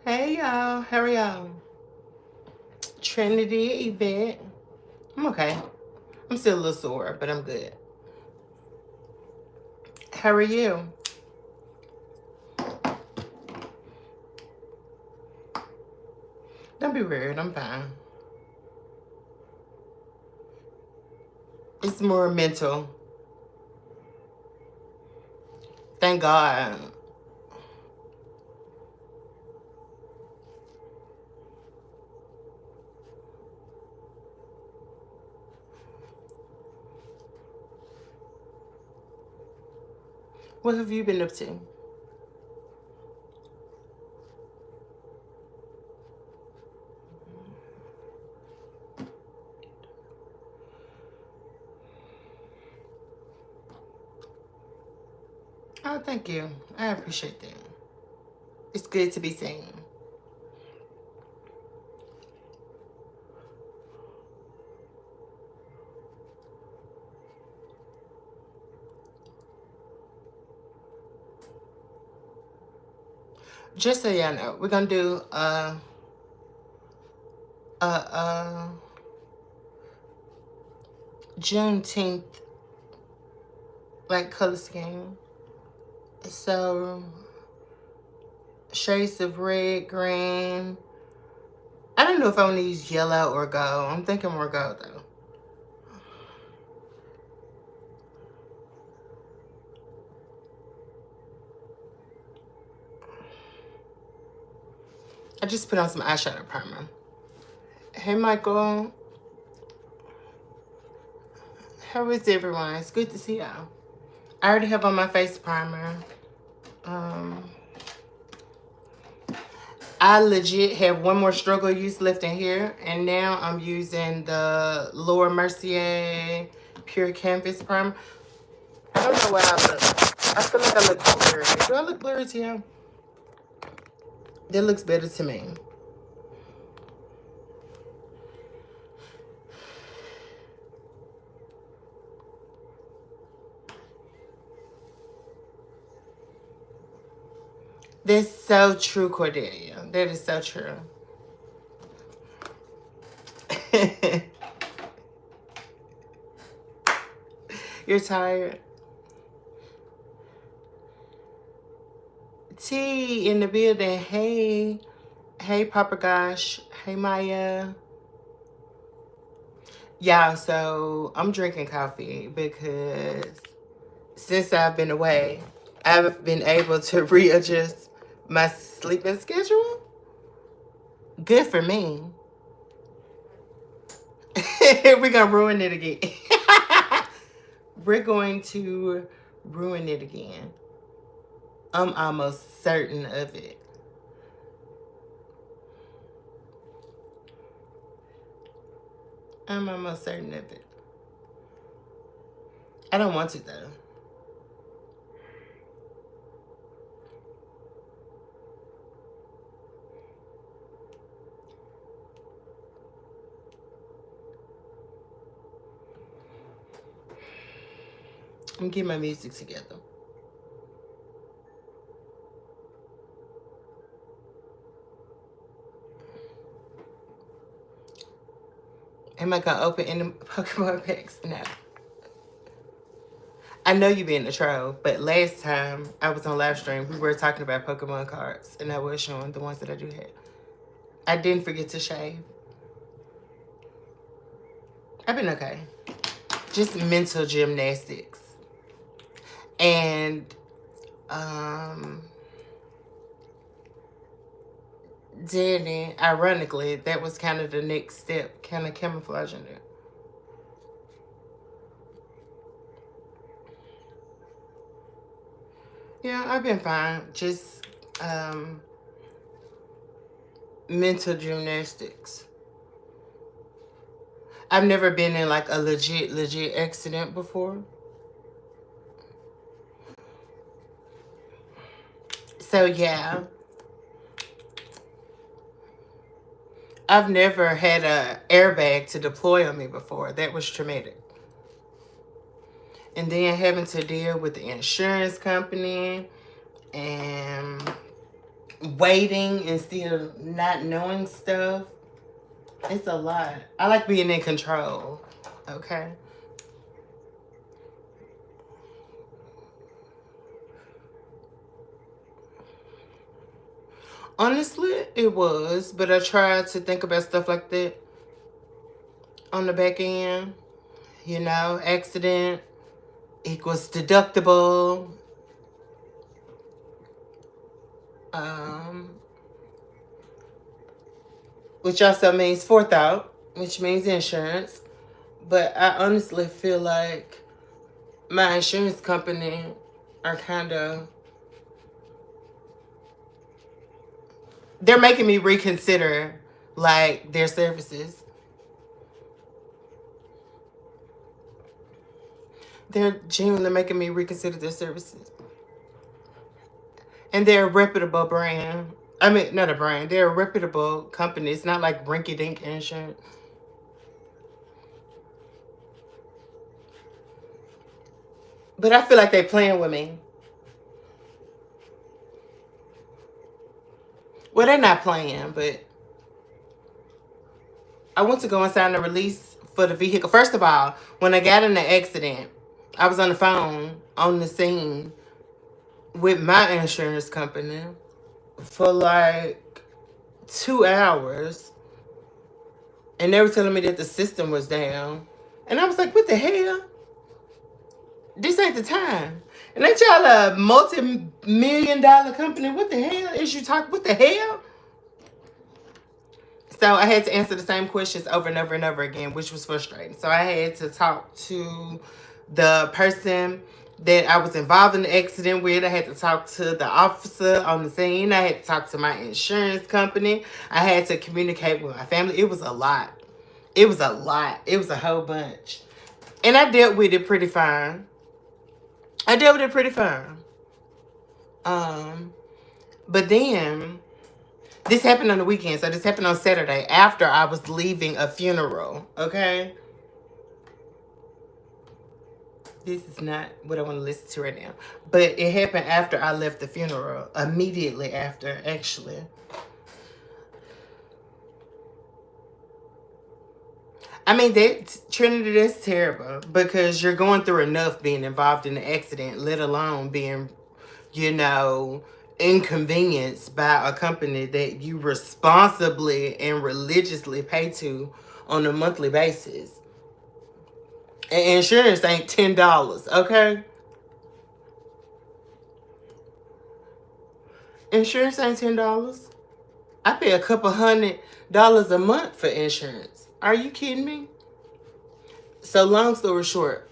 Hey y'all, how are y'all? Trinity event. I'm okay. I'm still a little sore, but I'm good. How are you? Don't be weird, I'm fine. It's more mental. Thank God. What have you been up to? Oh, thank you. I appreciate that. It's good to be seen. Just so y'all know, we're gonna do a Juneteenth like color scheme. So shades of red, green. I don't know if I want to use yellow or gold. I'm thinking more gold though. I just put on some eyeshadow primer. Hey Michael. How is everyone? It's good to see y'all. I already have on my face primer. I legit have one more struggle use left in here, and now I'm using the Laura Mercier Pure Canvas Primer. I don't know why I look. I feel like I look blurry. Do I look blurry to you? That looks better to me. That's so true, Cordelia. That is so true. You're tired? T in the building. Hey. Hey, Papa Gosh. Hey, Maya. Yeah, so I'm drinking coffee because since I've been away, I've been able to readjust my sleeping schedule. Good for me. We're going to ruin it again. We're going to ruin it again. I'm almost certain of it. I'm almost certain of it. I don't want to though. I'm getting my music together. Am I gonna open any Pokemon packs? No. I know you being a troll, but last time I was on live stream, we were talking about Pokemon cards, and I was showing the ones that I do have. I didn't forget to shave. I've been okay. Just mental gymnastics. And then ironically, that was kind of the next step, kind of camouflaging it. Yeah, I've been fine. Just mental gymnastics. I've never been in like a legit accident before. So yeah. I've never had a airbag to deploy on me before. That was traumatic. And then having to deal with the insurance company and, waiting and still not knowing stuff. It's a lot. I like being in control. Okay. Honestly, it was, but I tried to think about stuff like that on the back end. You know, accident equals deductible. Which also means forethought, which means insurance. But I honestly feel like my insurance company are kind of, they're making me reconsider like their services. They're genuinely making me reconsider their services. And they're a reputable brand. I mean, not a brand. They're a reputable company. It's not like rinky-dink insurance. But I feel like they're playing with me. Well, they're not playing, but I went to go and sign the release for the vehicle. First of all, when I got in the accident, I was on the phone on the scene with my insurance company for like 2 hours. And they were telling me that the system was down. And I was like, what the hell? This ain't the time. And ain't y'all a multi-million-dollar company? What the hell is you talking? What the hell? So I had to answer the same questions over and over and over again, which was frustrating. So I had to talk to the person that I was involved in the accident with. I had to talk to the officer on the scene. I had to talk to my insurance company. I had to communicate with my family. It was a lot. It was a lot. It was a whole bunch. And I dealt with it pretty fine. But then this happened on the weekend. So this happened on Saturday after I was leaving a funeral. Okay. This is not what I want to listen to right now. But it happened after I left the funeral. Immediately after, actually. I mean, Trinity, that's terrible. Because you're going through enough being involved in the accident, let alone being, you know, inconvenienced by a company that you responsibly and religiously pay to on a monthly basis. And insurance ain't $10, okay? Insurance ain't $10. I pay a couple $100 a month for insurance. Are you kidding me? So long story short,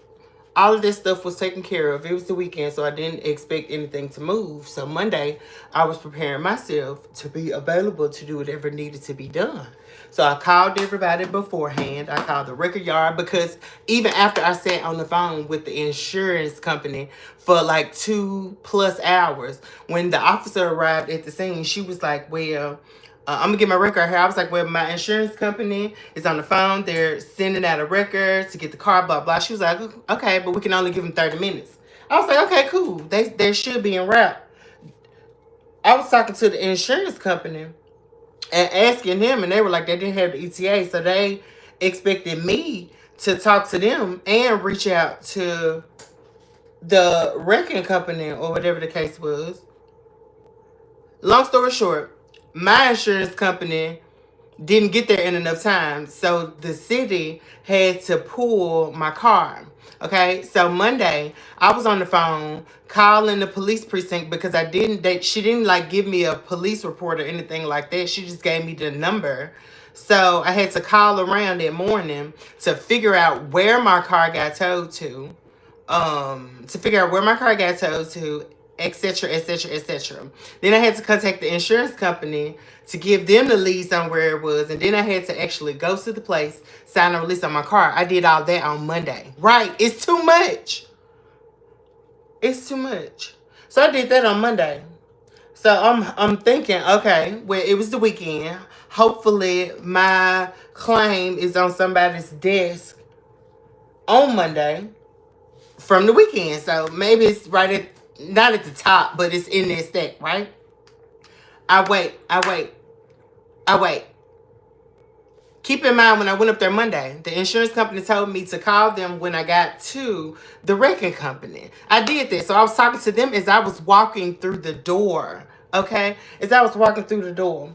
all of this stuff was taken care of. It was the weekend, so I didn't expect anything to move. So Monday, I was preparing myself to be available to do whatever needed to be done. So I called everybody beforehand. I called the record yard because even after I sat on the phone with the insurance company for like 2+ hours, when the officer arrived at the scene, she was like, well, I'm gonna get my record here. I was like, well, my insurance company is on the phone. They're sending out a record to get the car, blah, blah. She was like, okay, but we can only give them 30 minutes. I was like, okay, cool. They should be en route. I was talking to the insurance company and asking them, and they were like, they didn't have the ETA, so they expected me to talk to them and reach out to the wrecking company or whatever the case was. Long story short, my insurance company didn't get there in enough time, so the city had to pull my car. Okay, so Monday I was on the phone calling the police precinct because she didn't like give me a police report or anything like that. She just gave me the number. So I had to call around that morning to figure out where my car got towed to. Etc., etc., etc. Then I had to contact the insurance company to give them the leads on where it was. And then I had to actually go to the place, sign a release on my car. I did all that on Monday. Right. It's too much. It's too much. So I did that on Monday. So I'm thinking, okay, well, it was the weekend. Hopefully my claim is on somebody's desk on Monday from the weekend. So maybe it's right at, not at the top, but it's in their stack, right? I wait. Keep in mind, when I went up there Monday, the insurance company told me to call them when I got to the wrecking company. I did that. So I was talking to them as I was walking through the door. Okay? As I was walking through the door.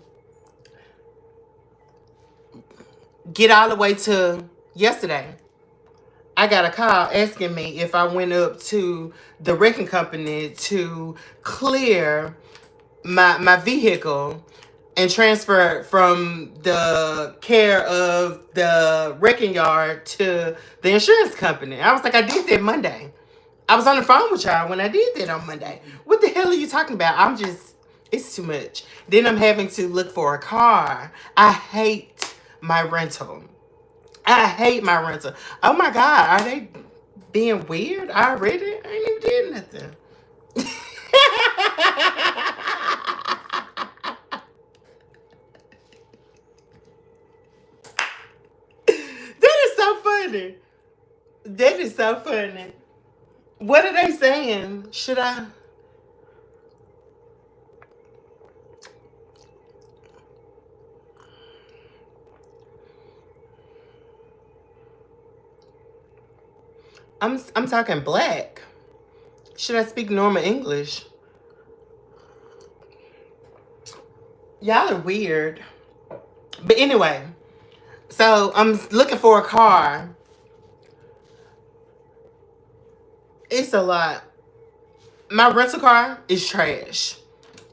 Get all the way to yesterday. I got a call asking me if I went up to the wrecking company to clear my vehicle and transfer from the care of the wrecking yard to the insurance company. I was like, I did that Monday. I was on the phone with y'all when I did that on Monday. What the hell are you talking about? It's too much. Then I'm having to look for a car. I hate my rental. Oh my God, are they being weird already? I ain't even did nothing. That is so funny. That is so funny. What are they saying? Should I? I'm talking black. Should I speak normal English? Y'all are weird. But anyway, so I'm looking for a car. It's a lot. My rental car is trash.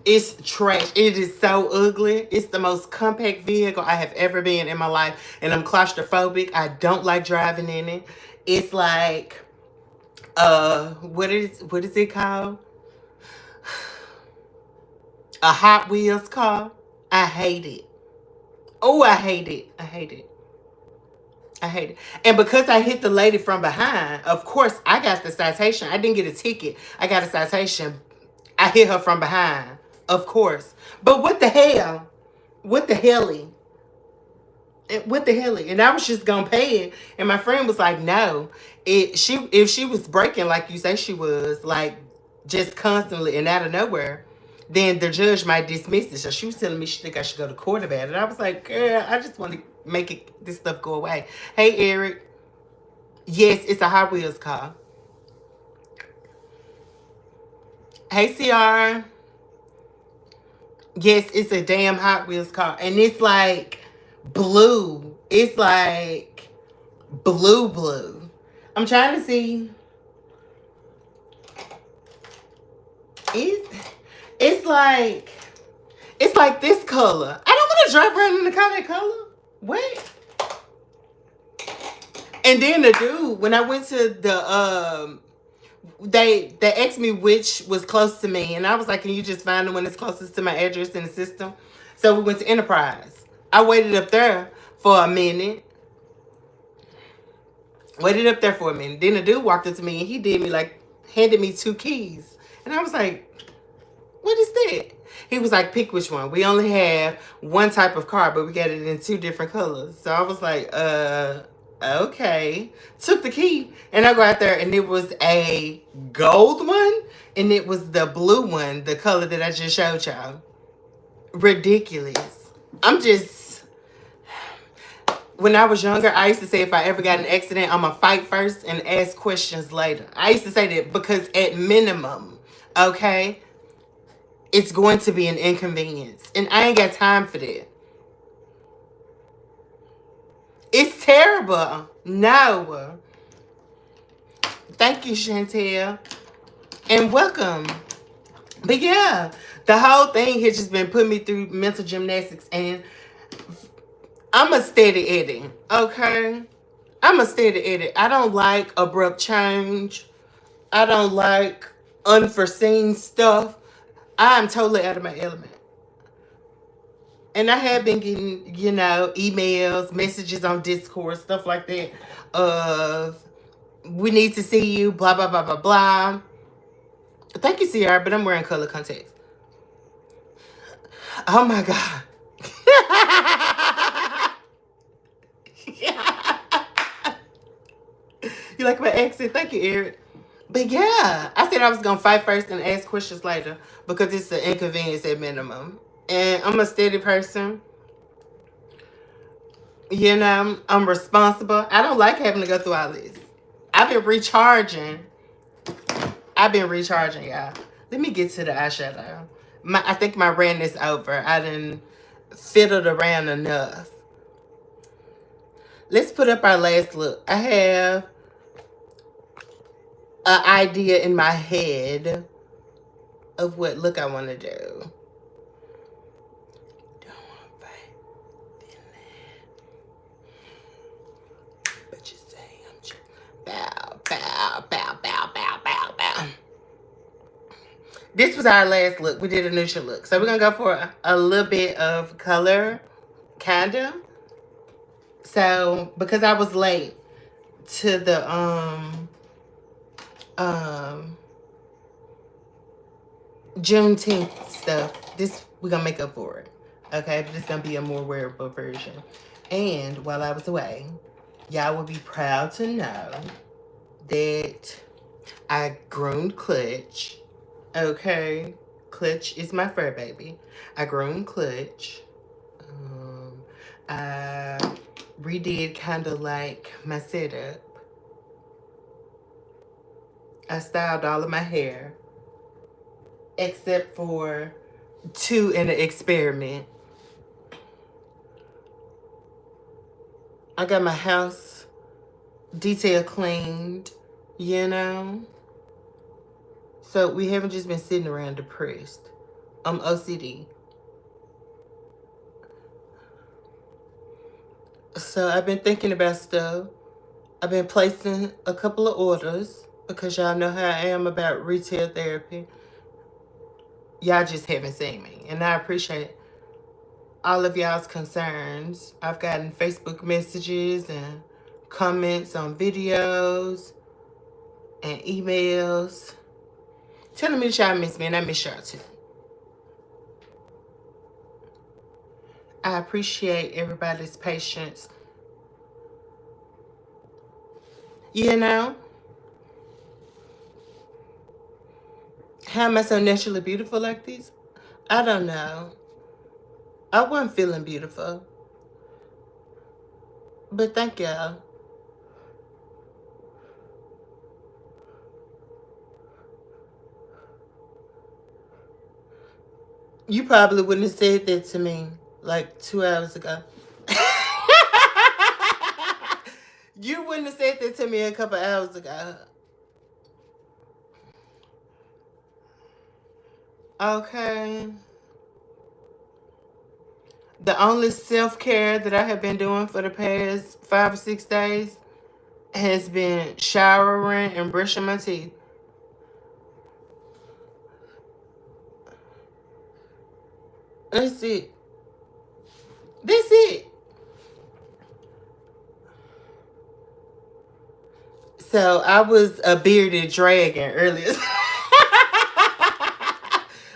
It's trash. It is so ugly. It's the most compact vehicle I have ever been in my life. And I'm claustrophobic. I don't like driving in it. It's like, what is it called? A Hot Wheels car. I hate it. Oh, I hate it. I hate it. I hate it. And because I hit the lady from behind, of course, I got the citation. I didn't get a ticket. I got a citation. I hit her from behind. Of course. But what the hell? What the helly? What the helly? And I was just gonna pay it. And my friend was like, no. If she was breaking like you say she was, like just constantly and out of nowhere, then the judge might dismiss it. So she was telling me she think I should go to court about it. I was like, girl, I just want to make this stuff go away. Hey, Eric. Yes, it's a Hot Wheels car. Hey, CR. Yes, it's a damn Hot Wheels car. And it's like blue. It's like blue. I'm trying to see. It's like this color. I don't want to drive around in the car that color. What? And then the dude, when I went to the they asked me which was close to me, and I was like, can you just find the one that's closest to my address in the system? So we went to Enterprise. I waited up there for a minute. Then the dude walked up to me and he did me like, handed me 2 keys. And I was like, what is that? He was like, pick which one. We only have one type of car, but we got it in 2 different colors. So I was like, okay. Took the key and I go out there and it was a gold one and it was the blue one, the color that I just showed y'all. Ridiculous. When I was younger, I used to say if I ever got in an accident, I'm going to fight first and ask questions later. I used to say that because at minimum, okay, it's going to be an inconvenience. And I ain't got time for that. It's terrible. No. Thank you, Chantel. And welcome. But yeah, the whole thing has just been putting me through mental gymnastics. And I'm a steady Eddie. Okay? I'm a steady Eddie. I don't like abrupt change. I don't like unforeseen stuff. I'm totally out of my element. And I have been getting, emails, messages on Discord, stuff like that of, we need to see you, blah, blah, blah, blah, blah. Thank you, Sierra, but I'm wearing color contacts. Oh, my God. You like my accent? Thank you, Eric. But yeah, I said I was going to fight first and ask questions later because it's an inconvenience at minimum. And I'm a steady person. You know, I'm responsible. I don't like having to go through all this. I've been recharging. Y'all. Let me get to the eyeshadow. I think my rant is over. I done fiddled around enough. Let's put up our last look. I have an idea in my head of what look I want to do. But you say I'm just bow, bow, bow, bow, bow, bow, bow. This was our last look. We did a neutral look. So we're going to go for a little bit of color, kind of. So, because I was late to the, Juneteenth stuff, this, we're going to make up for it. Okay? But it's going to be a more wearable version. And while I was away, y'all will be proud to know that I groomed Clutch. Okay? Clutch is my fur baby. I groomed Clutch. I redid kind of like my setup. I styled all of my hair except for 2 in the experiment. I got my house detail cleaned, you know. So we haven't just been sitting around depressed. I'm OCD. So I've been thinking about stuff. I've been placing a couple of orders because y'all know how I am about retail therapy. Y'all just haven't seen me. And I appreciate all of y'all's concerns. I've gotten Facebook messages and comments on videos and emails telling me that y'all miss me, and I miss y'all too. I appreciate everybody's patience. You know? How am I so naturally beautiful like this? I don't know. I wasn't feeling beautiful. But thank y'all. You probably wouldn't have said that to me like 2 hours ago. You wouldn't have said that to me a couple hours ago. Okay. The only self-care that I have been doing for the past 5 or 6 days has been showering and brushing my teeth. That's it. That's it. So I was a bearded dragon earlier.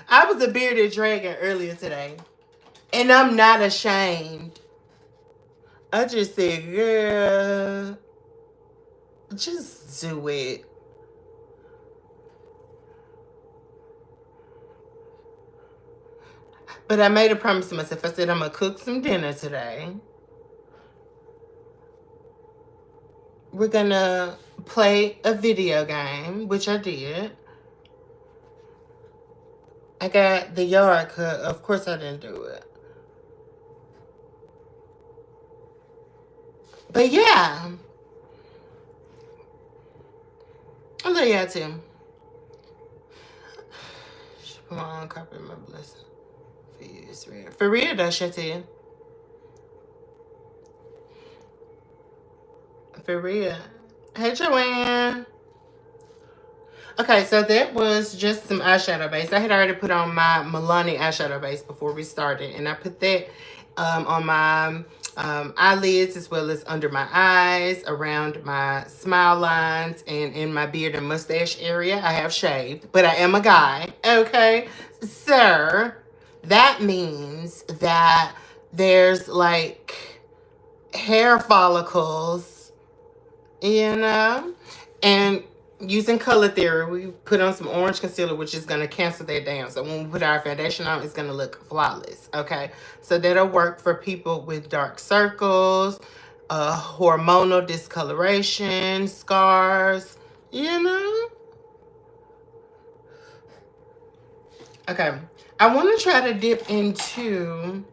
I was a bearded dragon earlier today. And I'm not ashamed. I just said, girl, just do it. But I made a promise to myself. I said, I'm going to cook some dinner today. We're going to play a video game, which I did. I got the yard cut. Of course I didn't do it. But yeah. I love y'all too. Come on, copy my blessing. For real though, Shantia. For real. Hey, Joanne. Okay, so that was just some eyeshadow base. I had already put on my Milani eyeshadow base before we started. And I put that on my eyelids as well as under my eyes, around my smile lines, and in my beard and mustache area. I have shaved, but I am a guy. Okay, sir. That means that there's like hair follicles, you know? And using color theory, we put on some orange concealer, which is going to cancel that down. So when we put our foundation on, it's going to look flawless. Okay, so that'll work for people with dark circles, hormonal discoloration, scars, you know. Okay, I want to try to dip into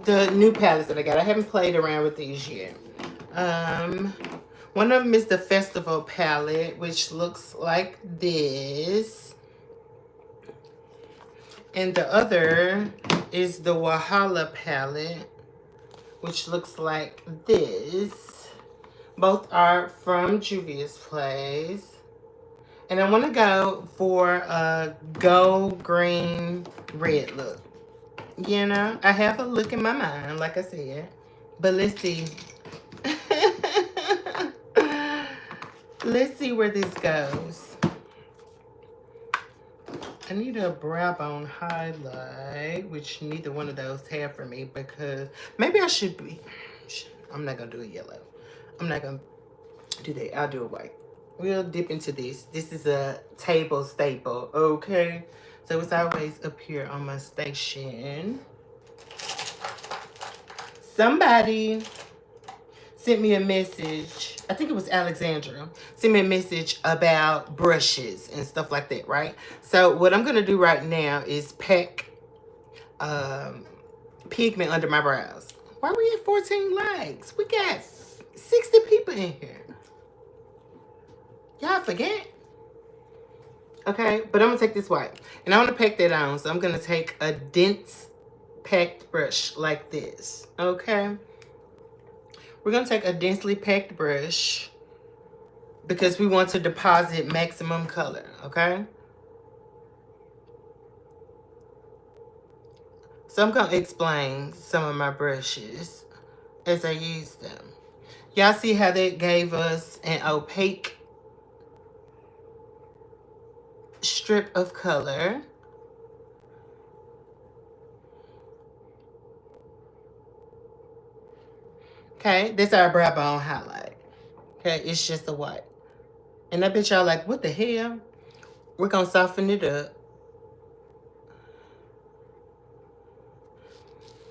the new palettes that I got. I haven't played around with these yet. One of them is the Festival palette, which looks like this. And the other is the Wahala palette, which looks like this. Both are from Juvia's Place. And I want to go for a gold, green, red look. You know, I have a look in my mind, like I said. But let's see. Let's see where this goes. I need a brow bone highlight, which neither one of those have for me, because maybe I should be. I'm not going to do a yellow. I'm not going to do that. I'll do a white. We'll dip into this. This is a table staple, okay? So it's always up here on my station. Somebody sent me a message. I think it was Alexandra. Sent me a message about brushes and stuff like that, right? So what I'm going to do right now is pack pigment under my brows. Why are we at 14 likes? We got 60 people in here. Y'all forget? Okay, but I'm going to take this white. And I want to pack that on. So I'm going to take a dense packed brush like this. Okay? We're going to take a densely packed brush because we want to deposit maximum color. Okay? So I'm going to explain some of my brushes as I use them. Y'all see how that gave us an opaque strip of color. Okay, that's our brow bone highlight. Okay, it's just a white. And I bet y'all like, what the hell? We're going to soften it up.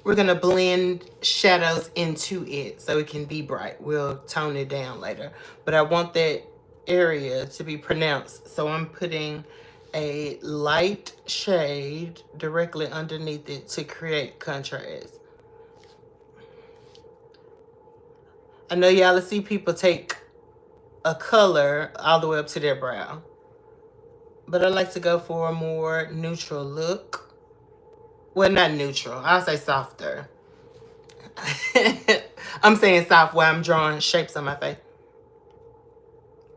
We're going to blend shadows into it so it can be bright. We'll tone it down later. But I want that area to be pronounced. So I'm putting a light shade directly underneath it to create contrast. I know y'all see people take a color all the way up to their brow. But I like to go for a more neutral look. Well, not neutral. I'll say softer. I'm saying soft while I'm drawing shapes on my face.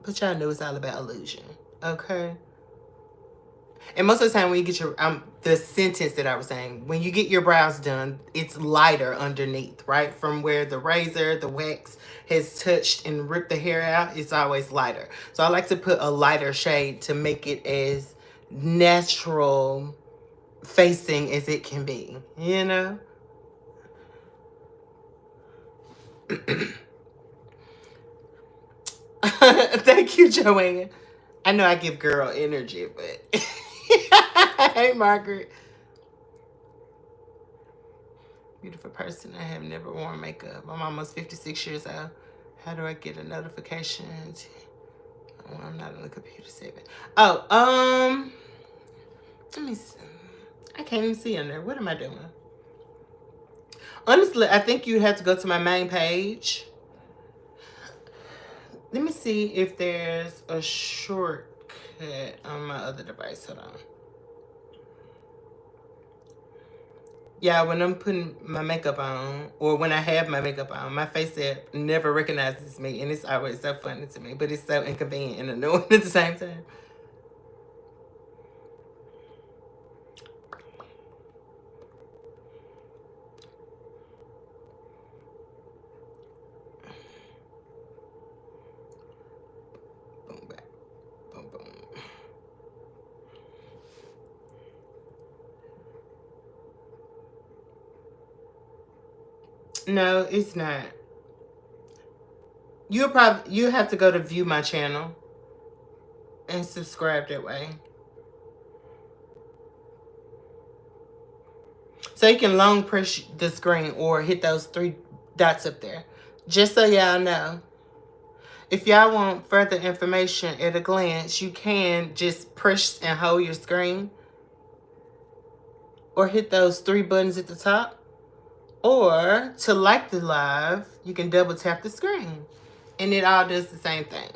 But y'all know it's all about illusion. Okay? And most of the time when you get your, the sentence that I was saying, when you get your brows done, it's lighter underneath, right? From where the razor, the wax has touched and ripped the hair out, it's always lighter. So I like to put a lighter shade to make it as natural facing as it can be, you know? Thank you, Joanne. I know I give girl energy, but hey, Margaret. Beautiful person. I have never worn makeup. I'm almost 56 years old. How do I get a notification? Oh, I'm not on the computer saving. Oh, let me see. I can't even see on there. What am I doing? Honestly, I think you have to go to my main page. Let me see if there's a shortcut on my other device. Hold on. Yeah, when I'm putting my makeup on, or when I have my makeup on, my face app never recognizes me, and it's always so funny to me, but it's so inconvenient and annoying at the same time. Boom, back. Boom, boom. No, it's not. You have to go to view my channel and subscribe that way. So you can long press the screen or hit those 3 dots up there. Just so y'all know. If y'all want further information at a glance, you can just press and hold your screen. Or hit those 3 buttons at the top. Or to like the live, you can double tap the screen. And it all does the same thing.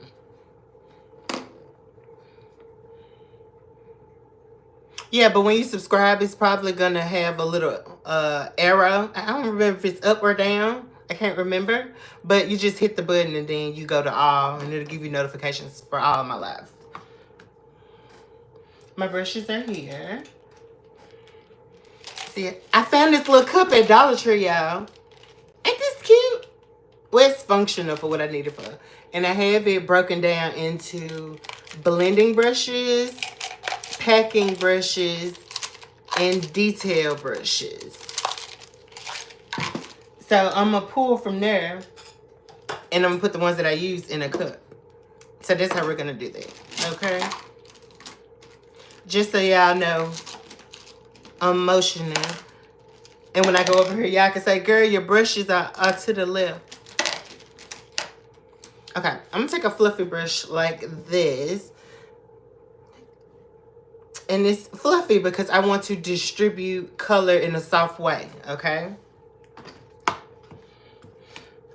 Yeah, but when you subscribe, it's probably going to have a little arrow. I don't remember if it's up or down. I can't remember. But you just hit the button and then you go to all. And it'll give you notifications for all my lives. My brushes are here. See, I found this little cup at Dollar Tree, y'all. Ain't this cute? Well, it's functional for what I need it for. And I have it broken down into blending brushes, packing brushes, and detail brushes. So I'm going to pull from there, and I'm going to put the ones that I use in a cup. So that's how we're going to do that, okay? Just so y'all know, I'm motioning. And when I go over here, y'all can say, girl, your brushes are to the left. Okay, I'm going to take a fluffy brush like this. And it's fluffy because I want to distribute color in a soft way, okay?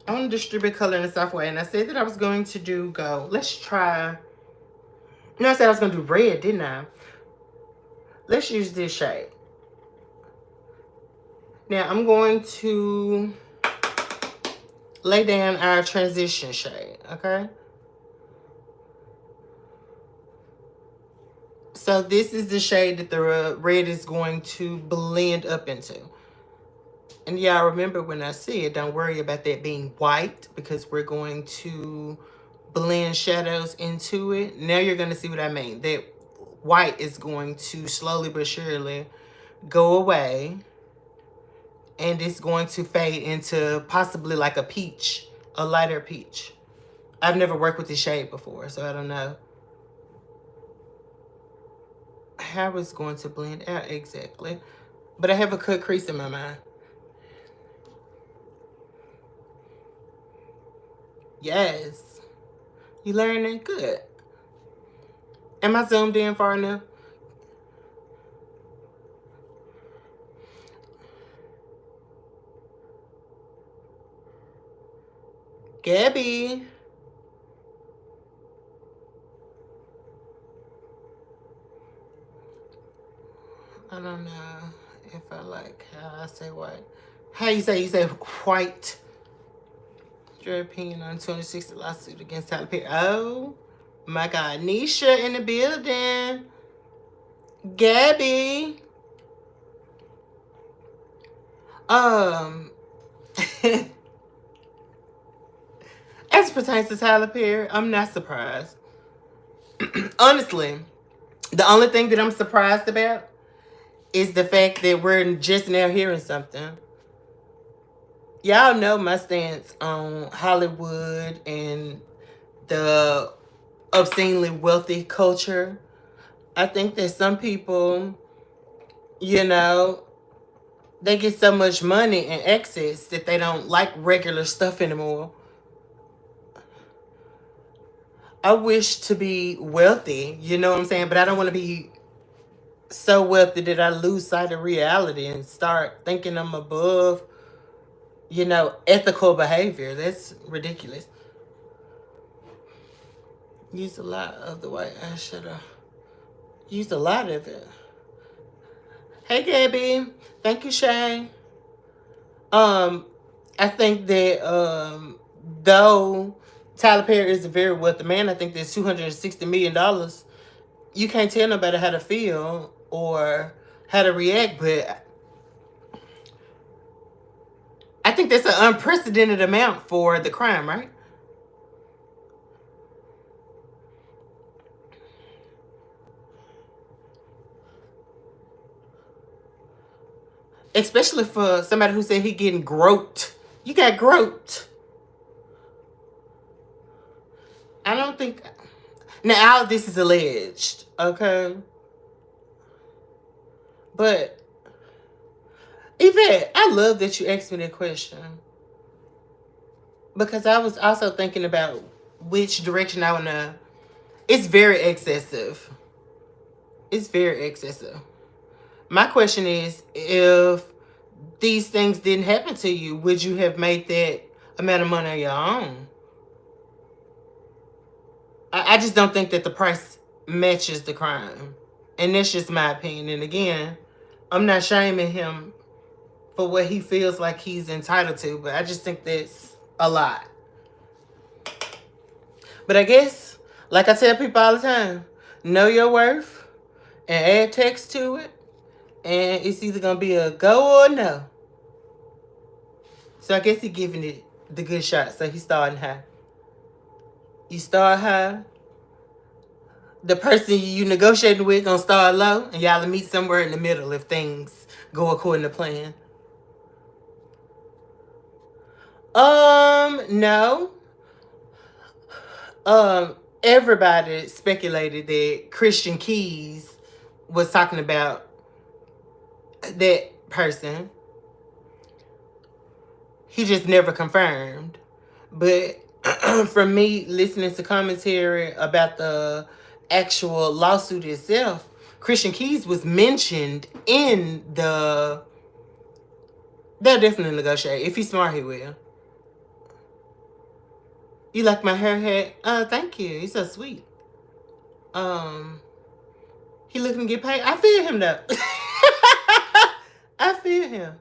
I want to distribute color in a soft way. And I said that I was going to do gold. Let's try. No, I said I was going to do red, didn't I? Let's use this shade. Now, I'm going to lay down our transition shade, okay? So this is the shade that the red is going to blend up into. And y'all remember when I said, don't worry about that being white because we're going to blend shadows into it. Now you're going to see what I mean. That white is going to slowly but surely go away. And it's going to fade into possibly like a peach, a lighter peach. I've never worked with this shade before, so I don't know how it's going to blend out exactly. But I have a cut crease in my mind. Yes. You learning? Good. Am I zoomed in far enough? Gabby. I don't know if I like how I say white. How you say white? Your opinion on 260 lawsuit against Tyler Perry. Oh my God. Nisha in the building. Gabby. As pertains to Tyler Perry, I'm not surprised. Honestly, the only thing that I'm surprised about is the fact that we're just now hearing something. Y'all know my stance on Hollywood and the obscenely wealthy culture. I think that some people, you know, they get so much money and access that they don't like regular stuff anymore. I wish to be wealthy, you know what I'm saying? But I don't want to be so wealthy that I lose sight of reality and start thinking I'm above, you know, ethical behavior. That's ridiculous. Use a lot of the white eyeshadow. Use a lot of it. Hey, Gabby. Thank you, Shay. I think that though Tyler Perry is a very wealthy man, I think that's $260 million. You can't tell nobody how to feel or how to react, but I think that's an unprecedented amount for the crime, right? Especially for somebody who said he getting groped You got groped. I don't think... Now, all of this is alleged, okay? But, Yvette, I love that you asked me that question. Because I was also thinking about which direction I want to... It's very excessive. It's very excessive. My question is, if these things didn't happen to you, would you have made that amount of money on your own? I just don't think that the price matches the crime. And that's just my opinion. And again, I'm not shaming him for what he feels like he's entitled to, but I just think that's a lot. But I guess, like I tell people all the time, know your worth and add text to it. And it's either going to be a go or a no. So I guess he's giving it the good shot. So he's starting high. You start high. The person you negotiating with going to start low. And y'all will meet somewhere in the middle if things go according to plan. No. Everybody speculated that Christian Keys was talking about that person. He just never confirmed. But from me listening to commentary about the actual lawsuit itself, Christian Keys was mentioned in the... They'll definitely negotiate. If he's smart, he will. You like my hair hat? Thank you. He's so sweet. He looking to get paid. I feel him though. I feel him.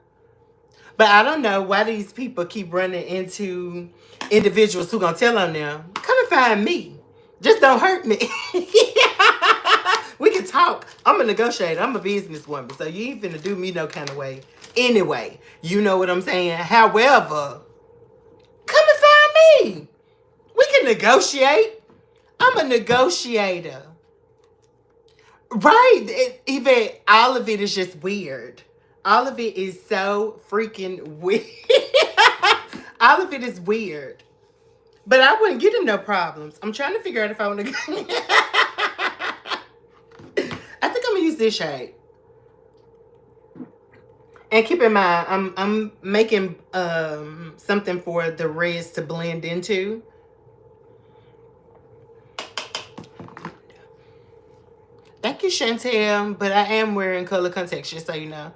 But I don't know why these people keep running into individuals who gonna tell on them. Come and find me. Just don't hurt me. We can talk. I'm a negotiator. I'm a businesswoman. So you ain't finna do me no kind of way. Anyway, you know what I'm saying? However, come and find me. We can negotiate. I'm a negotiator. Right. Even all of it is just weird. All of it is so freaking weird. All of it is weird. But I wouldn't give him no problems. I'm trying to figure out if I want to... I think I'm going to use this shade. And keep in mind, I'm making something for the reds to blend into. Thank you, Chantel. But I am wearing color contacts, just so you know.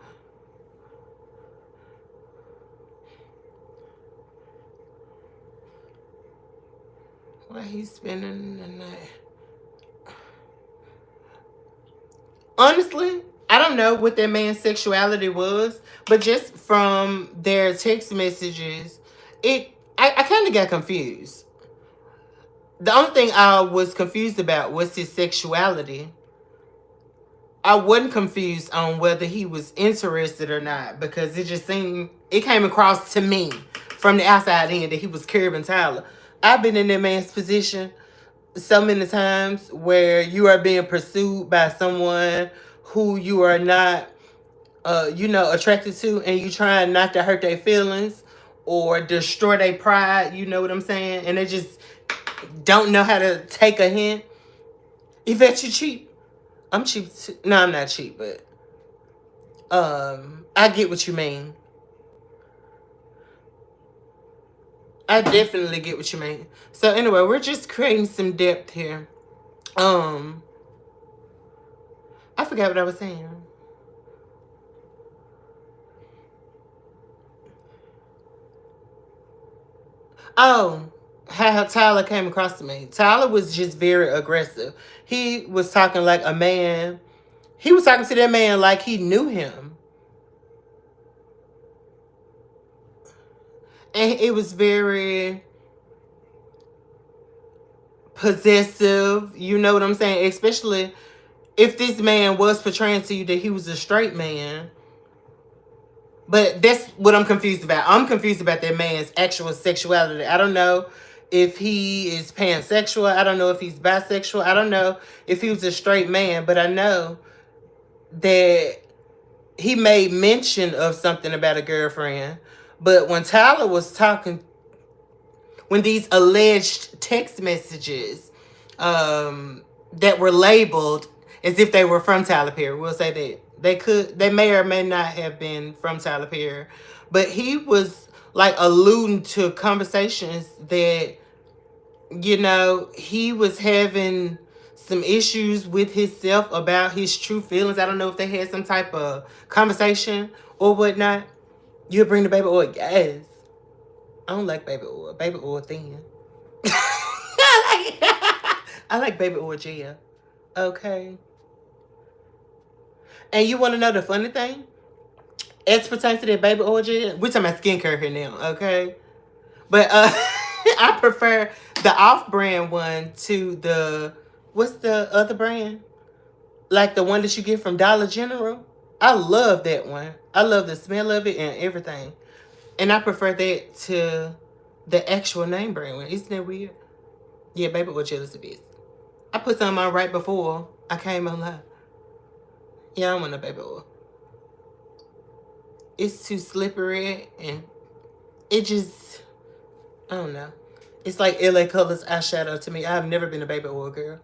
Why he's spending the night? Honestly, I don't know what that man's sexuality was, but just from their text messages, I kind of got confused. The only thing I was confused about was his sexuality. I wasn't confused on whether he was interested or not, because it came across to me from the outside in that he was curbing Tyler. I've been in that man's position so many times where you are being pursued by someone who you are not, attracted to, and you trying not to hurt their feelings or destroy their pride, you know what I'm saying? And they just don't know how to take a hint. Yvette, you cheap. I'm cheap too. No, I'm not cheap, but I get what you mean. I definitely get what you mean. So anyway, we're just creating some depth here. I forgot what I was saying. Oh, how Tyler came across to me. Tyler was just very aggressive. He was talking like a man. He was talking to that man like he knew him. And it was very possessive. You know what I'm saying? Especially if this man was portraying to you that he was a straight man. But that's what I'm confused about. I'm confused about that man's actual sexuality. I don't know if he is pansexual. I don't know if he's bisexual. I don't know if he was a straight man. But I know that he made mention of something about a girlfriend. But when Tyler was talking, when these alleged text messages that were labeled as if they were from Tyler Perry, we'll say that they may or may not have been from Tyler Perry, but he was like alluding to conversations that, you know, he was having some issues with himself about his true feelings. I don't know if they had some type of conversation or whatnot. You bring the baby oil, yes. I don't like baby oil. Baby oil thin. I like baby oil gel. Okay. And you want to know the funny thing? As pertains to that baby oil gel, we're talking about skincare here now, okay? But I prefer the off-brand one to the, what's the other brand? Like the one that you get from Dollar General. I love that one. I love the smell of it and everything. And I prefer that to the actual name brand one. Isn't that weird? Yeah, baby oil gel is the best. I put some on right before I came online. Yeah, I don't want no baby oil. It's too slippery and it just, I don't know. It's like LA Colors eyeshadow to me. I've never been a baby oil girl.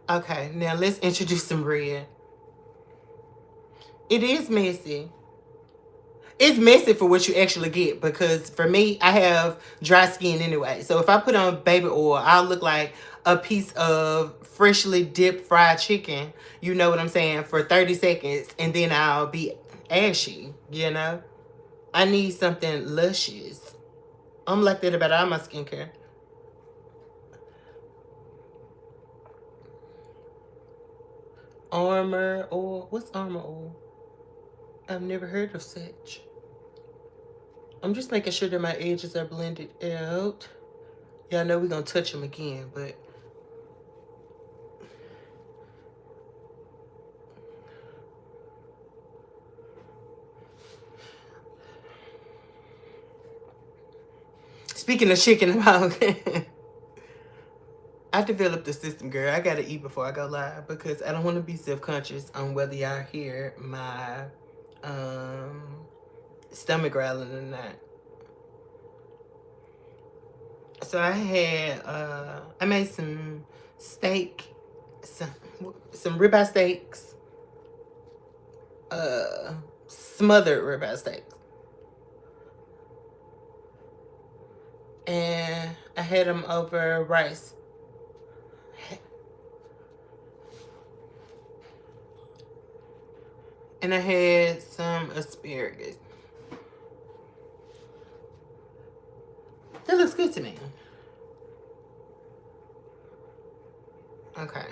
Okay, now let's introduce some red. It is messy. It's messy for what you actually get, because for me, I have dry skin anyway. So if I put on baby oil, I'll look like a piece of freshly dipped fried chicken, you know what I'm saying, for 30 seconds, and then I'll be ashy, you know? I need something luscious. I'm like that about all my skincare. Armor oil. What's armor oil? I've never heard of such. I'm just making sure that my edges are blended out. Y'all know we're going to touch them again, but... Speaking of chicken, I developed a system, girl. I got to eat before I go live because I don't want to be self-conscious on whether y'all hear my stomach growling or not. So I had, I made some steak, some ribeye steaks, smothered ribeye steaks. And I had them over rice. And I had some asparagus. That looks good to me. Okay.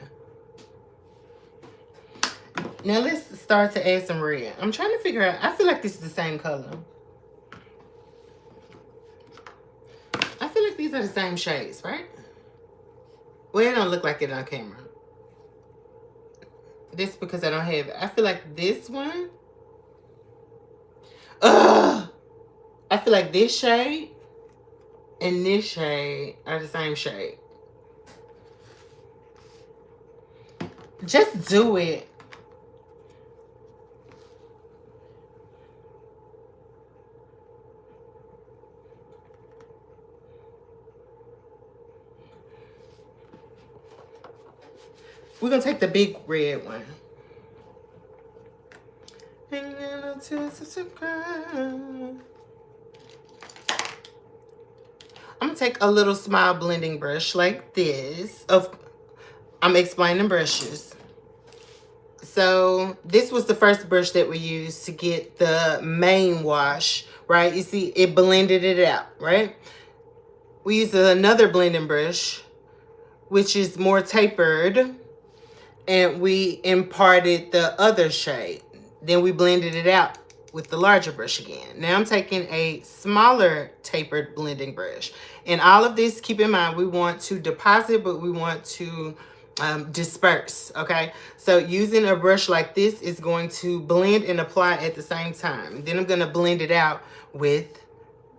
Now let's start to add some red. I'm trying to figure out, I feel like this is the same color. I feel like these are the same shades, right? Well, it don't look like it on camera. This because I don't have it. I feel like this one. I feel like this shade and this shade are the same shade. Just do it. We're going to take the big red one. I'm going to take a little small blending brush like this. I'm explaining brushes. So this was the first brush that we used to get the main wash, right? You see, it blended it out, right? We used another blending brush, which is more tapered, and we imparted the other shade. Then we blended it out with the larger brush again. Now I'm taking a smaller tapered blending brush. And all of this, keep in mind, we want to deposit, but we want to disperse, okay? So using a brush like this is going to blend and apply at the same time. Then I'm going to blend it out with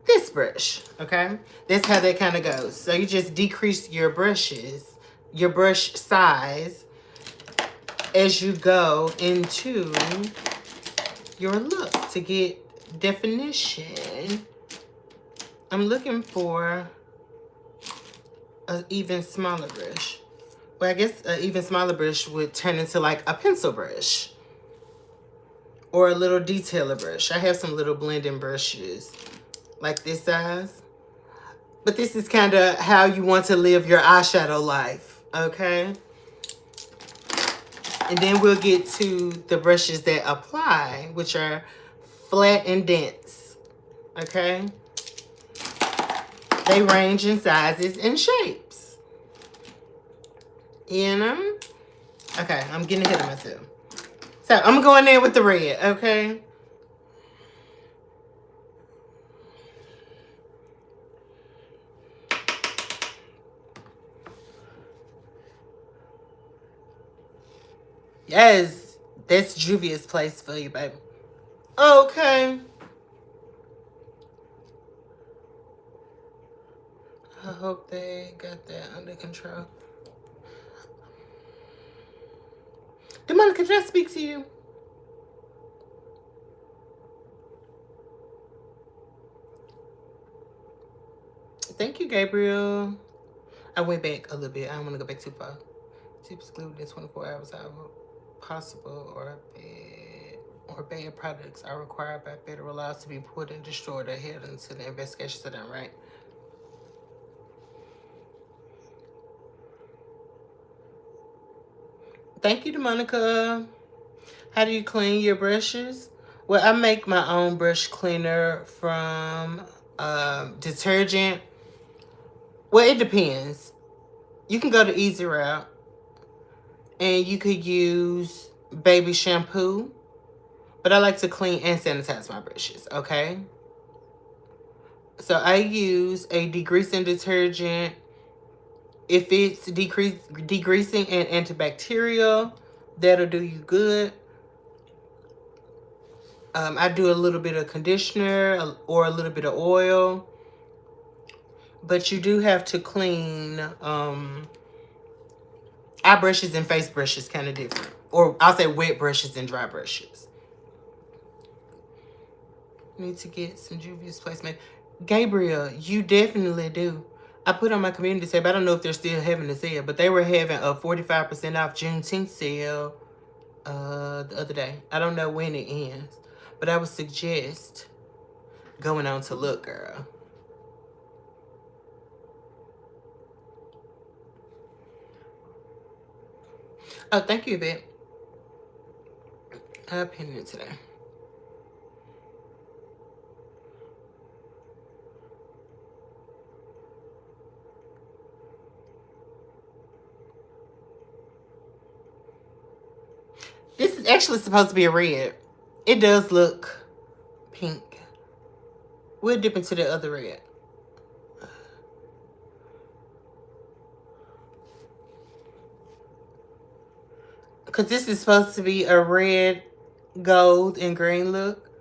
this brush, okay? That's how that kind of goes. So you just decrease your brushes, your brush size, as you go into your look, to get definition. I'm looking for an even smaller brush. Well, I guess an even smaller brush would turn into like a pencil brush or a little detailer brush. I have some little blending brushes like this size. But this is kind of how you want to live your eyeshadow life, okay? And then we'll get to the brushes that apply, which are flat and dense, okay? They range in sizes and shapes. You know? Okay, I'm getting ahead of myself. So, I'm going in with the red, okay? Yes, that's Juvia's place for you, baby. Okay. I hope they got that under control. Demonica, can I speak to you? Thank you, Gabriel. I went back a little bit. I don't want to go back too far. Typically within 24 hours, however possible, or bad products are required by federal laws to be put and destroyed or held until the investigations are done, right? Thank you, Demonica. How do you clean your brushes? Well, I make my own brush cleaner from detergent. Well, it depends. You can go the easy route. And you could use baby shampoo. But I like to clean and sanitize my brushes, okay? So I use a degreasing detergent. If it's degreasing and antibacterial, that'll do you good. I do a little bit of conditioner or a little bit of oil. But you do have to clean eye brushes and face brushes kind of different. Or I'll say wet brushes and dry brushes. Need to get some Juvia's placement. Gabriel, you definitely do. I put on my community tab. I don't know if they're still having the sale, but they were having a 45% off Juneteenth sale the other day. I don't know when it ends, but I would suggest going on to look, girl. Oh, thank you, Yvette. I pinned it today. This is actually supposed to be a red. It does look pink. We'll dip into the other red. Because this is supposed to be a red, gold, and green look.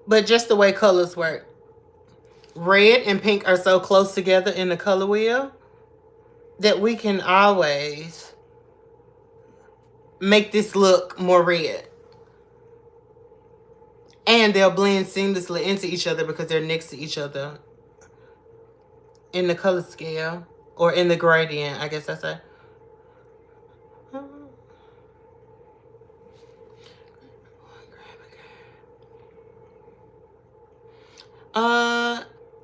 But just the way colors work. Red and pink are so close together in the color wheel that we can always make this look more red. And they'll blend seamlessly into each other because they're next to each other in the color scale. Or in the gradient, I guess I say.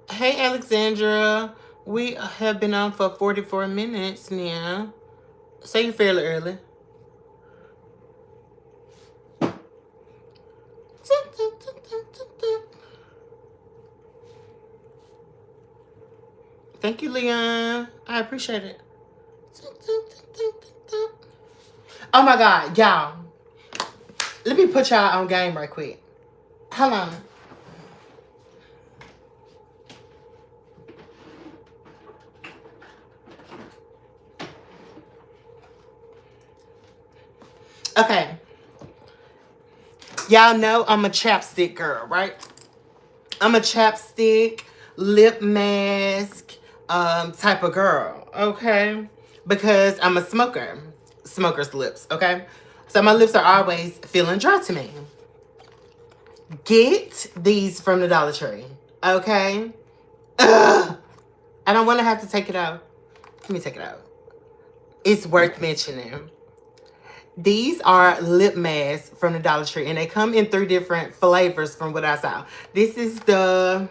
Hey, Alexandra. We have been on for 44 minutes now. So you're fairly early. Thank you, Leon. I appreciate it. Oh my God, y'all. Let me put y'all on game right quick. Hold on. Okay. Y'all know I'm a chapstick girl, right? I'm a chapstick, lip mask, type of girl, okay? Because I'm a smoker. Smoker's lips, okay? So my lips are always feeling dry to me. Get these from the Dollar Tree, okay? Ugh. I don't want to have to take it out. Let me take it out. It's worth mentioning. These are lip masks from the Dollar Tree, and they come in 3 different flavors from what I saw. This is the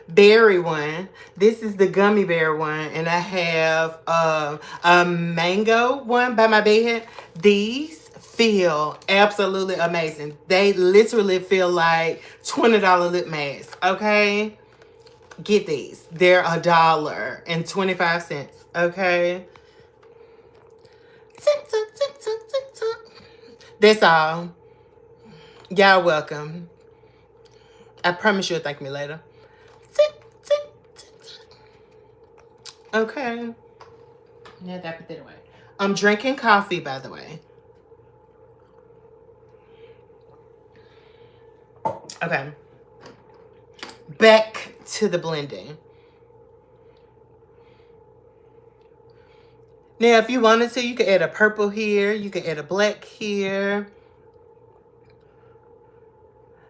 berry one. This is the gummy bear one, and I have a mango one by my bed. These feel absolutely amazing. They literally feel like $20 lip masks, okay? Get these. They're $1.25, okay? Tick, tick, tick, tick, tick, tick. That's all. Y'all welcome. I promise you'll thank me later. Tick, tick, tick, tick. Okay. Now that I put that away. I'm drinking coffee, by the way. Okay. Back to the blending. Now, if you wanted to, you could add a purple here. You could add a black here.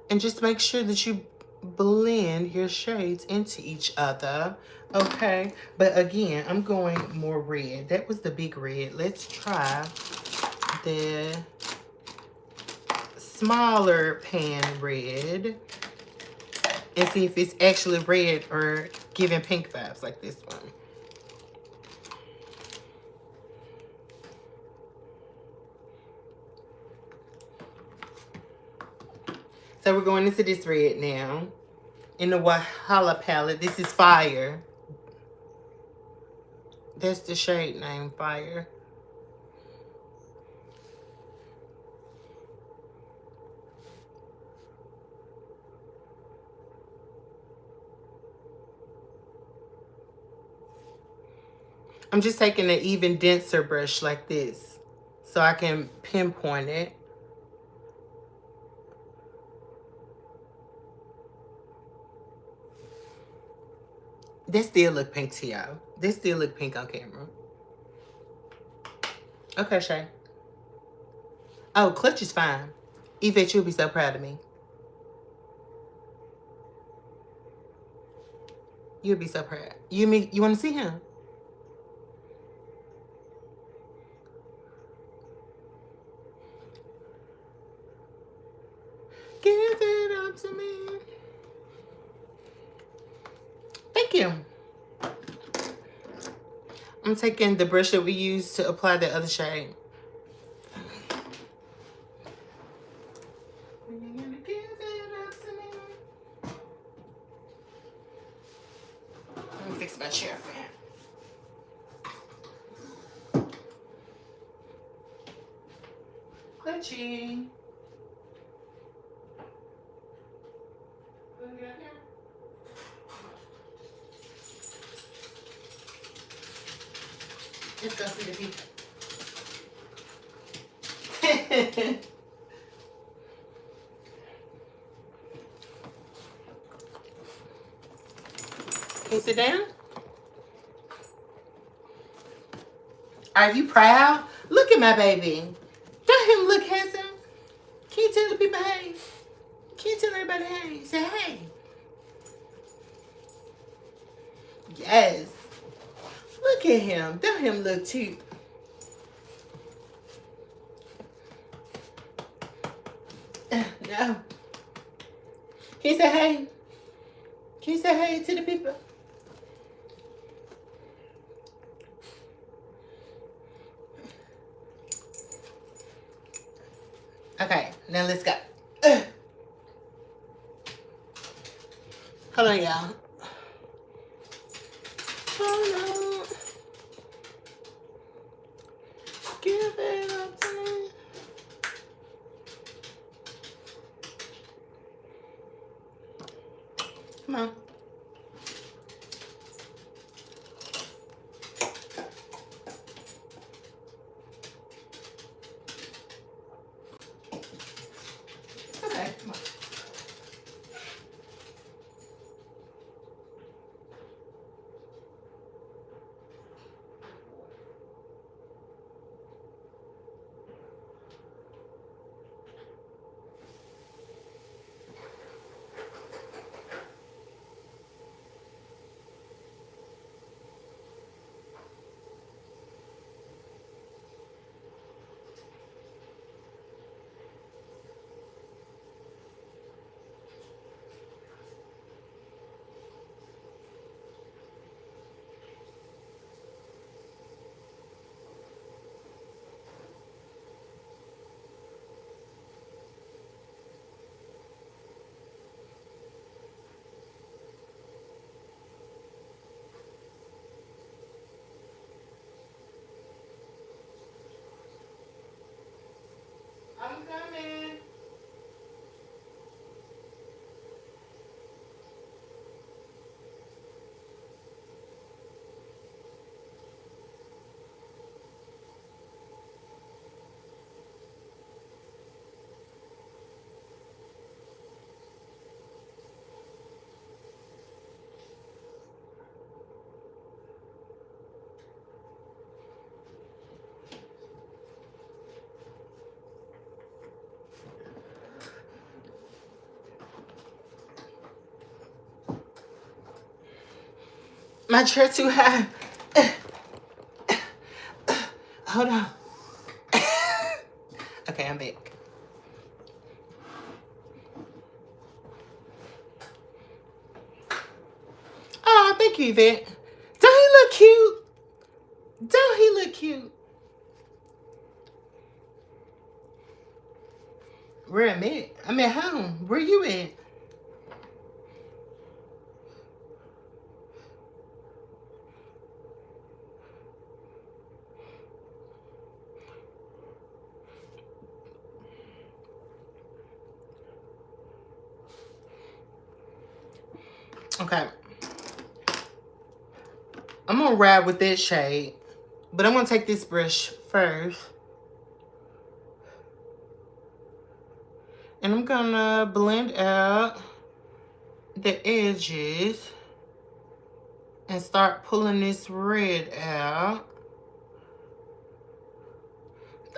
And just make sure that you blend your shades into each other. Okay. But again, I'm going more red. That was the big red. Let's try the smaller pan red and see if it's actually red or giving pink vibes like this one. So we're going into this red now in the Wahala palette. This is Fire. That's the shade name, Fire. I'm just taking an even denser brush like this so I can pinpoint it. This still look pink to y'all. This still look pink on camera. Okay, Shay. Oh, clutch is fine. Yvette, you'll be so proud of me. You'll be so proud. You want to see him? Give it up to me. Thank you. I'm taking the brush that we used to apply the other shade. Let me fix my chair fan. Clutchy. Let's go see the people. Can you sit down? Are you proud? Look at my baby. Don't him look handsome? Can you tell the people hey? Can you tell everybody hey? Say hey. Yes. Look at him. Don't him look cute. No. Can you say hey? Can you say hey to the people? Okay, now let's go. Hold on, y'all. Hold on. Give it up to me. Come on. Okay, come on. I'm coming. My chair too high. Hold on. Okay, I'm back. Oh, thank you, Yvette. Don't he look cute? Don't he look cute? Where am I? I'm at home. Where you at? Okay. I'm gonna ride with this shade, but I'm gonna take this brush first. And I'm gonna blend out the edges and start pulling this red out.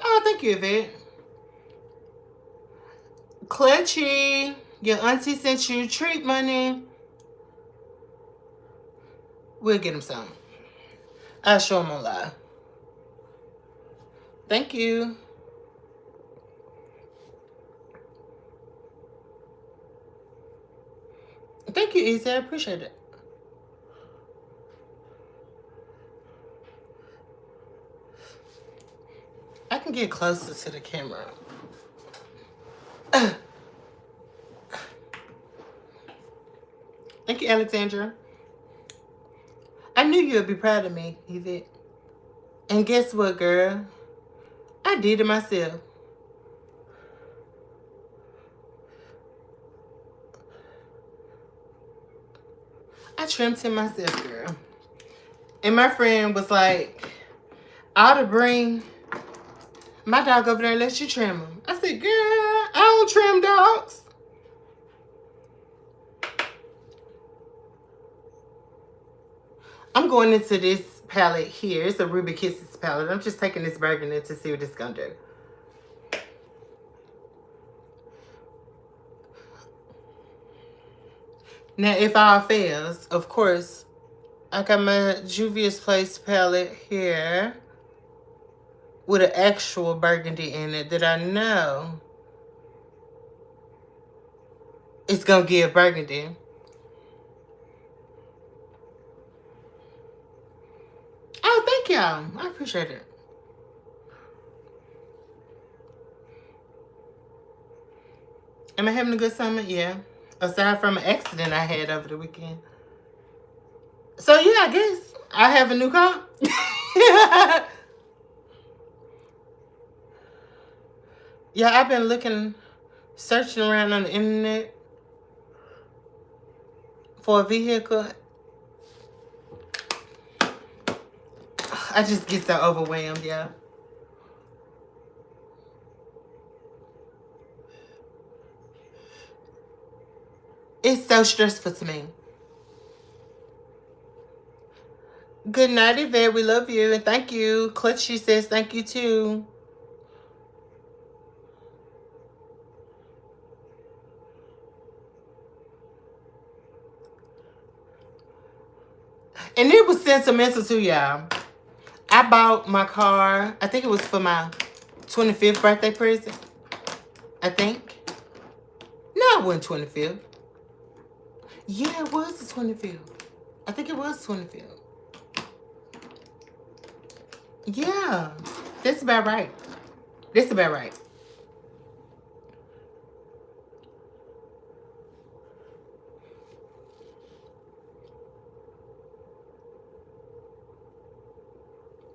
Oh, thank you, Yvette. Clutchy, your auntie sent you treat money. We'll get him some. I'll show him on live. Thank you. Thank you, Easy. I appreciate it. I can get closer to the camera. Thank you, Alexandra. I knew you'd be proud of me, Yvette. And guess what, girl? I did it myself. I trimmed him myself, girl. And my friend was like, I ought to bring my dog over there and let you trim him. I said, girl, I don't trim dogs. I'm going into this palette here. It's a Ruby Kisses palette. I'm just taking this burgundy to see what it's going to do. Now, if all fails, of course, I got my Juvia's Place palette here with an actual burgundy in it that I know it's going to give burgundy. Oh, thank y'all. I appreciate it. Am I having a good summer? Yeah. Aside from an accident I had over the weekend. So, yeah, I guess I have a new car. Yeah, I've been searching around on the internet for a vehicle. I just get so overwhelmed, yeah. It's so stressful to me. Good night, Yvette. We love you. And thank you. Clutchy says thank you, too. And it was sentimental, too, y'all. I bought my car. I think it was for my 25th birthday present. I think. No, it wasn't 25th. Yeah, it was the 25th. I think it was 25th. Yeah, that's about right. That's about right.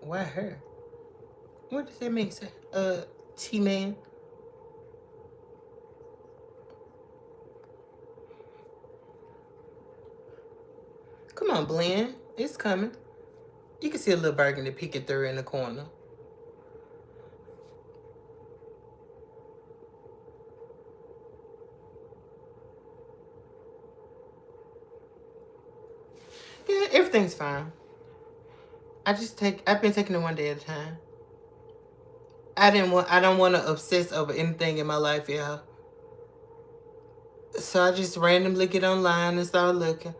Why her? What does that mean? T-Man? Come on, blend. It's coming. You can see a little burgundy peeking through in the corner. Yeah, everything's fine. I've been taking it one day at a time. I don't want to obsess over anything in my life, y'all. So I just randomly get online and start looking.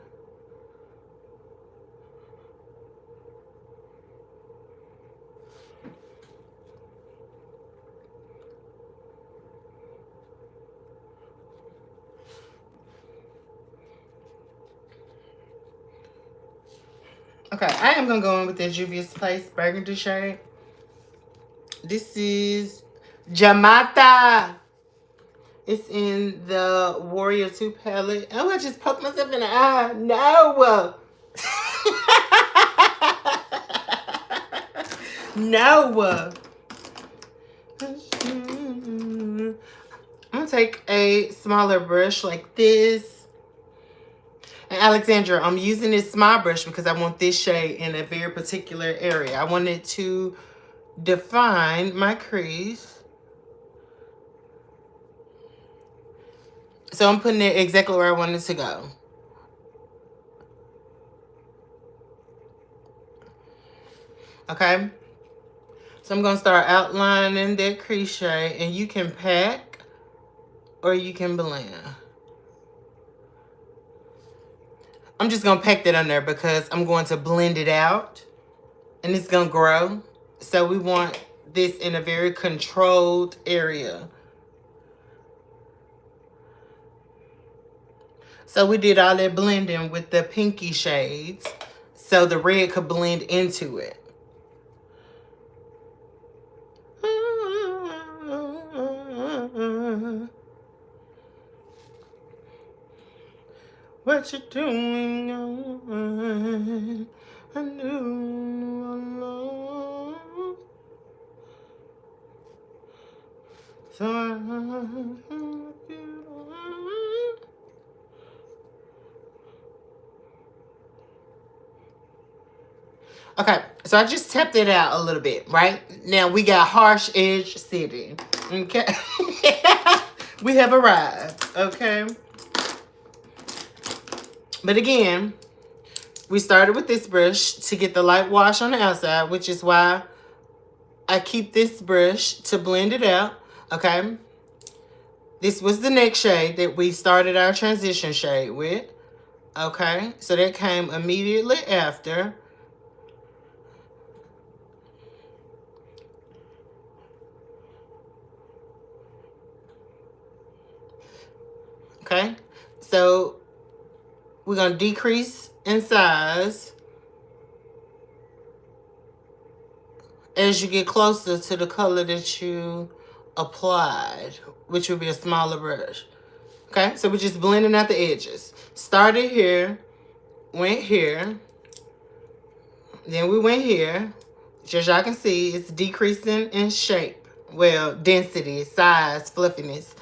Okay, I am going to go in with the Juvia's Place burgundy shade. This is Jamata. It's in the Warrior 2 palette. Oh, I just poked myself in the eye. No. No. I'm going to take a smaller brush like this. And Alexandra, I'm using this small brush because I want this shade in a very particular area. I want it to define my crease. So I'm putting it exactly where I want it to go. Okay? So I'm going to start outlining that crease shade. And you can pack or you can blend. I'm just going to pack that on there because I'm going to blend it out. And it's going to grow. So we want this in a very controlled area. So we did all that blending with the pinky shades so the red could blend into it. What you doing? I knew alone. So okay, so I just tapped it out a little bit, right? Now we got Harsh Edge City. Okay. We have arrived, okay? But again, we started with this brush to get the light wash on the outside, which is why I keep this brush to blend it out, okay? This was the next shade that we started our transition shade with, okay? So that came immediately after. Okay, so we're going to decrease in size as you get closer to the color that you applied, which would be a smaller brush. Okay, so we're just blending out the edges. Started here, went here, then we went here. As y'all can see, it's decreasing in shape. Well, density, size, fluffiness.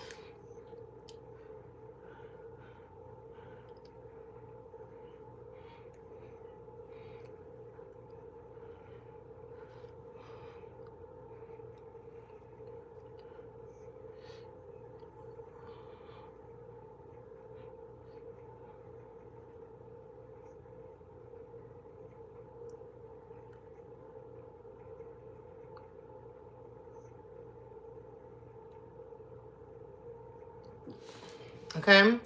Okay, and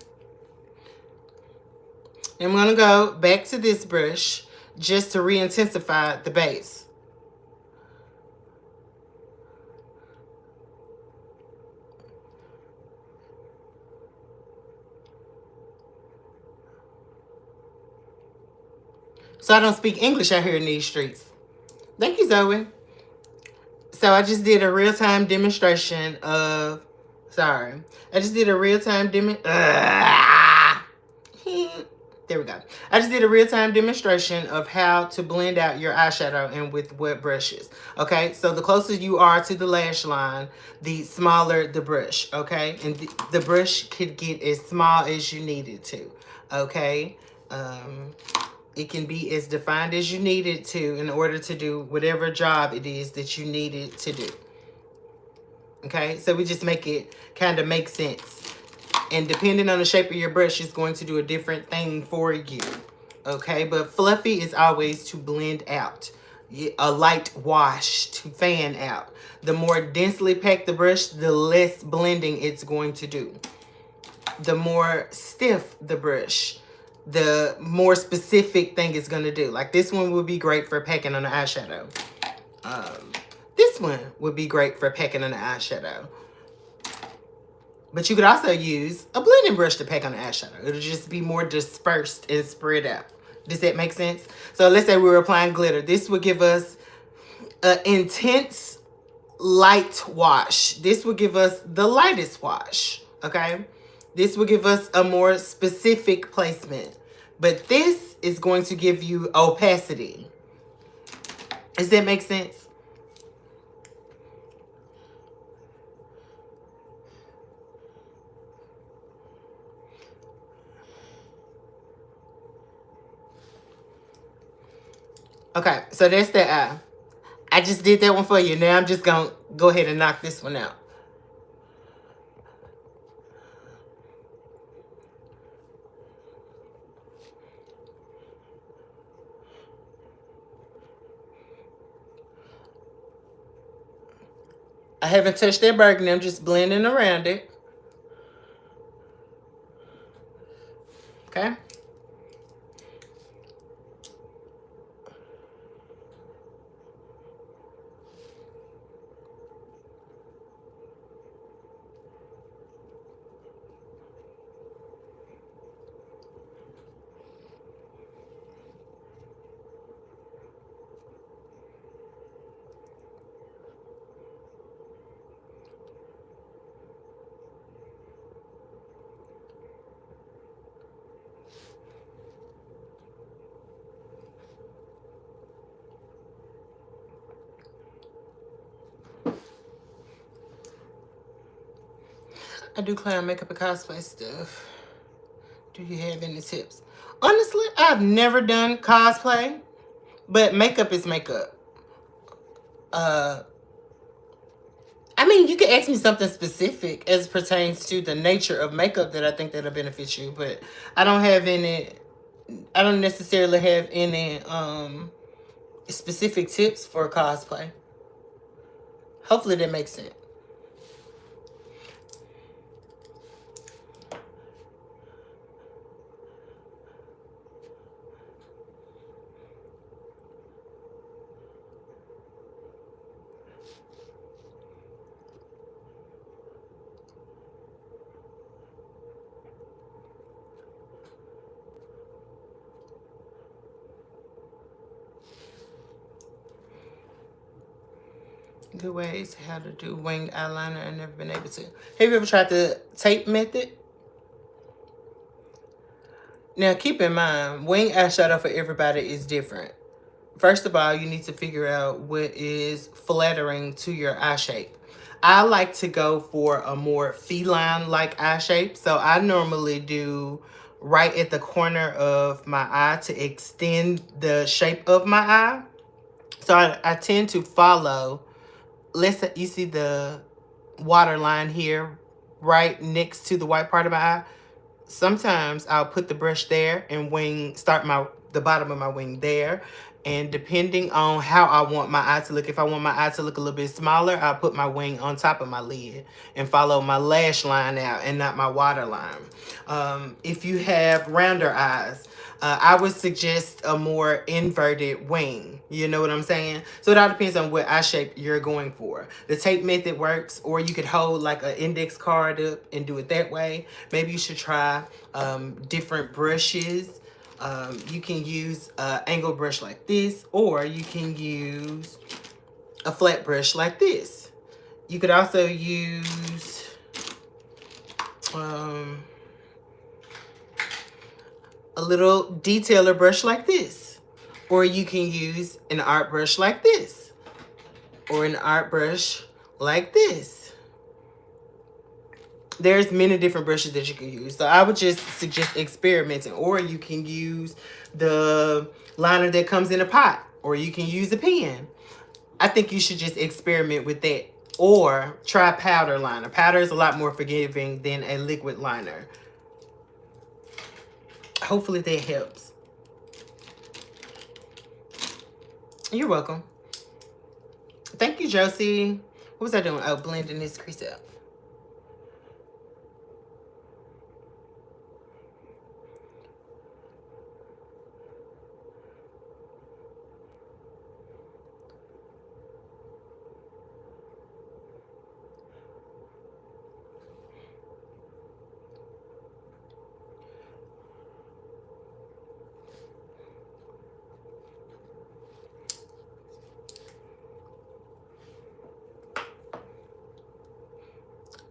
I'm going to go back to this brush just to re-intensify the base. So I don't speak English out here in these streets. Thank you, Zoe. So I just did a real-time demonstration of... Sorry. I just did a real-time There we go. I just did a real-time demonstration of how to blend out your eyeshadow and with what brushes. Okay, so the closer you are to the lash line, the smaller the brush. Okay, and the brush could get as small as you need it to. Okay, It can be as defined as you need it to in order to do whatever job it is that you need it to do. Okay, so we just make it kind of make sense. And depending on the shape of your brush, it's going to do a different thing for you. Okay, but fluffy is always to blend out. A light wash to fan out. The more densely packed the brush, the less blending it's going to do. The more stiff the brush, the more specific thing it's going to do. Like this one would be great for packing on the eyeshadow. This one would be great for packing on the eyeshadow. But you could also use a blending brush to pack on the eyeshadow. It'll just be more dispersed and spread out. Does that make sense? So let's say we were applying glitter. This would give us an intense light wash. This would give us the lightest wash, okay? This will give us a more specific placement. But this is going to give you opacity. Does that make sense? Okay, so that's the eye. I just did that one for you. Now I'm just going to go ahead and knock this one out. I haven't touched that burgundy. I'm just blending around it. Okay. I do clown makeup and cosplay stuff. Do you have any tips? Honestly, I've never done cosplay, but makeup is makeup. I mean, you can ask me something specific as pertains to the nature of makeup that I think that'll benefit you, but I don't necessarily have any specific tips for cosplay. Hopefully that makes sense. Good ways how to do winged eyeliner. I've never been able to. Have you ever tried the tape method? Now keep in mind, wing eyeshadow for everybody is different. First of all, you need to figure out what is flattering to your eye shape. I like to go for a more feline-like eye shape. So I normally do right at the corner of my eye to extend the shape of my eye. So I tend to follow. You see the water line here right next to the white part of my eye. Sometimes I'll put the brush there and start the bottom of my wing there. And depending on how I want my eye to look, if I want my eye to look a little bit smaller, I'll put my wing on top of my lid and follow my lash line out and not my water line. If you have rounder eyes, I would suggest a more inverted wing. You know what I'm saying? So it all depends on what eye shape you're going for. The tape method works, or you could hold like an index card up and do it that way. Maybe you should try different brushes. You can use an angled brush like this, or you can use a flat brush like this. You could also use a little detailer brush like this, or you can use an art brush like this, or an art brush like this. There's many different brushes that you can use. So I would just suggest experimenting. Or you can use the liner that comes in a pot. Or you can use a pen. I think you should just experiment with that. Or try powder liner. Powder is a lot more forgiving than a liquid liner. Hopefully that helps. You're welcome. Thank you, Josie. What was I doing? Oh, blending this crease out.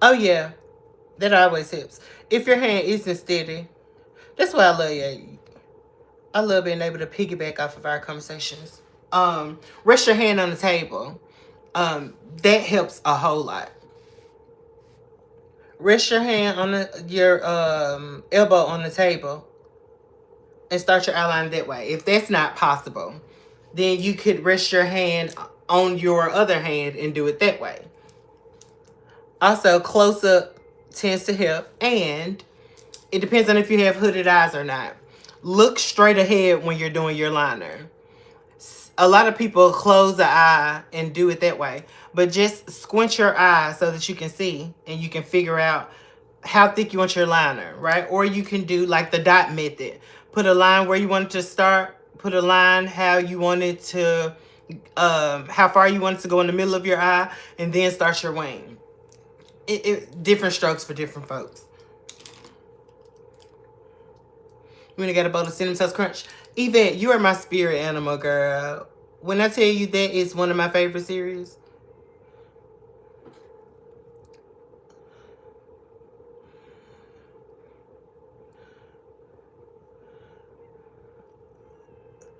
Oh, yeah. That always helps. If your hand isn't steady, that's why I love you. I love being able to piggyback off of our conversations. Rest your hand on the table. That helps a whole lot. Rest your hand on your elbow on the table and start your outline that way. If that's not possible, then you could rest your hand on your other hand and do it that way. Also, close up tends to help, and it depends on if you have hooded eyes or not. Look straight ahead when you're doing your liner. A lot of people close the eye and do it that way, but just squint your eye so that you can see and you can figure out how thick you want your liner, right? Or you can do like the dot method. Put a line where you want it to start, put a line how you want it to, how far you want it to go in the middle of your eye, and then start your wing. Different strokes for different folks. You wanna get a bowl of Cinnamon Toast Crunch? Yvette, you are my spirit animal, girl. When I tell you that is one of my favorite series.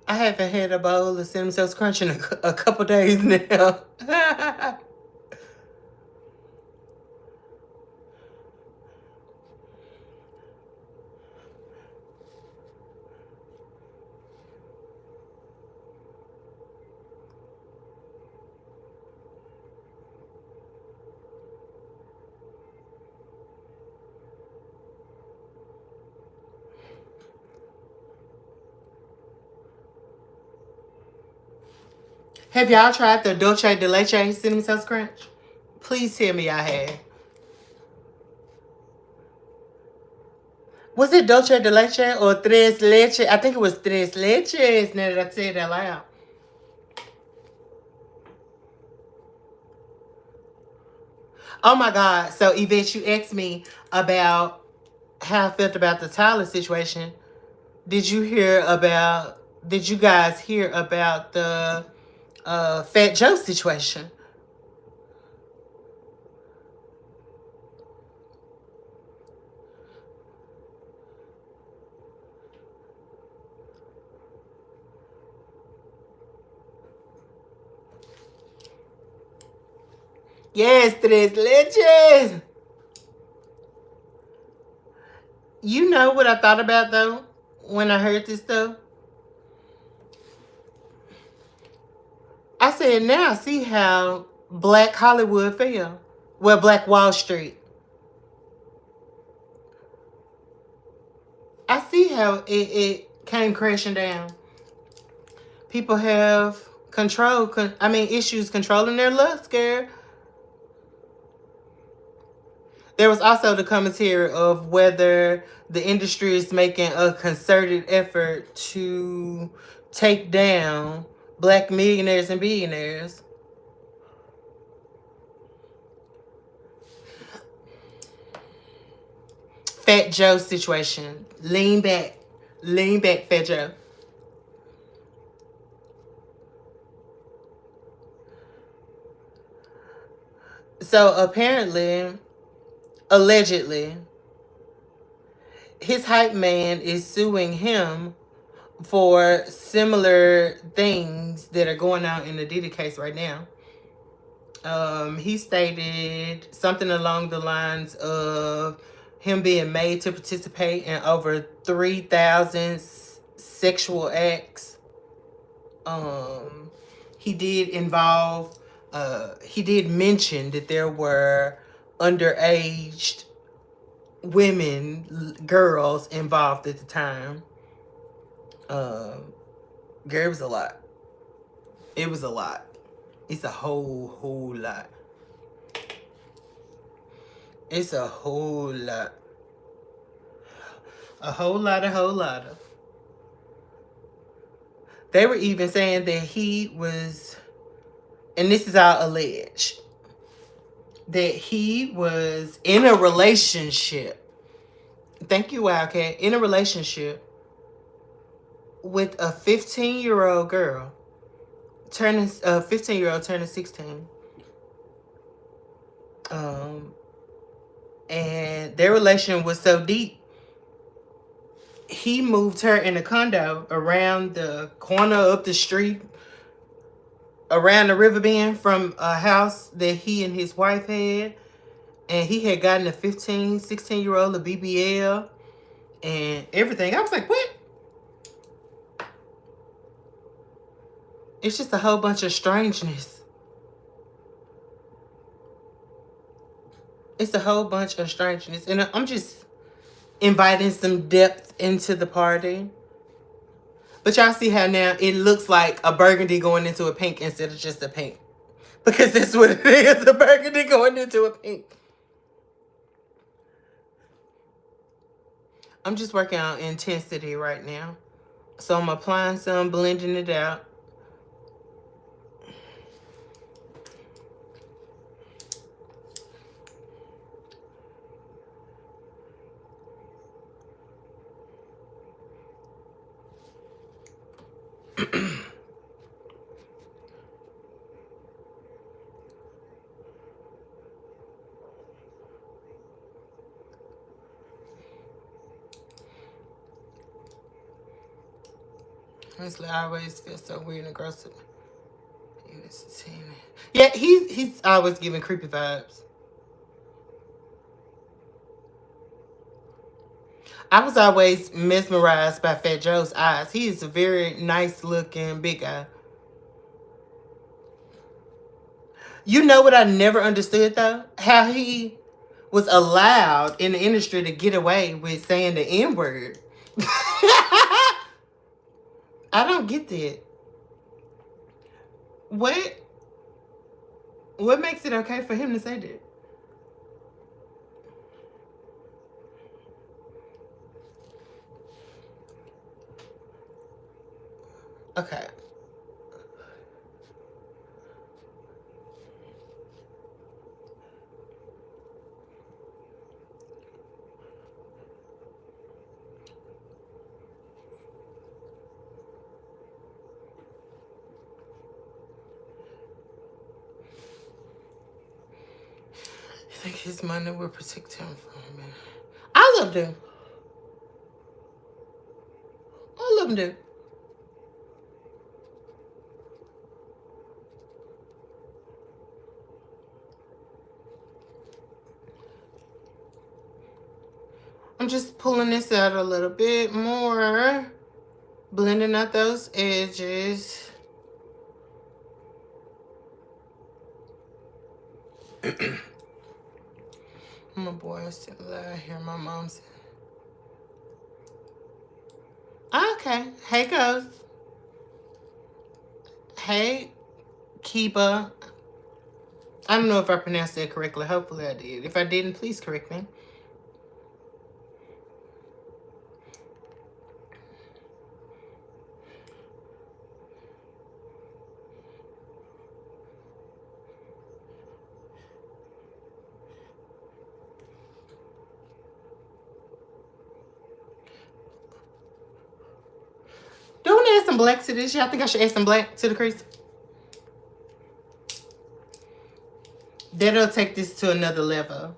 I haven't had a bowl of Cinnamon Toast Crunch in a couple days now. Have y'all tried the Dolce de Leche Cinnamon Toast Crunch? Please tell me y'all have. Was it Dolce de Leche or Tres Leche? I think it was Tres Leches, now that I say it out loud. Oh my God. So, Yvette, you asked me about how I felt about the Tyler situation. Did you guys hear about the Fat Joe situation? Yes, Tres Leches. You know what I thought about, though, when I heard this, though? I said, now I see how Black Hollywood fell. Well, Black Wall Street. I see how it came crashing down. People have issues controlling their love scare. There was also the commentary of whether the industry is making a concerted effort to take down Black millionaires and billionaires. Fat Joe situation. Lean back, Fat Joe. So apparently, allegedly, his hype man is suing him for similar things that are going on in the Diddy case right now. He stated something along the lines of him being made to participate in over 3,000 sexual acts. He did involve, he did mention that there were underage women, girls involved at the time. Girl, it was a lot. It was a lot. It's a whole lot. It's a whole lot. A whole lot of. They were even saying that he was, and this is all alleged, that he was in a relationship. Thank you, Wildcat. In a relationship with a 15-year-old girl, turning 15-year-old turning 16. And their relation was so deep, he moved her in a condo around the corner up the street, around the river bend from a house that he and his wife had. And he had gotten a 15, 16-year-old a BBL and everything. I was like, what? It's just a whole bunch of strangeness. It's a whole bunch of strangeness. And I'm just inviting some depth into the party. But y'all see how now it looks like a burgundy going into a pink instead of just a pink. Because that's what it is, a burgundy going into a pink. I'm just working on intensity right now. So I'm applying some, blending it out. Honestly, I always feel so weird and gross. Yeah, he's always giving creepy vibes. I was always mesmerized by Fat Joe's eyes. He is a very nice looking big guy. You know what I never understood though? How he was allowed in the industry to get away with saying the N-word. I don't get that. What makes it okay for him to say that? Okay. I think his money will protect him from me. I love them. I love them. I'm just pulling this out a little bit more. Blending out those edges. My boy is still alive here. My mom's. Okay. Hey, Ghost. Hey, Kiba. I don't know if I pronounced that correctly. Hopefully I did. If I didn't, please correct me. Do I want to add some black to this? Y'all think I should add some black to the crease? That'll take this to another level.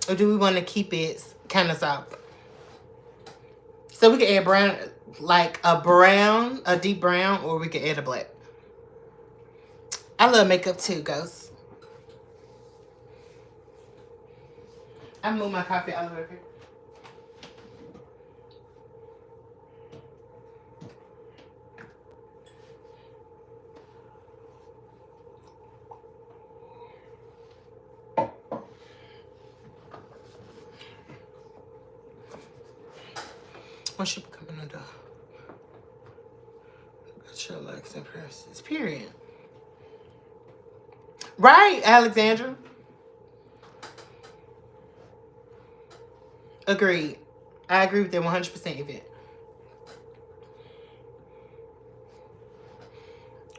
Or do we want to keep it kind of soft? So we can add brown, like a brown, a deep brown, or we can add a black. I love makeup too, Ghost. I move my coffee all over here. When she coming on the door? Got your likes and presses. Period. Right, Alexandra. Agreed. I agree with that 100%, Yvette.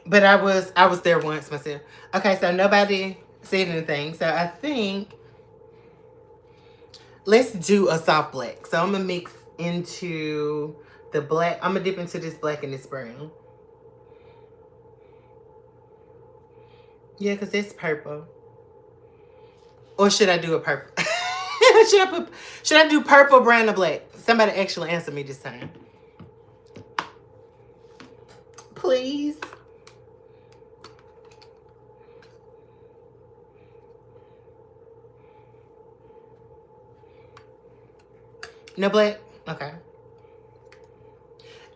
But I was there once myself. Okay, so nobody said anything. So I think let's do a soft black. So I'm gonna mix into the black. I'm gonna dip into this black and this brown. Yeah, because it's purple. Or should I do a purple? should I do purple, brown, or black? Somebody actually answer me this time. Please. No black? Okay.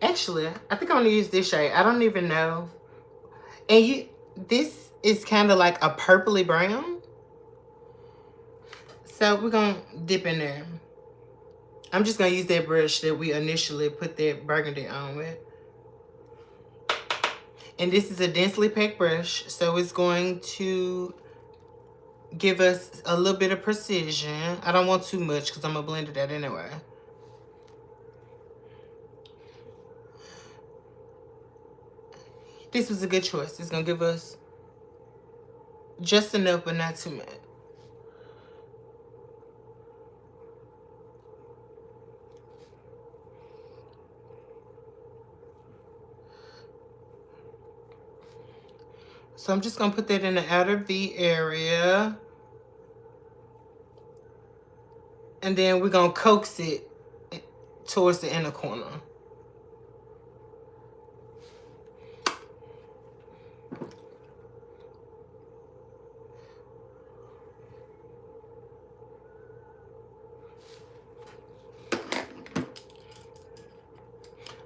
Actually, I think I'm gonna use this shade. I don't even know. And this is kind of like a purpley brown. So we're gonna dip in there. I'm just gonna use that brush that we initially put that burgundy on with. And this is a densely packed brush, so it's going to give us a little bit of precision. I don't want too much because I'm gonna blend it out anyway. This was a good choice. It's gonna give us just enough, but not too much. So I'm just gonna put that in the outer V area. And then we're gonna coax it towards the inner corner.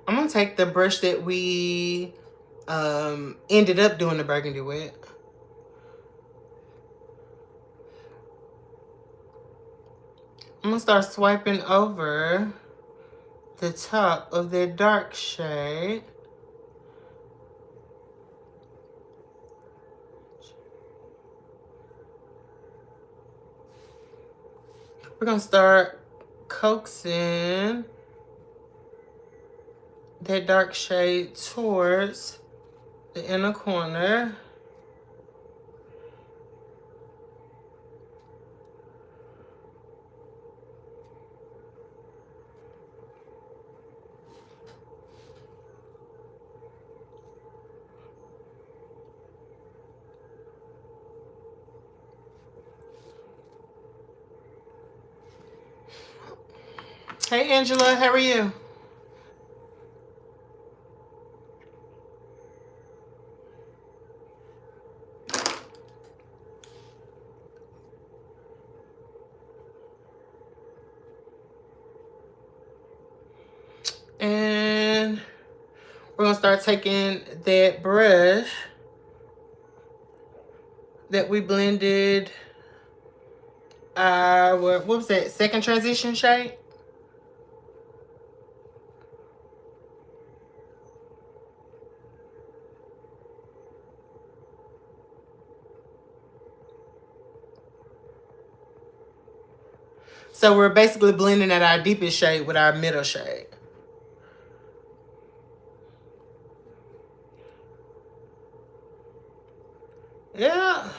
I'm gonna take the brush that we ended up doing the burgundy with. I'm gonna start swiping over the top of that dark shade. We're gonna start coaxing that dark shade towards the inner corner. Hey Angela, how are you? And we're gonna start taking that brush that we blended our, what was that, second transition shade? So we're basically blending at our deepest shade with our middle shade. Yeah.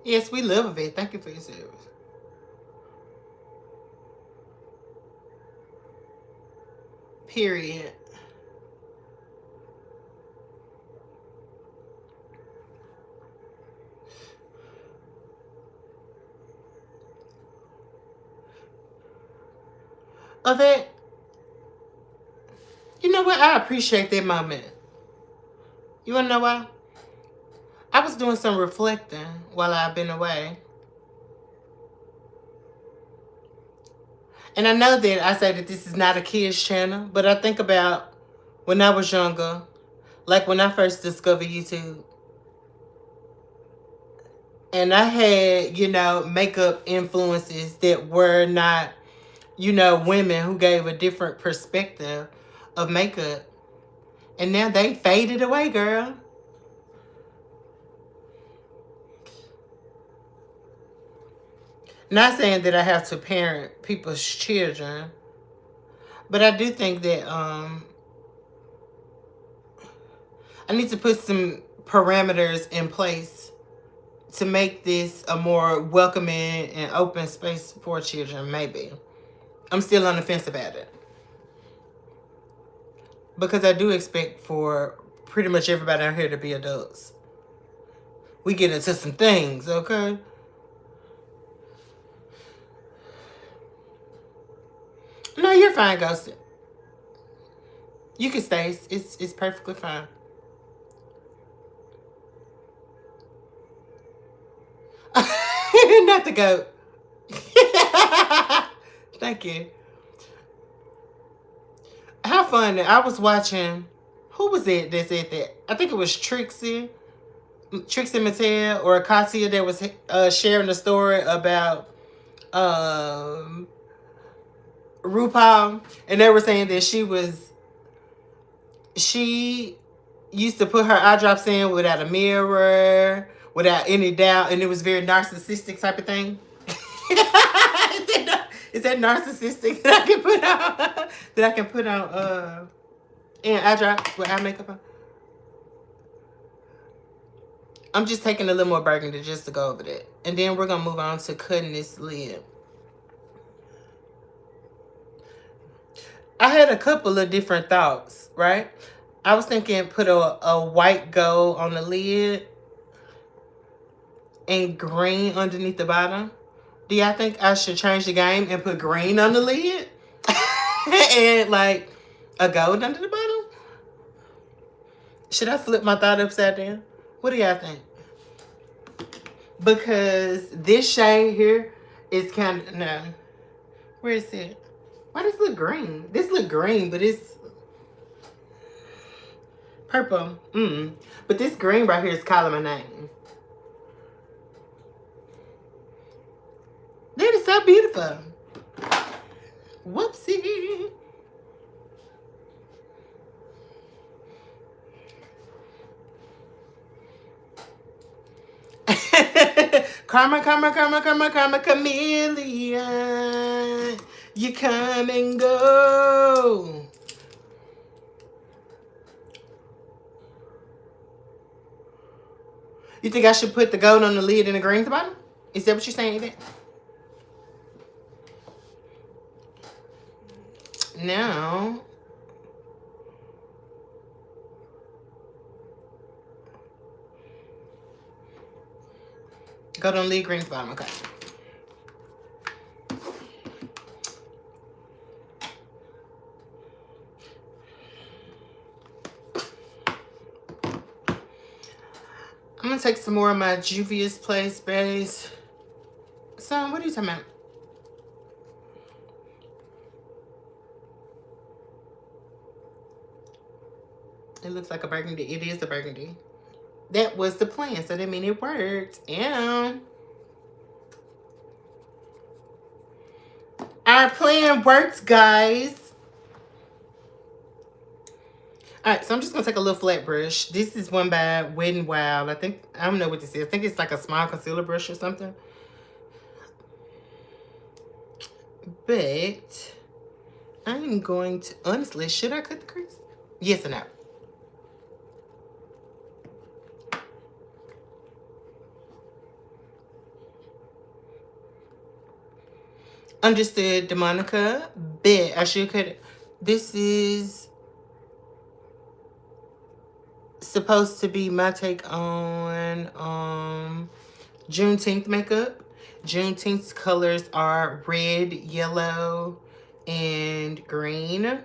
Yes, we love it. Thank you for your service. Period. Of it, you know what? I appreciate that moment. You wanna know why? I was doing some reflecting while I've been away. And I know that I say that this is not a kid's channel, but I think about when I was younger, like when I first discovered YouTube. And I had, you know, makeup influences that were not, you know, women who gave a different perspective of makeup. And now they faded away, girl. Not saying that I have to parent people's children, but I do think that I need to put some parameters in place to make this a more welcoming and open space for children, maybe. I'm still on the fence about it. Because I do expect for pretty much everybody out here to be adults. We get into some things, okay? No, you're fine, Ghosted. You can stay. It's perfectly fine. Not the goat. Thank you. How fun. I was watching. Who was it that said that? I think it was Trixie Mattel or Katia that was sharing the story about RuPaul, and they were saying that she used to put her eye drops in without a mirror, without any doubt, and it was very narcissistic type of thing. Is that narcissistic that I can put on in eye drops with eye makeup on? I'm just taking a little more burgundy just to go over that. And then we're gonna move on to cutting this lid. I had a couple of different thoughts, right? I was thinking put a white gold on the lid and green underneath the bottom. Do y'all think I should change the game and put green on the lid? And like a gold under the bottom? Should I flip my thought upside down? What do y'all think? Because this shade here is kind of, no. Where is it? Why does it look green? This look green, but it's purple. But this green right here is calling my name. That is so beautiful. Whoopsie. Karma, karma, karma, karma, karma, chameleon. You come and go. You think I should put the gold on the lid and the green at the bottom? Is that what you're saying, Yvette? Now, gold on the lid, green at the bottom. Okay. I'm gonna take some more of my Juvia's Place base. Son, what are you talking about? It looks like a burgundy. It is a burgundy. That was the plan, so that means it worked. Yeah. Our plan worked, guys. Alright, so I'm just gonna take a little flat brush. This is one by Wet n Wild. I don't know what this is. I think it's like a small concealer brush or something. But I'm going to, honestly, should I cut the crease? Yes or no? Understood, DeMonica. Bet. I should cut it. This is supposed to be my take on Juneteenth makeup. Juneteenth's colors are red, yellow, and green.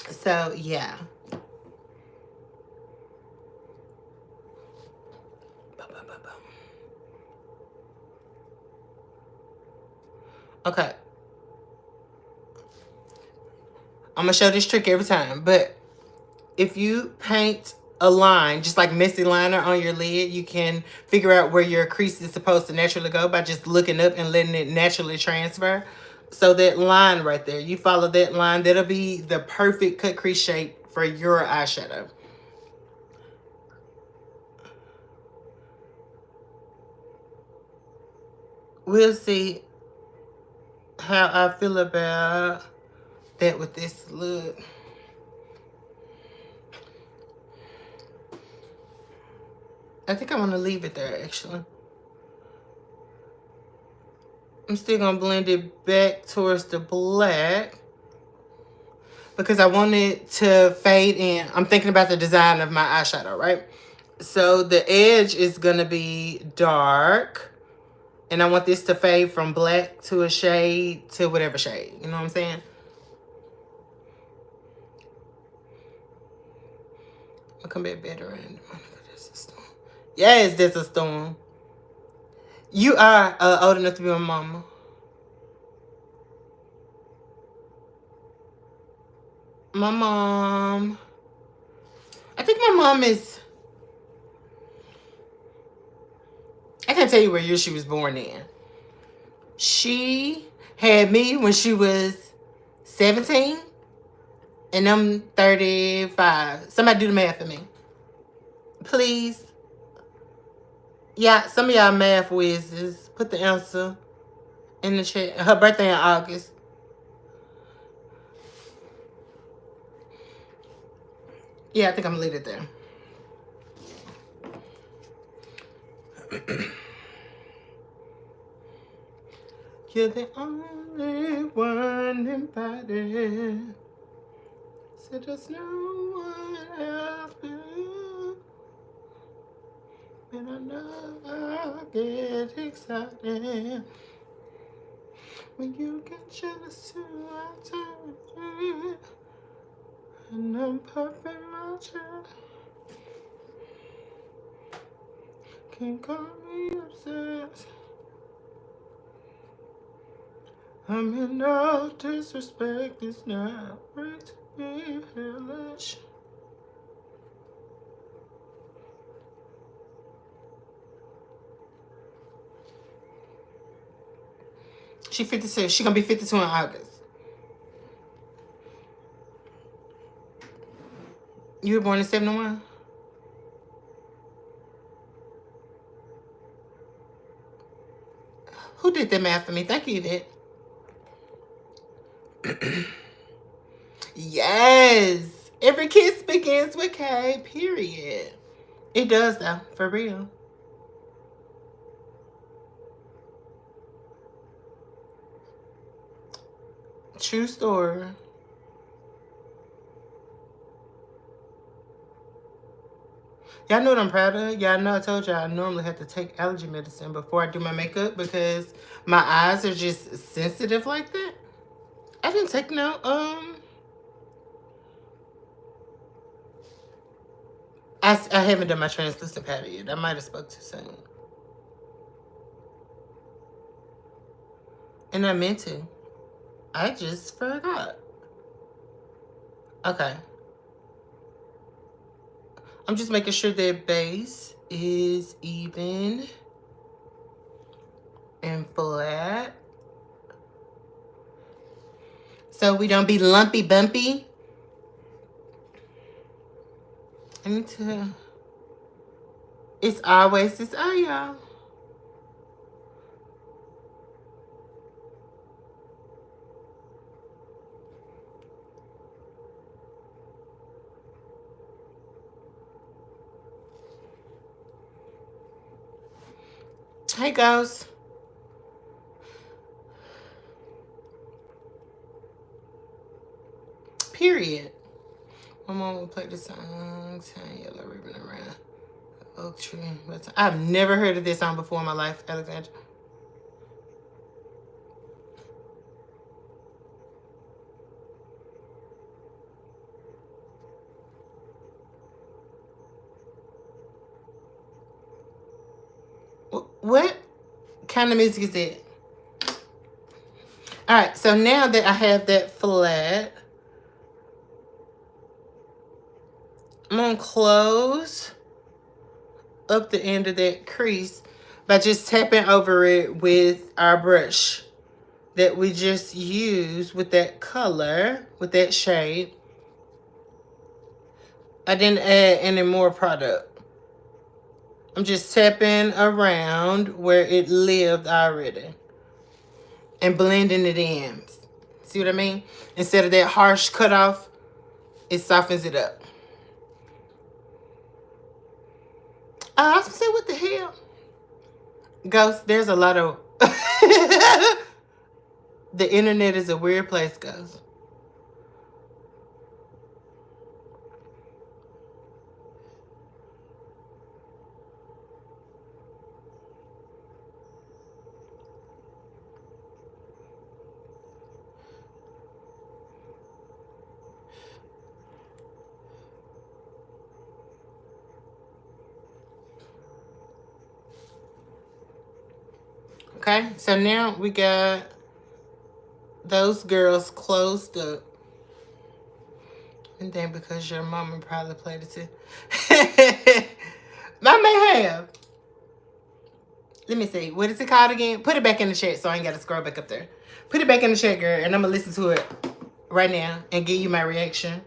So, yeah. Okay. I'm going to show this trick every time. But if you paint a line, just like messy liner on your lid, you can figure out where your crease is supposed to naturally go by just looking up and letting it naturally transfer. So that line right there, you follow that line, that'll be the perfect cut crease shape for your eyeshadow. We'll see how I feel about that with this look. I think I'm going to leave it there, actually. I'm still going to blend it back towards the black because I want it to fade in. I'm thinking about the design of my eyeshadow, right? So the edge is going to be dark. And I want this to fade from black to a shade to whatever shade. You know what I'm saying? I'll come back better. And that's a storm. Yes, that's a storm. You are old enough to be my mama. My mom. I think my mom is... I can't tell you what year she was born in. She had me when she was 17. And I'm 35. Somebody do the math for me. Please. Yeah, some of y'all math whizzes. Put the answer in the chat. Her birthday in August. Yeah, I think I'm gonna leave it there. You're the only one invited. So there's no one else but you. And I know I get excited when you get jealous too. I turn and I'm puffing my chest. Can't call me obsessed. I'm in no disrespect. It's not right to be hellish. She 56. She gonna be 52 in August. You were born in 71? Who did that math for me? Thank you, Yvette. Yes. Every kiss begins with K, period. It does, though. For real. True story. Y'all know what I'm proud of? Y'all know I told y'all I normally have to take allergy medicine before I do my makeup because my eyes are just sensitive like that. I didn't take no, I haven't done my translucent powder yet. I might have spoke too soon. And I meant to. I just forgot. Okay. I'm just making sure that base is even and flat. So we don't be lumpy bumpy. I need to... It's always this eye, y'all. Hey, Ghost. period. My mom will play the song, tying yellow ribbon around oak tree. I've never heard of this song before in my life, Alexandra. What kind of music is that? All right, so now that I have that flat, I'm going to close up the end of that crease by just tapping over it with our brush that we just used with that color, with that shade. I didn't add any more product. I'm just tapping around where it lived already and blending it in. See what I mean? Instead of that harsh cutoff, it softens it up. I was gonna say, what the hell? Ghost, there's a lot of... The internet is a weird place, Ghost. Okay, so now we got those girls closed up. And then because your mama probably played it too. I may have. Let me see. What is it called again? Put it back in the chat so I ain't got to scroll back up there. Put it back in the chat, girl, and I'm going to listen to it right now and give you my reaction.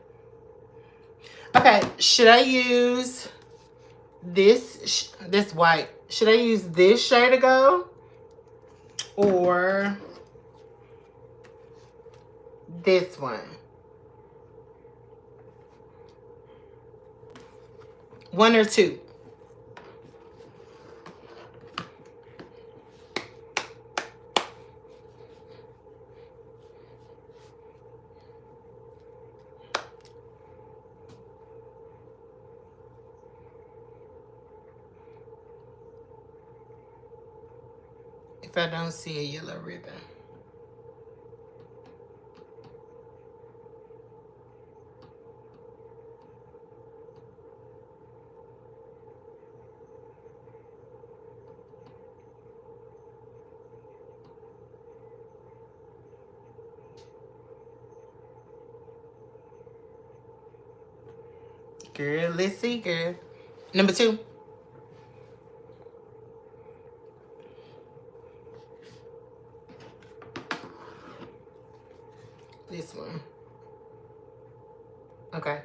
Okay, should I use this? This white. Should I use this shade of gold? Or this one? One or two? If I don't see a yellow ribbon. Girl, let's see, girl. Number two. This one. Okay.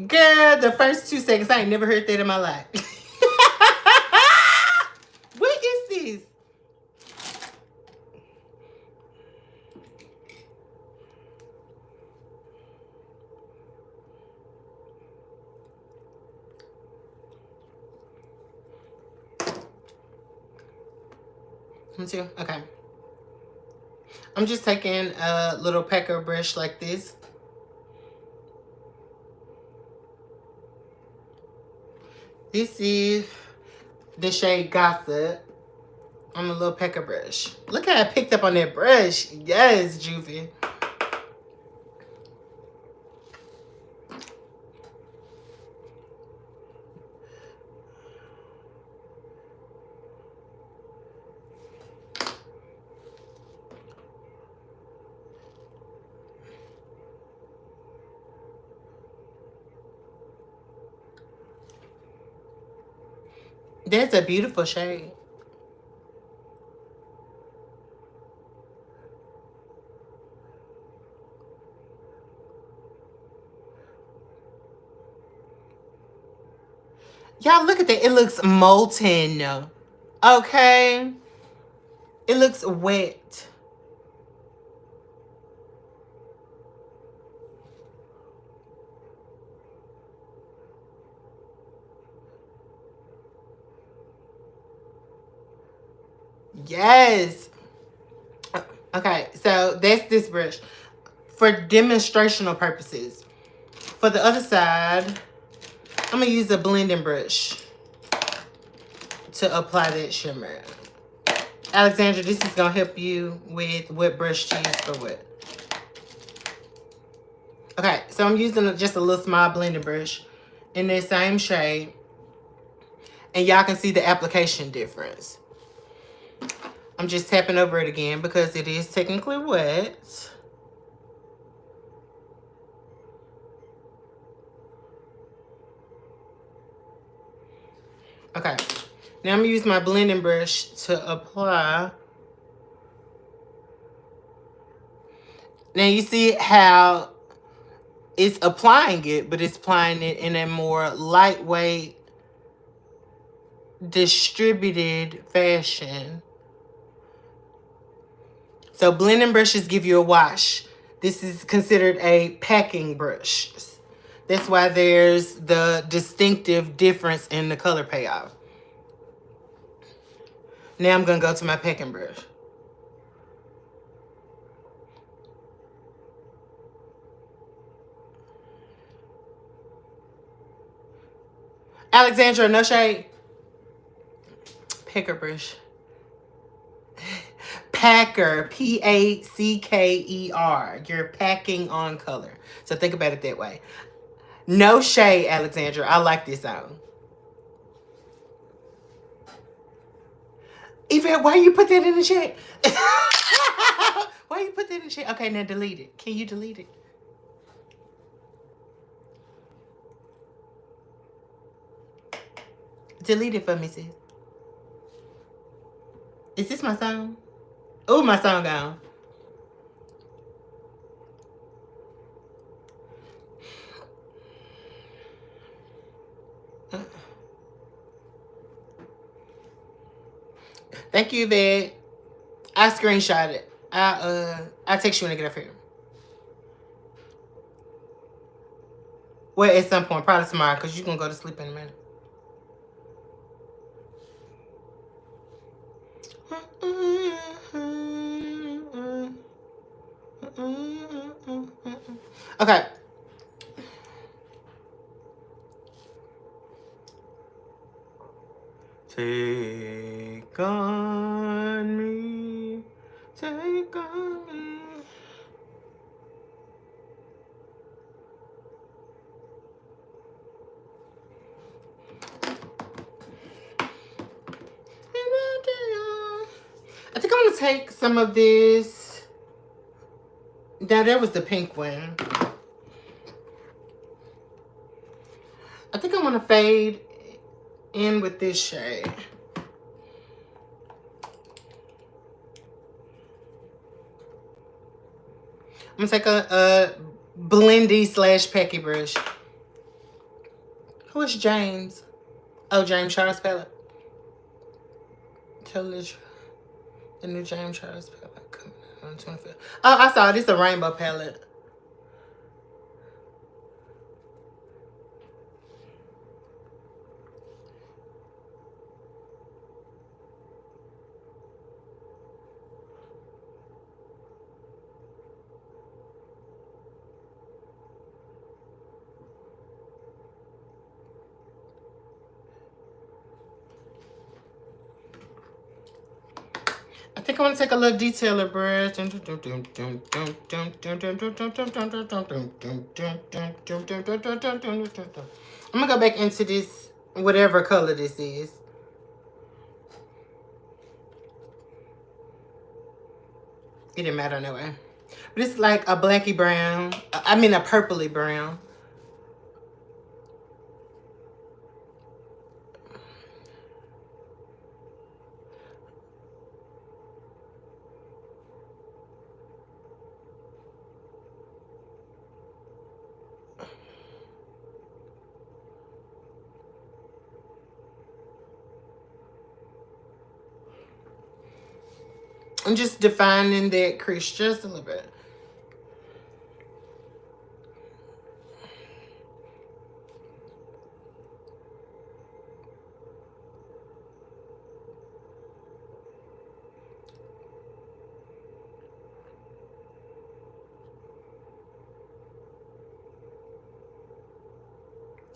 Girl, the first 2 seconds, I ain't never heard that in my life. What is this? Me too? Okay. I'm just taking a little pecker brush like this. This is the shade Gossip on a little pecker brush. Look how I picked up on that brush. Yes, Juvie. That's a beautiful shade. Y'all look at that. It looks molten. Okay. It looks wet. Yes. Okay, so that's this brush. for demonstrational purposes. For the other side, I'm going to use a blending brush to apply that shimmer. Alexandra, this is going to help you with what brush to use for what. Okay, so I'm using just a little small blending brush in that same shade. And y'all can see the application difference. I'm just tapping over it again because it is technically wet. Okay, now I'm going to use my blending brush to apply. Now you see how it's applying it, but it's applying it in a more lightweight, distributed fashion. So blending brushes give you a wash. This is considered a packing brush. That's why there's the distinctive difference in the color payoff. Now I'm going to go to my packing brush. Alexandra, no shade. Packer brush. Packer, P-A-C-K-E-R. You're packing on color. So think about it that way. No shade, Alexandra. I like this song. Yvette, why you put that in the chat? Why you put that in the chat? Okay, now delete it. Can you delete it? Delete it for me, sis. Is this my song? Oh, my song gone. Thank you, Yvette. I screenshot it. I'll text you when I get up here. Well, at some point, probably tomorrow, because you're going to go to sleep in a minute. Okay. Take on me, take on me. I think I'm going to take some of this. Now, that was the pink one. I think I'm going to fade in with this shade. I'm going to take a blendy / packy brush. Who is James? Oh, James Charles palette. The new James Charles palette coming out on 25th. Oh, I saw it. It's a rainbow palette. I think I want to take a little detailer brush. I'm going to go back into this, whatever color this is. It didn't matter no way. But it's like a blacky brown. I mean a purpley brown. I'm just defining that crease just a little bit.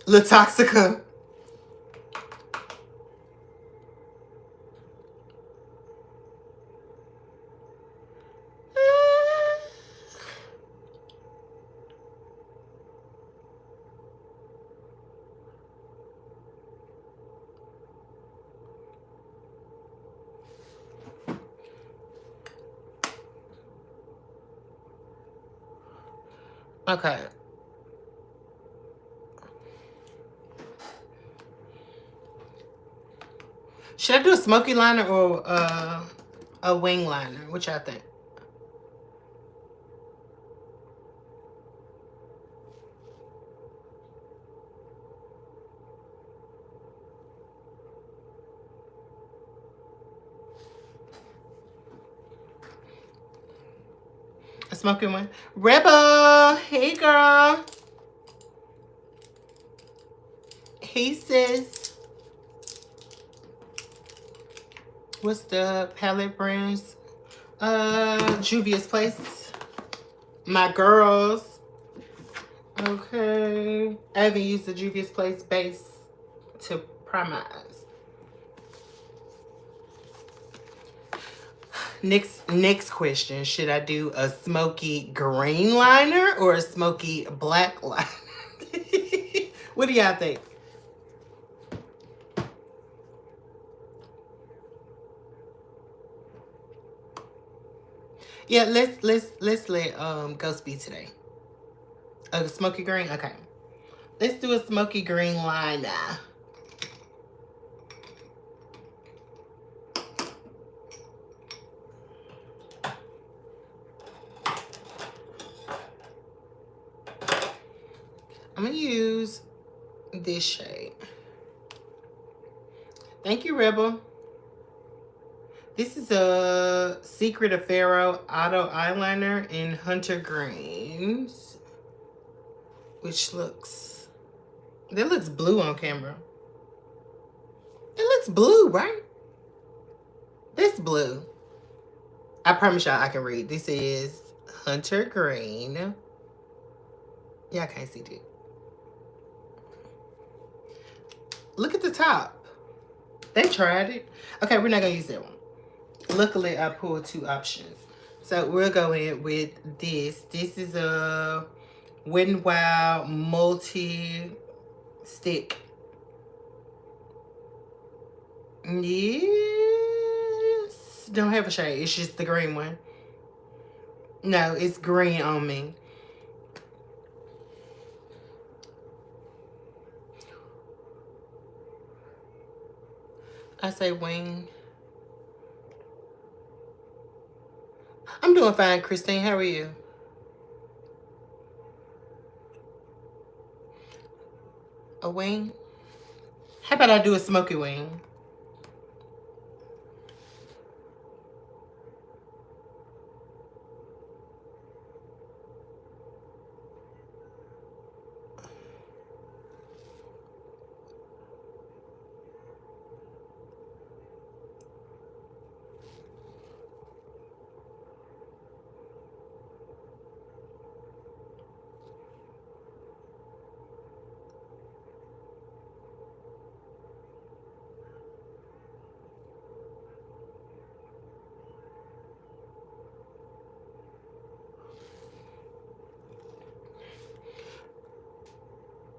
La Toxica. Okay. Should I do a smoky liner or a wing liner? What y'all think? A smoky one. Rebel, hey girl. He says, what's the palette brands? Juvia's Place. My girls. Okay. I haven't used the Juvia's Place base to prime my eyes. Next question. Should I do a smoky green liner or a smoky black liner? What do y'all think? Yeah, let's let Ghost be today. Oh, smoky green? Okay. Let's do a smoky green liner. I'm gonna use this shade. Thank you, Rebel. This is a Secret of Pharaoh Auto Eyeliner in Hunter Greens, which looks, that looks blue on camera. It looks blue, right? This blue. I promise y'all I can read. This is Hunter Green. Y'all can't see it. Look at the top. They tried it. Okay, we're not gonna use that one. Luckily, I pulled two options. So we'll go in with this. This is a Wet n Wild multi-stick. Yes. Don't have a shade. It's just the green one. No, it's green on me. I say wing. I'm doing fine, Christine. How are you? A wing? How about I do a smoky wing?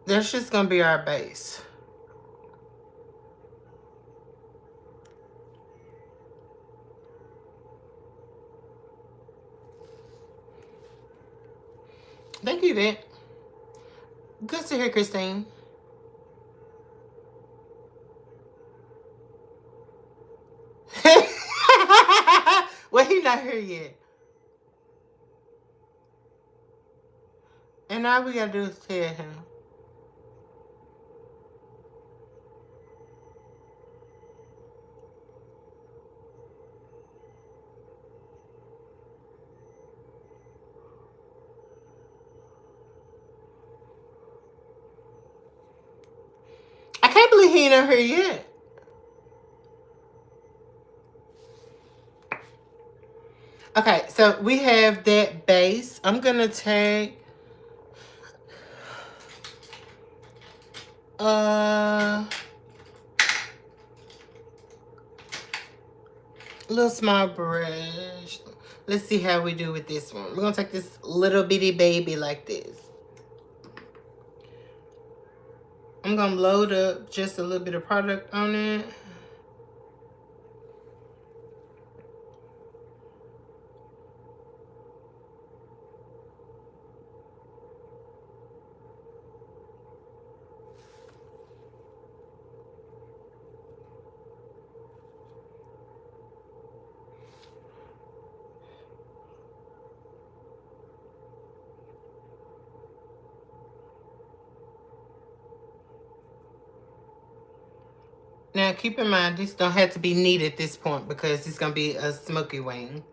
That's just gonna be our base. Thank you, Vent. Good to hear, Christine. Well, he not here yet. And all we gotta do is tell him. I can't believe he ain't here yet. Okay, so we have that base. I'm gonna take little small brush. Let's see how we do with this one. We're gonna take this little bitty baby like this. I'm gonna load up just a little bit of product on it. Now, keep in mind, this don't have to be neat at this point because it's going to be a smoky wing.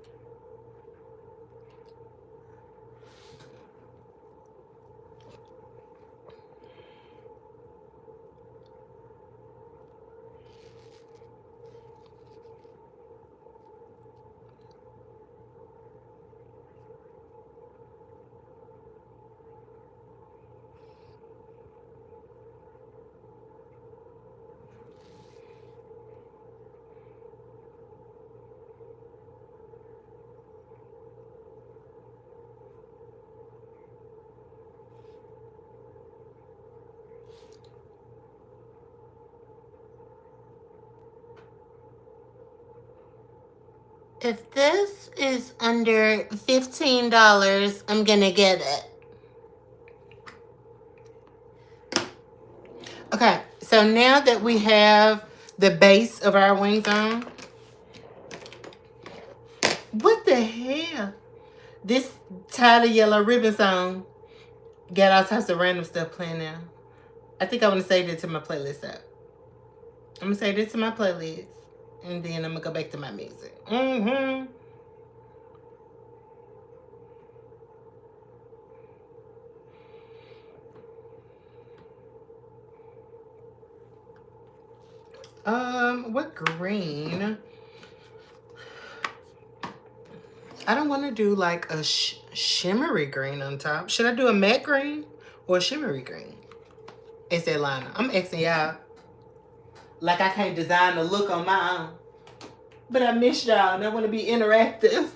If this is under $15, I'm going to get it. Okay, so now that we have the base of our wings on, what the hell? This tired of yellow ribbon song got all types of random stuff playing now. I think I want to save it to my playlist app. I'm going to save it to my playlist, and then I'm going to go back to my music. What green? I don't want to do like a shimmery green on top. Should I do a matte green or a shimmery green? It's that liner. I'm asking y'all. Like I can't design a look on my own. But I miss y'all and I want to be interactive.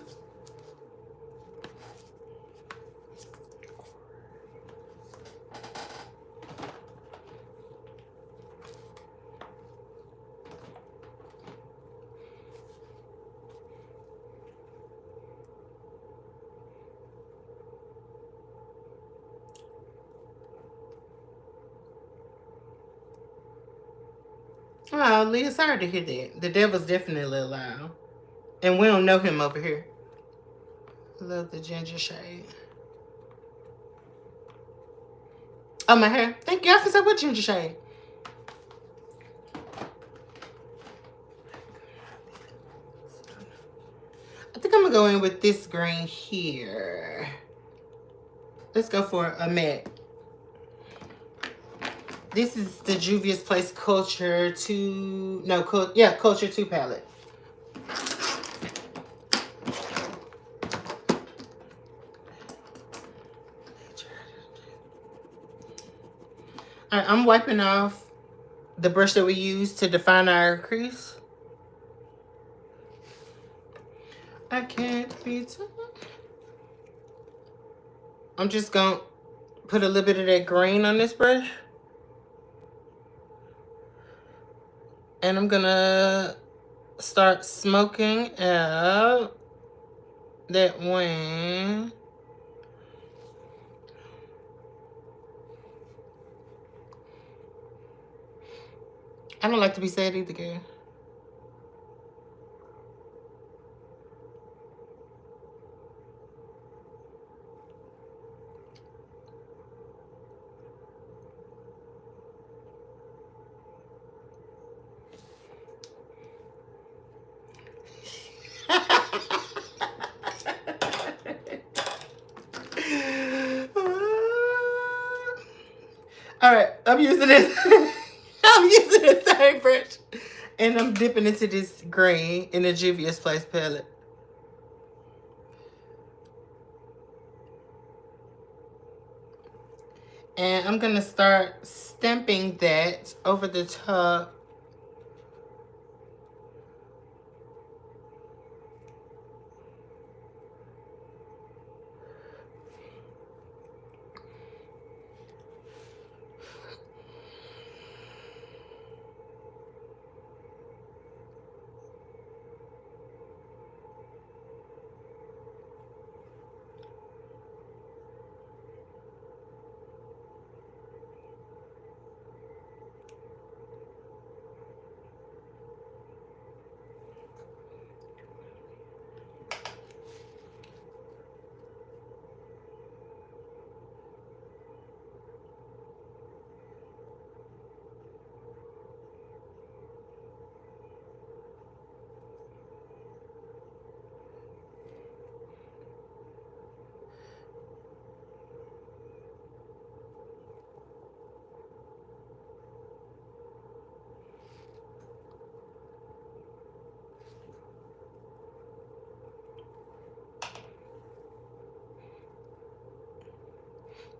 Oh, Leah, sorry to hear that. The devil's definitely loud. And we don't know him over here. I love the ginger shade. Oh, my hair. Thank you. I said what ginger shade? I think I'm going to go in with this green here. Let's go for a matte. This is the Juvia's Place Culture 2... No, Culture 2 palette. All right, I'm wiping off the brush that we used to define our crease. I can't be too... I'm just going to put a little bit of that green on this brush. And I'm going to start smoking out that wing. I don't like to be sad either, girl. All right, I'm using this. I'm using the same brush. And I'm dipping into this green in the Juvia's Place palette. And I'm going to start stamping that over the top.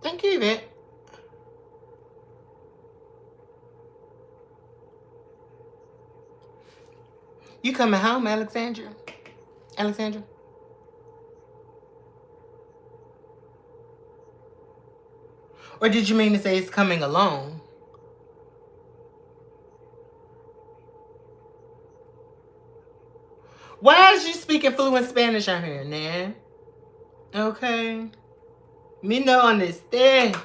Thank you, Yvette. You coming home, Alexandra? Alexandra? Or did you mean to say it's coming alone? Why is you speaking fluent Spanish out here, Nan? Okay. Me no understand.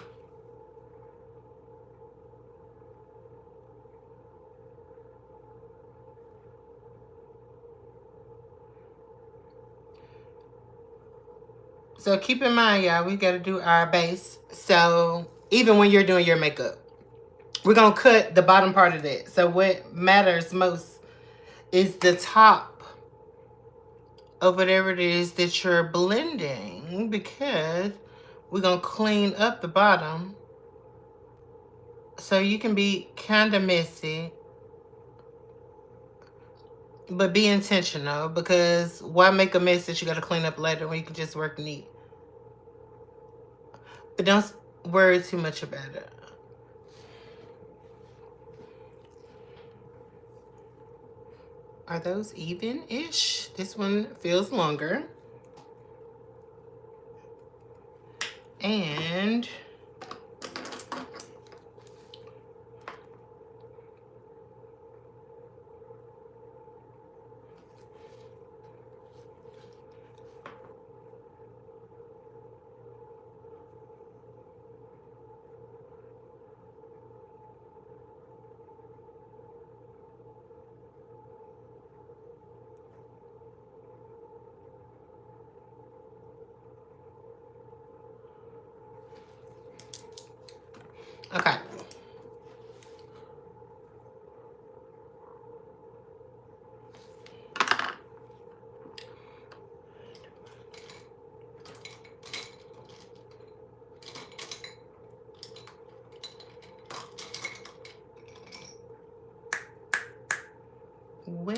So keep in mind, y'all, we got to do our base. So even when you're doing your makeup, we're going to cut the bottom part of that. So what matters most is the top of whatever it is that you're blending, because we're going to clean up the bottom. So you can be kind of messy, but be intentional, because why make a mess that you got to clean up later when you can just work neat? But don't worry too much about it. Are those even-ish? This one feels longer. And okay. Where?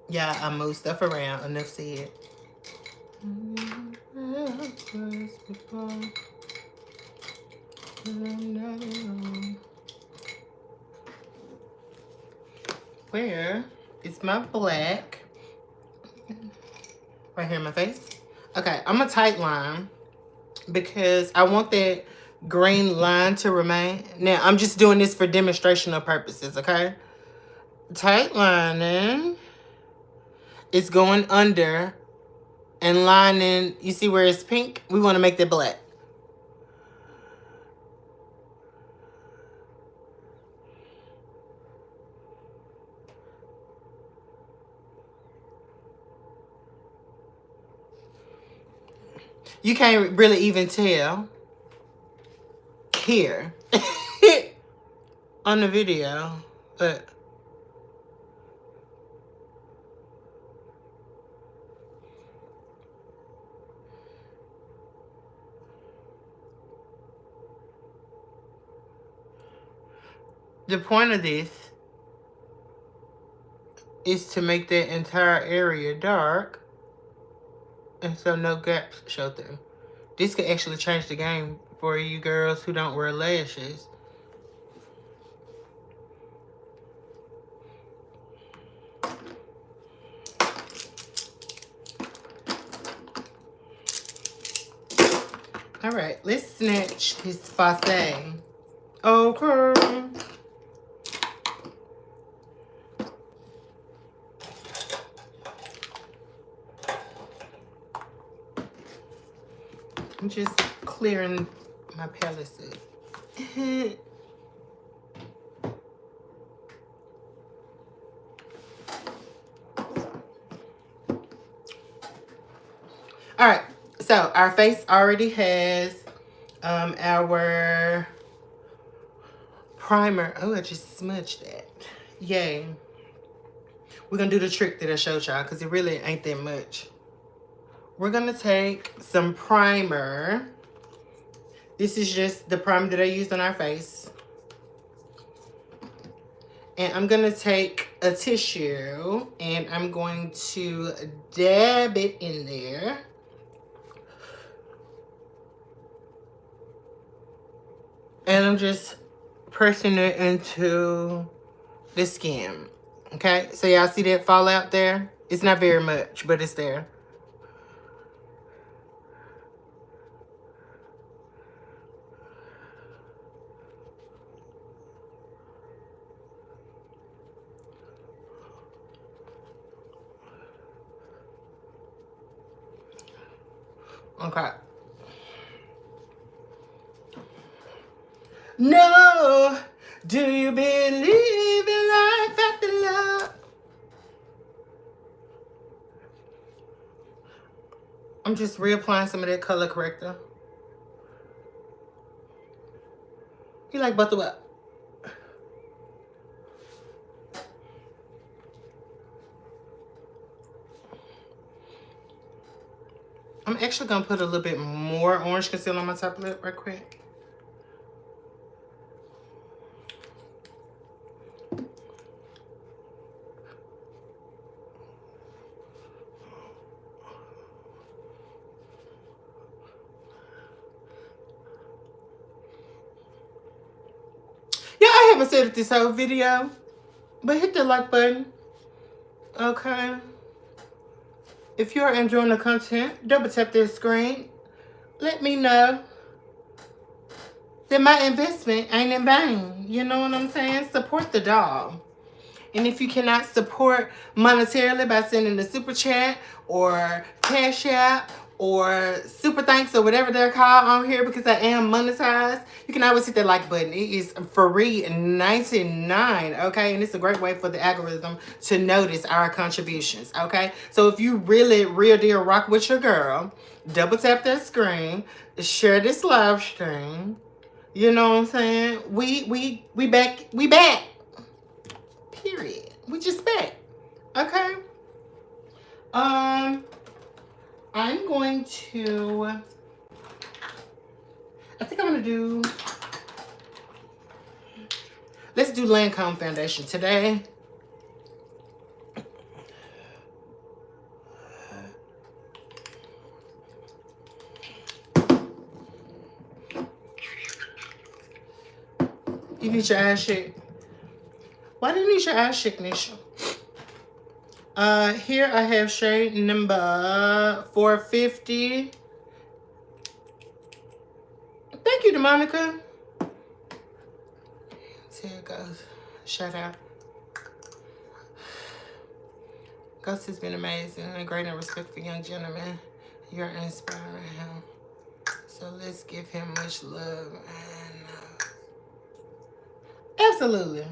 Yeah, I move stuff around. Enough said. Where is my black? Right here in my face. Okay, I'm a tight line because I want that green line to remain. Now, I'm just doing this for demonstrational purposes, okay? Tight lining is going under and lining. You see where it's pink? We want to make that black. You can't really even tell here on the video, but the point of this is to make that entire area dark, and so no gaps show through. This could actually change the game for you girls who don't wear lashes. All right, let's snatch his face. Okay. I'm just clearing my palette set. All right, so our face already has our primer. Oh, I just smudged that. Yay. We're gonna do the trick that I showed y'all because it really ain't that much. We're gonna take some primer. This is just the primer that I used on our face. And I'm gonna take a tissue and I'm going to dab it in there. And I'm just pressing it into the skin. Okay, so y'all see that fallout there? It's not very much, but it's there. Okay. No, do you believe in life after love? I'm just reapplying some of that color corrector. You like butter up? I'm actually gonna put a little bit more orange concealer on my top lip right quick. Yeah, I haven't said it this whole video, but hit the like button, okay? If you're enjoying the content, double tap this screen. Let me know that my investment ain't in vain. You know what I'm saying? Support the doll. And if you cannot support monetarily by sending a super chat or Cashapp or super thanks or whatever they're called on here because I am monetized, you can always hit that like button. It is free $99, okay? And it's a great way for the algorithm to notice our contributions, okay? So if you really real deal rock with your girl, double tap that screen, share this live stream. You know what I'm saying? We back. Period. We just back. Okay. I'm going to, I think I'm going to do, let's do Lancome foundation today. You need your eyes shake. Why do you need your eyes shake, Nisha? Here I have shade number 450. Thank you, DeMonica. There it goes. Shout out. Ghost has been amazing and great and respectful young gentleman. You're inspiring him. So let's give him much love and absolutely.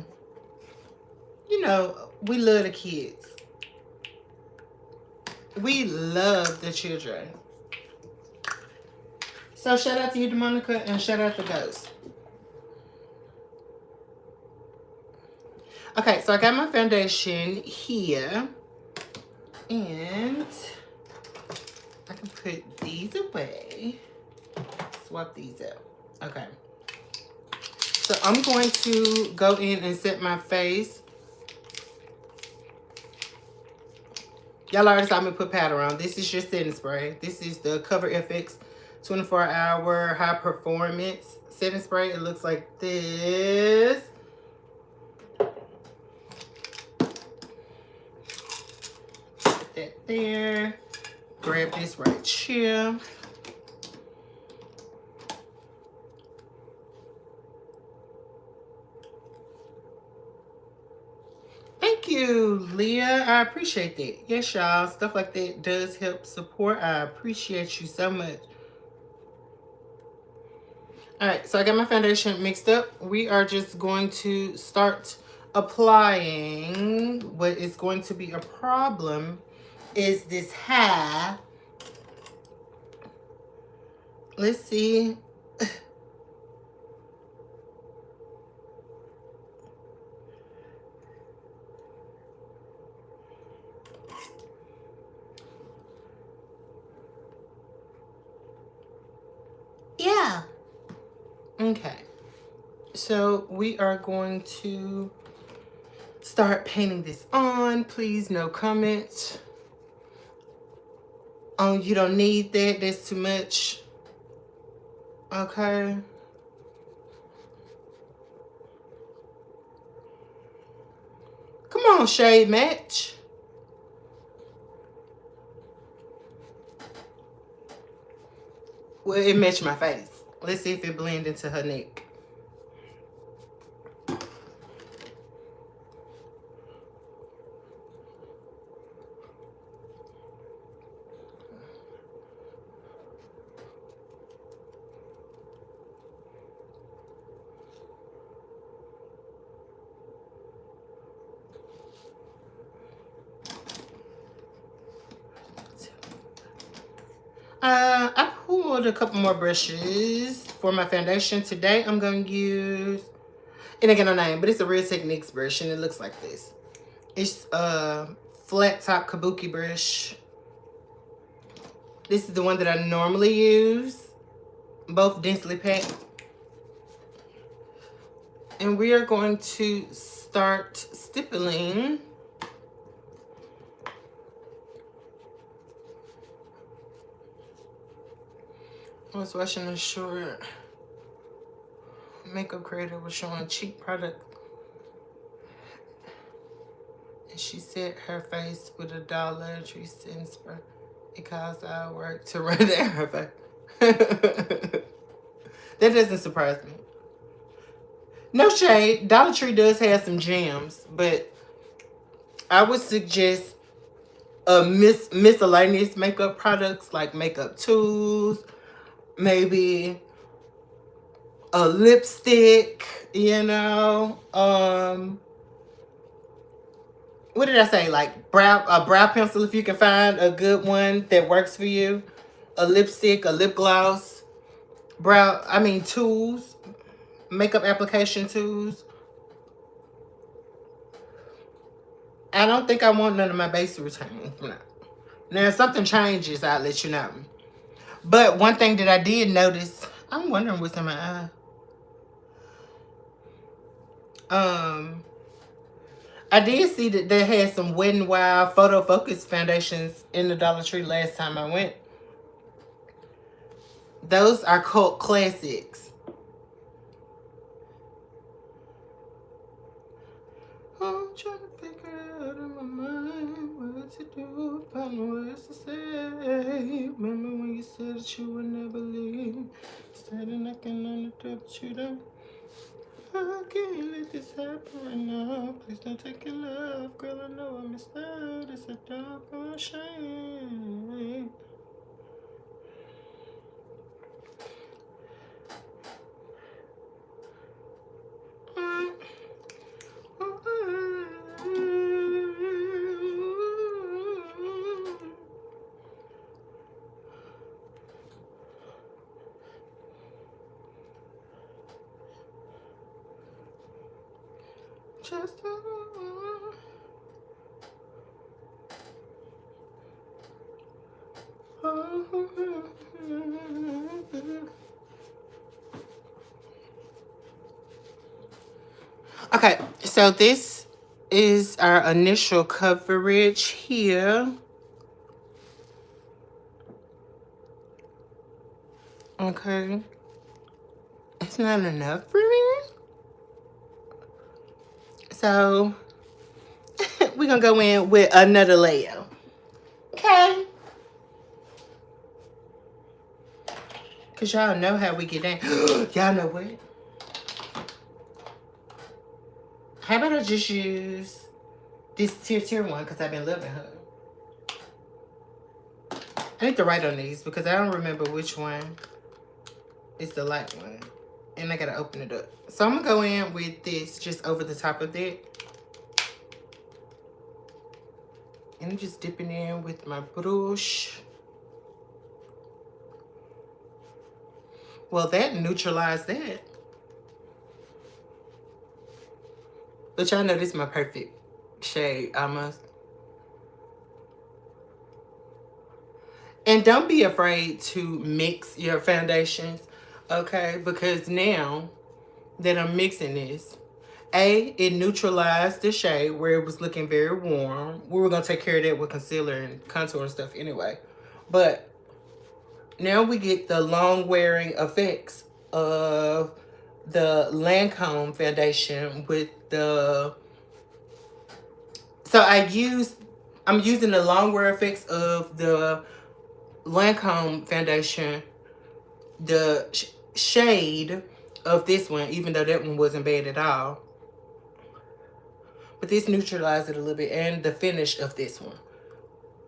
You know, we love the kids. We love the children. So shout out to you, DeMonica, and shout out to Ghost. Okay, so I got my foundation here. And I can put these away. Swap these out. Okay. So I'm going to go in and set my face. Y'all already saw me put powder on. This is just setting spray. This is the Cover FX 24-hour high performance setting spray. It looks like this. Put that there. Grab this right here. Thank you, Leah. I appreciate that. Yes, y'all. Stuff like that does help support. I appreciate you so much. Alright, so I got my foundation mixed up. We are just going to start applying. What is going to be a problem is this high. Let's see. Yeah. Okay. So we are going to start painting this on. Please, no comments. Oh, you don't need that. That's too much. Okay. Come on, shade match. Well, it matched my face. Let's see if it blends into her neck. I pulled a couple more brushes for my foundation. Today I'm going to use, it ain't got no name, but it's a Real Techniques brush and it looks like this. It's a flat top kabuki brush. This is the one that I normally use. Both densely packed. And we are going to start stippling. I was watching a short. Makeup creator was showing cheap product. And she set her face with a Dollar Tree spray. It caused our work to run down her face. That doesn't surprise me. No shade. Dollar Tree does have some gems, but I would suggest miscellaneous makeup products like makeup tools, maybe a lipstick, you know. What did I say? Like a brow pencil if you can find a good one that works for you. A lipstick, a lip gloss, tools, makeup application tools. I don't think I want none of my base routine. Now, if something changes, I'll let you know. But one thing that I did notice, I'm wondering what's in my eye. I did see that they had some Wet n Wild Photo Focus foundations in the Dollar Tree last time I went. Those are cult classics. I'm trying to figure out in my mind what to do, find words to say. Remember when you said that you would never leave? Started knocking on the door, but you don't. I can't let this happen right now. Please don't take your love, girl. I know I missed out. It's a double shame. Just okay, so this is our initial coverage here. Okay. It's not enough for me. So, we're going to go in with another layer. Okay. Because y'all know how we get in. Y'all know what? How about I just use this tier one because I've been loving her. I need to write on these because I don't remember which one is the light one. And I got to open it up. So I'm going to go in with this just over the top of it. And I'm just dipping in with my brush. Well, that neutralized that. But y'all know this is my perfect shade almost. And don't be afraid to mix your foundations, okay? Because now that I'm mixing this, it neutralized the shade where it was looking very warm. We were going to take care of that with concealer and contour and stuff anyway. But now we get the long wearing effects of the Lancome foundation with the... So I'm using the long wear effects of the Lancome foundation, the shade of this one, even though that one wasn't bad at all. But this neutralized it a little bit, and the finish of this one.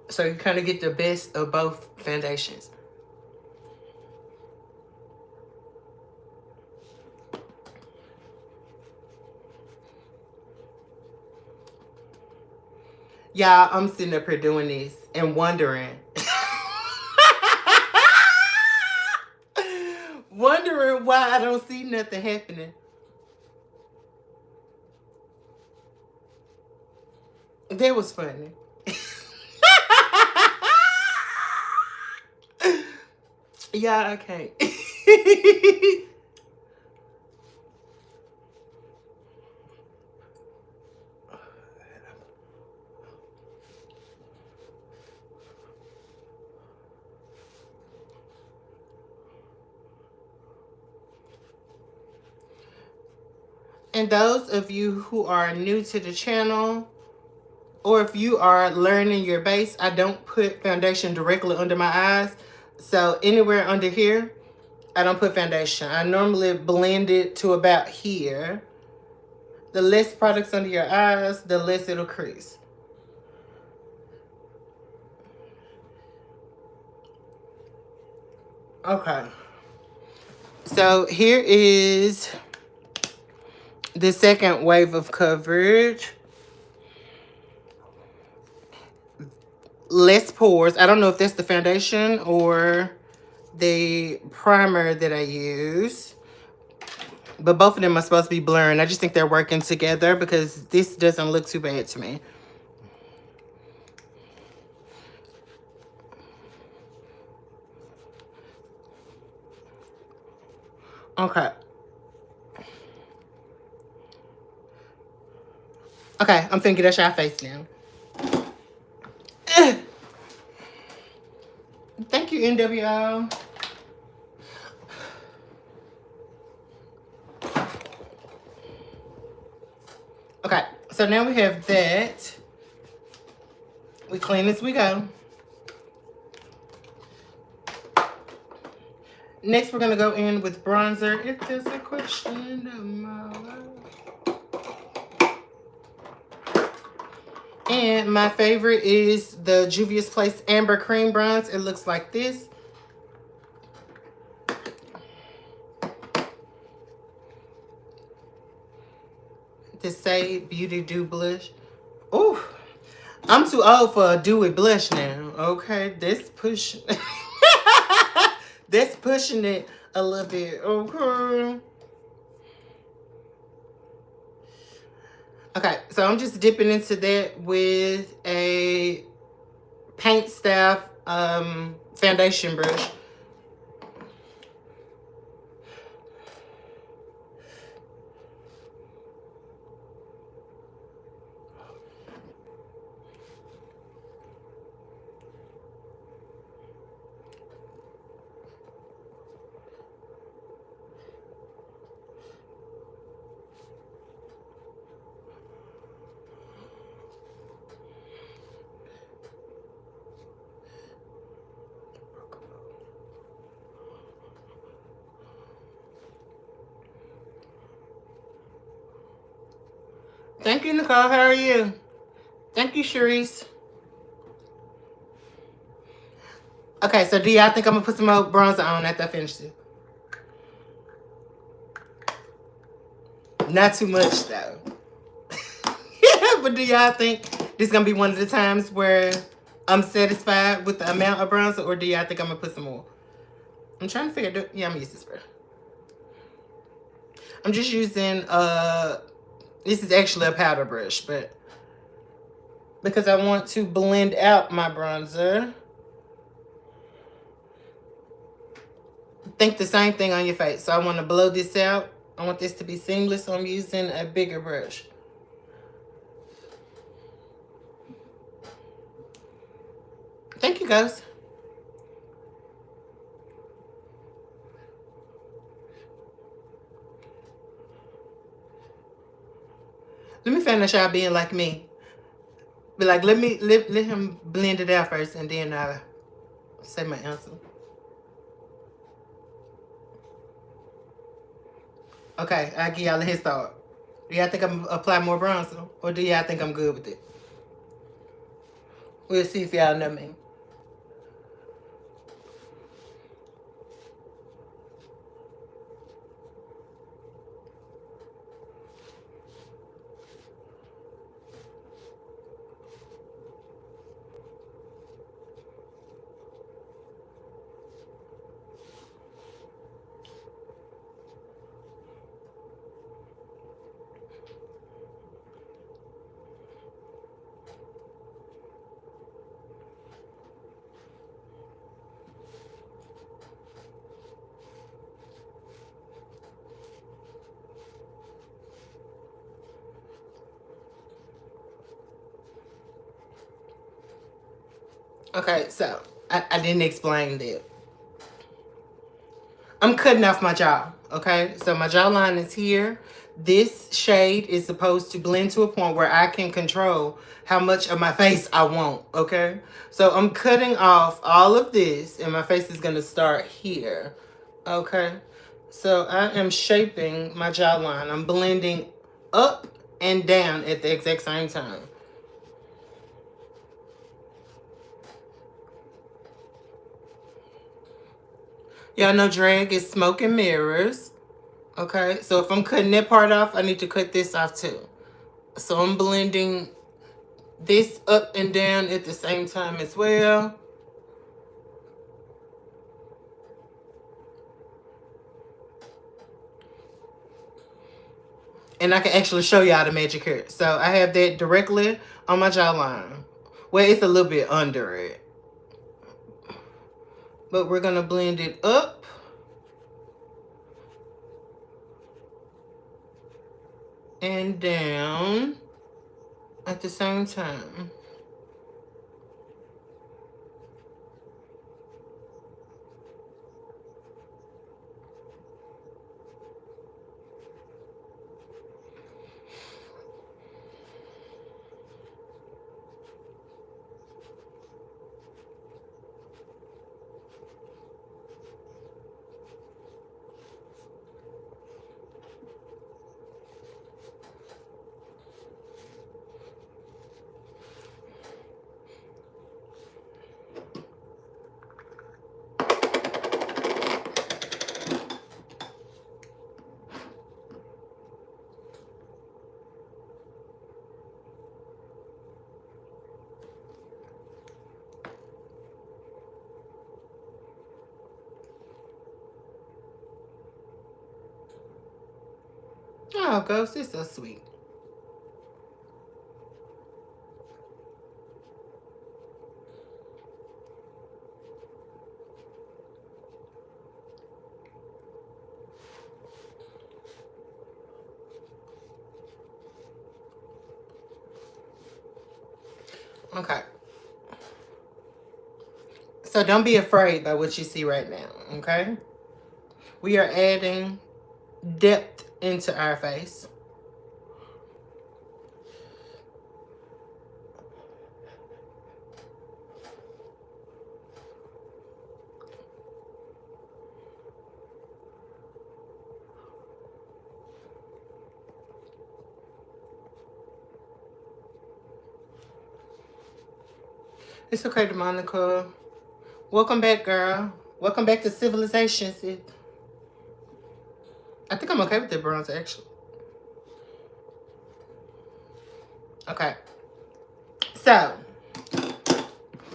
So you kind of get the best of both foundations. Y'all, I'm sitting up here doing this and wondering. Wondering why I don't see nothing happening. That was funny. Yeah, I can't. And those of you who are new to the channel, or if you are learning your base, I don't put foundation directly under my eyes. So anywhere under here, I don't put foundation. I normally blend it to about here. The less products under your eyes, the less it'll crease. Okay. So here is the second wave of coverage. Less pores. I don't know if that's the foundation or the primer that I use. But both of them are supposed to be blurring. I just think they're working together because this doesn't look too bad to me. Okay. Okay, I'm finna get that shot face now. Thank you, NWO. Okay, so now we have that. We clean as we go. Next, we're going to go in with bronzer. If there's a question of my life. And my favorite is the Juvia's Place Amber Cream Bronze. It looks like this. The Say Beauty Dew Blush. Ooh, I'm too old for a dewy blush now. Okay, that's pushing. That's pushing it a little bit. Okay. Okay, so I'm just dipping into that with a paint staff foundation brush. Thank you, Nicole. How are you? Thank you, Sharice. Okay, so do y'all think I'm gonna put some more bronzer on after I finish it? Not too much though. Yeah, but do y'all think this is gonna be one of the times where I'm satisfied with the amount of bronzer, or do y'all think I'm gonna put some more? I'm trying to figure out. Yeah, I'm gonna use this brush. I'm just using this is actually a powder brush, but because I want to blend out my bronzer. Think the same thing on your face. So I want to blow this out. I want this to be seamless, so I'm using a bigger brush. Thank you, guys. Let me finish y'all being like me. Be like, let him blend it out first, and then I'll say my answer. Okay, I'll give y'all a head start. Do y'all think I'm gonna apply more bronzer, or do y'all think I'm good with it? We'll see if y'all know me. Okay, so I didn't explain that. I'm cutting off my jaw, okay? So my jawline is here. This shade is supposed to blend to a point where I can control how much of my face I want, okay? So I'm cutting off all of this, and my face is going to start here, okay? So I am shaping my jawline. I'm blending up and down at the exact same time. Y'all know drag is smoke and mirrors. Okay, so if I'm cutting that part off, I need to cut this off too. So I'm blending this up and down at the same time as well. And I can actually show y'all the magic here. So I have that directly on my jawline. Well, it's a little bit under it. But we're going to blend it up. And down at the same time. Oh, Ghost, it's so sweet. Okay. So don't be afraid by what you see right now, okay? We are adding depth into our face. It's okay, Monica. Welcome back, girl. Welcome back to civilization, sis. I think I'm okay with the bronzer, actually. Okay. So,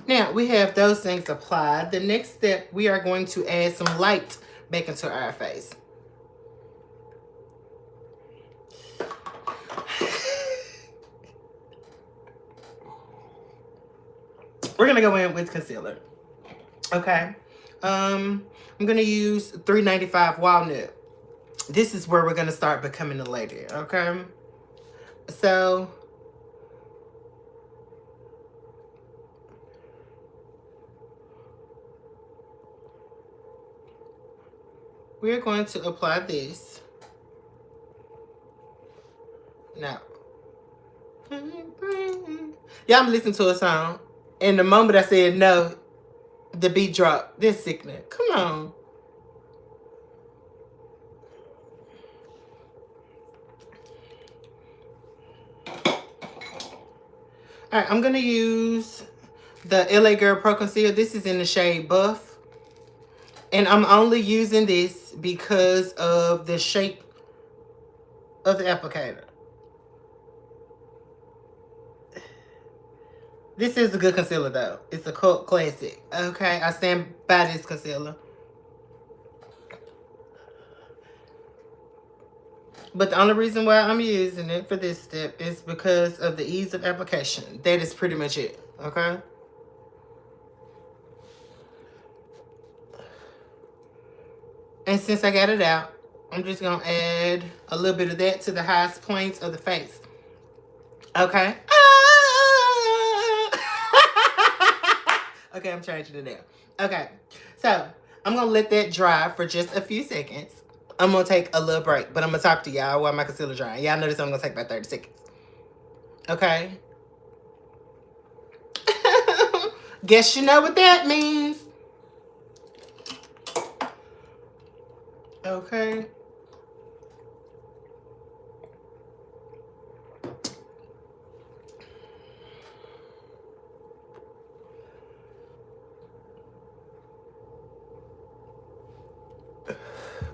now we have those things applied. The next step, we are going to add some light back into our face. We're going to go in with concealer. Okay. I'm going to use 395 Walnut. This is where we're going to start becoming a lady. Okay. So, we're going to apply this. Now, yeah, I'm listening to a song. And the moment I said no, the beat dropped. This sickening. Come on. All right, I'm going to use the LA Girl Pro Concealer. This is in the shade Buff. And I'm only using this because of the shape of the applicator. This is a good concealer, though. It's a cult classic. Okay, I stand by this concealer. But the only reason why I'm using it for this step is because of the ease of application. That is pretty much it, okay? And since I got it out, I'm just going to add a little bit of that to the highest points of the face. Okay? Okay, I'm changing it now. Okay, so I'm going to let that dry for just a few seconds. I'm going to take a little break, but I'm going to talk to y'all while my concealer drying. Y'all know this I'm going to take about 30 seconds. Okay? Guess you know what that means. Okay.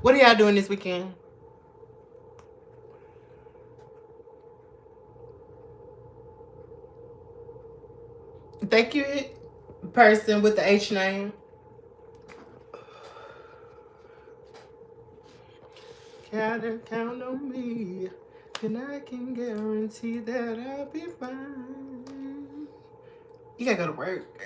What are y'all doing this weekend? Thank you, person with the H name. Gotta count on me, and I can guarantee that I'll be fine. You gotta go to work.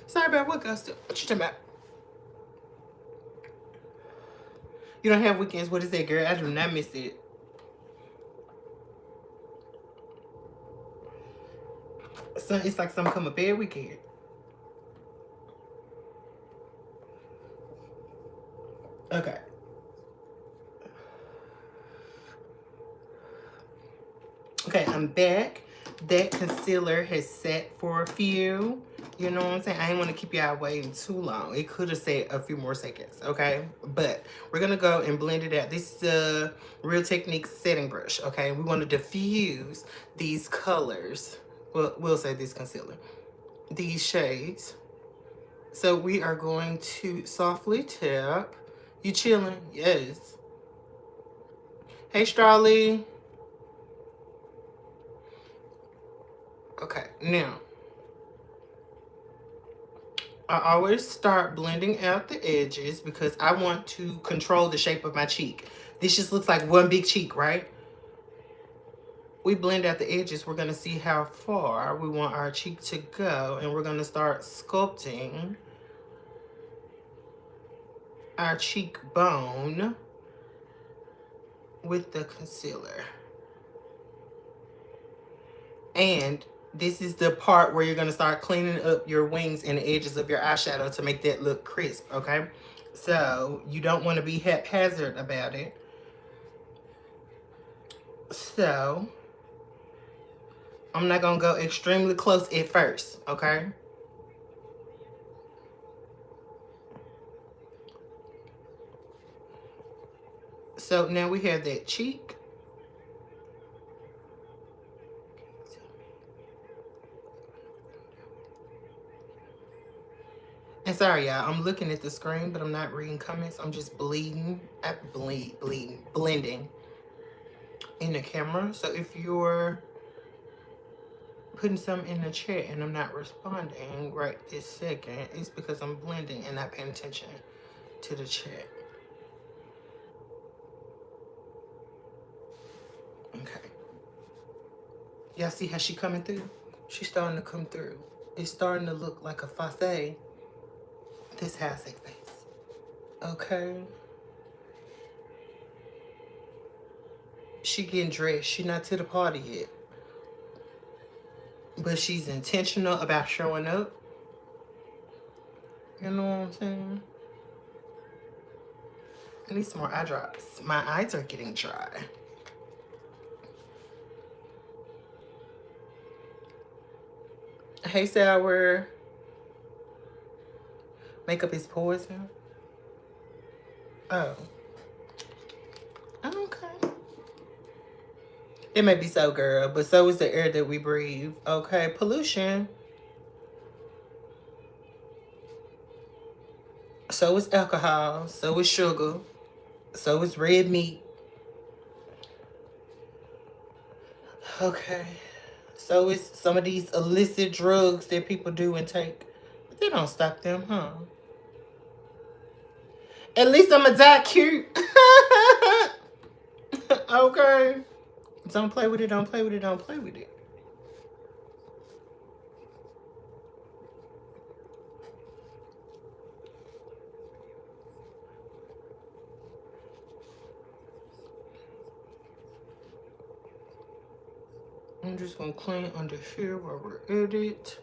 Sorry about what, Gusta? What you talking about? You don't have weekends. What is that, girl? I do not miss it. So it's like something come up every weekend. Okay. Okay, I'm back. That concealer has sat for a few. You know what I'm saying? I didn't want to keep y'all waiting too long. It could have sat a few more seconds, okay? But we're going to go and blend it out. This is a Real Techniques setting brush, okay? We want to diffuse these colors. Well, we'll say this concealer. These shades. So we are going to softly tap. You chilling? Yes. Hey, Strawley. Okay, now. I always start blending out the edges because I want to control the shape of my cheek. This just looks like one big cheek, right? We blend out the edges. We're going to see how far we want our cheek to go. And we're going to start sculpting our cheekbone with the concealer. And this is the part where you're going to start cleaning up your wings and the edges of your eyeshadow to make that look crisp, okay? So you don't want to be haphazard about it. So I'm not going to go extremely close at first, okay? So now we have that cheek. And sorry, y'all, I'm looking at the screen, but I'm not reading comments. I'm just blending in the camera. So if you're putting something in the chat and I'm not responding right this second, it's because I'm blending and not paying attention to the chat. Okay. Y'all see how she coming through? She's starting to come through. It's starting to look like a face. This has a face. Okay. She getting dressed. She not to the party yet. But she's intentional about showing up. You know what I'm saying? I need some more eye drops. My eyes are getting dry. Hey, Sour. Makeup is poison. Oh. Okay. It may be so, girl, but so is the air that we breathe. Okay, pollution. So is alcohol. So is sugar. So is red meat. Okay. So is some of these illicit drugs that people do and take. But they don't stop them, huh? At least I'm a die cute. Okay. Don't play with it, don't play with it, don't play with it. I'm just gonna clean under here while we're at it.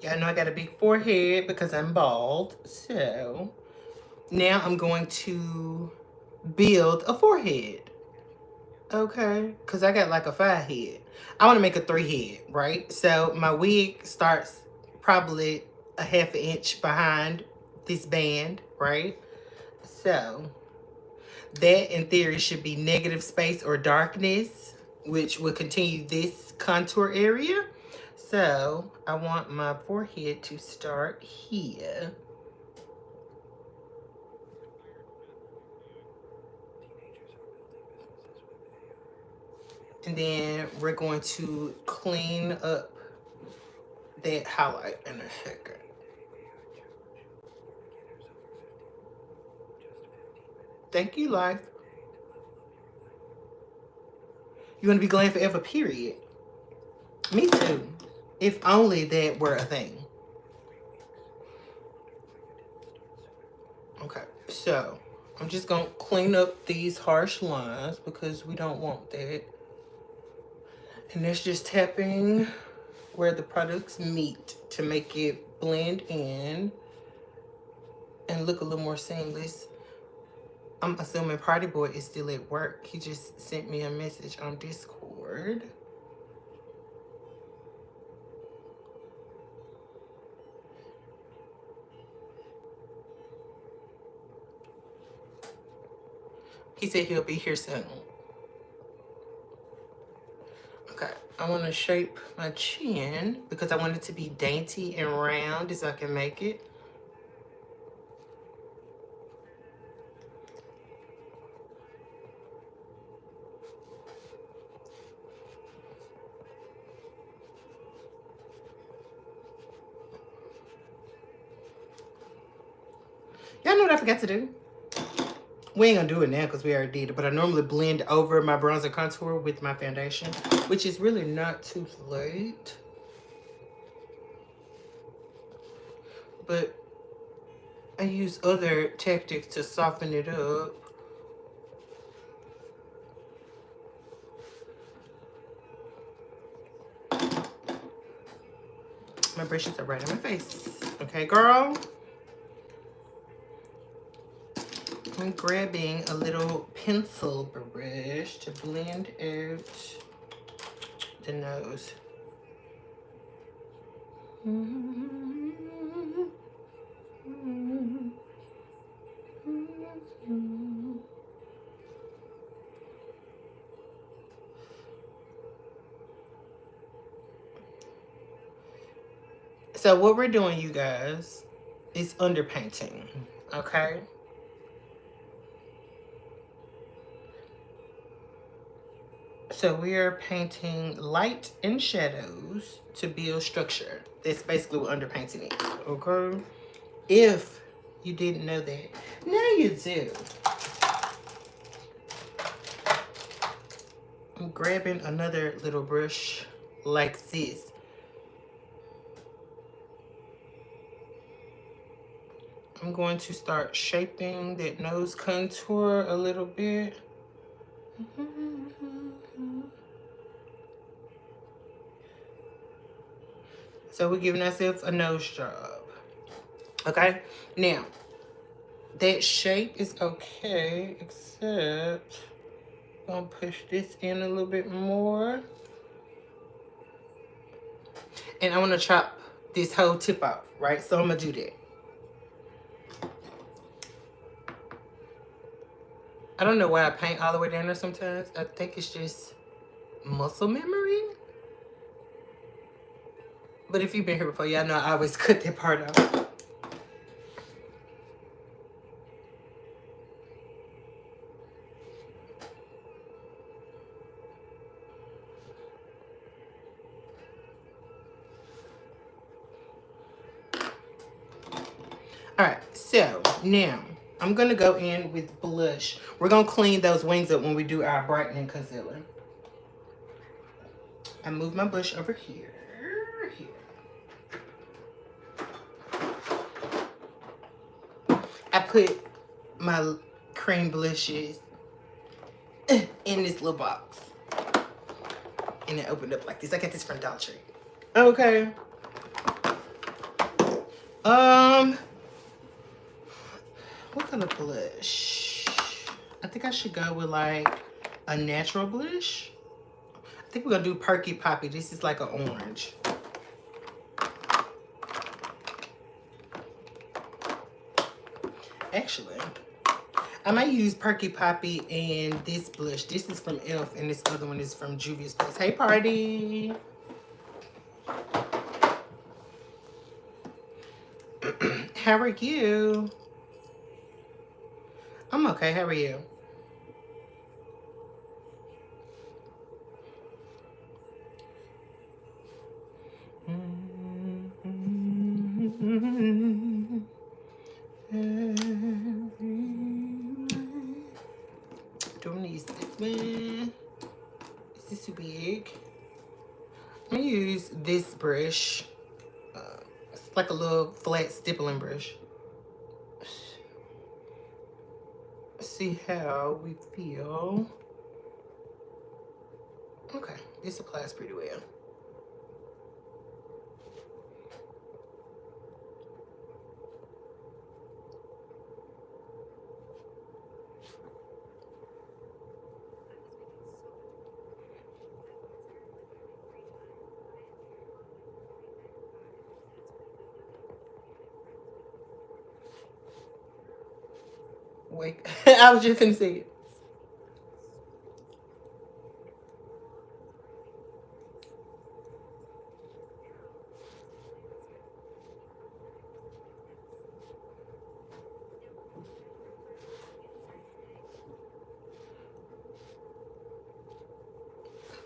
Yeah, I know I got a big forehead because I'm bald. So now I'm going to build a forehead. Okay, because I got like a 5 head. I want to make a 3 head, right? So my wig starts probably a ½ inch behind this band, right? So that in theory should be negative space or darkness, which will continue this contour area. So I want my forehead to start here. And then we're going to clean up that highlight in a second. Thank you, life. You want to be glam forever, period. Me too. If only that were a thing. Okay, so I'm just going to clean up these harsh lines because we don't want that. And that's just tapping where the products meet to make it blend in and look a little more seamless. I'm assuming Party Boy is still at work. He just sent me a message on Discord. He said he'll be here soon. Okay, I want to shape my chin because I want it to be dainty and round as I can make it. Y'all know what I forgot to do? We ain't gonna do it now because we already did it, but I normally blend over my bronzer contour with my foundation, which is really not too late. But I use other tactics to soften it up. My brushes are right in my face. Okay, girl. I'm grabbing a little pencil brush to blend out the nose. So what we're doing, you guys, is underpainting, okay? So we are painting light and shadows to build structure. That's basically what underpainting is, okay? If you didn't know that, now you do. I'm grabbing another little brush like this. I'm going to start shaping that nose contour a little bit. So we're giving ourselves a nose job. Okay? Now, that shape is okay, except I'm gonna push this in a little bit more. And I want to chop this whole tip off, right? So I'm gonna do that. I don't know why I paint all the way down there sometimes. I think it's just muscle memory. But if you've been here before, y'all know I always cut that part off. All right, so now I'm gonna go in with blush. We're gonna clean those wings up when we do our brightening concealer. I move my blush over here. I put my cream blushes in this little box. And it opened up like this. I got this from Dollar Tree. Okay. What color blush? I think I should go with like a natural blush. I think we're gonna do Perky Poppy. This is like an orange. Actually, I might use Perky Poppy and this blush. This is from e.l.f. and this other one is from Juvia's Place. Hey, party. How are you? I'm okay. How are you? Don't use this one. Is this too big? I'm gonna use this brush. It's like a little flat stippling brush. See how we feel. Okay, this applies pretty well. Wait, I was just gonna say it.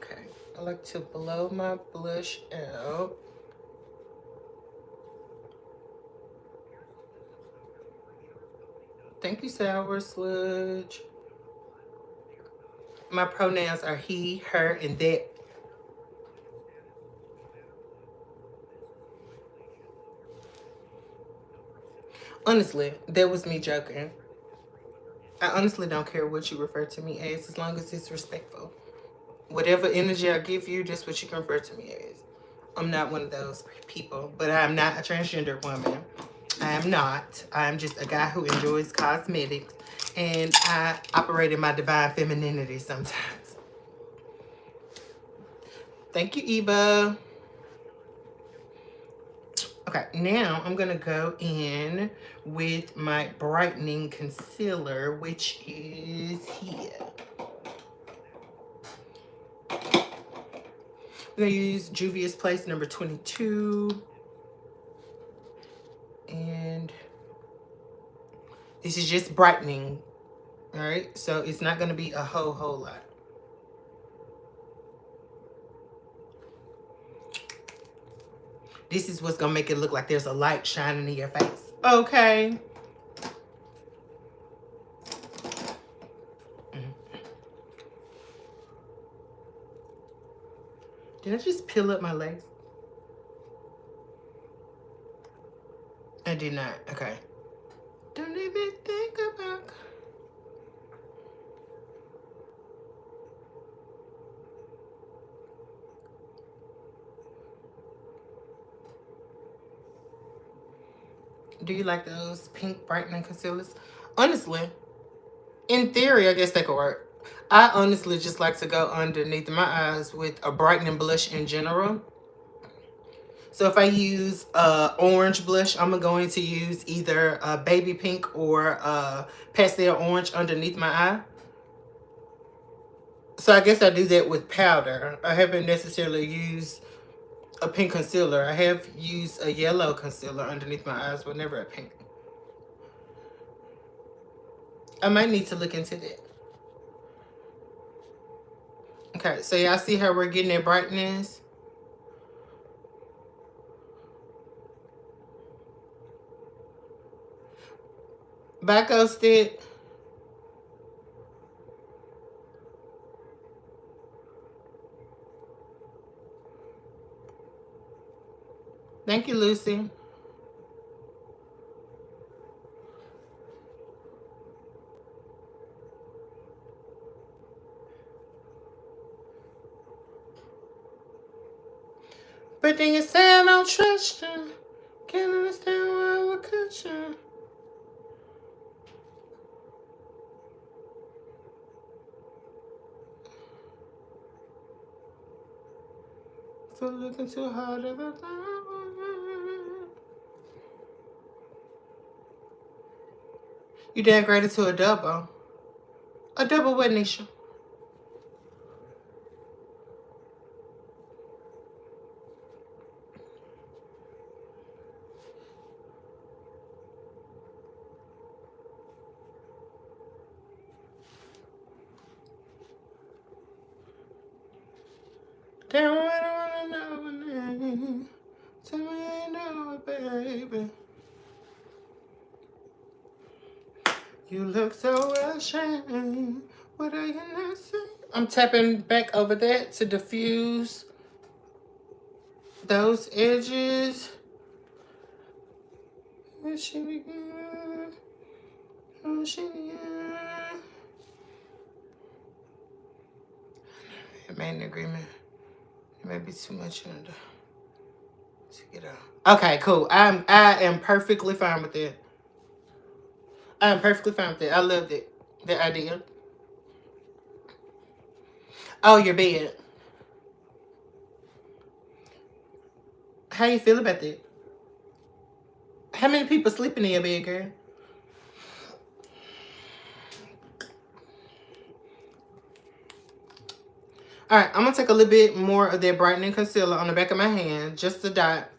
Okay, I like to blow my blush out. Thank you, Sour Sludge. My pronouns are he, her, and that. Honestly, that was me joking. I honestly don't care what you refer to me as long as it's respectful. Whatever energy I give you, that's what you can refer to me as. I'm not one of those people, but I'm not a transgender woman. I am not. I'm just a guy who enjoys cosmetics, and I operate in my divine femininity sometimes. Thank you, Eva. Okay, now I'm going to go in with my brightening concealer, which is here. I'm going to use Juvia's Place number 22. And this is just brightening. All right, so it's not going to be a whole lot. This is what's going to make it look like there's a light shining in your face. Okay. Did I just peel up my legs? I did not. Okay. Don't even think about... Do you like those pink brightening concealers? Honestly, in theory, I guess they could work. I honestly just like to go underneath my eyes with a brightening blush in general. So if I use orange blush, I'm going to use either a baby pink or pastel orange underneath my eye. So I guess I do that with powder. I haven't necessarily used a pink concealer. I have used a yellow concealer underneath my eyes, but never a pink. I might need to look into that. Okay, so y'all see how we're getting that brightness? Back Ghosted. Thank you, Lucy. But then you say I don't trust you. Can't understand why I would cut you. For looking too hard at the time. You downgraded to a double. A double what, Nisha? Damn, I don't wanna know my name. Tell me you know it, baby. You look so ashamed. What are you not saying? I'm tapping back over that to diffuse those edges. Oh, she I made an agreement. It may be too much under to get out. Okay, cool. I am perfectly fine with it. I am perfectly fine with it. I loved it. The idea. Oh, your bed. How you feel about that? How many people sleeping in your bed, girl? All right, I'm going to take a little bit more of that brightening concealer on the back of my hand, just a dot.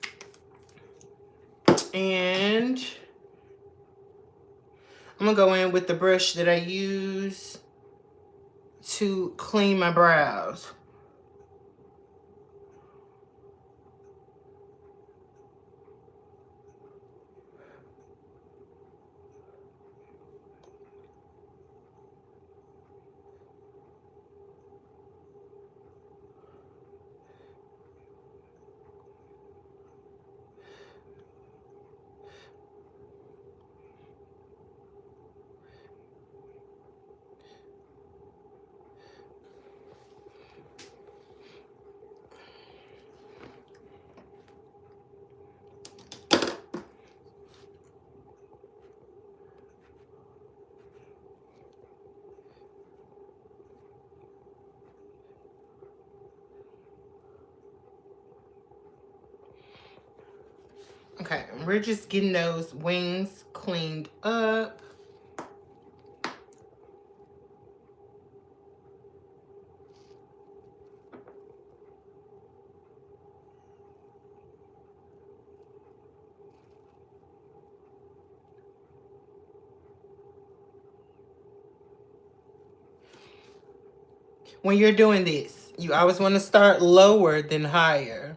And I'm going to go in with the brush that I use to clean my brows. Okay, we're just getting those wings cleaned up. When you're doing this, you always want to start lower than higher,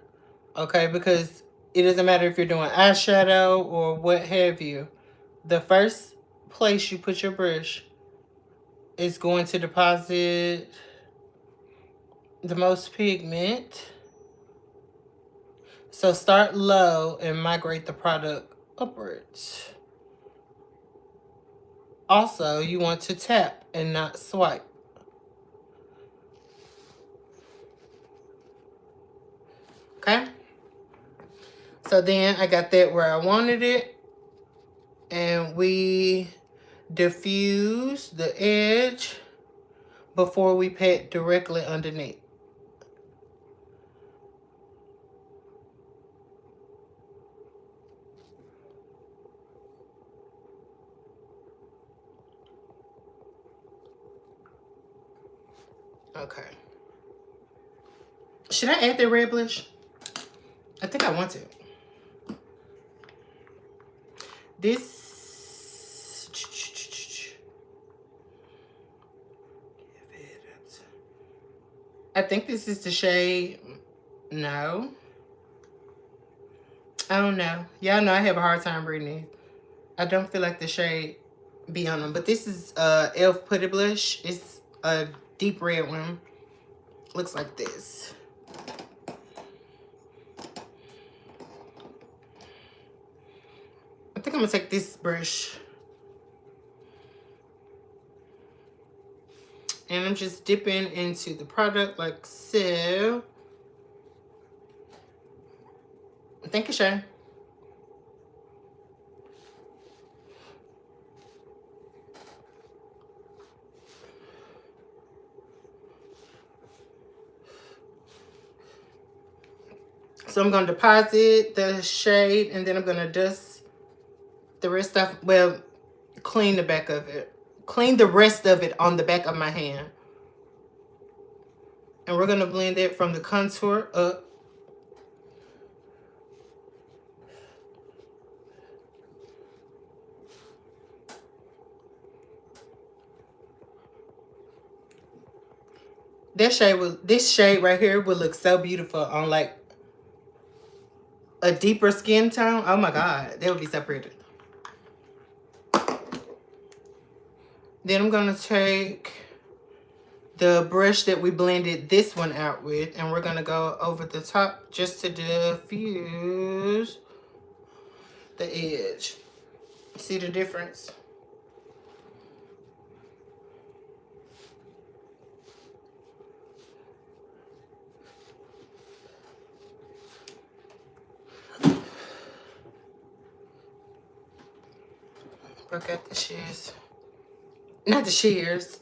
okay? Because it doesn't matter if you're doing eyeshadow or what have you. The first place you put your brush is going to deposit the most pigment. So start low and migrate the product upwards. Also, you want to tap and not swipe. Okay? So then I got that where I wanted it. And we diffuse the edge before we pat directly underneath. Okay. Should I add the red blush? I think I want to. This, I think this is the shade, no. I don't know. Y'all know I have a hard time reading it. I don't feel like the shade be on them. But this is e.l.f. Putty Blush. It's a deep red one. Looks like this. I think I'm going to take this brush. And I'm just dipping into the product like so. Thank you, Shay. So I'm going to deposit the shade and then I'm going to dust the rest of, well, clean the back of it. Clean the rest of it on the back of my hand. And we're going to blend it from the contour up. This shade right here would look so beautiful on like a deeper skin tone. Oh my God, that would be so pretty. Then I'm going to take the brush that we blended this one out with, and we're going to go over the top just to diffuse the edge. See the difference? Broke out the shears. Not the shears.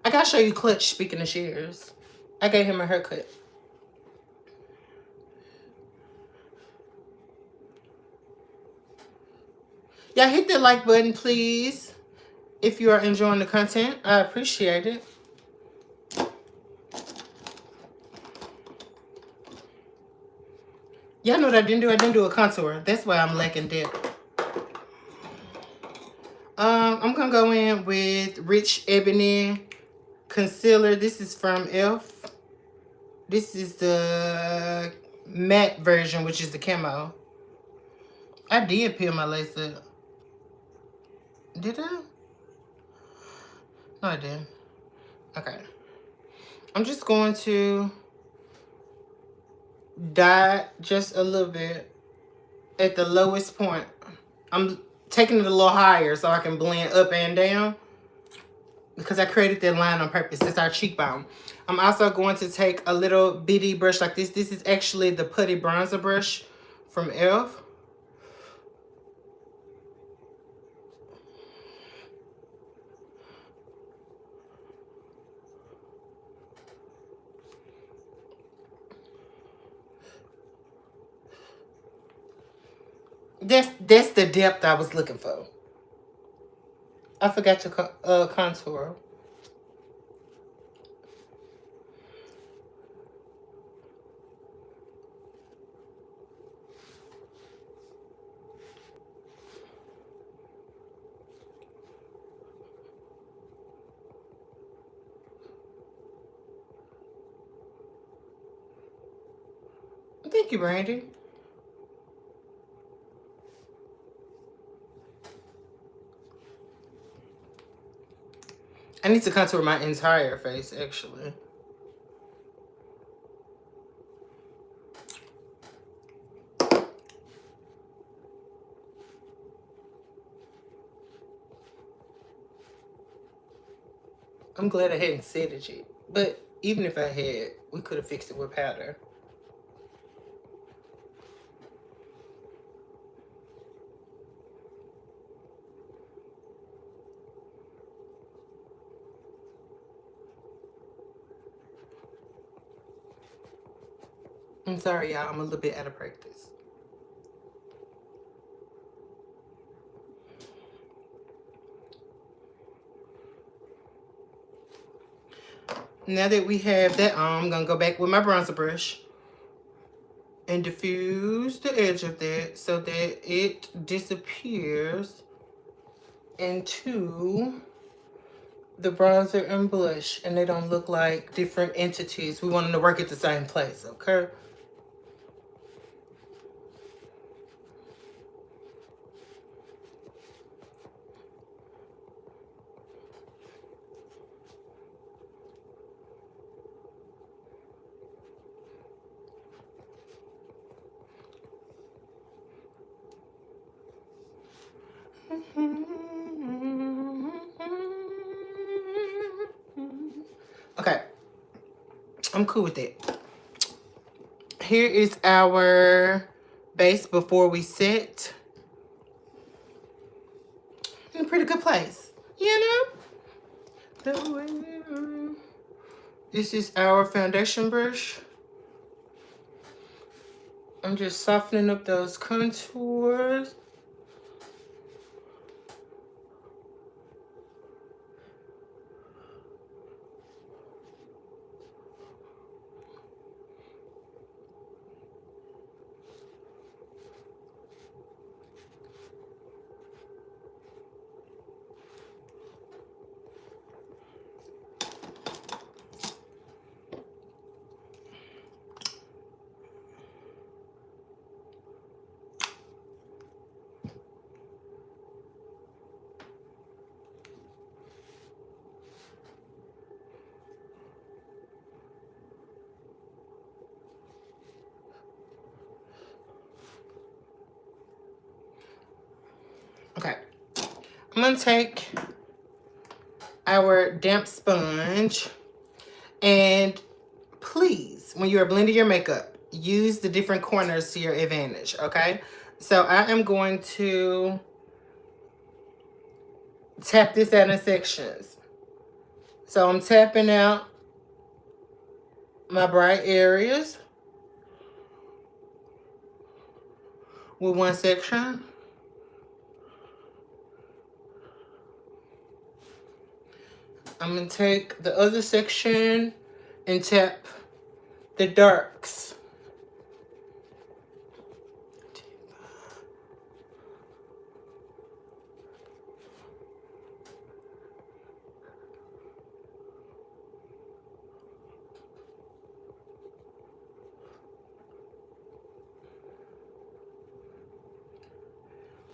I gotta show you Clutch, speaking of shears. I gave him a haircut. Y'all hit that like button, please. If you are enjoying the content, I appreciate it. Y'all know what I didn't do? I didn't do a contour. That's why I'm lacking depth. I'm gonna go in with Rich Ebony Concealer. This is from e.l.f. This is the matte version, which is the camo. I did peel my lace up. Did I? No, I didn't. Okay. I'm just going to dot just a little bit at the lowest point. I'm taking it a little higher so I can blend up and down because I created that line on purpose. It's our cheekbone. I'm also going to take a little bitty brush like this. This is actually the Putty Bronzer brush from e.l.f. That's the depth I was looking for. I forgot to contour. Thank you, Brandy. I need to contour my entire face, actually. I'm glad I hadn't said it yet. But even if I had, we could have fixed it with powder. I'm sorry, y'all. I'm a little bit out of practice. Now that we have that on, I'm going to go back with my bronzer brush and diffuse the edge of that so that it disappears into the bronzer and blush and they don't look like different entities. We want them to work at the same place, okay? Okay, I'm cool with that. Here is our base before we set. In a pretty good place, you know? This is our foundation brush. I'm just softening up those contours. Okay, I'm gonna take our damp sponge and please, when you are blending your makeup, use the different corners to your advantage, okay? So I am going to tap this out in sections. So I'm tapping out my bright areas with one section. I'm going to take the other section and tap the darks.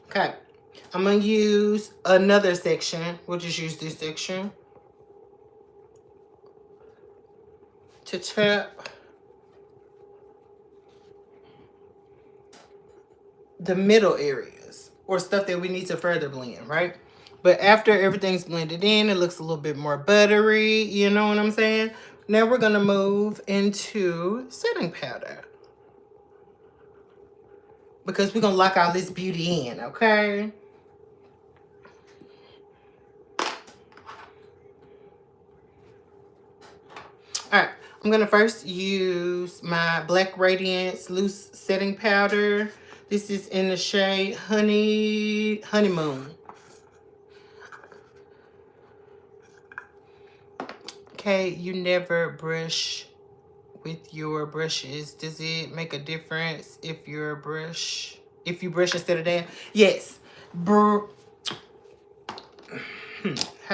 Okay, I'm going to use another section. We'll just use this section to tap the middle areas or stuff that we need to further blend, right? But after everything's blended in, it looks a little bit more buttery, you know what I'm saying? Now we're going to move into setting powder, because we're going to lock all this beauty in, okay? All right, I'm going to first use my Black Radiance Loose Setting Powder. This is in the shade Honeymoon. Okay, you never brush with your brushes. Does it make a difference if you brush instead of that? Yes. How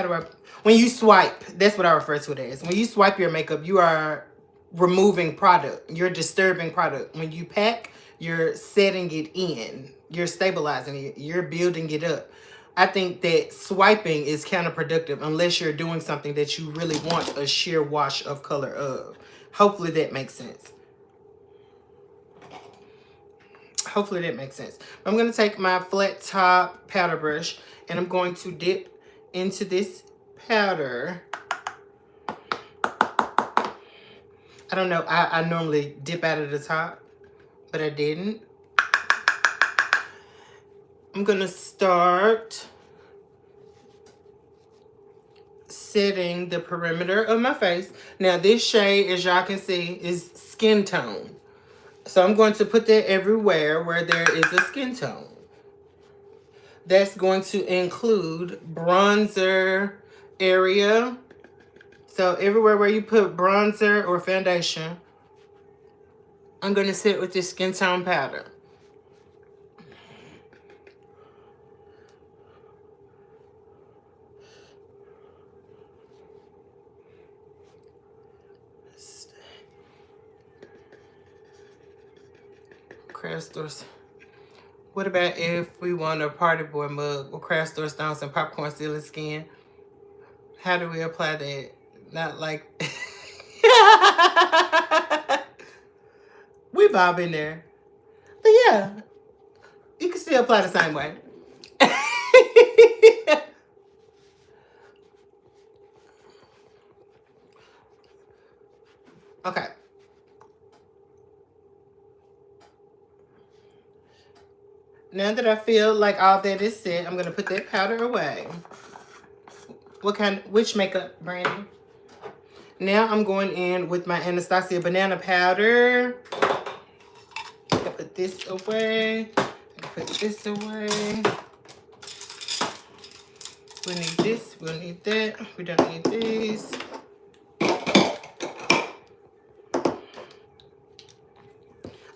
do I, when you swipe, that's what I refer to it as. When you swipe your makeup, you are removing product. You're disturbing product. When you pack, you're setting it in. You're stabilizing it. You're building it up. I think that swiping is counterproductive unless you're doing something that you really want a sheer wash of color of. Hopefully that makes sense. Hopefully that makes sense. I'm going to take my flat top powder brush and I'm going to dip into this powder. I don't know. I normally dip out of the top, but I didn't. I'm going to start setting the perimeter of my face. Now this shade, as y'all can see, is skin tone. So I'm going to put that everywhere where there is a skin tone. That's going to include bronzer area. So everywhere where you put bronzer or foundation, I'm going to set with this skin tone powder. Craft stores. What about if we want a party boy mug with craft store stones and popcorn sealing skin? How do we apply that? Not like... We've all been there. But yeah, you can still apply the same way. Okay. Now that I feel like all that is set, I'm going to put that powder away. Which makeup brand? Now I'm going in with my Anastasia banana powder. I can put this away. I can put this away. We need this. We'll need that. We don't need these.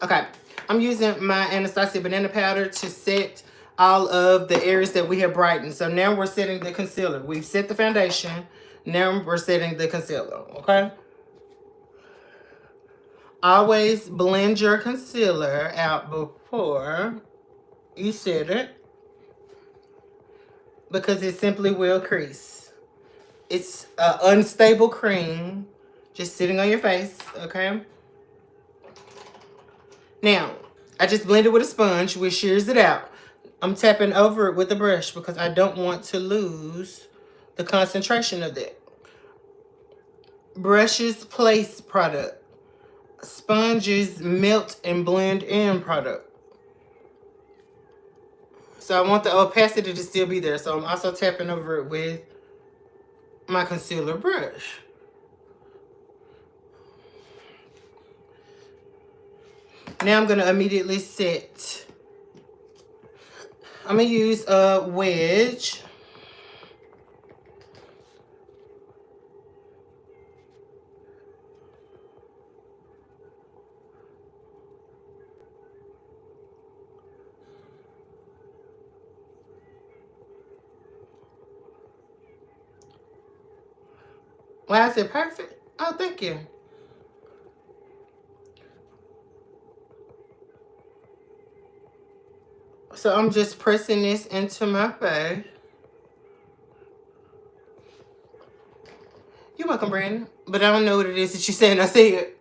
Okay. I'm using my Anastasia banana powder to set all of the areas that we have brightened. So now we're setting the concealer. We've set the foundation. Now we're setting the concealer, okay? Always blend your concealer out before you set it because it simply will crease. It's an unstable cream just sitting on your face, okay? Now, I just blended with a sponge, which shears it out. I'm tapping over it with a brush because I don't want to lose the concentration of that. Brushes place product. Sponges melt and blend in product. So I want the opacity to still be there. So I'm also tapping over it with my concealer brush. Now I'm going to immediately set. I'm going to use a wedge. Why is it perfect? Oh, thank you. So I'm just pressing this into my face. You're welcome, Brandon. But I don't know what it is that you're saying. I see it.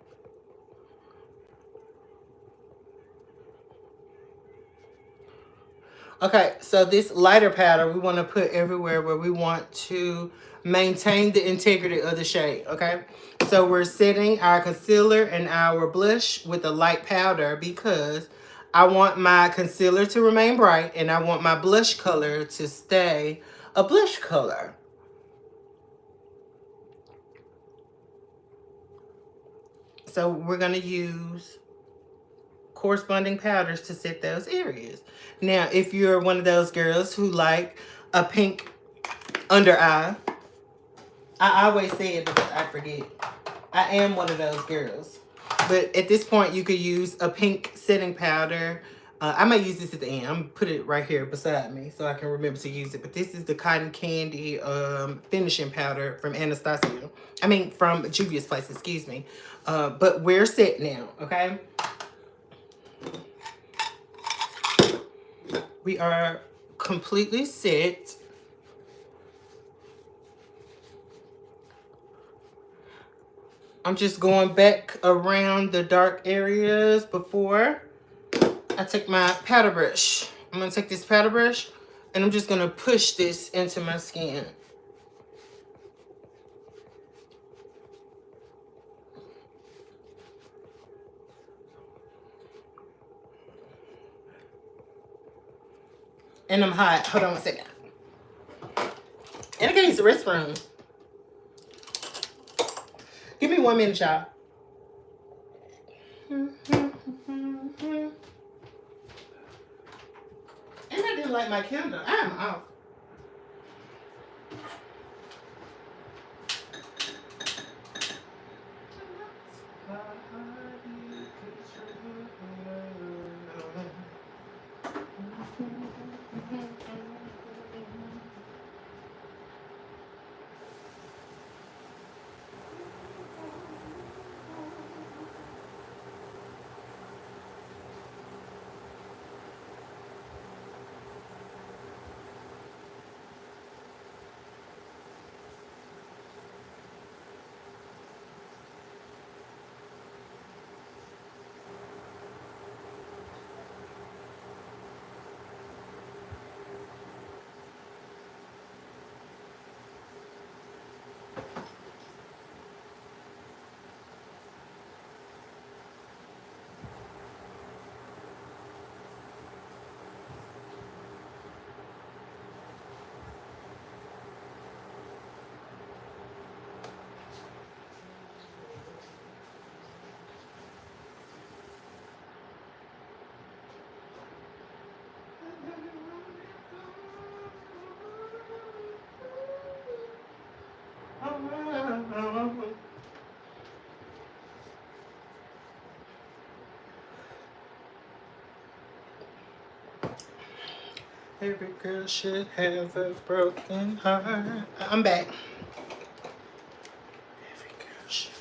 Okay, so this lighter powder we want to put everywhere where we want to maintain the integrity of the shade, okay? So we're setting our concealer and our blush with a light powder because I want my concealer to remain bright and I want my blush color to stay a blush color. So we're going to use corresponding powders to set those areas. Now, if you're one of those girls who like a pink under eye, I always say it because I forget. I am one of those girls. But at this point, you could use a pink setting powder. I might use this at the end. I'm going to put it right here beside me so I can remember to use it. But this is the Cotton Candy finishing powder from Anastasia. I mean, from Juvia's Place, excuse me. But we're set now, okay? We are completely set. I'm just going back around the dark areas before I take my powder brush. I'm going to take this powder brush and I'm just going to push this into my skin. And I'm hot. Hold on one second. And I can use the restroom. Give me 1 minute, y'all. And I didn't light my candle. I'm off. Every girl should have a broken heart. I'm back. Every girl should.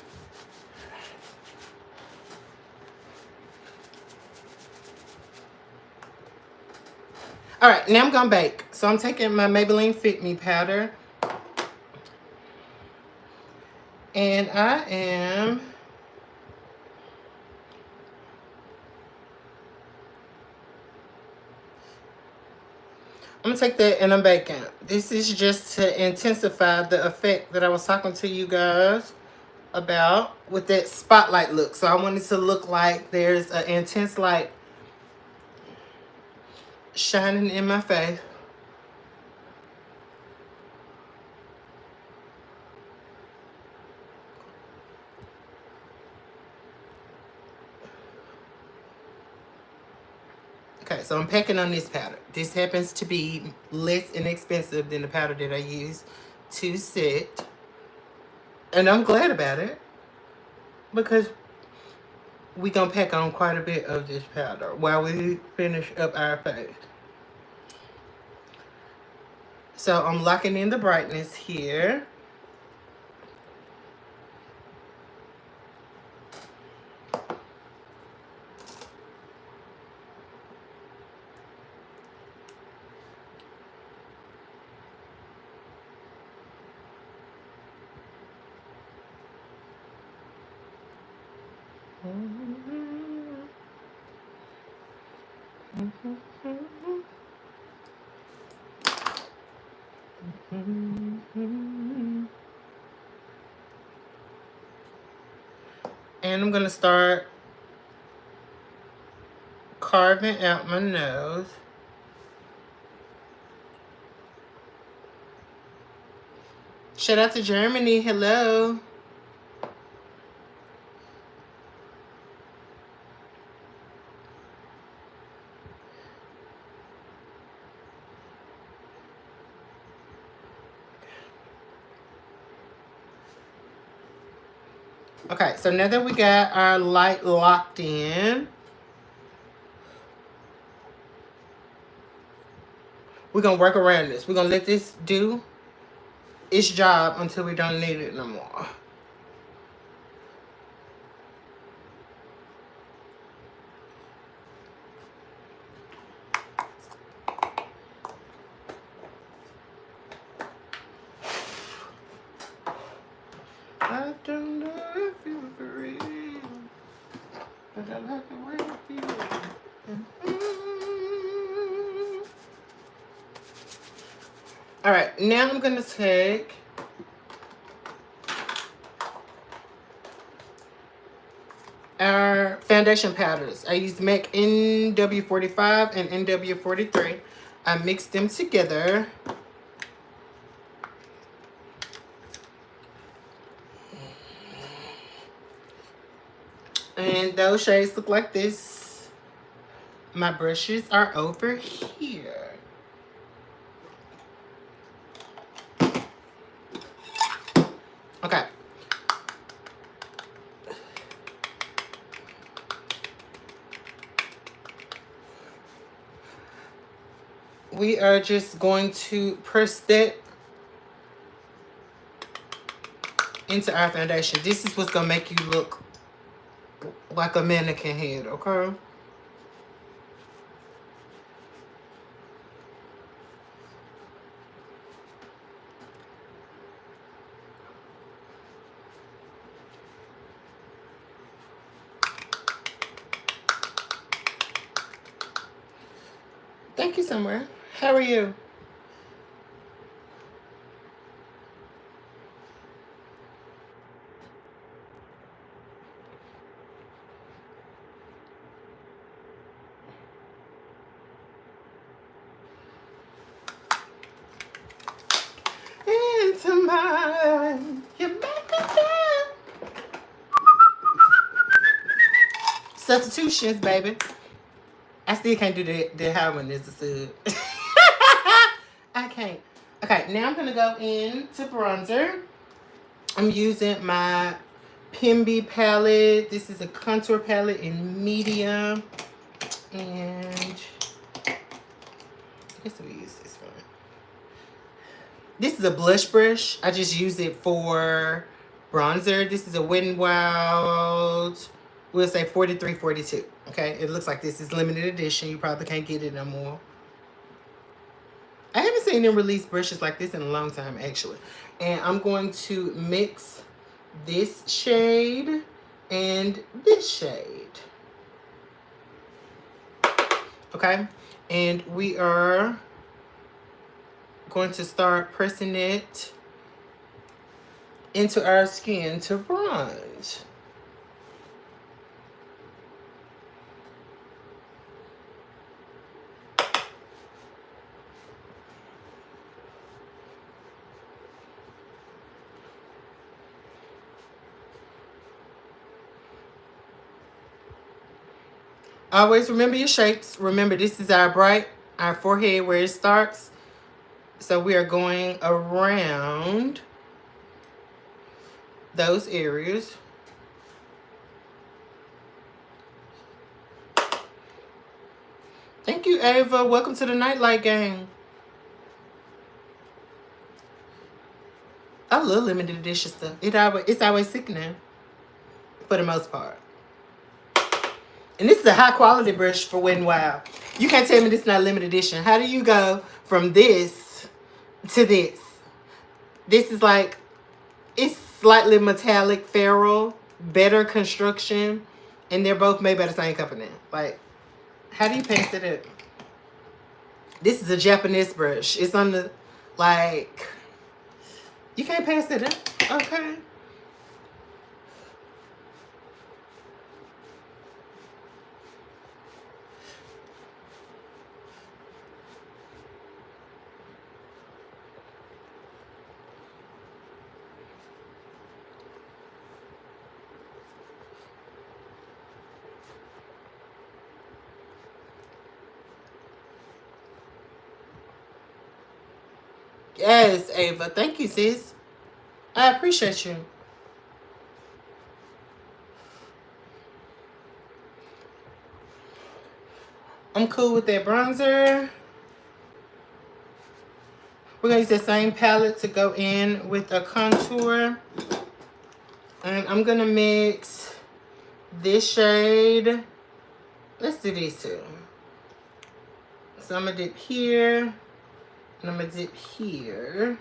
All right, now I'm gonna bake. So I'm taking my Maybelline Fit Me powder. And I'm gonna take that and I'm baking. This is just to intensify the effect that I was talking to you guys about with that spotlight look. So I want it to look like there's an intense light shining in my face. Okay, so I'm packing on this powder. This happens to be less inexpensive than the powder that I use to set. And I'm glad about it because we gonna pack on quite a bit of this powder while we finish up our face. So I'm locking in the brightness here. And I'm going to start carving out my nose. Shout out to Germany. Hello. Okay, so now that we got our light locked in, we're going to work around this. We're going to let this do its job until we don't need it no more. I don't know if you're for real, but I like the way I feel. All right, now I'm going to take our foundation powders. I use MAC NW45 and NW43. I mix them together. And those shades look like this. My brushes are over here. Okay. We are just going to press that into our foundation. This is what's going to make you look like a mannequin head, okay? Thank you, Somewhere. How are you? Into mine, you make me feel. Substitutions, baby. I still can't do the high one as a sub. I can't. Okay, now I'm gonna go into bronzer. I'm using my Pimby palette. This is a contour palette in medium. And I guess we'll use this one. This is a blush brush. I just use it for bronzer. This is a Wet n Wild. We'll say 4342. Okay, it looks like this is limited edition. You probably can't get it no more. I haven't seen them release brushes like this in a long time, actually. And I'm going to mix this shade and this shade. Okay, and we are going to start pressing it into our skin to bronze. Always remember your shapes. Remember, this is our forehead where it starts. So we are going around those areas. Thank you, Ava. Welcome to the Nightlight Gang. I love limited edition stuff. It's always sickening for the most part. And this is a high quality brush for Wet n Wild. You can't tell me this is not limited edition. How do you go from this to this? This is like, it's slightly metallic ferrule, better construction, and they're both made by the same company. Like, how do you paste it up? This is a Japanese brush. It's on the, like, you can't paste it up, okay? Yes, Ava. Thank you, sis. I appreciate you. I'm cool with that bronzer. We're going to use the same palette to go in with a contour. And I'm going to mix this shade. Let's do these two. So I'm going to dip here. And I'm going to dip here.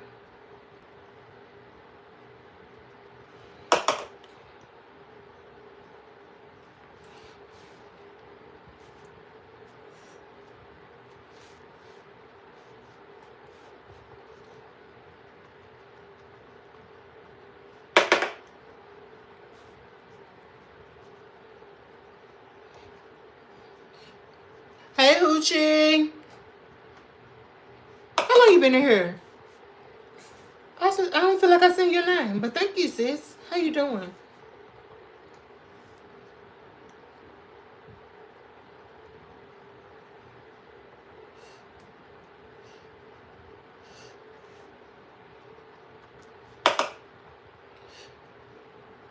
Hey, Hoochie. How long you been in here? I don't feel like I seen your name, but thank you, sis. How you doing?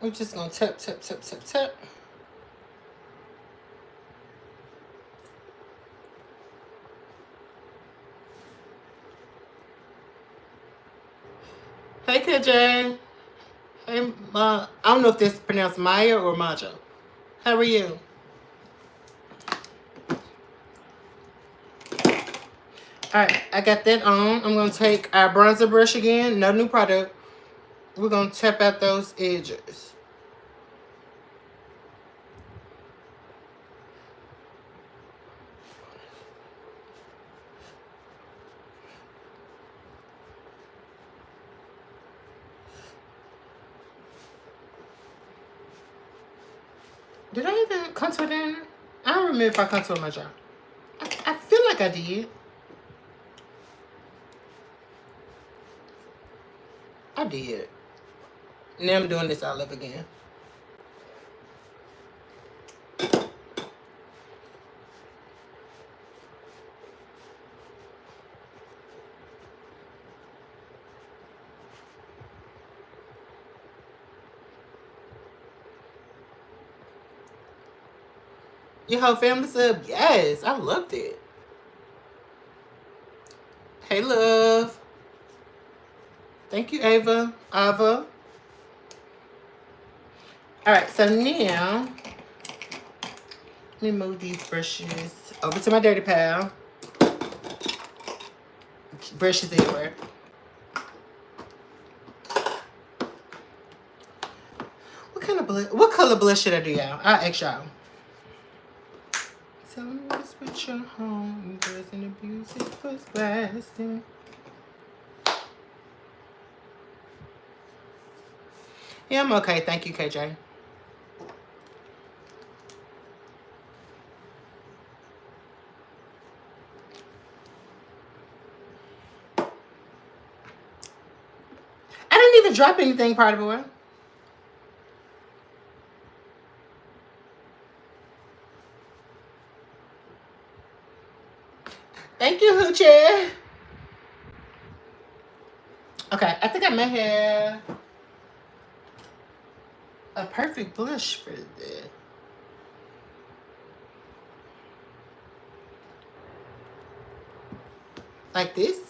We're just gonna tap, tap, tap, tap, tap. Hey, KJ. Hey, I don't know if this is pronounced Maya or Majo. How are you? Alright, I got that on. I'm going to take our bronzer brush again. No new product. We're going to tap out those edges. Did I even contour down? I don't remember if I contoured my jaw. I feel like I did. I did. Now I'm doing this all over again. Your whole family's up? Yes, I loved it. Hey, love. Thank you, Ava. Ava. Alright, so now, let me move these brushes over to my dirty pile. Brushes everywhere. What color blush should I do, y'all? I'll ask y'all. Tell me what's with your home. Girls and abuse it first lasting. Yeah, I'm okay. Thank you, KJ. I didn't even drop anything, Party Boy. Thank you, Hoochie. Okay, I think I may have a perfect blush for this. Like this.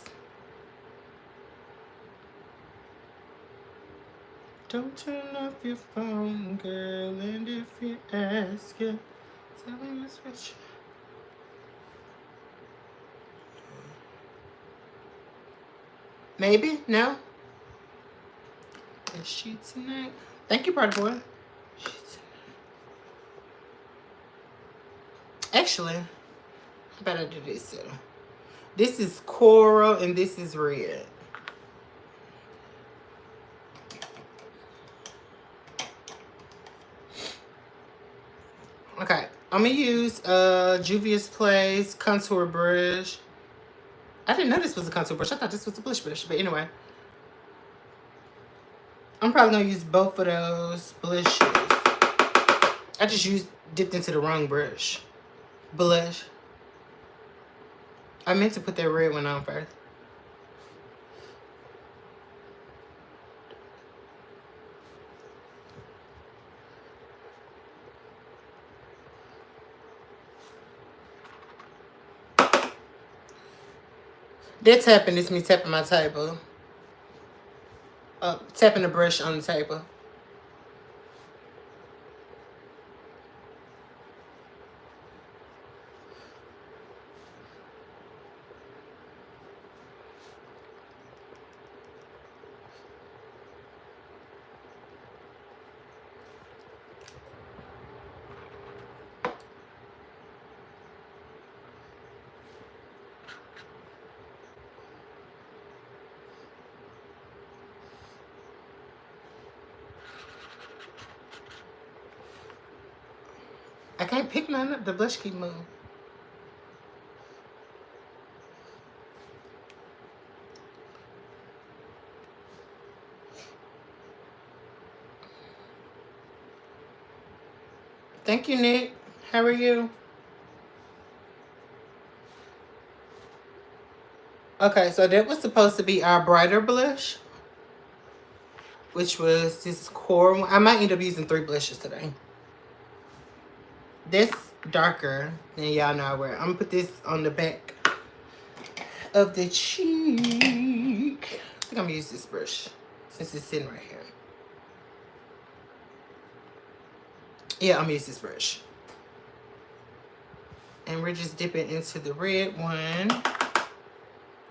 Don't turn off your phone, girl, and if you ask you, tell me what's with you. Maybe? No? Is she tonight? Thank you, Party Boy. Actually, I better do this too. This is coral and this is red. Okay, I'm gonna use Juvia's Place contour brush. I didn't know this was a contour brush. I thought this was a blush brush, but anyway. I'm probably gonna use both of those blushes. I just dipped into the wrong brush. Blush. I meant to put that red one on first. That tapping is me tapping my table. Tapping the brush on the table. I can't pick none up. The blush keep moving. Thank you, Nick. How are you? Okay, so that was supposed to be our brighter blush, which was this core one. I might end up using 3 blushes today. This darker than y'all know where. I'm gonna put this on the back of the cheek. I think I'm gonna use this brush since it's sitting right here. Yeah, I'm gonna use this brush. And we're just dipping into the red one.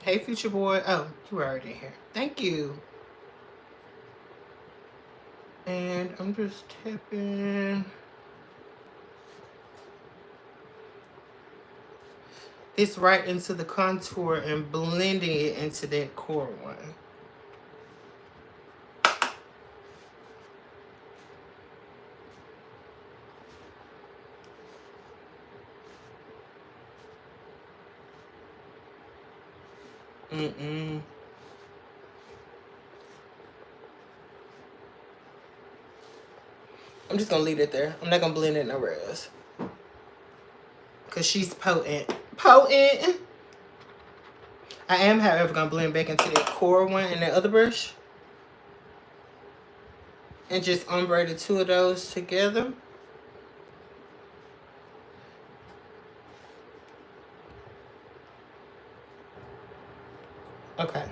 Hey, future boy. Oh, you were already in here. Thank you. And I'm just tapping this right into the contour and blending it into that core one. I'm just gonna leave it there. I'm not gonna blend it nowhere else. Cause she's potent. Potent! I am, however, gonna blend back into that core one and that other brush. And just ombre the 2 of those together. Okay.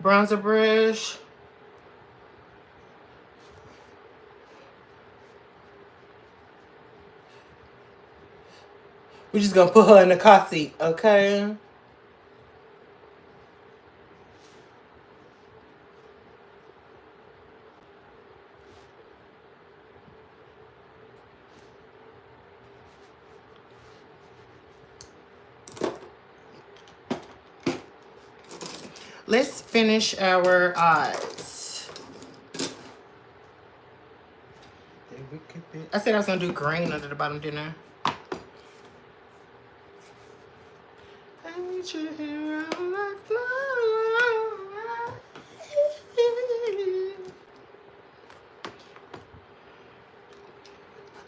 Bronzer brush. We're just gonna put her in the car seat, okay? Let's finish our eyes. I said I was gonna do green under the bottom, didn't I?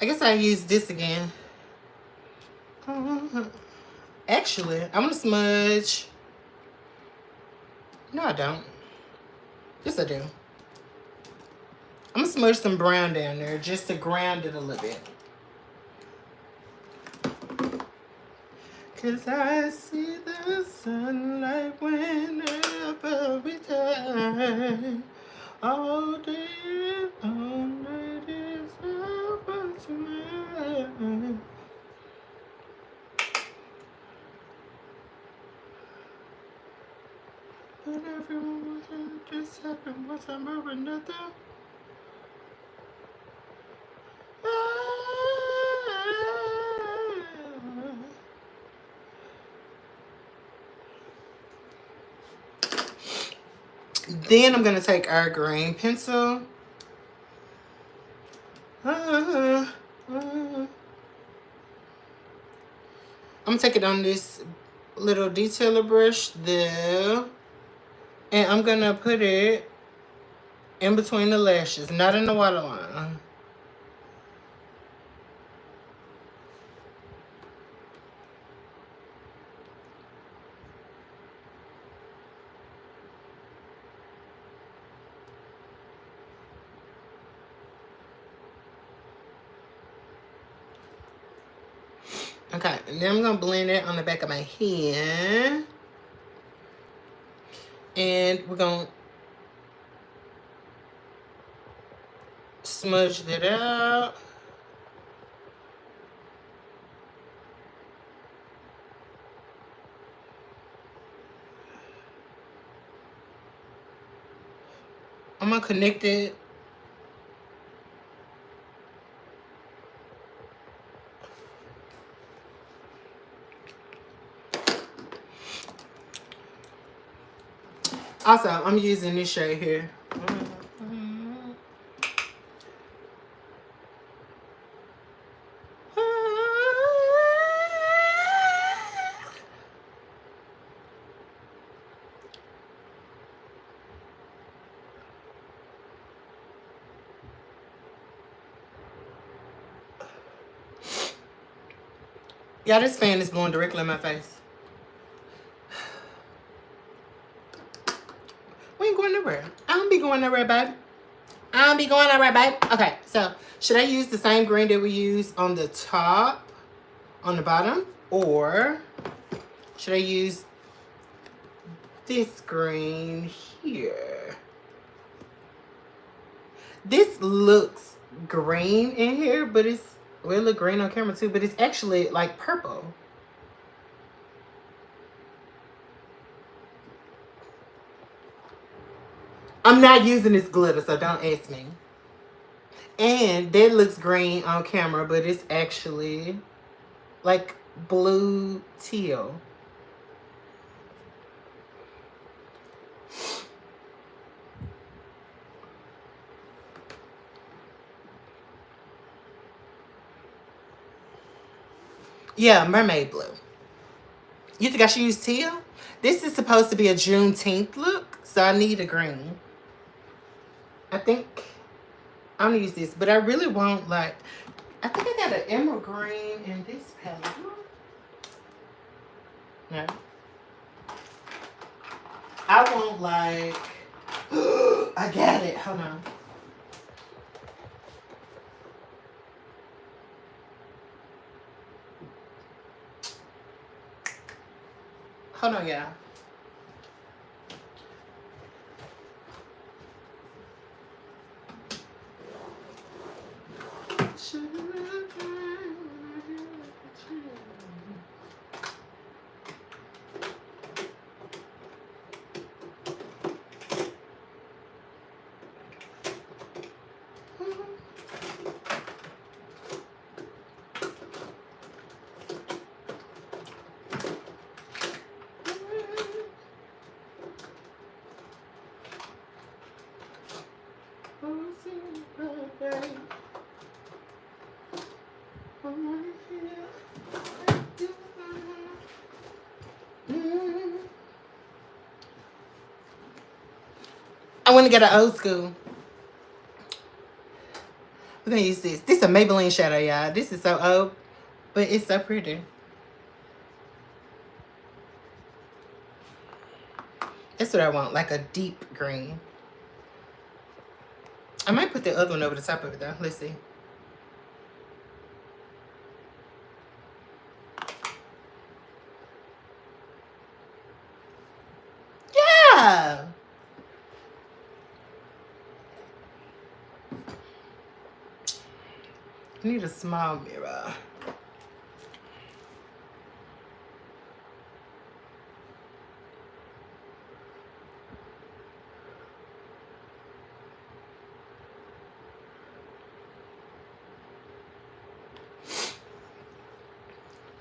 I guess I use this again. Actually, I'm gonna smudge. No, I don't. Yes, I do. I'm gonna smudge some brown down there just to ground it a little bit. Cause I see the sunlight whenever we turn. All day, all night is over tonight. But everyone was just happened one time or another. Then I'm gonna take our green pencil. I'm gonna take it on this little detailer brush there. And I'm gonna put it in between the lashes, not in the waterline. Okay, and then I'm going to blend it on the back of my hand. And we're going to smudge that out. I'm going to connect it. Also, I'm using this shade here. Yeah, this fan is blowing directly in my face. We ain't going nowhere. I don't be going nowhere, babe. I don't be going nowhere, babe. Okay, so should I use the same green that we use on the top, on the bottom? Or should I use this green here? This looks green in here, but it's, well, it look green on camera too, but it's actually like purple. I'm not using this glitter, so don't ask me. And that looks green on camera, but it's actually like blue teal. Yeah, mermaid blue. You think I should use teal? This is supposed to be a Juneteenth look, so I need a green. I think I'm gonna use this, but I really want, like, I think I got an emerald green in this palette. No. I want, like, I got it. Hold on. Hold on, y'all. I want to get an old school. We're going to use this. This is a Maybelline shadow, y'all. This is so old, but it's so pretty. That's what I want, like a deep green. I might put the other one over the top of it, though. Let's see. Yeah! I need a small mirror.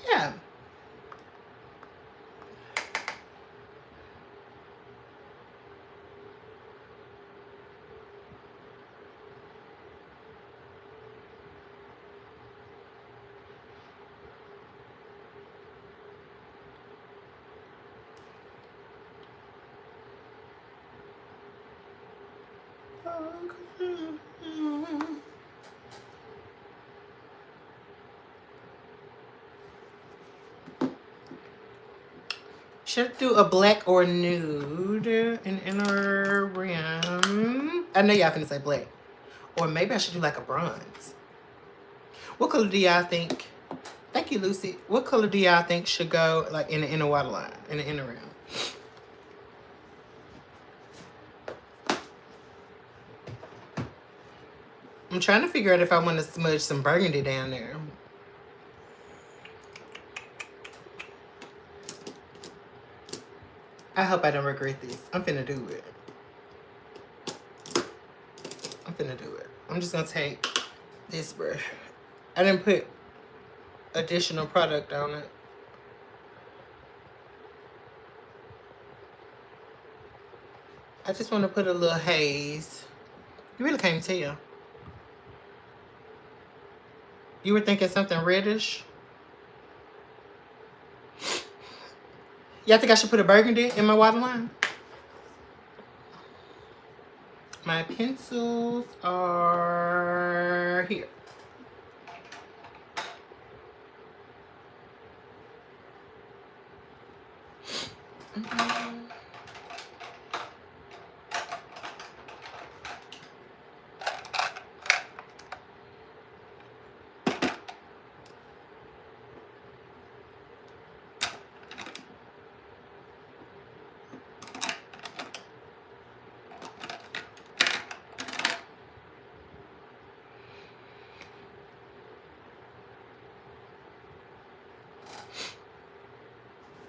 Yeah. Should I do a black or nude in inner rim? I know y'all finna say black. Or maybe I should do like a bronze. What color do y'all think? Thank you. Thank you, Lucy. What color do y'all think should go like in the inner waterline, in the inner round? I'm trying to figure out if I want to smudge some burgundy down there. I hope I don't regret this. I'm finna do it. I'm finna do it. I'm just gonna take this brush. I didn't put additional product on it. I just want to put a little haze. You really can't tell. You were thinking something reddish? Y'all think I should put a burgundy in my waterline? My pencils are here.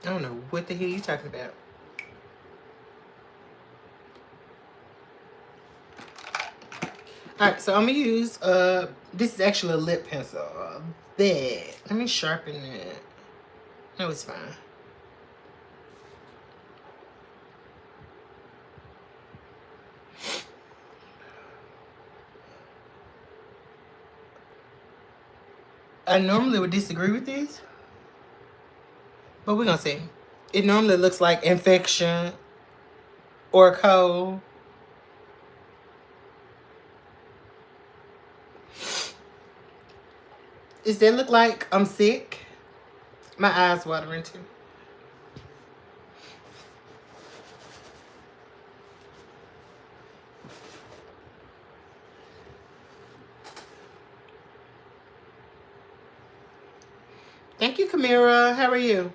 I don't know what the hell you talking about. Alright, so I'm gonna use this is actually a lip pencil. There. Let me sharpen it. No, it's fine. I normally would disagree with this, but we're gonna see. It normally looks like infection or cold. Does that look like I'm sick? My eyes watering too. Thank you, Kamira. How are you?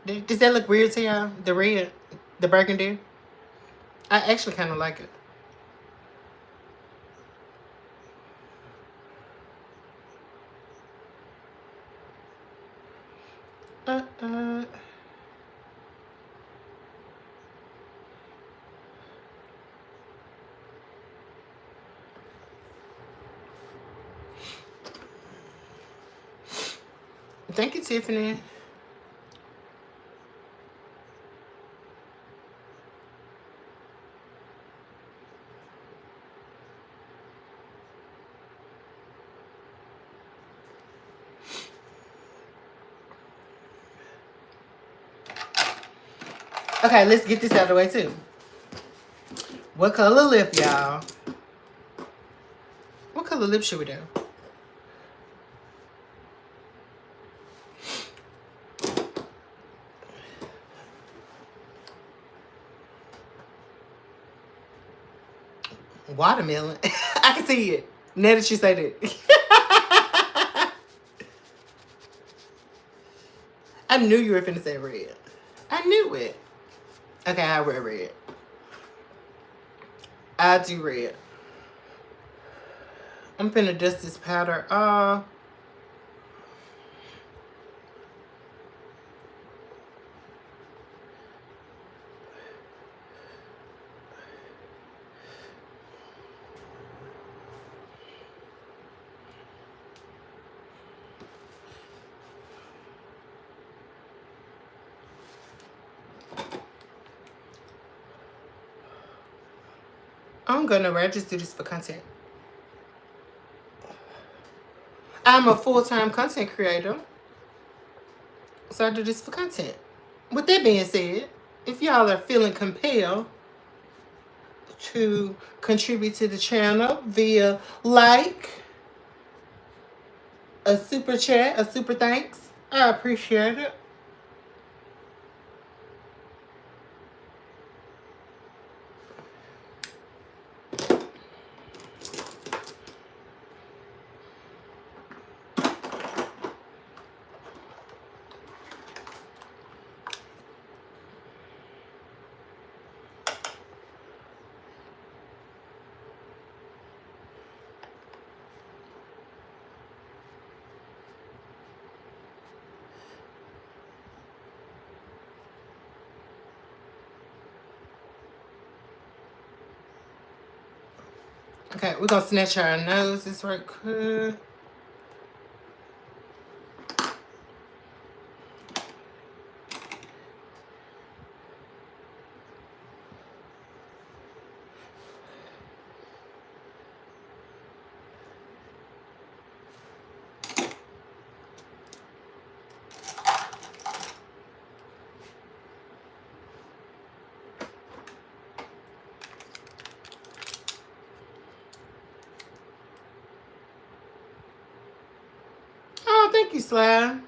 Does that look weird to y'all? The red, the burgundy? I actually kind of like it. Thank you, Tiffany. Okay, let's get this out of the way too. What color lip, y'all? What color lip should we do? Watermelon. I can see it. Now that you say that. I knew you were finna say red. I knew it. Okay, I wear red. I do red. I'm finna dust this powder off. I'm gonna just do this for content. I'm a full-time content creator, so I do this for content. With that being said, if y'all are feeling compelled to contribute to the channel via like, a super chat, a super thanks, I appreciate it. Okay, we're gonna snatch our noses right quick. Oh, thank you, Slab.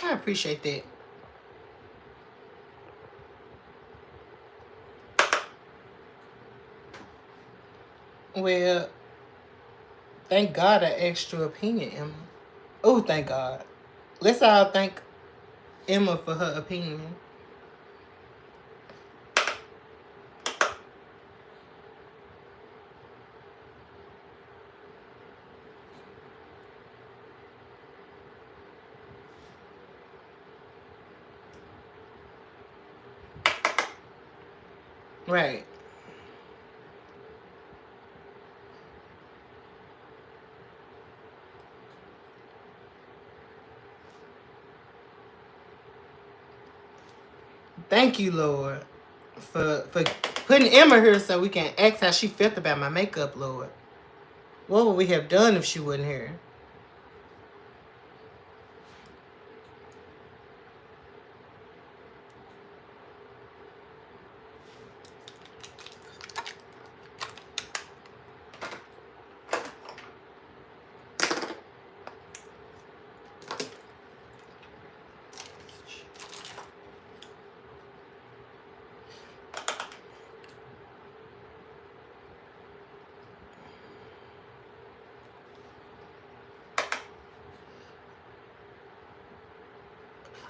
I appreciate that. Well, thank God I asked your opinion, Emma. Oh, thank God. Let's all thank Emma for her opinion. Right. Thank you, Lord, for putting Emma here so we can ask how she felt about my makeup, Lord. What would we have done if she wasn't here?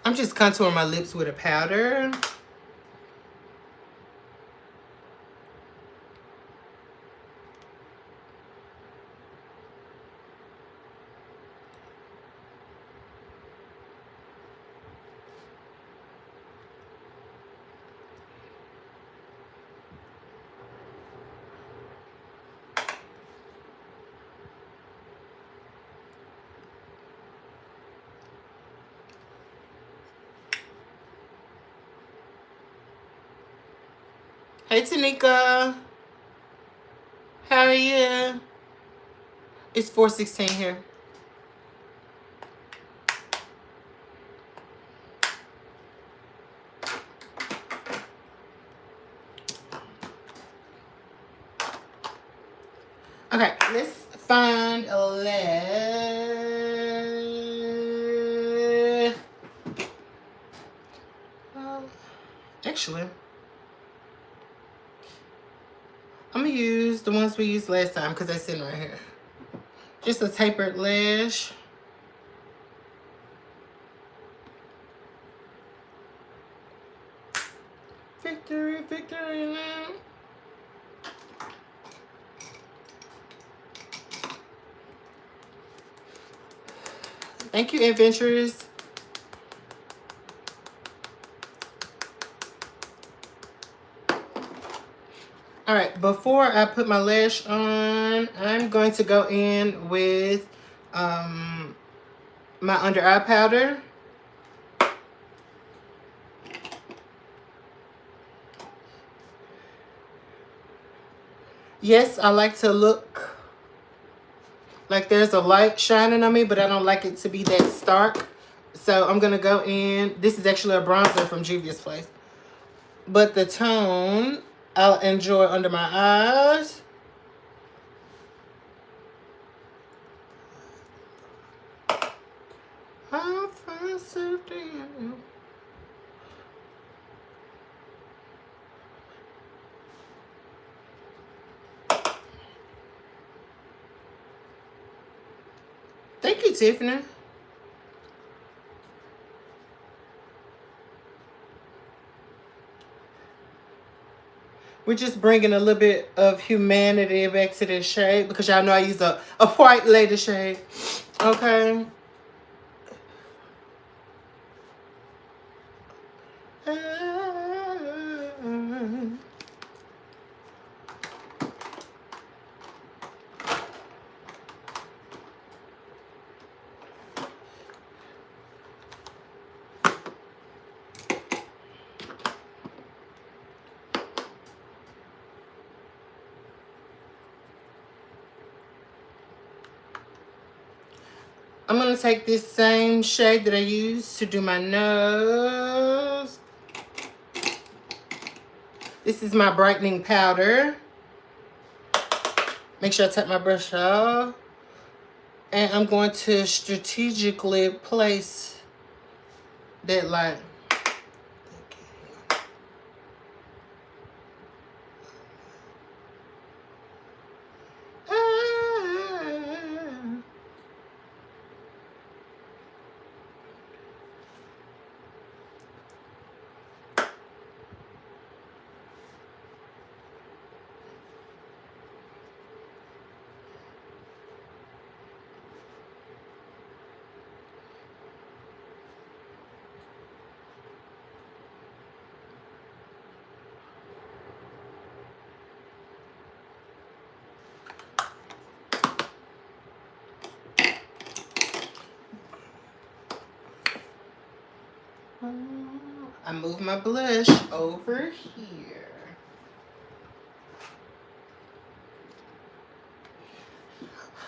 I'm just contouring my lips with a powder. Hey, Tanika. How are you? It's 4:16 here. Okay, let's find a left. Actually, I'm gonna use the ones we used last time because they're sitting right here. Just a tapered lash. Victory, victory now. Thank you, adventurers. All right, before I put my lash on, I'm going to go in with my under eye powder. Yes, I like to look like there's a light shining on me, but I don't like it to be that stark. So I'm going to go in. This is actually a bronzer from Juvia's Place. But the tone I'll enjoy under my eyes. How fast it is. Thank you, Tiffany. We're just bringing a little bit of humanity back to this shade because y'all know I use a white lady shade. Okay. I'm going to take this same shade that I used to do my nose. This is my brightening powder. Make sure I take my brush off. And I'm going to strategically place that light. I move my blush over here.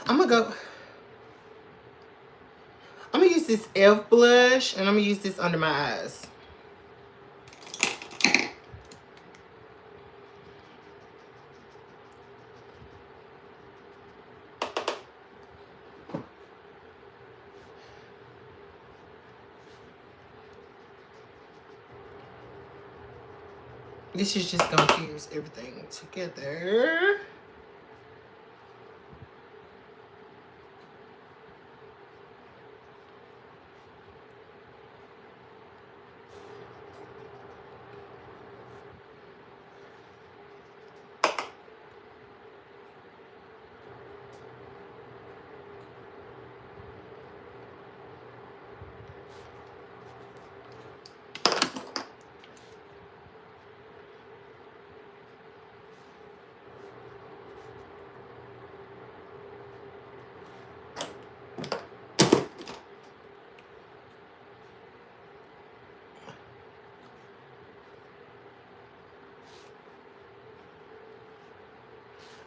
I'm gonna use this e.l.f. blush and I'm gonna use this under my eyes. This is just gonna fuse everything together.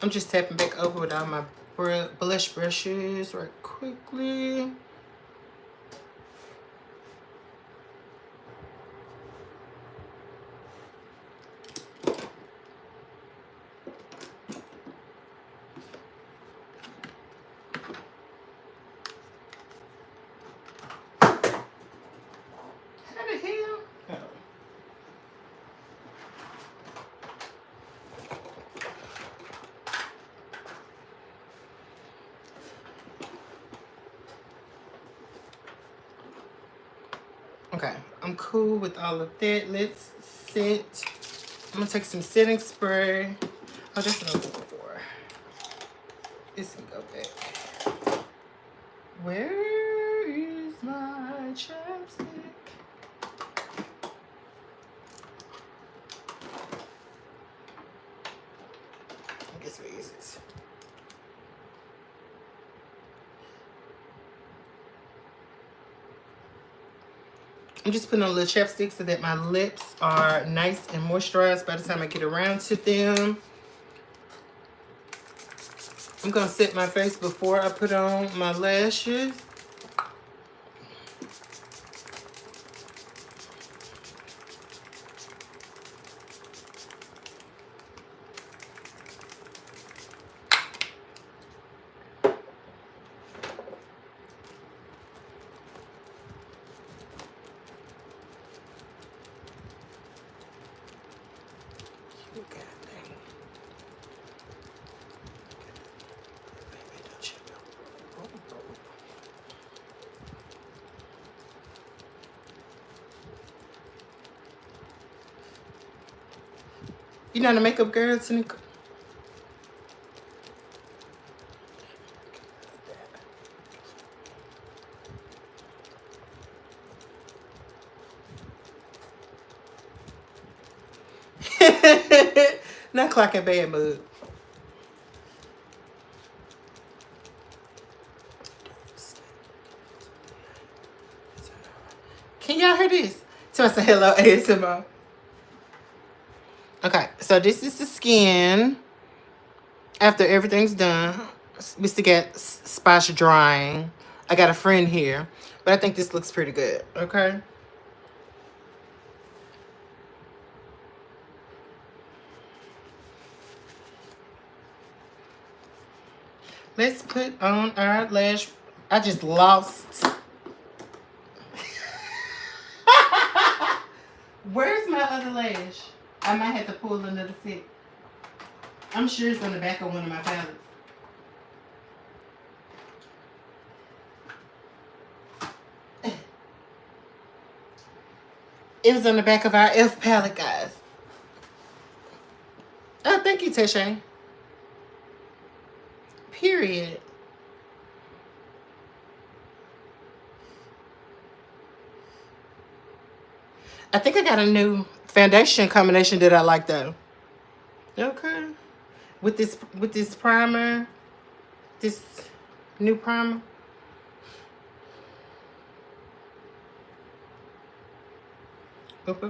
I'm just tapping back over with all my blush brushes right quickly. How the hell? Oh. Okay, I'm cool with all of that. Let's sit. I'm gonna take some setting spray. Oh, that's what I was looking for. This can go back. Where is my chapstick? I guess we use this. I'm just putting on a little chapstick so that my lips are nice and moisturized by the time I get around to them. I'm going to set my face before I put on my lashes. You not a makeup girl, Tanika? Not clock in bad mood. Can y'all hear this? So I say hello ASMR. Okay, so this is the skin after everything's done. We still got spots drying. I got a friend here, but I think this looks pretty good. Okay. Let's put on our lash. I just lost. Where's my other lash? I might have to pull another set. I'm sure it's on the back of one of my palettes. It was on the back of our F palette, guys. Oh, thank you, Tashay. Period. I think I got a new foundation combination that I like though. Okay. With this primer, this new primer. Okay,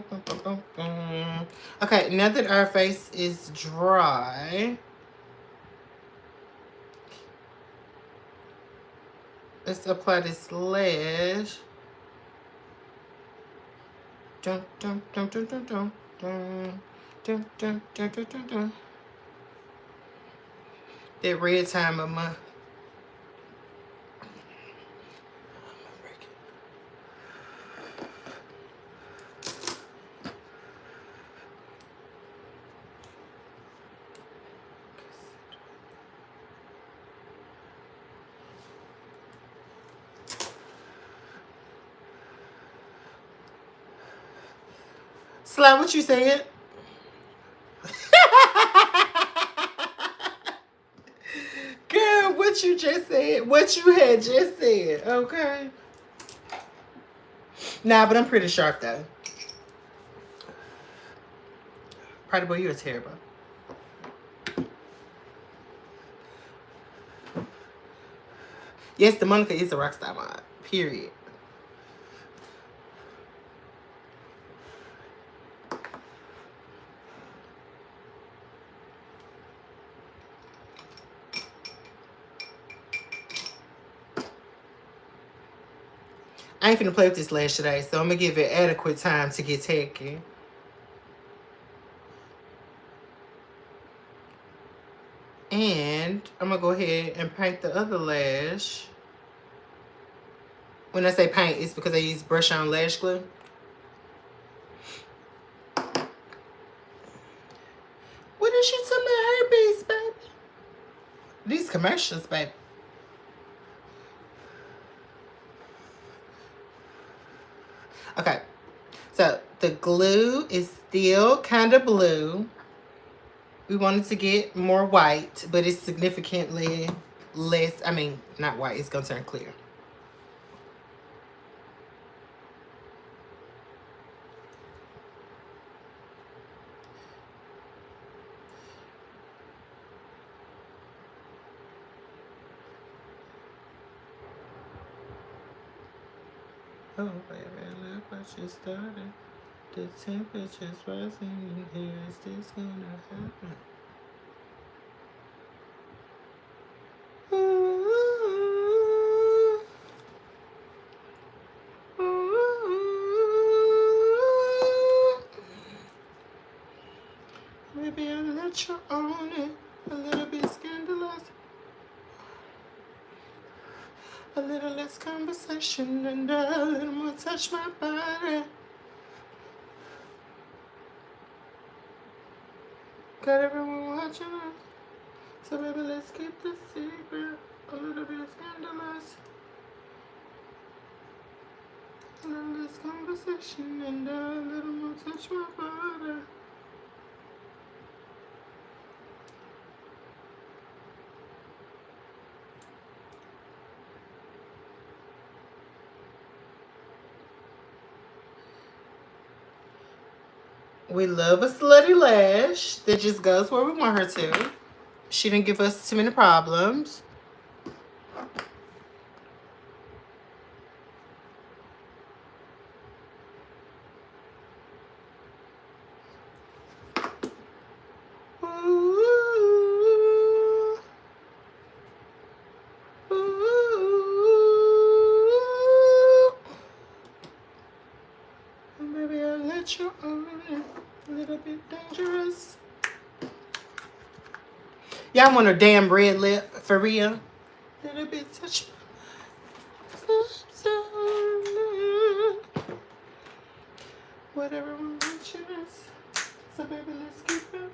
now that our face is dry, let's apply this lash. Dun, dun, dun, dun, dun, dun, dun, dun, dun, dun, dun, dun, dun. That red time of month. Slime, what you saying? Girl, what you just said. What you had just said. Okay. Nah, but I'm pretty sharp though. Party boy, you're terrible. Yes, the Monica is a rock star mod. Period. I ain't finna play with this lash today, so I'm gonna give it adequate time to get taken. And I'm gonna go ahead and paint the other lash. When I say paint, it's because I use brush on lash glue. What is she talking about herpes, baby? These commercials, baby. Okay, so the glue is still kind of blue. We wanted to get more white, but it's significantly less. I mean, not white. It's gonna turn clear. Oh, baby, look what you started. The temperature's rising here. Is this gonna happen? Ooh, ooh, ooh. Maybe I'll let you own it. A little bit scandalous. A little less conversation and a little more touch my body. Got everyone watching us. So baby, let's keep the secret. A little bit scandalous. A little less conversation and a little more touch my body. We love a slutty lash that just goes where we want her to. She didn't give us too many problems. Ooh, ooh, Y'all want a damn red lip for real? Little bit touch. Whatever we choose. So baby, let's keep it.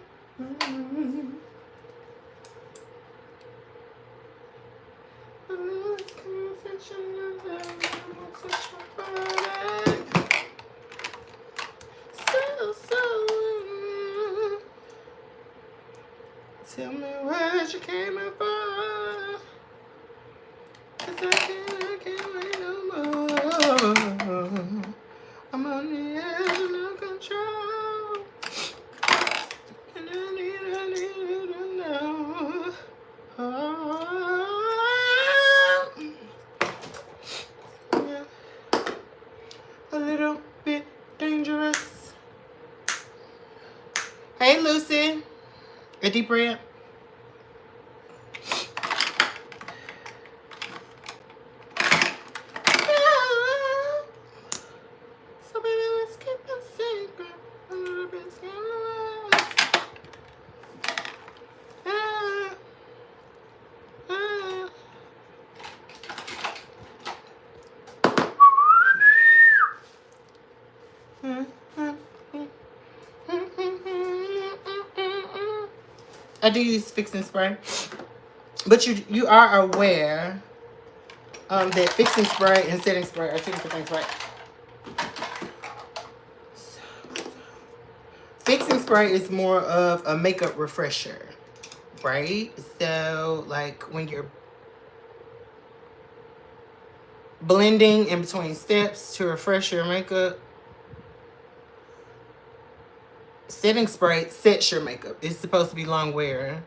Tell me what you came up for. 'Cause I can't wait no more. I'm on the edge of no control. And I need you to know. Oh, yeah. A little bit dangerous. Hey, Lucy. A deep breath. So baby, let's keep it secret. A little bit scandalous. I do use fixing spray, but you are aware that fixing spray and setting spray are two different things, right? Fixing spray is more of a makeup refresher, right? So like when you're blending in between steps to refresh your makeup, setting spray sets your makeup. It's supposed to be long wear.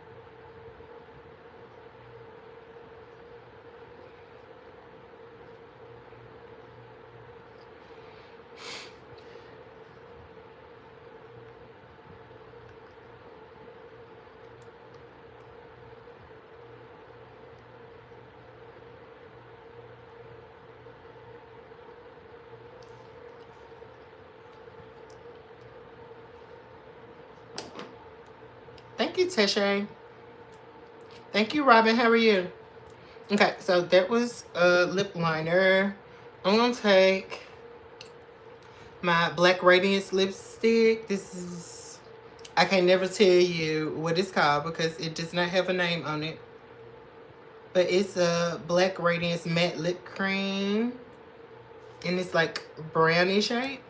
Thank you, Teshay. Thank you, Robin. How are you? Okay, so that was a lip liner. I'm going to take my Black Radiance lipstick. This is, I can never tell you what it's called because it does not have a name on it. But it's a Black Radiance matte lip cream. And it's like brownie shape.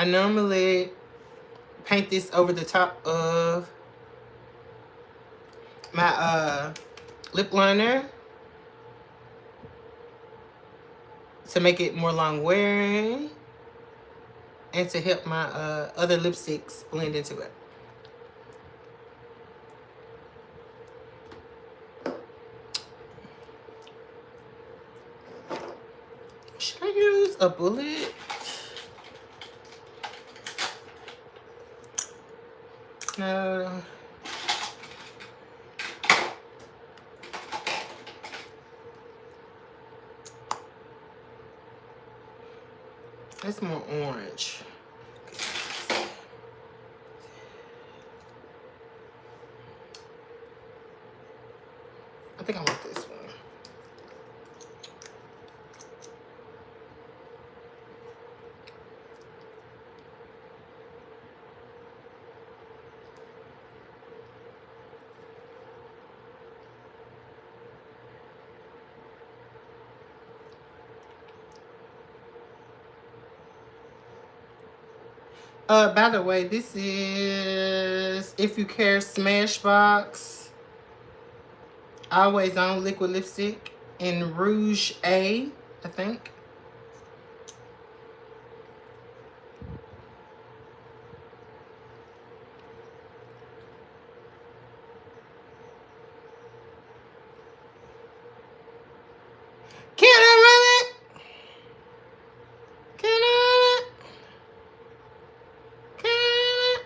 I normally paint this over the top of my lip liner to make it more long wearing and to help my other lipsticks blend into it. Should I use a bullet? No. That's more orange. I think I want this one. By the way, this is If You Care Smashbox Always On liquid lipstick in Rouge A, I think. Can I run it? Can I? Can I?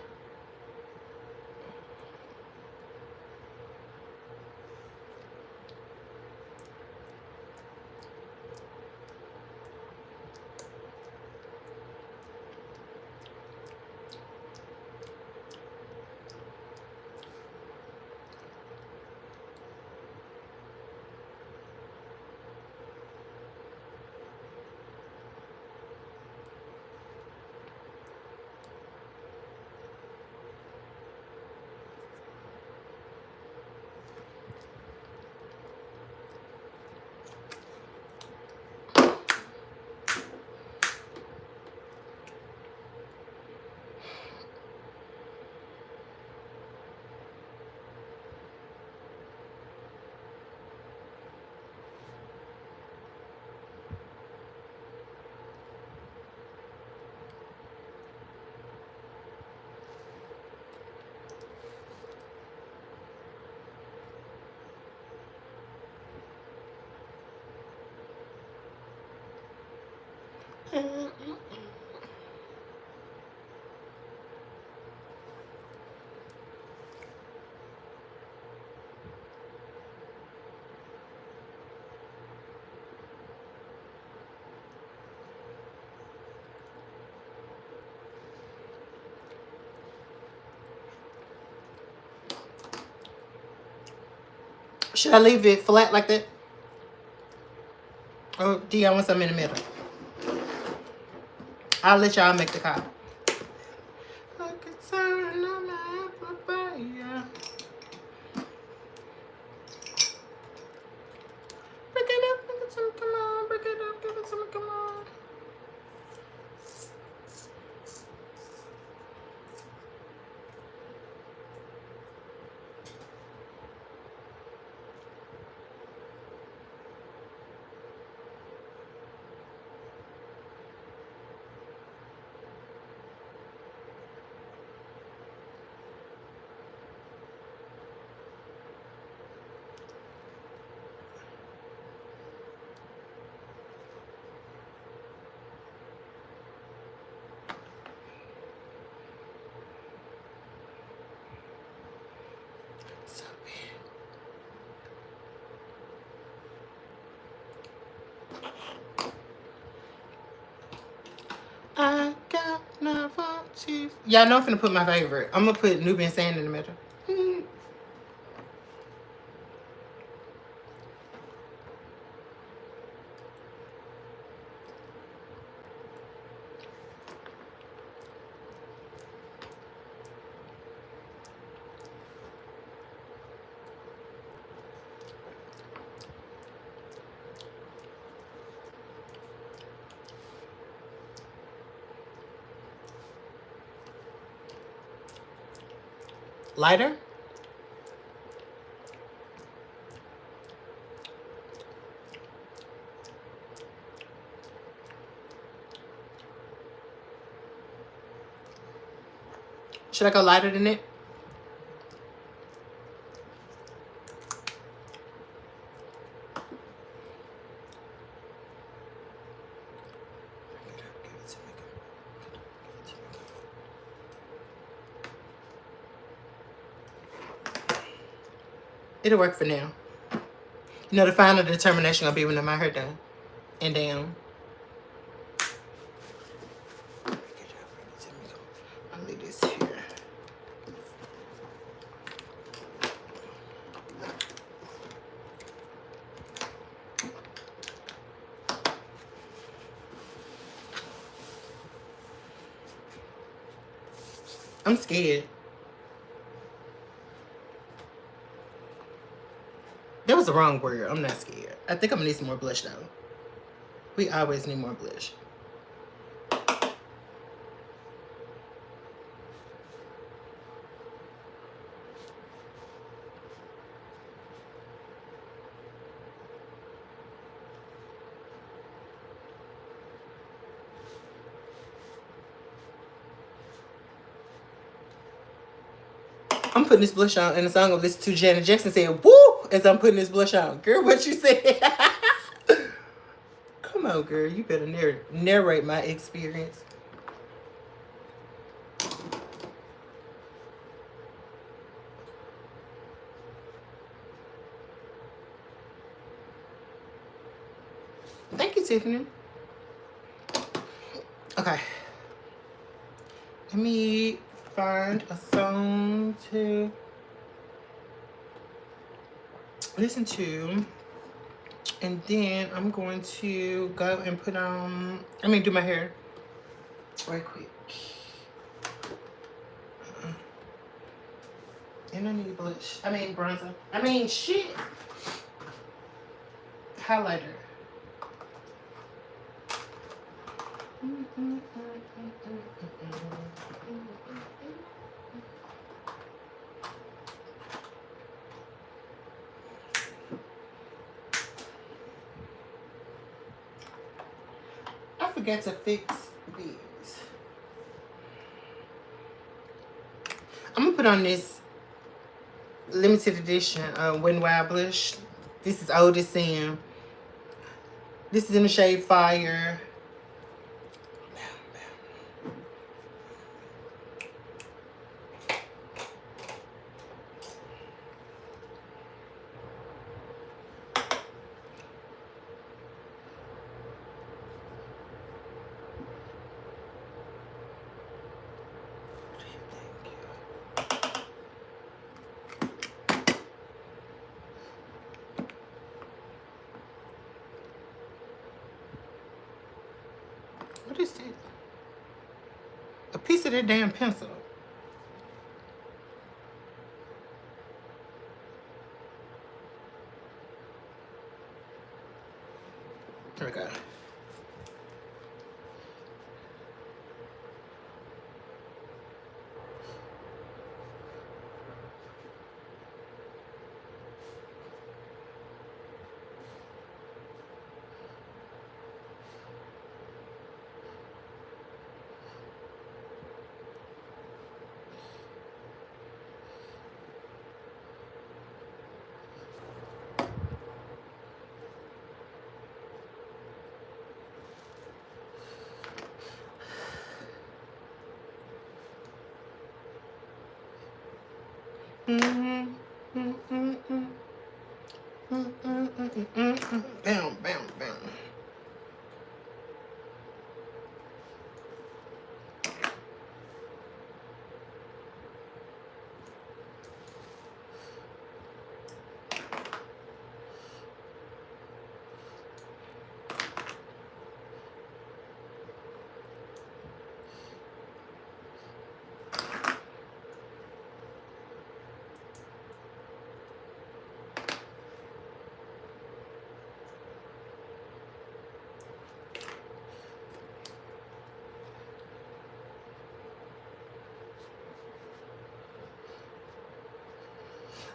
Should I leave it flat like that? Or do y'all want something in the middle? I'll let y'all make the call. I got novelties. Y'all know I'm finna put my favorite. I'm gonna put Nubian Sand in the middle. Lighter? Should I go lighter than it? It'll work for now. You know, the final determination gonna be when my hair done and down. I'll leave this here. I'm scared. That was the wrong word. I'm not scared. I think I'm gonna need some more blush though. We always need more blush. I'm putting this blush on, and the song of listen to Janet Jackson said, "Woo!" as I'm putting this blush on. Girl, what you said? Come on, girl. You better narrate my experience. Thank you, Tiffany. Okay. Let me find a song to listen to, and then I'm going to go and put on, do my hair right quick. And I need blush, bronzer, shit, highlighter. I forgot to fix these. I'm gonna put on this limited edition Wet n Wild blush. This is Oldest Sin. This is in the shade Fire. use of that damn pencil? There we go. Bam, bam, bam.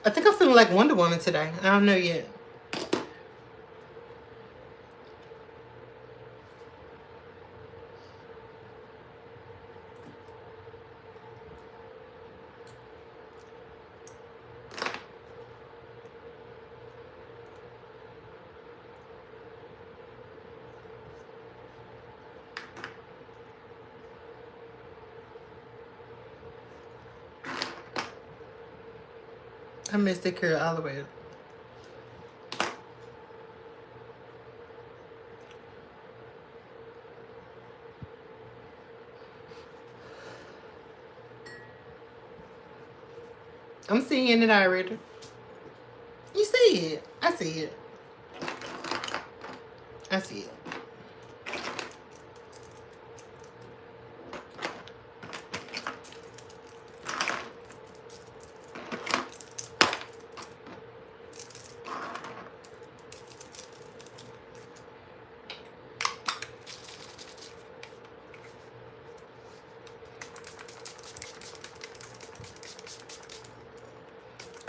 I think I'm feeling like Wonder Woman today. I don't know yet. I missed the curl all the way up. I'm seeing it already. You see it. I see it. I see it.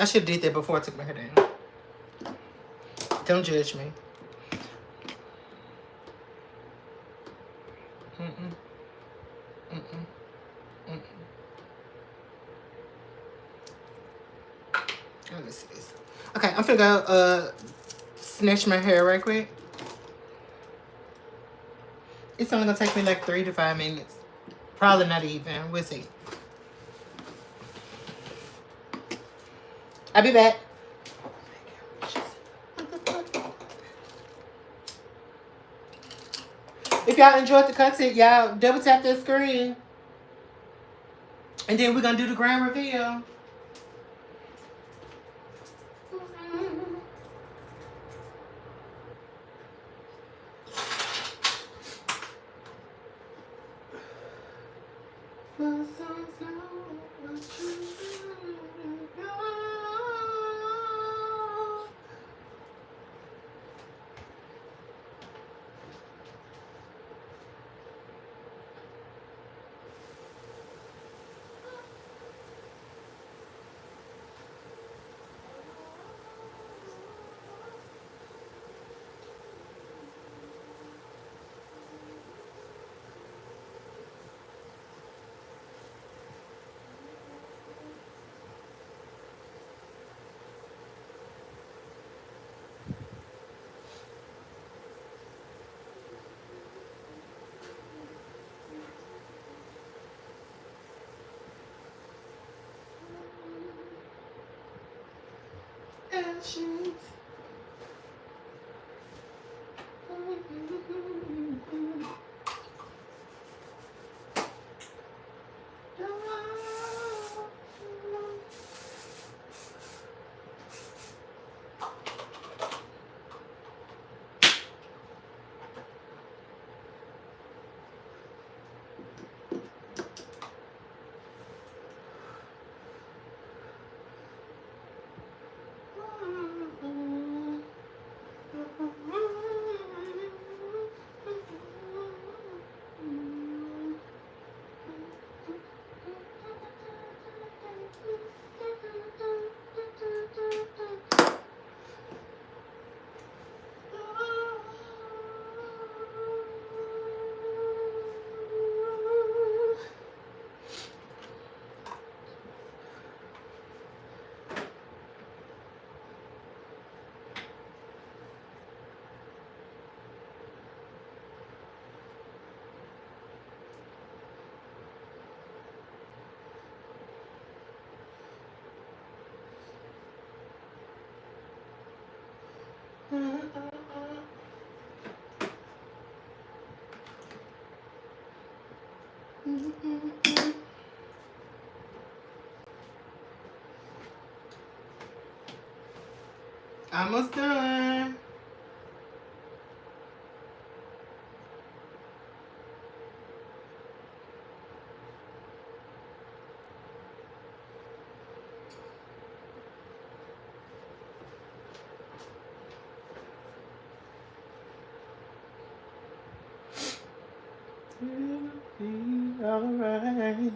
I should have did that before I took my hair down. Don't judge me. Let me see this. Okay, I'm finna go snatch my hair right quick. It's only gonna take me like 3 to 5 minutes. Probably not even. We'll see. I'll be back. If y'all enjoyed the content, y'all double tap that screen. And then we're gonna do the grand reveal. Almost done. It'll be alright.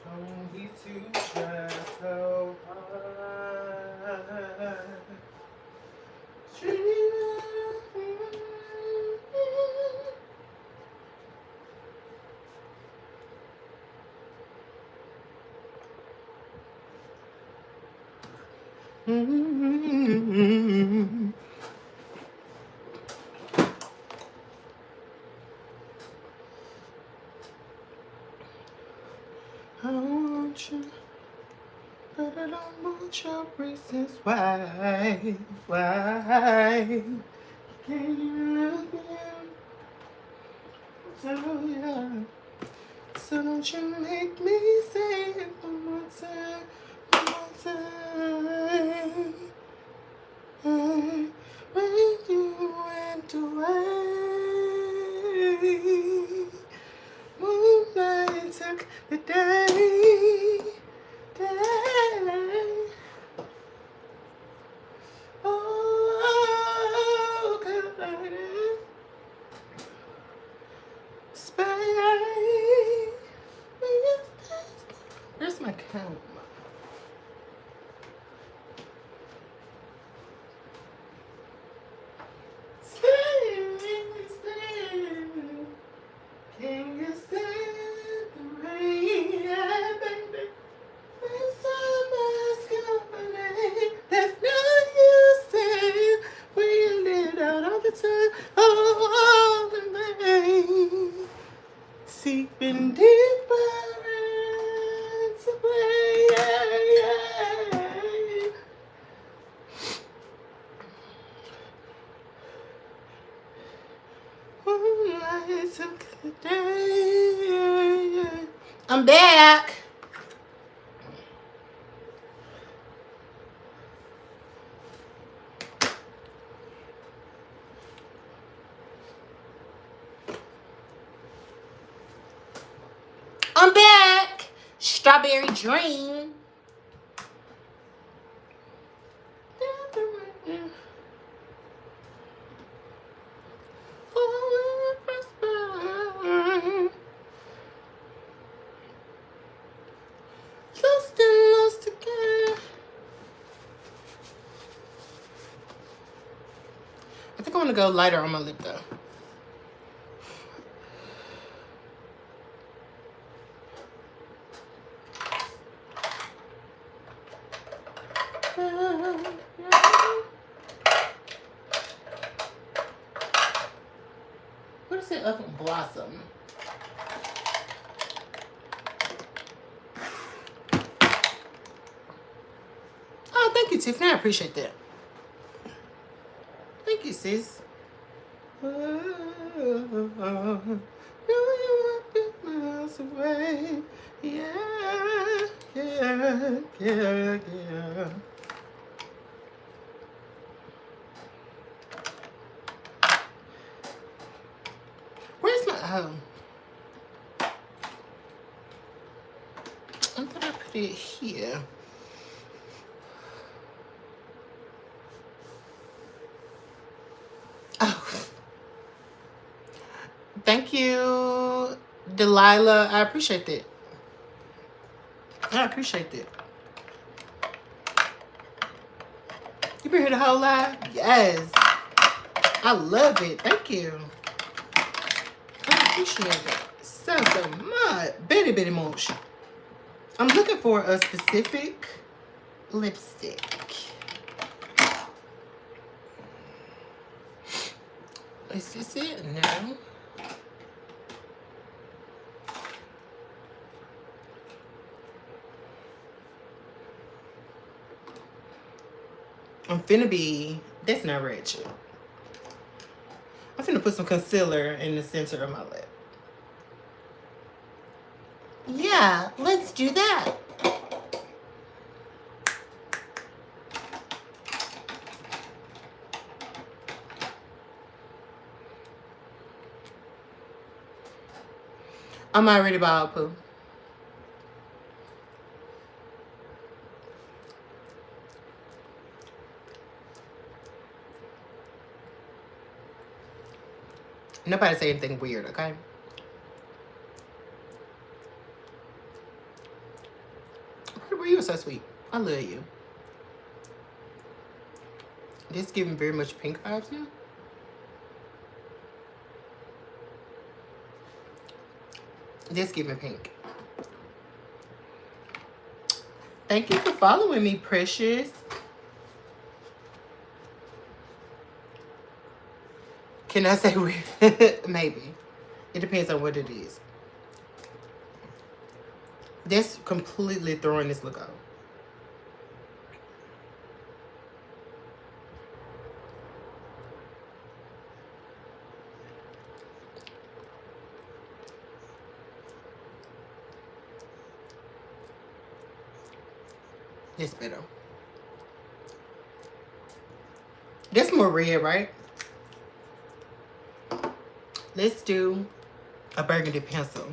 Don't be too shy, so hard. I want you, but I don't want your reasons why can't you again? So yeah, so don't you make me say it one more time, when you went away. Moonlight took the day. Oh, God, Spain. Where's my comb? Stay. Can you stand the rain, yeah, baby? When summer's company, there's no use in we live out all the time, all in vain. Seeping deeper into play, yeah. Moonlight took the day. I'm back. I'm back. Strawberry Dream. Lost again. I think I want to go lighter on my lip though. What is it? Up in Blossom. Oh, thank you, Tiffany. I appreciate that. Thank you, sis. Oh, you won't be miles away. Yeah, yeah, yeah, yeah. Where's my I thought I put it here. Oh. Thank you, Delilah. I appreciate that. I appreciate that. You been here the whole live? Yes. I love it. Thank you. I appreciate it so much. Very much. I'm looking for a specific lipstick. Is this it? No. I'm finna be, that's not ratchet. I'm finna put some concealer in the center of my lip. Yeah, let's do that. I'm already bald, poo. Nobody say anything weird, okay? You were so sweet. I love you. This giving very much pink vibes now. This giving pink. Thank you for following me, precious. Can I say weird? Maybe. It depends on what it is. That's completely throwing this look out. This better. This more red, right? Let's do a burgundy pencil.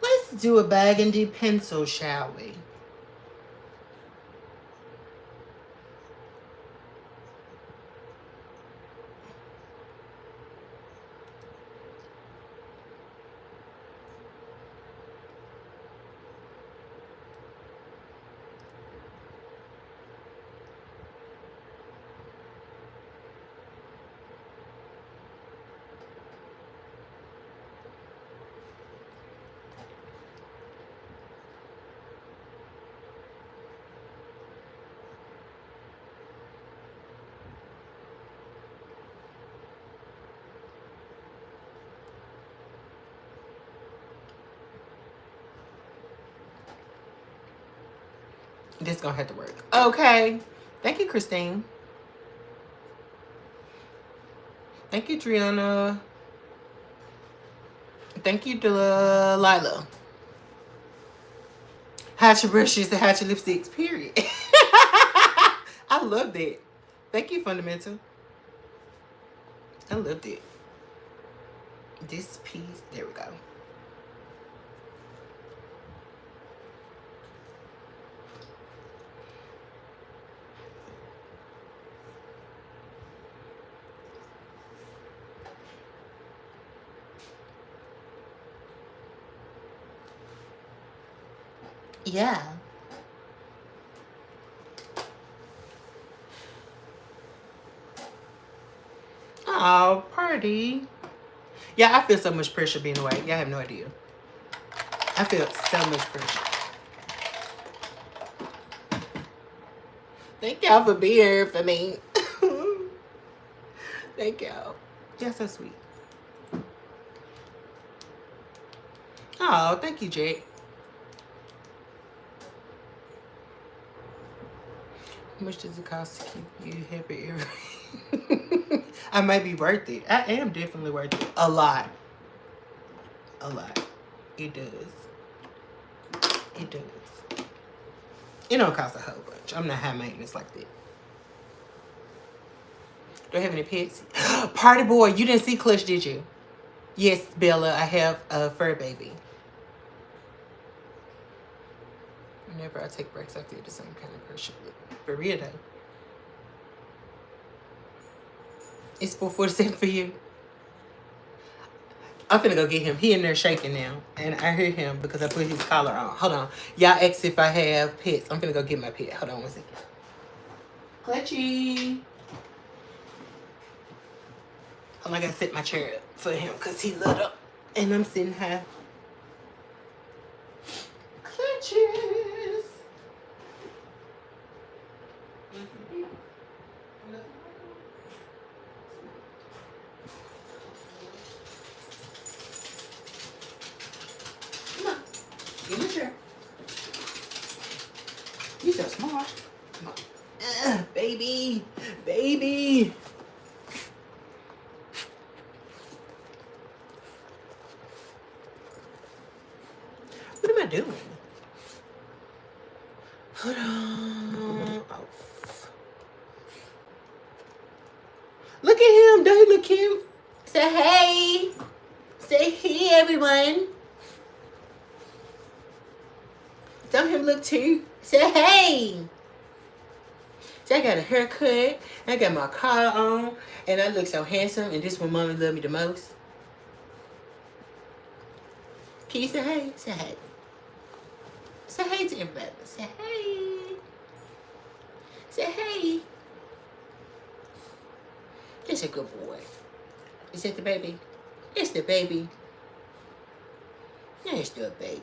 Let's do a burgundy pencil, shall we? This gonna have to work. Okay. Thank you, Christine. Thank you, Triana. Thank you, Delilah. Hide your brushes and hide your lipsticks, period. I love that. Thank you, Fundamental. I loved it. This piece, there we go. Yeah. Oh, party. Yeah, I feel so much pressure being away. Y'all have no idea. I feel so much pressure. Thank y'all for being here for me. Thank y'all. Y'all so sweet. Oh, thank you, Jake. How much does it cost to keep you happy every I might be worth it. I am definitely worth it. A lot. A lot. It does. It does. It don't cost a whole bunch. I'm not high maintenance like that. Do I have any pets? Party boy, you didn't see Clutch, did you? Yes, Bella, I have a fur baby. Whenever I take breaks, I feel the same kind of pressure. For real though. It's 4:47 for you. I'm finna go get him. He in there shaking now. And I hear him because I put his collar on. Hold on. Y'all ask if I have pets. I'm finna go get my pet. Hold on one second. Clutchy. I gotta set my chair up for him because he little. And I'm sitting high. Clutches. Come on. Give me a chair. You're so smart. Come on. Baby. Baby. What am I doing? Hold on. Oh. Look at him. Don't he look cute? Say hey. Say hey, everyone. Don't him look too? Say hey. So I got a haircut. I got my collar on. And I look so handsome. And this one mommy love me the most. Can you say hey? Say hey. Say hey to everybody. Say hey. Say hey. That's a good boy. Is that the baby? It's the baby. There's the baby.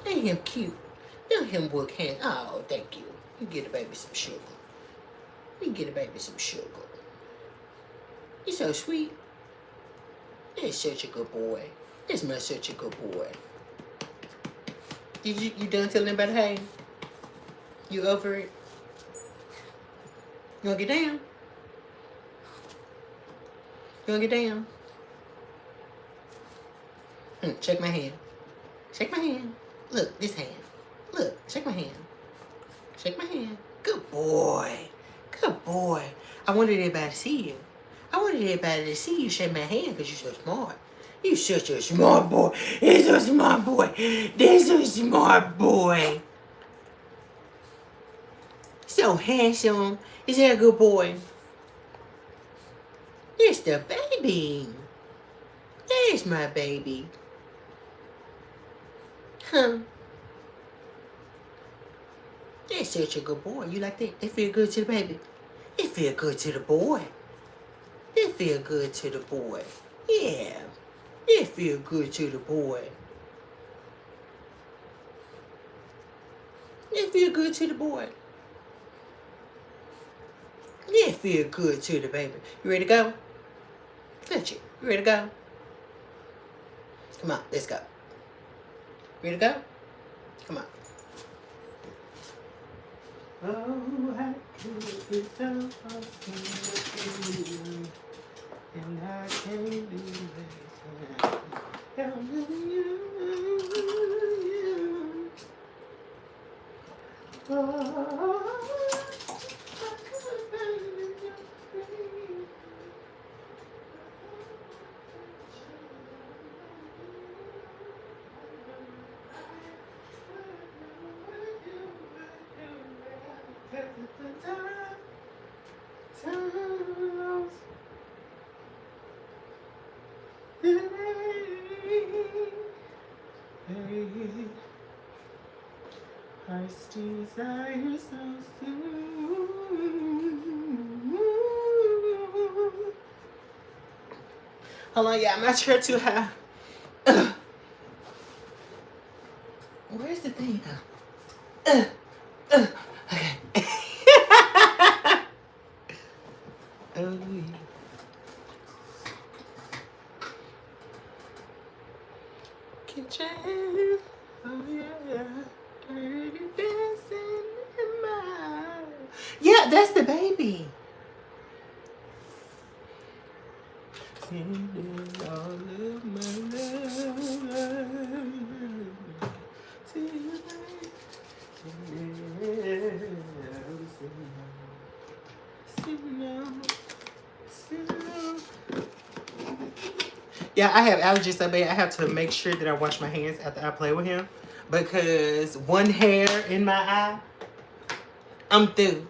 Ain't him cute? Don't him work hands. Oh, thank you. You get a baby some sugar. You get a baby some sugar. You're so sweet. That's such a good boy. That's my such a good boy. You done telling about hey? You over it? You wanna get down? You wanna get down? Shake my hand. Shake my hand. Look, this hand. Look, shake my hand. Shake my hand. Good boy. Good boy. I wanted everybody to see you. I wanted everybody to see you shake my hand because you're so smart. You're such a smart boy. He's a smart boy. This a smart boy. So handsome. Is that a good boy? It's the baby. There's my baby. Huh? That's such a good boy. You like that? They feel good to the baby. It feel good to the boy. It feel good to the boy. Yeah. It feel good to the boy. It feel good to the boy. It feel good to the baby. You ready to go? Touch it. You ready to go? Come on, let's go. Ready to go? Come on. Oh, I could be so awesome. And I can't do it. Oh, heart's desire so soon. Hold on, yeah, I'm not sure too high. Where's the thing? Okay. Oh, kitchen. Oh, yeah. Dirty dancing in my... Yeah, that's the baby. Sending all of my love to you, yeah, I have allergies so bad. I have to make sure that I wash my hands after I play with him. Because one hair in my eye, I'm through.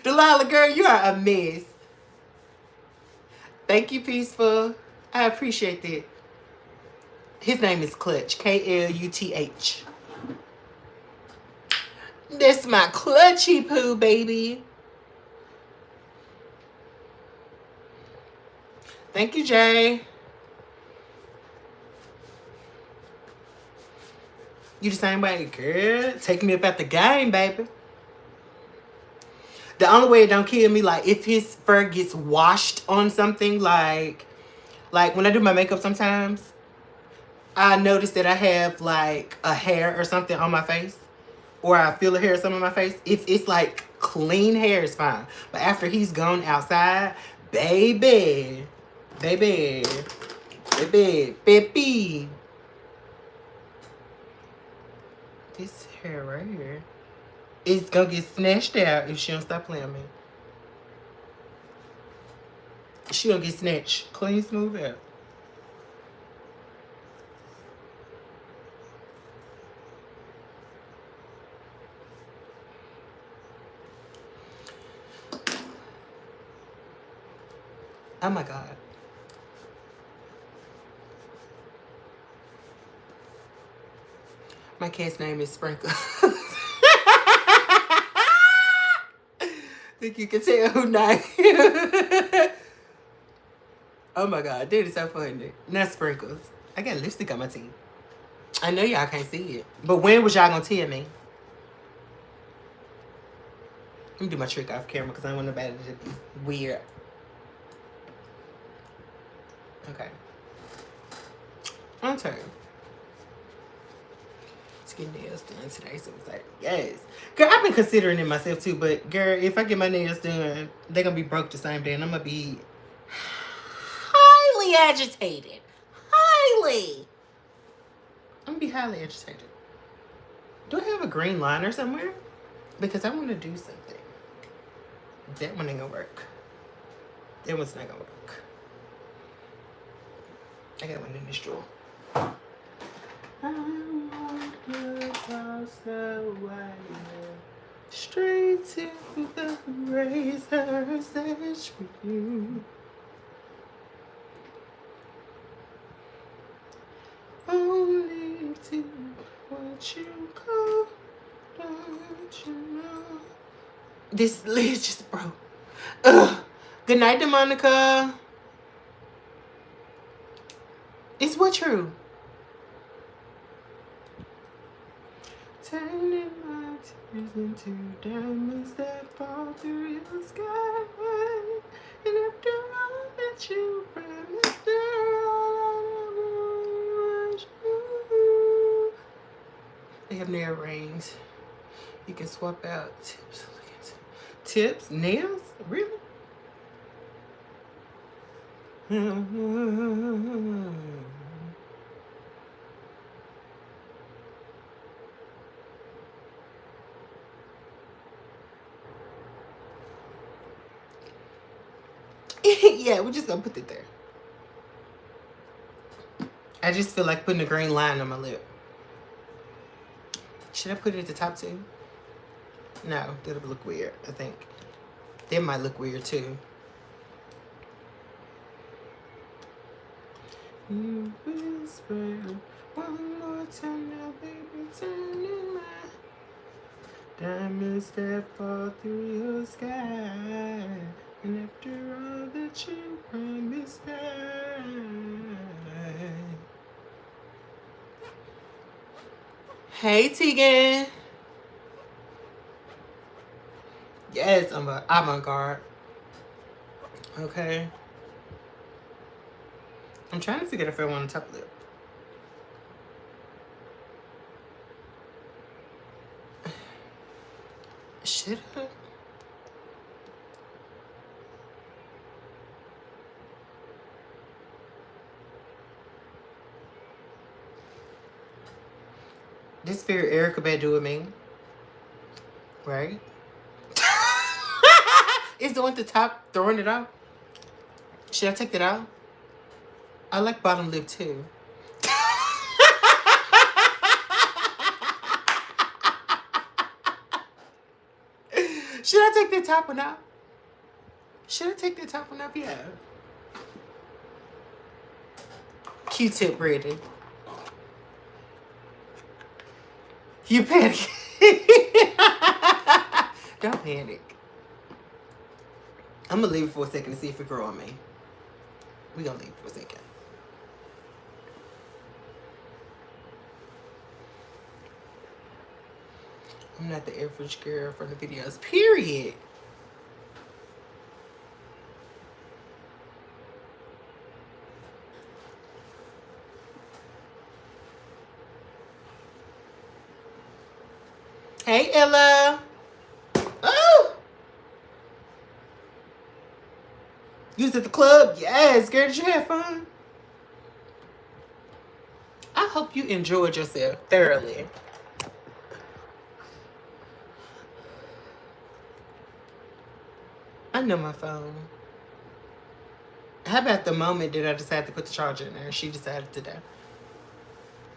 Delilah, girl, you are a mess. Thank you, Peaceful. I appreciate that. His name is Clutch. K-L-U-T-H. That's my clutchy poo, baby. Thank you, Jay. You the same way, girl. Take me up at the game, baby. The only way it don't kill me, like, if his fur gets washed on something, like when I do my makeup sometimes, I notice that I have, like, a hair or something on my face. Or I feel a hair or something on my face. If it's, like, clean hair, it's fine. But after he's gone outside, baby. This hair right here is gonna get snatched out if she don't stop playing with me. She gonna get snatched. Clean, smooth out. Oh my God. My cat's name is Sprinkle. Think you can tell who name. Oh my God, that is so funny. Not Sprinkles. I got lipstick on my teeth. I know y'all can't see it. But when was y'all gonna tell me? Let me do my trick off camera because I don't want nobody to be weird. Okay. On turn. Get nails done today, so it's like, yes. Girl, I've been considering it myself too, but girl, if I get my nails done, they're gonna be broke the same day, and I'm gonna be highly agitated. Highly. I'm gonna be highly agitated. Do I have a green liner somewhere? Because I want to do something. That one ain't gonna work. That one's not gonna work. I got one in this drawer. I walked across the wire, straight to the razor's edge for you. Only to what you call, don't you know? This lid just broke. Ugh. Good night, DeMonica. Is what true? Turning my tears into diamonds that fall through your sky. And after all that you promised, all I was you. They have nail rings. You can swap out tips. Tips? Nails? Really? Yeah, we're just gonna put it there. I just feel like putting a green line on my lip. Should I put it at the top too? No, that'll look weird, I think. That might look weird too. You whisper one more time now, baby, turning my diamonds that fall through your sky. And after all that you promised, hey, Tegan. Yes, I'm avant-garde. Okay. I'm trying to figure out if I want a top lip. Should I? This very Erica Badu of me. Right? Is the one at the top throwing it out? Should I take that out? I like bottom lip too. Should I take that top one off? Should I take that top one off? Yeah. Q-tip ready. You panic. Don't panic. I'm gonna leave it for a second to see if it grow on me. We gonna leave it for a second. I'm not the average girl from the videos, period. Hey, Ella. Oh! You was at the club? Yes, girl, did you have fun? I hope you enjoyed yourself thoroughly. I know my phone. How about the moment that I decided to put the charger in there and she decided to die?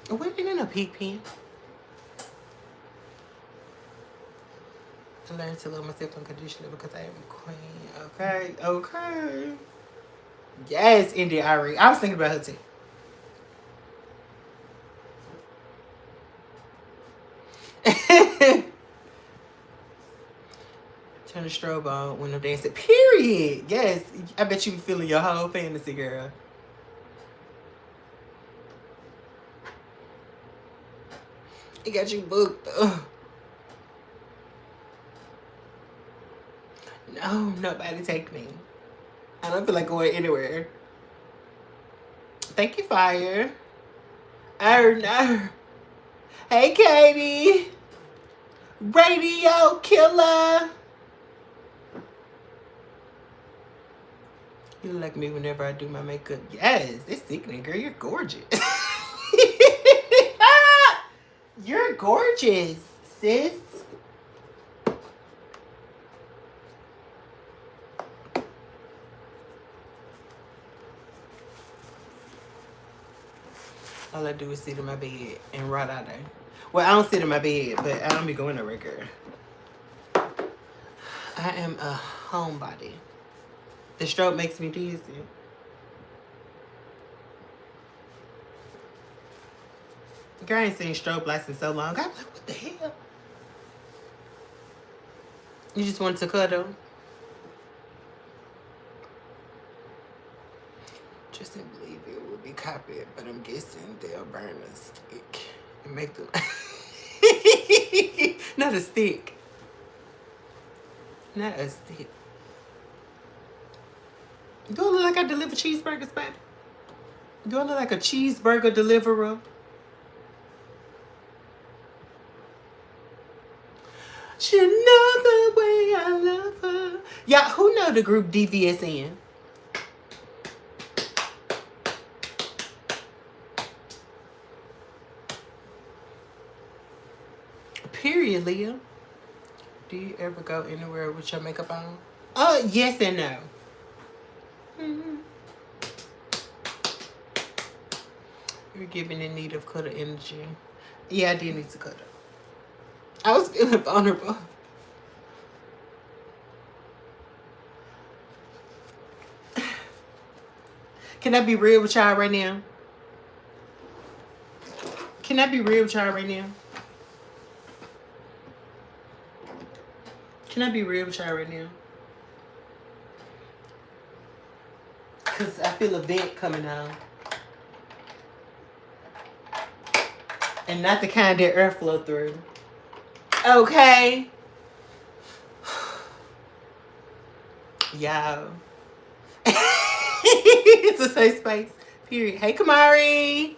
Where ain't no peak pen? I learned to love myself unconditionally because I am a queen. Okay, okay. Yes, India Ari. I was thinking about her too. Turn the strobe on when I'm dancing. Period. Yes. I bet you be feeling your whole fantasy, girl. It got you booked. Ugh. No, nobody take me. I don't feel like going anywhere. Thank you, Fire. No. Hey, Katie. Radio killer. You look like me whenever I do my makeup. Yes, it's sickening, girl. You're gorgeous. You're gorgeous, sis. All I do is sit in my bed and ride out there. Well, I don't sit in my bed, but I don't be going nowhere, girl. I am a homebody. The stroke makes me dizzy. Girl, I ain't seen strobe lights in so long. I'm like, what the hell? You just wanted to cuddle? Justin believe it will be copied, but I'm guessing they'll burn a stick and make them. Not a stick. Not a stick. Do I look like I deliver cheeseburgers, baby? Do I look like a cheeseburger deliverer? She know the way I love her. Y'all, who know the group DVSN? Period, Leah. Do you ever go anywhere with your makeup on? Yes and no. You're giving in need of cuddle energy. Yeah, I did need to cuddle. I was feeling vulnerable. Can I be real with y'all right now? Can I be real with y'all right now? Can I be real with y'all right now? Because I feel a vent coming on. And not the kind that airflow through. Okay. Y'all. It's a safe space. Period. Hey, Kamari.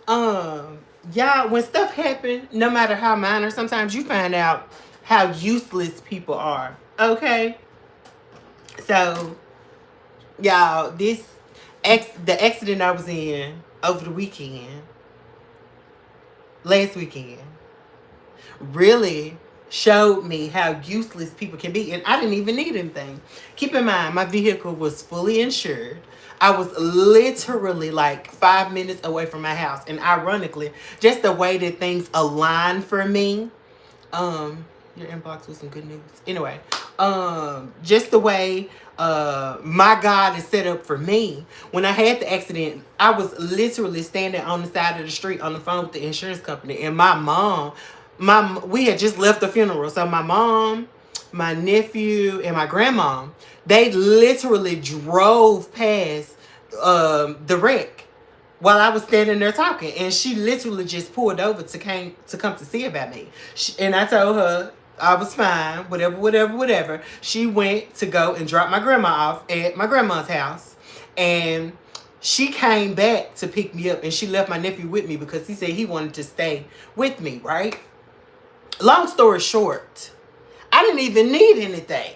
Y'all, when stuff happen, no matter how minor, sometimes you find out how useless people are. Okay? So, y'all, the accident I was in over the weekend, last weekend, really showed me how useless people can be. And I didn't even need anything. Keep in mind, my vehicle was fully insured. I was literally like 5 minutes away from my house. And ironically, just the way that things align for me, Your inbox with some good news. Anyway, just the way my God is set up for me. When I had the accident, I was literally standing on the side of the street on the phone with the insurance company, and my mom, we had just left the funeral, so my mom, my nephew, and my grandma, they literally drove past the wreck while I was standing there talking, and she literally just pulled over to come to see about me. And I told her I was fine, whatever. She went to go and drop my grandma off at my grandma's house, and she came back to pick me up, and she left my nephew with me because he said he wanted to stay with me, right? Long story short, I didn't even need anything.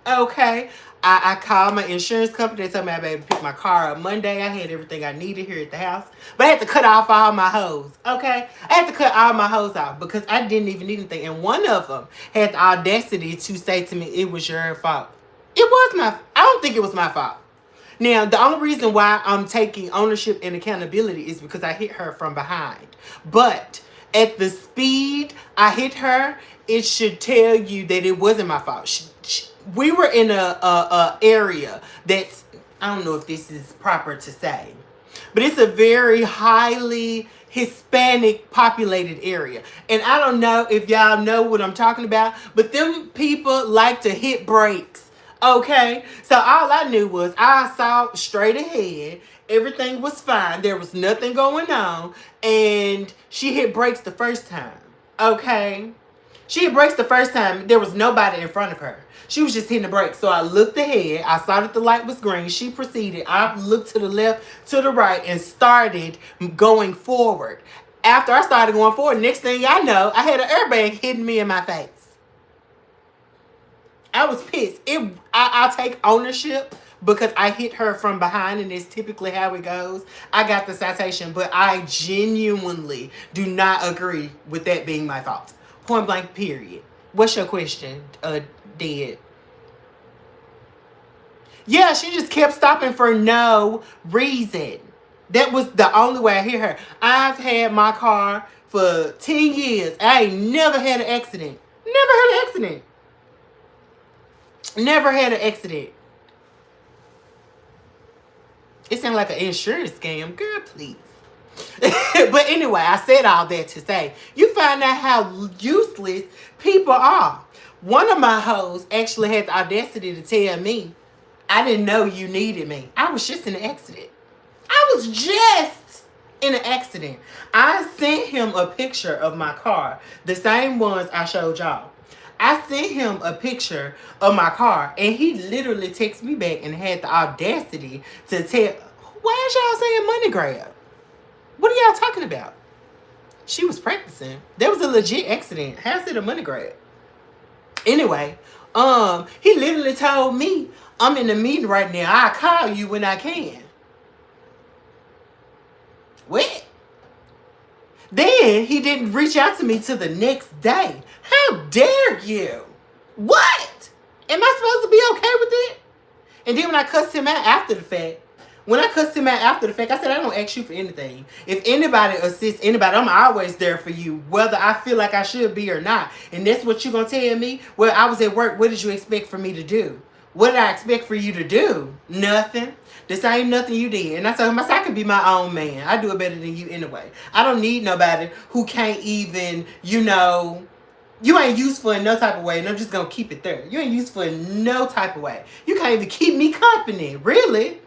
Okay. I called my insurance company. They told me I better pick my car up Monday. I had everything I needed here at the house. But I had to cut off all my hose. Okay. I had to cut all my hose off because I didn't even need anything. And one of them had the audacity to say to me, it was your fault. I don't think it was my fault. Now, the only reason why I'm taking ownership and accountability is because I hit her from behind. But at the speed I hit her, it should tell you that it wasn't my fault. We were in a area that's, I don't know if this is proper to say, but it's a very highly Hispanic populated area. And I don't know if y'all know what I'm talking about, but them people like to hit brakes. Okay, so all I knew was I saw straight ahead. Everything was fine. There was nothing going on. And she hit brakes the first time. Okay. She hit brakes the first time. There was nobody in front of her. She was just hitting the brakes. So I looked ahead. I saw that the light was green. She proceeded. I looked to the left, to the right, and started going forward. After I started going forward, next thing I know, I had an airbag hitting me in my face. I was pissed. I'll take ownership because I hit her from behind, and it's typically how it goes. I got the citation, but I genuinely do not agree with that being my fault. Point blank, period. What's your question, Dead? Yeah, she just kept stopping for no reason. That was the only way I hit her. I've had my car for 10 years. I ain't never had an accident. Never had an accident. Never had an accident. It sounded like an insurance scam. Girl, please. But anyway, I said all that to say, you find out how useless people are. One of my hoes actually had the audacity to tell me, I didn't know you needed me. I was just in an accident. I was just in an accident. I sent him a picture of my car, the same ones I showed y'all. I sent him a picture of my car, and he literally texted me back and had the audacity to tell, why is y'all saying money grab? What are y'all talking about? She was practicing. There was a legit accident. How's it a money grab? Anyway, he literally told me, I'm in a meeting right now. I'll call you when I can. What? Then he didn't reach out to me till the next day. How dare you? What? Am I supposed to be okay with it? And then when I cussed him out after the fact, I said, I don't ask you for anything. If anybody assists anybody, I'm always there for you, whether I feel like I should be or not. And that's what you're going to tell me? Well, I was at work. What did you expect for me to do? What did I expect for you to do? Nothing. The same nothing you did. And I told him, I can be my own man. I do it better than you anyway. I don't need nobody who can't even, you ain't useful in no type of way. And I'm just going to keep it there. You ain't useful in no type of way. You can't even keep me company. Really?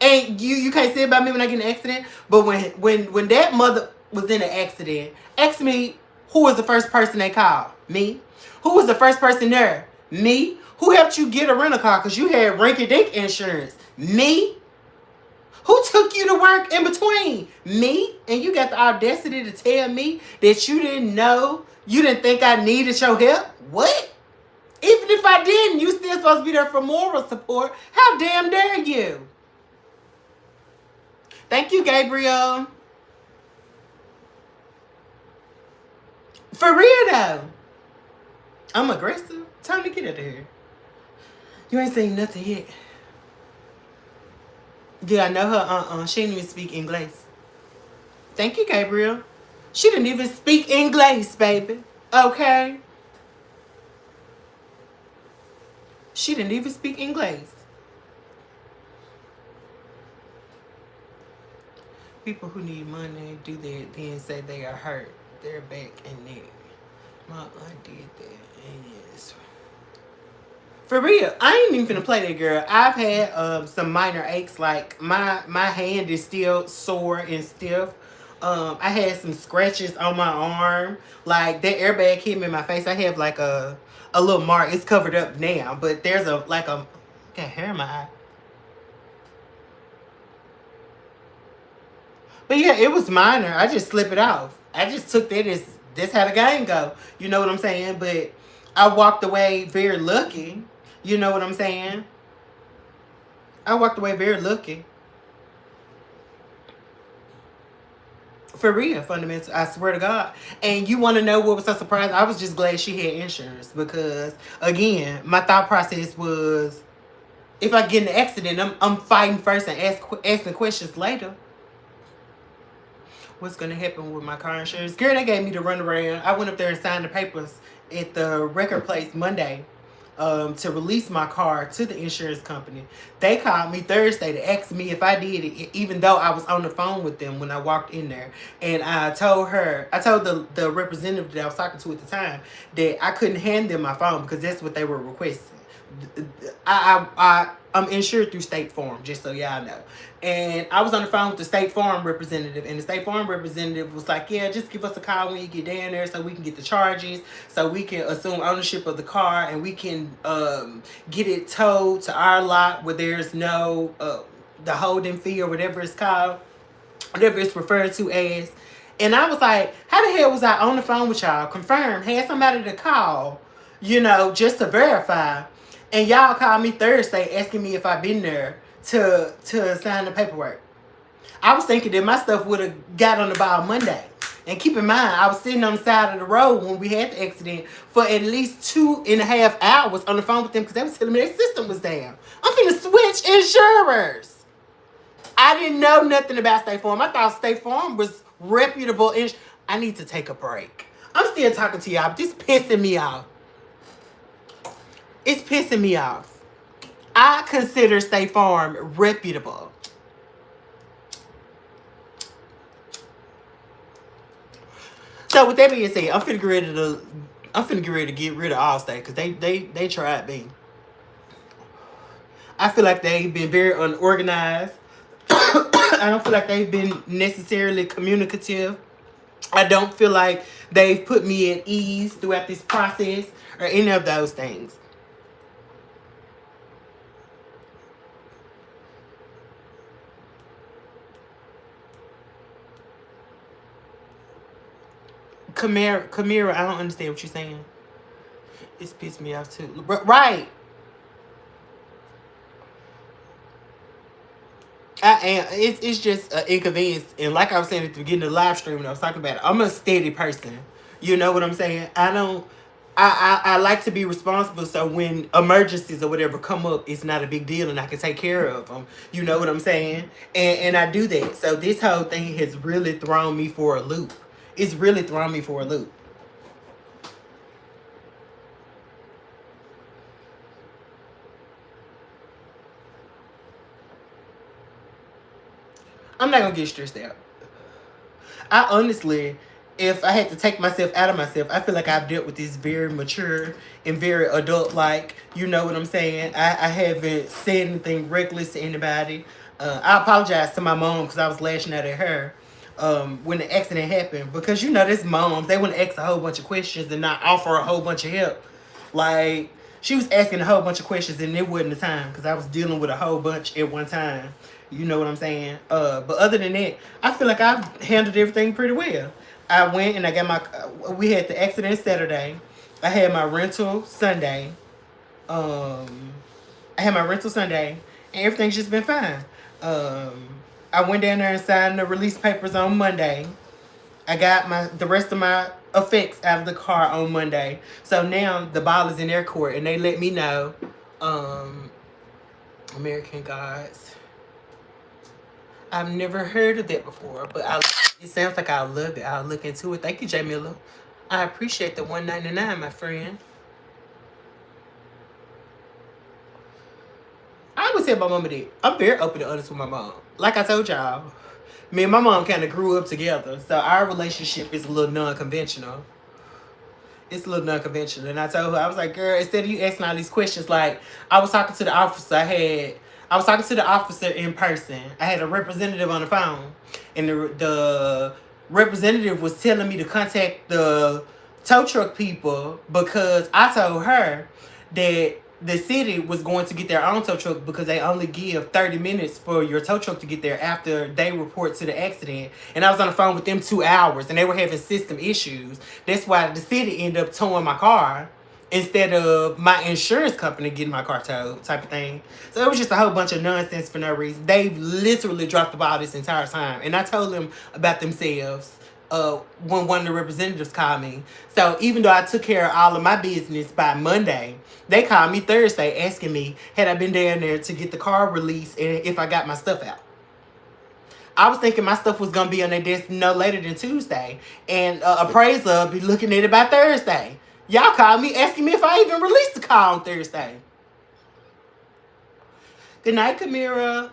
And you can't say about me when I get in an accident. But when that mother was in an accident, ask me, who was the first person they called? Me. Who was the first person there? Me. Who helped you get a rental car because you had rinky-dink insurance? Me. Who took you to work in between? Me. And you got the audacity to tell me that you didn't know, you didn't think I needed your help? What? Even if I didn't, you still supposed to be there for moral support. How damn dare you? Thank you, Gabriel. For real, though. I'm aggressive. Time to get out of here. You ain't saying nothing yet. Yeah, I know her. She didn't even speak English. Thank you, Gabriel. She didn't even speak English, baby. Okay? She didn't even speak English. People who need money do that, then say they are hurt their back and neck. My aunt did that, and yes. For real, I ain't even finna play that, girl. I've had some minor aches, like my hand is still sore and stiff. I had some scratches on my arm, like that airbag hit me in my face. I have like a little mark. It's covered up now, but there's a got hair in my eye. But yeah, it was minor. I just slip it off. I just took that as that's how the game go. You know what I'm saying? But I walked away very lucky. You know what I'm saying? I walked away very lucky. For real, fundamental. I swear to God. And you want to know what was so surprised? I was just glad she had insurance because, again, my thought process was, if I get in an accident, I'm fighting first and asking questions later. What's going to happen with my car insurance? Girl, they gave me the runaround. I went up there and signed the papers at the record place Monday to release my car to the insurance company. They called me Thursday to ask me if I did it, even though I was on the phone with them when I walked in there. And I told the representative that I was talking to at the time that I couldn't hand them my phone because that's what they were requesting. I'm insured through State Farm, just so y'all know. And I was on the phone with the State Farm representative, and the State Farm representative was like, yeah, just give us a call when you get down there so we can get the charges, so we can assume ownership of the car, and we can get it towed to our lot where there's no, the holding fee or whatever it's called, whatever it's referred to as. And I was like, how the hell was I on the phone with y'all, confirmed, had somebody to call, just to verify. And y'all called me Thursday asking me if I've been there to sign the paperwork. I was thinking that my stuff would have got on the ball Monday. And keep in mind, I was sitting on the side of the road when we had the accident for at least 2.5 hours on the phone with them because they was telling me their system was down. I'm finna switch insurers. I didn't know nothing about State Farm. I thought State Farm was reputable. I need to take a break. I'm still talking to y'all, but this pissing me off. It's pissing me off. I consider State Farm reputable. So with that being said, I'm finna get ready to get rid of Allstate because they tried me. I feel like they've been very unorganized. I don't feel like they've been necessarily communicative. I don't feel like they've put me at ease throughout this process or any of those things. Kamira, I don't understand what you're saying. It's pissed me off too. Right. I am. It's just an inconvenience. And like I was saying at the beginning of the live stream when I was talking about it, I'm a steady person. You know what I'm saying? I like to be responsible, so when emergencies or whatever come up, it's not a big deal and I can take care of them. You know what I'm saying? And I do that. So this whole thing has really thrown me for a loop. It's really thrown me for a loop. I'm not gonna get stressed out. I honestly, if I had to take myself out of myself, I feel like I've dealt with this very mature and very adult-like. You know what I'm saying? I haven't said anything reckless to anybody. I apologize to my mom because I was lashing out at her when the accident happened. Because this moms, they want to ask a whole bunch of questions and not offer a whole bunch of help. Like, she was asking a whole bunch of questions and it wasn't the time because I was dealing with a whole bunch at one time. You know what I'm saying? But other than that, I feel like I've handled everything pretty well. I went and I got we had the accident Saturday. I had my rental Sunday. I had my rental Sunday and everything's just been fine. I went down there and signed the release papers on Monday. I got the rest of my effects out of the car on Monday. So now the ball is in their court and they let me know. American Gods. I've never heard of that before, but it sounds like I'll love it. I'll look into it. Thank you, J Miller. I appreciate the $1.99, my friend. gonna tell my mama that I'm very open and honest with my mom. Like I told y'all, me and my mom kind of grew up together, so our relationship is a little non-conventional. It's a little non-conventional. And I told her, I was like, girl, instead of you asking all these questions, like, I was talking to the officer. I was talking to the officer in person. I had a representative on the phone, and the representative was telling me to contact the tow truck people because I told her that the city was going to get their own tow truck because they only give 30 minutes for your tow truck to get there after they report to the accident. And I was on the phone with them 2 hours and they were having system issues. That's why the city ended up towing my car instead of my insurance company getting my car towed, type of thing. So it was just a whole bunch of nonsense for no reason. They literally dropped the ball this entire time. And I told them about themselves when one of the representatives called me. So even though I took care of all of my business by Monday, they called me Thursday asking me had I been down there to get the car released and if I got my stuff out. I was thinking my stuff was going to be on their desk no later than Tuesday. And appraiser be looking at it by Thursday. Y'all called me asking me if I even released the car on Thursday. Good night, Kamira.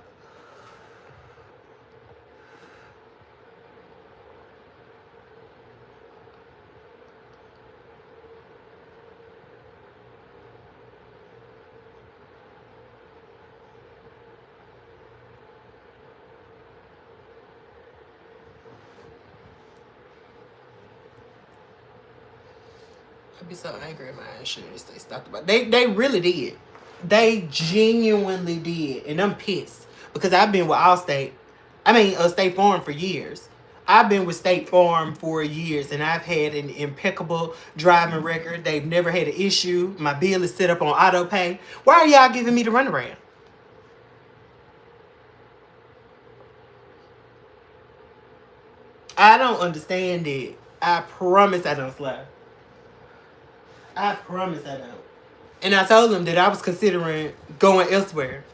I'd be so angry at my insurance. They stopped about. They really did. They genuinely did, and I'm pissed because I've been with State Farm for years. I've been with State Farm for years, and I've had an impeccable driving record. They've never had an issue. My bill is set up on auto pay. Why are y'all giving me the runaround? I don't understand it. I promise I don't slide. I promise I don't. And I told them that I was considering going elsewhere.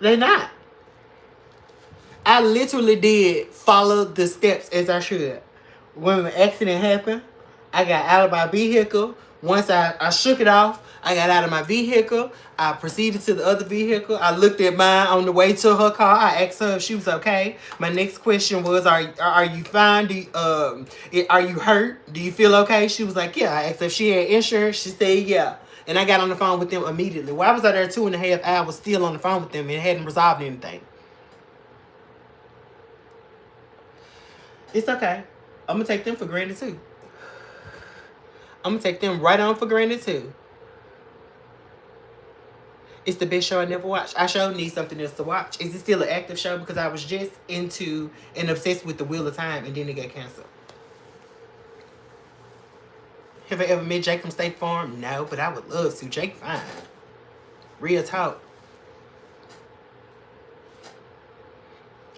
They're not. I literally did follow the steps as I should. When the accident happened, I got out of my vehicle. Once I shook it off, I got out of my vehicle. I proceeded to the other vehicle. I looked at mine on the way to her car. I asked her if she was okay. My next question was, are you fine? Are you hurt? Do you feel okay? She was like, yeah. I asked her if she had insurance. She said, yeah. And I got on the phone with them immediately. Why was I there 2.5 hours still on the phone with them and hadn't resolved anything? It's okay. I'm going to take them for granted too. I'm going to take them right on for granted too. It's the best show I never watched. I sure need something else to watch. Is it still an active show? Because I was just into and obsessed with the Wheel of Time and then it got canceled. Have I ever met Jake from State Farm? No, but I would love to. Jake fine. Real talk.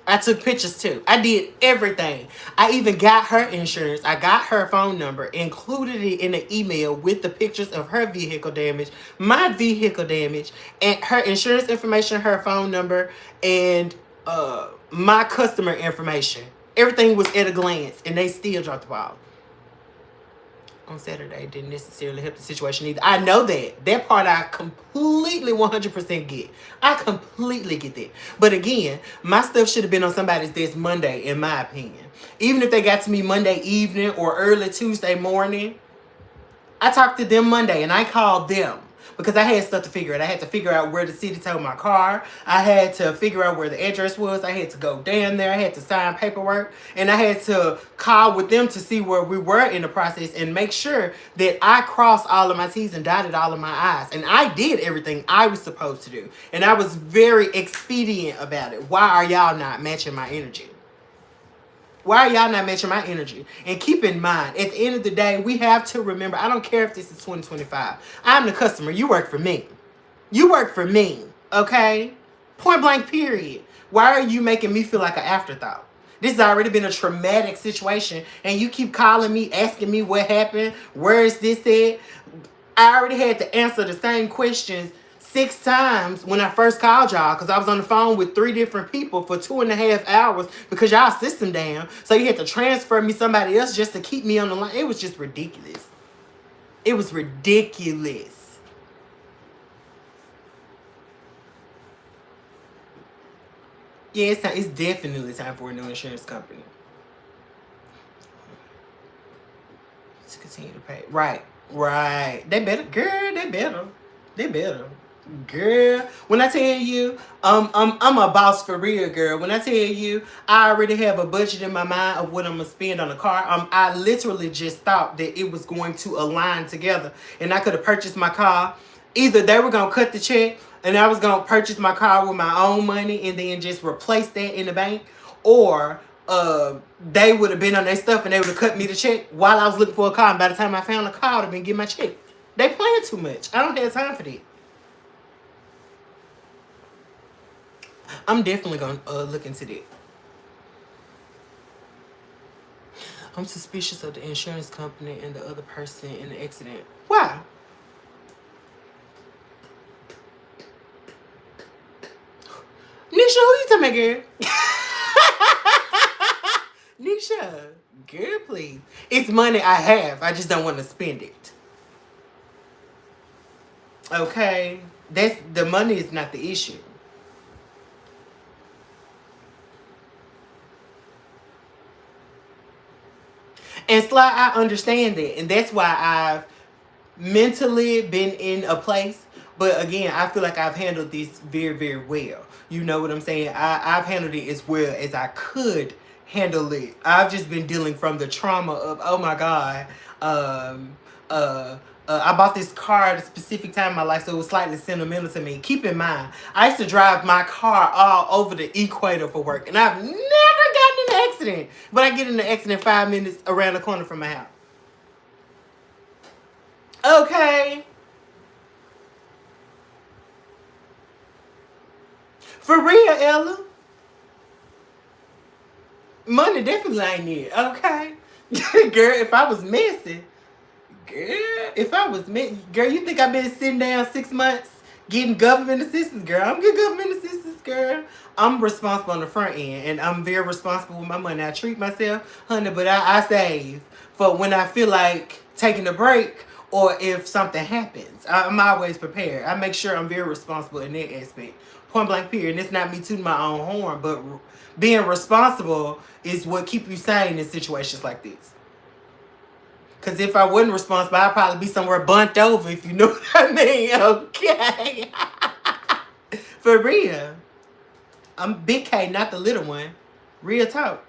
I took pictures too. I did everything. I even got her insurance. I got her phone number, included it in the email with the pictures of her vehicle damage, my vehicle damage, and her insurance information, her phone number, and my customer information. Everything was at a glance, and they still dropped the ball. On Saturday didn't necessarily help the situation either. I know that. That part I completely 100% get. I completely get that. But again, my stuff should have been on somebody's desk Monday, in my opinion. Even if they got to me Monday evening or early Tuesday morning, I talked to them Monday and I called them. Because I had stuff to figure out. I had to figure out where the city towed my car. I had to figure out where the address was. I had to go down there. I had to sign paperwork. And I had to call with them to see where we were in the process and make sure that I crossed all of my T's and dotted all of my I's. And I did everything I was supposed to do. And I was very expedient about it. Why are y'all not matching my energy? Why are y'all not matching my energy? And keep in mind, at the end of the day, we have to remember, I don't care if this is 2025. I'm the customer. You work for me. You work for me. Okay? Point blank, period. Why are you making me feel like an afterthought? This has already been a traumatic situation, and you keep calling me, asking me what happened, where is this at? I already had to answer the same questions 6 times when I first called y'all because I was on the phone with 3 different people for 2.5 hours because y'all system down. So you had to transfer me somebody else just to keep me on the line. It was just ridiculous. It was ridiculous. Yeah, it's definitely time for a new insurance company to continue to pay. Right, right. They better, girl. They better. They better. Girl, when I tell you, I'm a boss for real, girl. When I tell you, I already have a budget in my mind of what I'm gonna spend on a car. I literally just thought that it was going to align together, and I could have purchased my car. Either they were gonna cut the check, and I was gonna purchase my car with my own money, and then just replace that in the bank, or they would have been on their stuff and they would have cut me the check while I was looking for a car. And by the time I found a car, I would have been getting my check. They playing too much. I don't have time for that. I'm definitely gonna look into that. I'm suspicious of the insurance company and the other person in the accident. Why? Nisha, who you talking about, girl? Nisha, girl, please. It's money I have. I just don't want to spend it. Okay? The money is not the issue. And Sly, I understand that. And that's why I've mentally been in a place. But again, I feel like I've handled this very, very well. You know what I'm saying? I've handled it as well as I could handle it. I've just been dealing from the trauma of, oh my God, I bought this car at a specific time in my life, so it was slightly sentimental to me. Keep in mind, I used to drive my car all over the equator for work, and I've never gotten in an accident. But I get in an accident 5 minutes around the corner from my house. Okay. For real, Ella. Money definitely ain't it. Okay. Girl, if I was messy, girl, you think I've been sitting down 6 months getting government assistance, girl? I'm getting government assistance, girl. I'm responsible on the front end, and I'm very responsible with my money. I treat myself, honey, but I save for when I feel like taking a break or if something happens. I'm always prepared. I make sure I'm very responsible in that aspect. Point blank period. And it's not me tooting my own horn, but being responsible is what keeps you sane in situations like this. Because if I wasn't responsible, I'd probably be somewhere bumped over, if you know what I mean. Okay. For real. I'm Big K, not the little one. Real talk.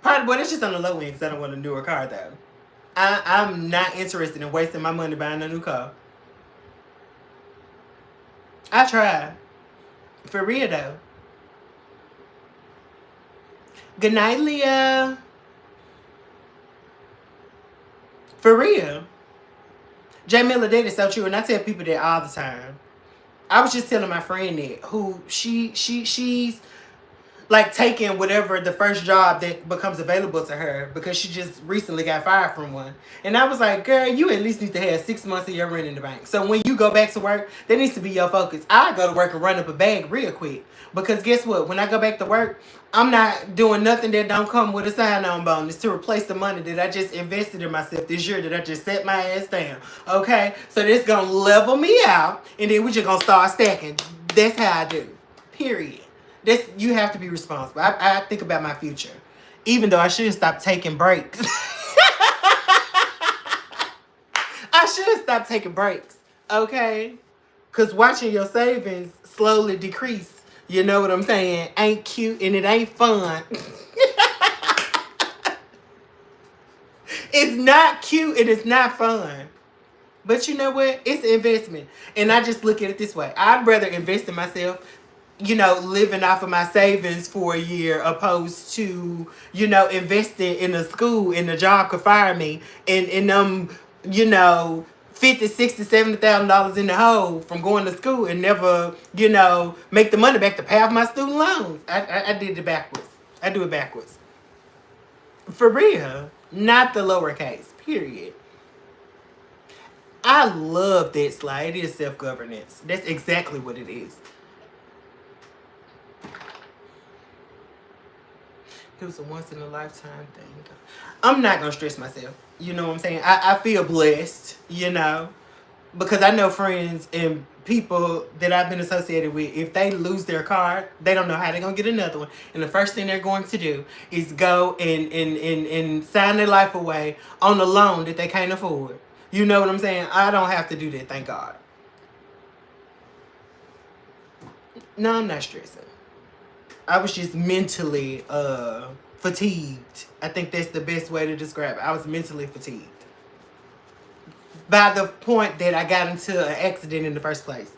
Probably, boy, that's just on the low end because I don't want a newer car, though. I'm not interested in wasting my money buying a new car. I tried. For real, though. Good night, Leah. For real. J Miller, that is so true. And I tell people that all the time. I was just telling my friend that who she's like taking whatever the first job that becomes available to her because she just recently got fired from one. And I was like, girl, you at least need to have 6 months of your rent in the bank. So when you go back to work, that needs to be your focus. I go to work and run up a bag real quick. Because guess what? When I go back to work, I'm not doing nothing that don't come with a sign-on bonus to replace the money that I just invested in myself this year that I just set my ass down. Okay? So this going to level me out, and then we just going to start stacking. That's how I do. Period. You have to be responsible. I think about my future. Even though I should stop taking breaks. I should stop taking breaks. Okay? Because watching your savings slowly decrease, you know what I'm saying, ain't cute and it ain't fun. It's not cute and it's not fun. But you know what? It's an investment. And I just look at it this way. I'd rather invest in myself, you know, living off of my savings for a year opposed to, you know, investing in a school and the job could fire me and you know, $50,000, $60,000, $70,000 in the hole from going to school and never, you know, make the money back to pay off my student loans. I did it backwards. I do it backwards. For real. Not the lowercase. Period. I love that slide. It is self-governance. That's exactly what it is. It was a once in a lifetime thing. I'm not gonna stress myself. You know what I'm saying? I feel blessed, you know, because I know friends and people that I've been associated with, if they lose their car, they don't know how they're gonna get another one. And the first thing they're going to do is go and sign their life away on a loan that they can't afford. You know what I'm saying? I don't have to do that, thank God. No, I'm not stressing. I was just mentally fatigued. I think that's the best way to describe it. I was mentally fatigued. By the point that I got into an accident in the first place.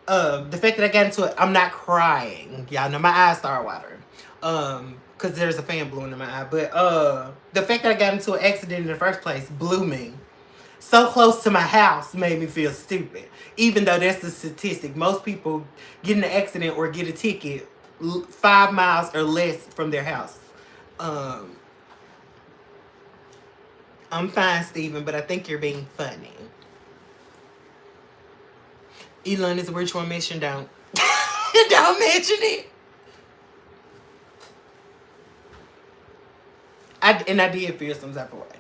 The fact that I got into it, I'm not crying. Y'all know my eyes start watering. Because there's a fan blowing in my eye. But the fact that I got into an accident in the first place blew me. So close to my house made me feel stupid. Even though that's the statistic. Most people get in an accident or get a ticket 5 miles or less from their house. I'm fine, Steven, but I think you're being funny. Elon is a rich one, mention don't. Don't mention it. I did feel some type of way.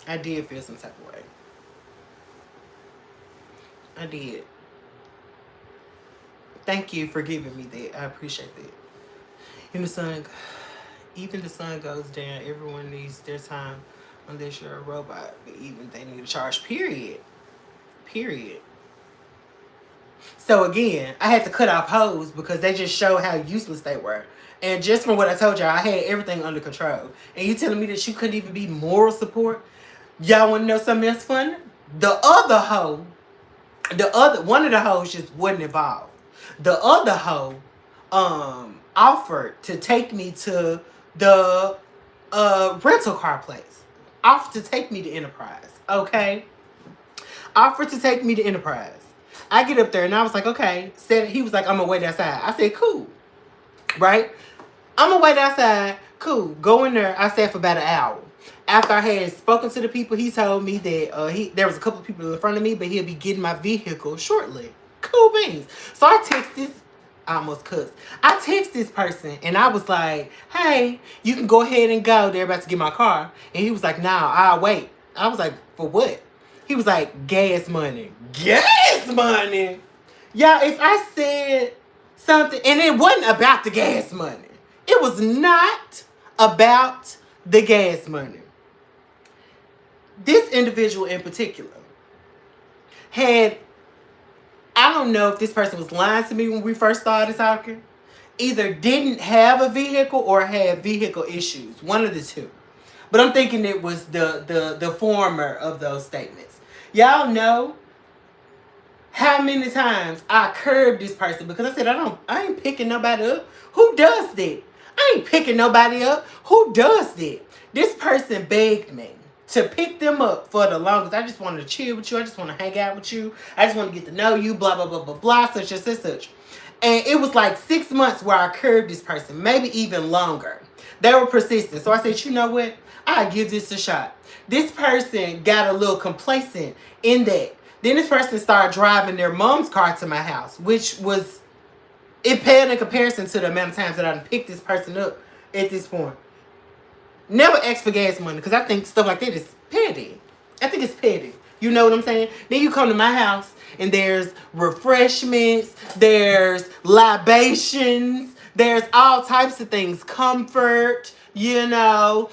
I did feel some type of way. I did. Thank you for giving me that. I appreciate that. And the sun, even the sun goes down. Everyone needs their time unless you're a robot. But even they need a charge, period. Period. So again, I had to cut off hoes because they just show how useless they were. And just from what I told y'all, I had everything under control. And you telling me that you couldn't even be moral support? Y'all want to know something else fun? The other hoe, one of the hoes just wasn't involved. The other hoe offered to take me to the rental car place. Offered to take me to Enterprise. Okay? Offered to take me to Enterprise. I get up there and I was like, okay. He was like, I'm gonna wait outside. I said, cool. Right? I'm gonna wait outside. Cool. Go in there. I sat for about an hour. After I had spoken to the people, he told me that there was a couple of people in front of me, but he'll be getting my vehicle shortly. Cool beans. So I text this. I almost cussed. I text this person and I was like, hey, you can go ahead and go. They're about to get my car. And he was like, nah, I'll wait. I was like, for what? He was like, gas money. Gas money? Y'all, if I said something, and it wasn't about the gas money. It was not about the gas money. This individual in particular had, I don't know if this person was lying to me when we first started talking. Either didn't have a vehicle or had vehicle issues. One of the two. But I'm thinking it was the former of those statements. Y'all know how many times I curbed this person because I said, I ain't picking nobody up. Who does that? I ain't picking nobody up. Who does that? This person begged me to pick them up for the longest. I just wanted to chill with you. I just want to hang out with you. I just want to get to know you, blah, blah, blah, blah, blah, such and such. And it was like 6 months where I curbed this person, maybe even longer. They were persistent. So I said, you know what? I'll give this a shot. This person got a little complacent in that. Then this person started driving their mom's car to my house, which was, it paled in comparison to the amount of times that I picked this person up at this point. Never ask for gas money because I think stuff like that is petty. I think it's petty. You know what I'm saying? Then you come to my house and there's refreshments, there's libations, there's all types of things. Comfort, you know,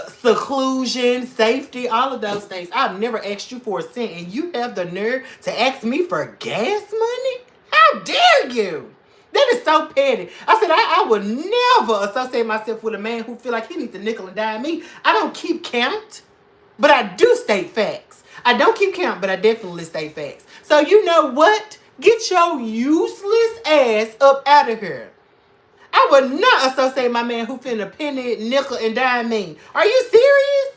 seclusion, safety, all of those things. I've never asked you for a cent and you have the nerve to ask me for gas money? How dare you? That is so petty. I said, I would never associate myself with a man who feel like he needs to nickel and dime me. I don't keep count, but I do state facts. I don't keep count, but I definitely state facts. So you know what? Get your useless ass up out of here. I would not associate my man who finna penny, nickel, and dime me. Are you serious?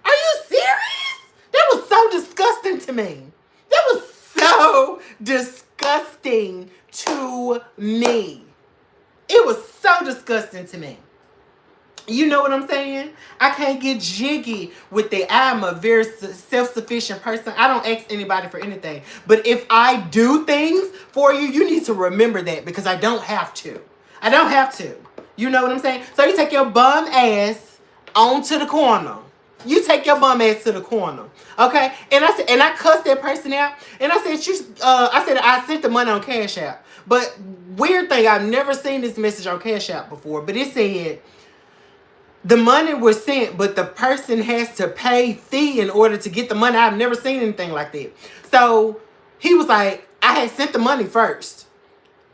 Are you serious? That was so disgusting to me. That was so disgusting to me. It was so disgusting to me. You know what I'm saying? I can't get jiggy with it. I'm a very self-sufficient person. I don't ask anybody for anything. But if I do things for you, you need to remember that because I don't have to. I don't have to. You know what I'm saying? So you take your bum ass on to the corner. You take your bum ass to the corner. Okay? And I said, and I cussed that person out. And I said, I sent the money on Cashapp. But weird thing, I've never seen this message on Cashapp before. But it said the money was sent, but the person has to pay fee in order to get the money. I've never seen anything like that. So he was like, I had sent the money first.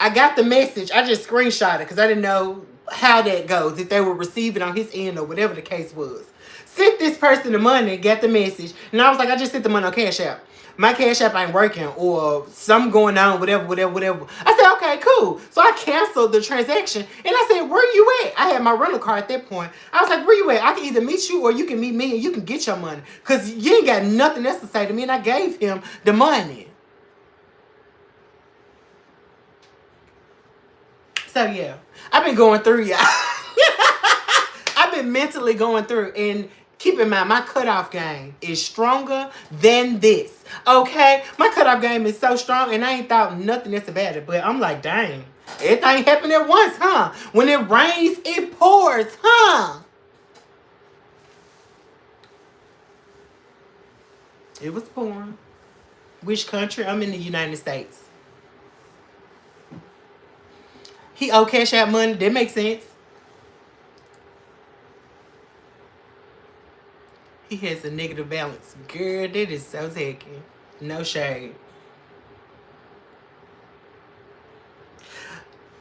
I got the message. I just screenshot it because I didn't know how that goes, if they were receiving on his end or whatever the case was. Sent this person the money, got the message, and I was like, I just sent the money on Cash App. My Cash App ain't working, or something going on, whatever. I said, okay, cool. So I canceled the transaction, and I said, where you at? I had my rental car at that point. I was like, where you at? I can either meet you or you can meet me and you can get your money, because you ain't got nothing else to say to me, and I gave him the money. So yeah, I've been going through, y'all. I've been mentally going through, and keep in mind, my cutoff game is stronger than this. Okay? My cutoff game is so strong, and I ain't thought nothing else about it. But I'm like, dang, everything happened at once, huh? When it rains, it pours, huh? It was pouring. Which country? I'm in the United States. He owe Cash App money. That makes sense. He has a negative balance. Girl, that is so tacky. No shade.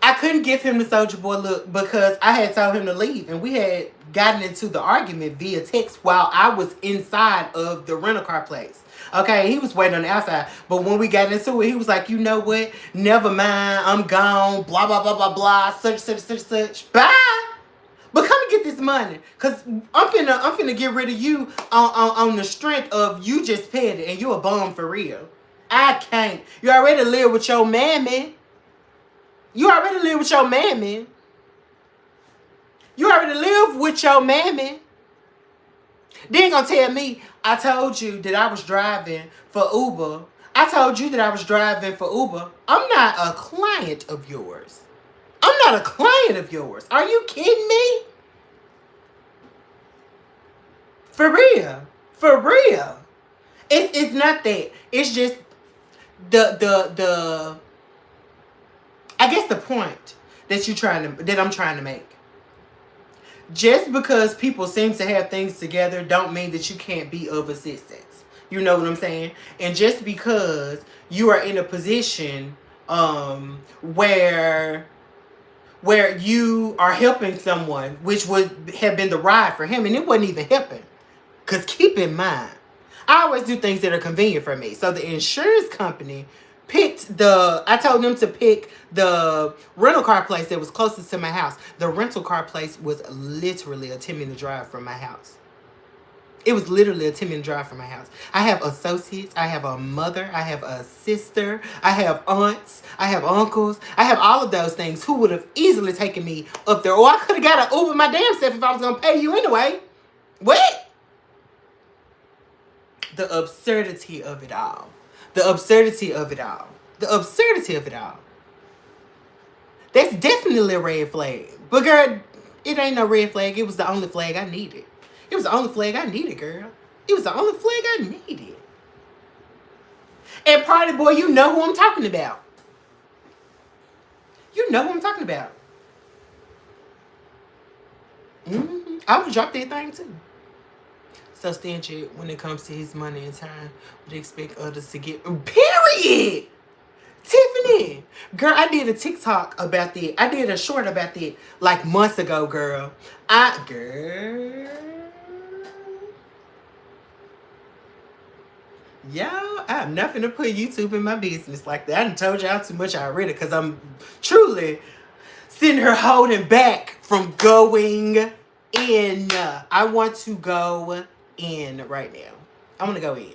I couldn't give him the soldier boy look because I had told him to leave. And we had gotten into the argument via text while I was inside of the rental car place. Okay, he was waiting on the outside. But when we got into it, he was like, you know what? Never mind. I'm gone. Blah, blah, blah, blah, blah. Such. Bye. But come and get this money. Because I'm finna get rid of you on the strength of you just petty and you a bum for real. I can't. You already live with your mammy. You already live with your mammy. You already live with your mammy. They ain't gonna tell me, I told you that I was driving for Uber. I told you that I was driving for Uber. I'm not a client of yours. I'm not a client of yours. Are you kidding me? For real. For real. It's not that. It's just the I guess the point that I'm trying to make. Just because people seem to have things together don't mean that you can't be of assistance. You know what I'm saying? And just because you are in a position where you are helping someone, which would have been the ride for him, and it wasn't even helping. Because keep in mind, I always do things that are convenient for me. So the insurance company I told them to pick the rental car place that was closest to my house. The rental car place was literally a 10-minute drive from my house. It was literally a 10-minute drive from my house. I have associates. I have a mother. I have a sister. I have aunts. I have uncles. I have all of those things who would have easily taken me up there. Or I could have got an Uber my damn self if I was going to pay you anyway. What? The absurdity of it all. The absurdity of it all. The absurdity of it all. That's definitely a red flag. But girl, it ain't no red flag. It was the only flag I needed. It was the only flag I needed, girl. It was the only flag I needed. And Party Boy, you know who I'm talking about. You know who I'm talking about. I would drop that thing too. So stingy when it comes to his money and time, would expect others to get. Period. Tiffany, girl, I did a TikTok about that. I did a short about that like months ago, girl. Y'all, I'm not finna put YouTube in my business like that. I done told y'all too much already because I'm truly sitting here holding back from going in. I want to go in right now. I want to go in.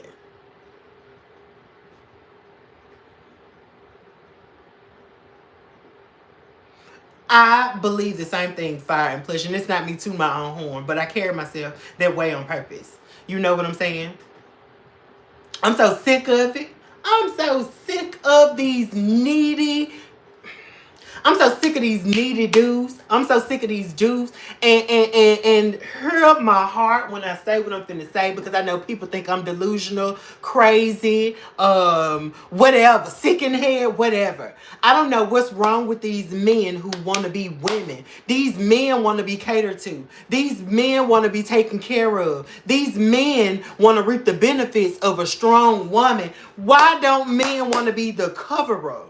I believe the same thing, fire and pleasure. And it's not me to my own horn, but I carry myself that way on purpose. You know what I'm saying? I'm so sick of it. I'm so sick of these needy. I'm so sick of these needy dudes. I'm so sick of these dudes. And hurt my heart when I say what I'm finna say, because I know people think I'm delusional, crazy, whatever, sick in the head, whatever. I don't know what's wrong with these men who want to be women. These men want to be catered to. These men want to be taken care of. These men want to reap the benefits of a strong woman. Why don't men want to be the coverer?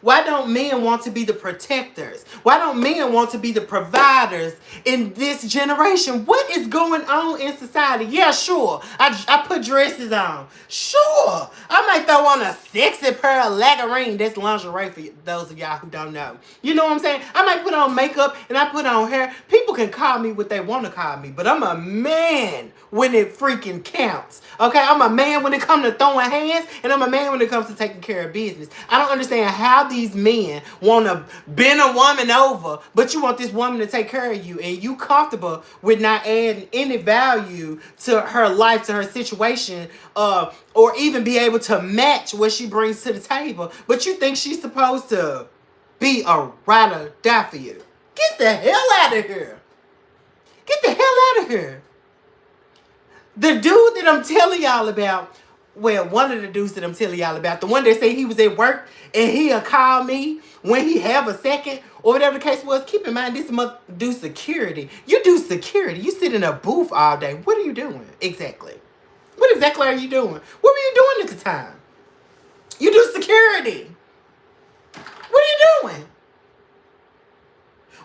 Why don't men want to be the protectors? Why don't men want to be the providers in this generation? What is going on in society? Yeah, sure. I put dresses on. Sure. I might throw on a sexy pair of leggings. That's lingerie for those of y'all who don't know. You know what I'm saying? I might put on makeup and I put on hair. People can call me what they want to call me, but I'm a man when it freaking counts. Okay? I'm a man when it comes to throwing hands, and I'm a man when it comes to taking care of business. I don't understand how these men want to bend a woman over, but you want this woman to take care of you, and you comfortable with not adding any value to her life, to her situation, or even be able to match what she brings to the table, but you think she's supposed to be a ride or die for you. Get the hell out of here. Get the hell out of here. The dude that I'm telling y'all about, well, one of the dudes that I'm telling y'all about, the one that said he was at work and he'll call me when he have a second, or whatever the case was, keep in mind this mother do security. You do security. You sit in a booth all day. What are you doing exactly? What exactly are you doing? What were you doing at the time? You do security. What are you doing?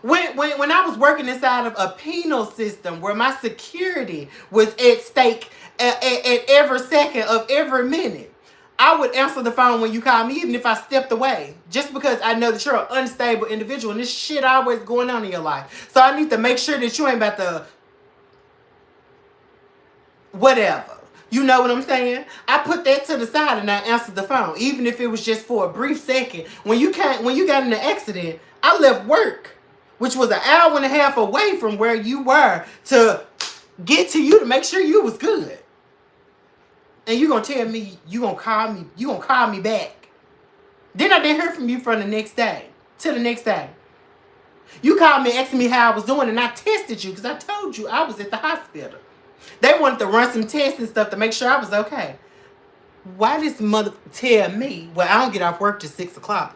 When I was working inside of a penal system where my security was at stake at every second of every minute, I would answer the phone when you call me, even if I stepped away, just because I know that you're an unstable individual and this shit always going on in your life. So I need to make sure that you ain't about to whatever. You know what I'm saying? I put that to the side and I answered the phone, even if it was just for a brief second. When you got in the accident, I left work, which was an hour and a half away from where you were, to get to you to make sure you was good. And you gonna tell me you gonna call me back. Then I didn't hear from you from the next day to the next day. You called me asking me how I was doing, and I tested you because I told you I was at the hospital. They wanted to run some tests and stuff to make sure I was okay. Why this mother tell me, well, I don't get off work till 6 o'clock.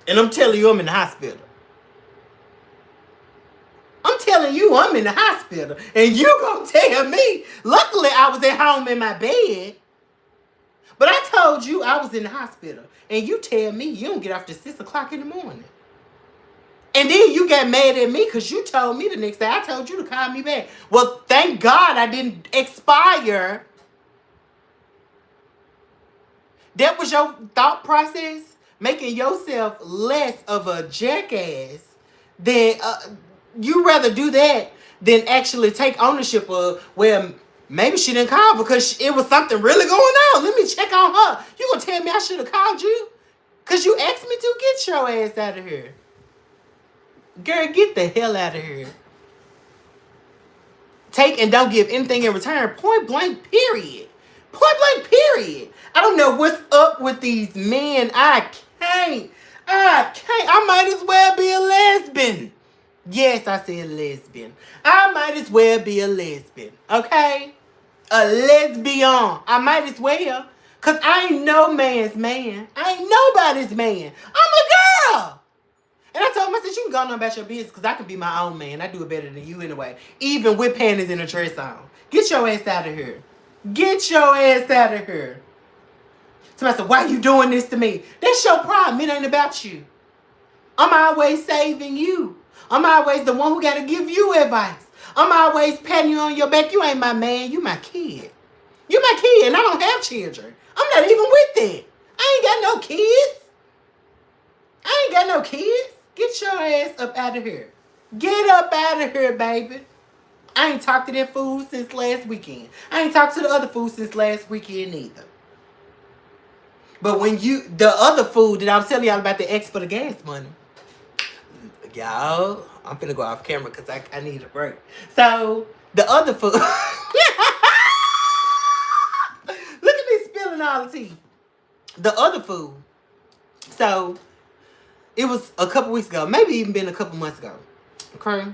And I'm telling you I'm in the hospital. I'm telling you I'm in the hospital. And you gonna tell me, luckily I was at home in my bed. But I told you I was in the hospital. And you tell me you don't get off till 6 o'clock in the morning. And then you got mad at me because you told me the next day. I told you to call me back. Well, thank God I didn't expire. That was your thought process? Making yourself less of a jackass than you rather do that than actually take ownership of, well, maybe she didn't call because it was something really going on. Let me check on her. You gonna tell me I should have called you? Because you asked me to? Get your ass out of here. Girl, get the hell out of here. Take and don't give anything in return. Point blank, period. Point blank, period. I don't know what's up with these men. I can't. I might as well be a lesbian. Yes, I said lesbian. I might as well be a lesbian. Okay? A lesbian. I might as well. Because I ain't no man's man. I ain't nobody's man. I'm a girl. And I told him, I said, you can go on about your business because I can be my own man. I do it better than you anyway. Even with panties and a dress on. Get your ass out of here. Get your ass out of here. Somebody said, why are you doing this to me? That's your problem. It ain't about you. I'm always saving you. I'm always the one who got to give you advice. I'm always patting you on your back. You ain't my man. You my kid. You my kid, and I don't have children. I'm not even with that. I ain't got no kids. I ain't got no kids. Get your ass up out of here. Get up out of here, baby. I ain't talked to that fool since last weekend. I ain't talked to the other fool since last weekend either. But when the other fool that I was telling y'all about, the ex for the gas money. Y'all, I'm finna go off camera because I need a break. So, the other fool. Look at me spilling all the tea. The other fool. So, It was a couple weeks ago. Maybe even been a couple months ago. Okay.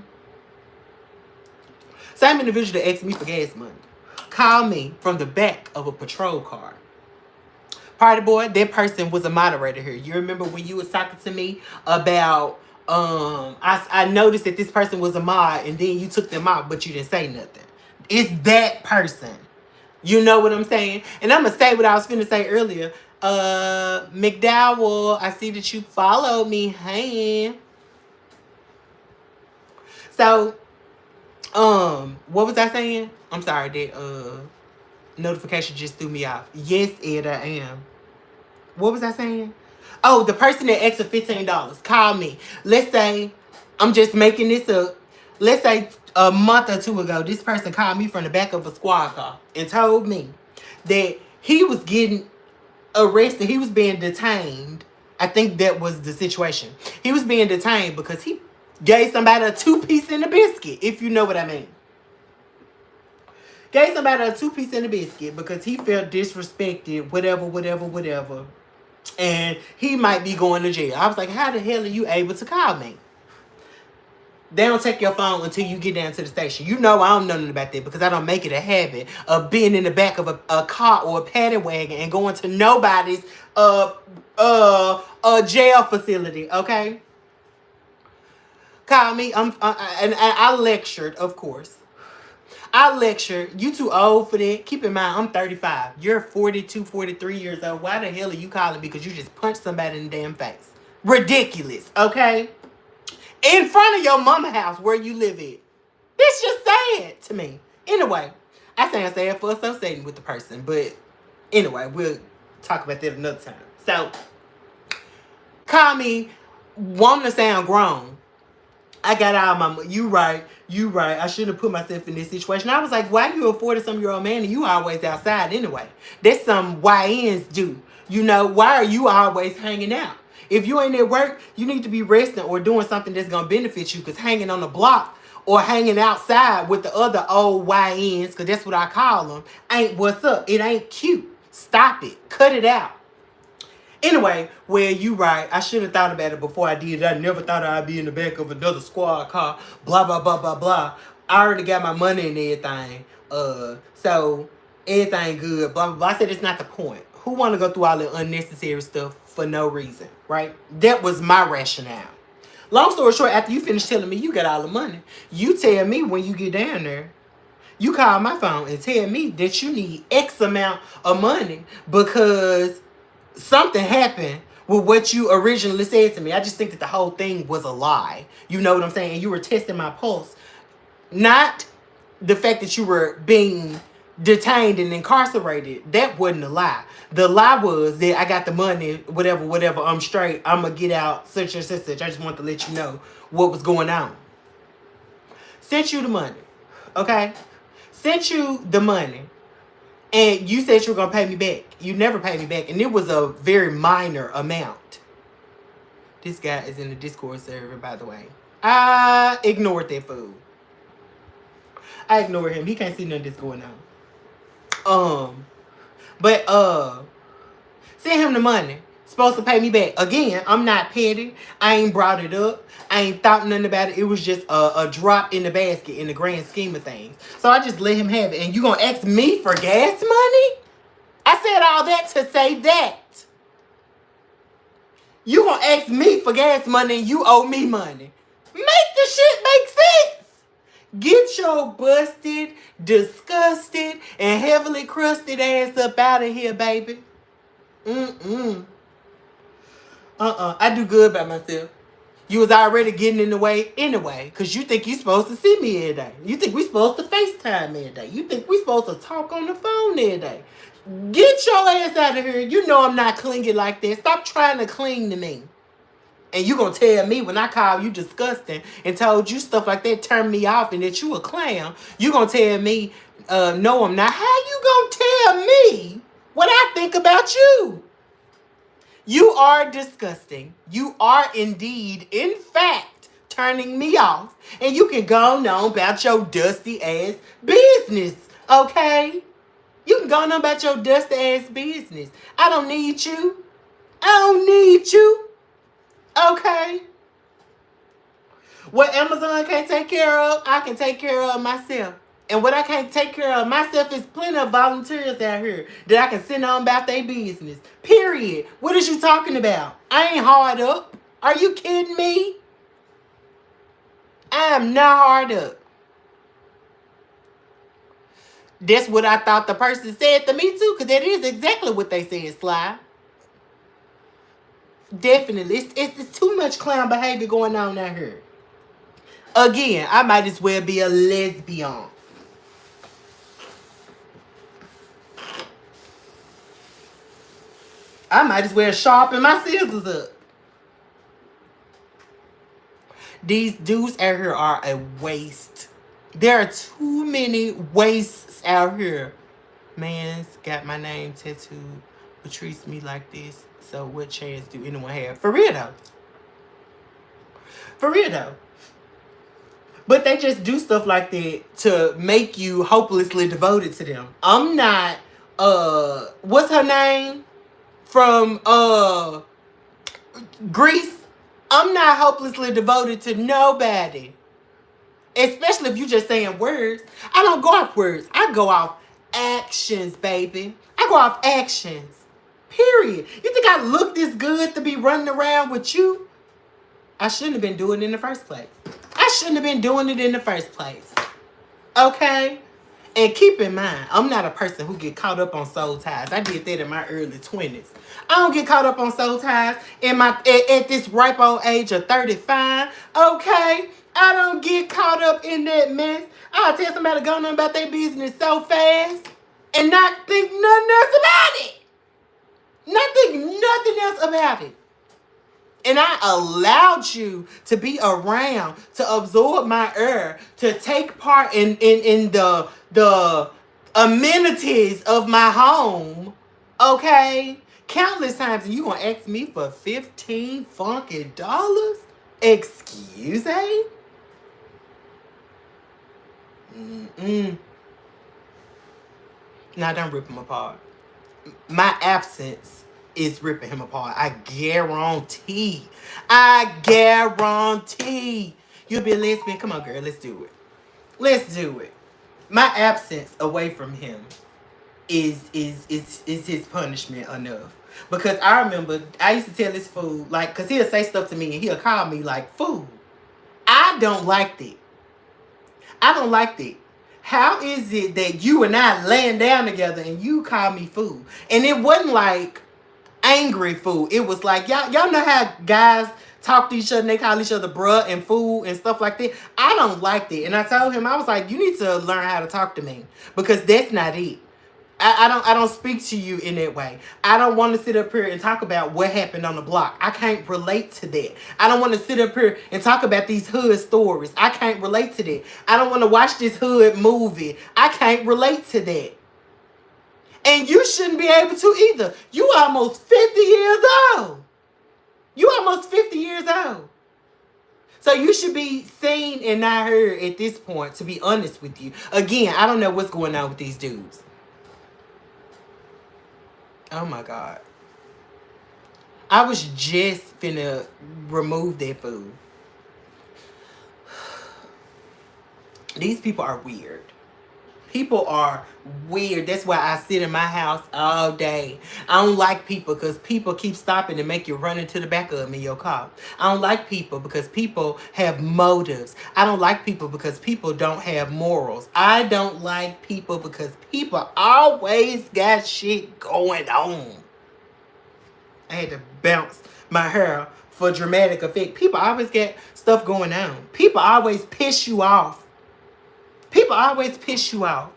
Same individual that asked me for gas money called me from the back of a patrol car. Party boy, that person was a moderator here. You remember when you was talking to me about I noticed that this person was a mod and then you took them out but you didn't say nothing. It's that person. You know what I'm saying? And I'm gonna say what I was finna say earlier. McDowell, I see that you followed me. Hey. So, what was I saying? I'm sorry, that notification just threw me off. Yes, Ed, I am. What was I saying? Oh, the person that asked for $15 called me. Let's say, I'm just making this up. Let's say a month or two ago, this person called me from the back of a squad car and told me that he was getting arrested. He was being detained. I think that was the situation. He was being detained because he gave somebody a 2-piece in a biscuit, if you know what I mean. Gave somebody a 2-piece in a biscuit because he felt disrespected, whatever. And he might be going to jail. I was like, how the hell are you able to call me? They don't take your phone until you get down to the station. You know I don't know nothing about that because I don't make it a habit of being in the back of a car or a paddy wagon and going to nobody's jail facility, okay? Call me. And I lectured, of course. I lectured. You too old for that. Keep in mind, I'm 35. You're 42, 43 years old. Why the hell are you calling me? Because you just punched somebody in the damn face. Ridiculous, okay? In front of your mama house where you live at. This just sad to me. Anyway, I say I'm sad for associating with the person. But anyway, we'll talk about that another time. So, call me, wanting to sound grown. I got out of my, you right. I shouldn't have put myself in this situation. I was like, why you a 40-some-year-old man and you always outside anyway? That's some YNs do. You know, why are you always hanging out? If you ain't at work, you need to be resting or doing something that's going to benefit you, because hanging on the block or hanging outside with the other old YNs, because that's what I call them, ain't what's up. It ain't cute. Stop it. Cut it out. Anyway, well, you right. I should have thought about it before I did it. I never thought I'd be in the back of another squad car. Blah, blah, blah, blah, blah. I already got my money and everything. So everything good. Blah, blah, blah. I said it's not the point. Who want to go through all the unnecessary stuff for no reason, right? That was my rationale. Long story short, after you finish telling me you got all the money, you tell me when you get down there, you call my phone and tell me that you need X amount of money because something happened with what you originally said to me. I just think that the whole thing was a lie. You know what I'm saying? You were testing my pulse. Not the fact that you were being detained and incarcerated. That wasn't a lie. The lie was that I got the money, whatever, I'm straight. I'm going to get out, such and such. I just want to let you know what was going on. Sent you the money. Okay? Sent you the money. And you said you were going to pay me back. You never paid me back. And it was a very minor amount. This guy is in the Discord server, by the way. I ignored that fool. I ignored him. He can't see nothing that's going on. Send him the money. Supposed to pay me back. Again, I'm not petty. I ain't brought it up. I ain't thought nothing about it. It was just a drop in the basket in the grand scheme of things. So I just let him have it. And you gonna ask me for gas money? I said all that to say that. You gonna ask me for gas money and you owe me money. Make the shit make sense. Get your busted, disgusted, and heavily crusted ass up out of here, baby. I do good by myself. You was already getting in the way anyway, because you think you supposed to see me every day. You think we supposed to FaceTime every day. You think we supposed to talk on the phone every day. Get your ass out of here. You know I'm not clinging like that. Stop trying to cling to me. And you gonna tell me when I call you disgusting and told you stuff like that, turn me off, and that you a clown, you gonna tell me, no, I'm not. How you gonna tell me what I think about you? You are disgusting. You are indeed, in fact, turning me off. And you can go on about your dusty ass business, okay? You can go on about your dusty ass business. I don't need you. I don't need you. Okay? What Amazon can't take care of, I can take care of myself. And what I can't take care of myself is plenty of volunteers out here that I can send on about their business. Period. What is you talking about? I ain't hard up. Are you kidding me? I am not hard up. That's what I thought the person said to me too, because that is exactly what they said, Sly. Definitely. It's too much clown behavior going on out here. Again, I might as well be a lesbian. I might as well sharpen my scissors up. These dudes out here are a waste. There are too many wastes out here. Man's got my name tattooed, but treats me like this. So what chance do anyone have? For real though. For real though. But they just do stuff like that to make you hopelessly devoted to them. I'm not, what's her name? From, Greece. I'm not hopelessly devoted to nobody. Especially if you just saying words. I don't go off words. I go off actions, baby. I go off actions. Period. You think I look this good to be running around with you? I shouldn't have been doing it in the first place. I shouldn't have been doing it in the first place. Okay? And keep in mind, I'm not a person who get caught up on soul ties. I did that in my early 20s. I don't get caught up on soul ties at this ripe old age of 35. Okay? I don't get caught up in that mess. I'll tell somebody to go on about their business so fast and not think nothing else about it. Nothing else about it. And I allowed you to be around, to absorb my air, to take part in the amenities of my home. Okay? Countless times, and you gonna ask me for $15 funky dollars? Excuse me? Now don't rip them apart. My absence is ripping him apart. I guarantee. You'll be a lesbian. Come on, girl. Let's do it. Let's do it. My absence away from him is his punishment enough. Because I remember I used to tell this fool, like, because he'll say stuff to me and he'll call me like, fool. I don't like that. I don't like that. How is it that you and I laying down together and you call me fool? And it wasn't like angry fool. It was like, y'all know how guys talk to each other and they call each other bruh and fool and stuff like that. I don't like that. And I told him, I was like, you need to learn how to talk to me because that's not it. I don't speak to you in that way. I don't want to sit up here and talk about what happened on the block. I can't relate to that. I don't want to sit up here and talk about these hood stories. I can't relate to that. I don't want to watch this hood movie. I can't relate to that. And you shouldn't be able to either. You almost 50 years old. You almost 50 years old. So you should be seen and not heard at this point, to be honest with you. Again, I don't know what's going on with these dudes. Oh my God. I was just finna remove that food. These people are weird. People are weird. That's why I sit in my house all day. I don't like people because people keep stopping and make you run into the back of them in your car. I don't like people because people have motives. I don't like people because people don't have morals. I don't like people because people always got shit going on. I had to bounce my hair for dramatic effect. People always get stuff going on. People always piss you off. People always piss you off.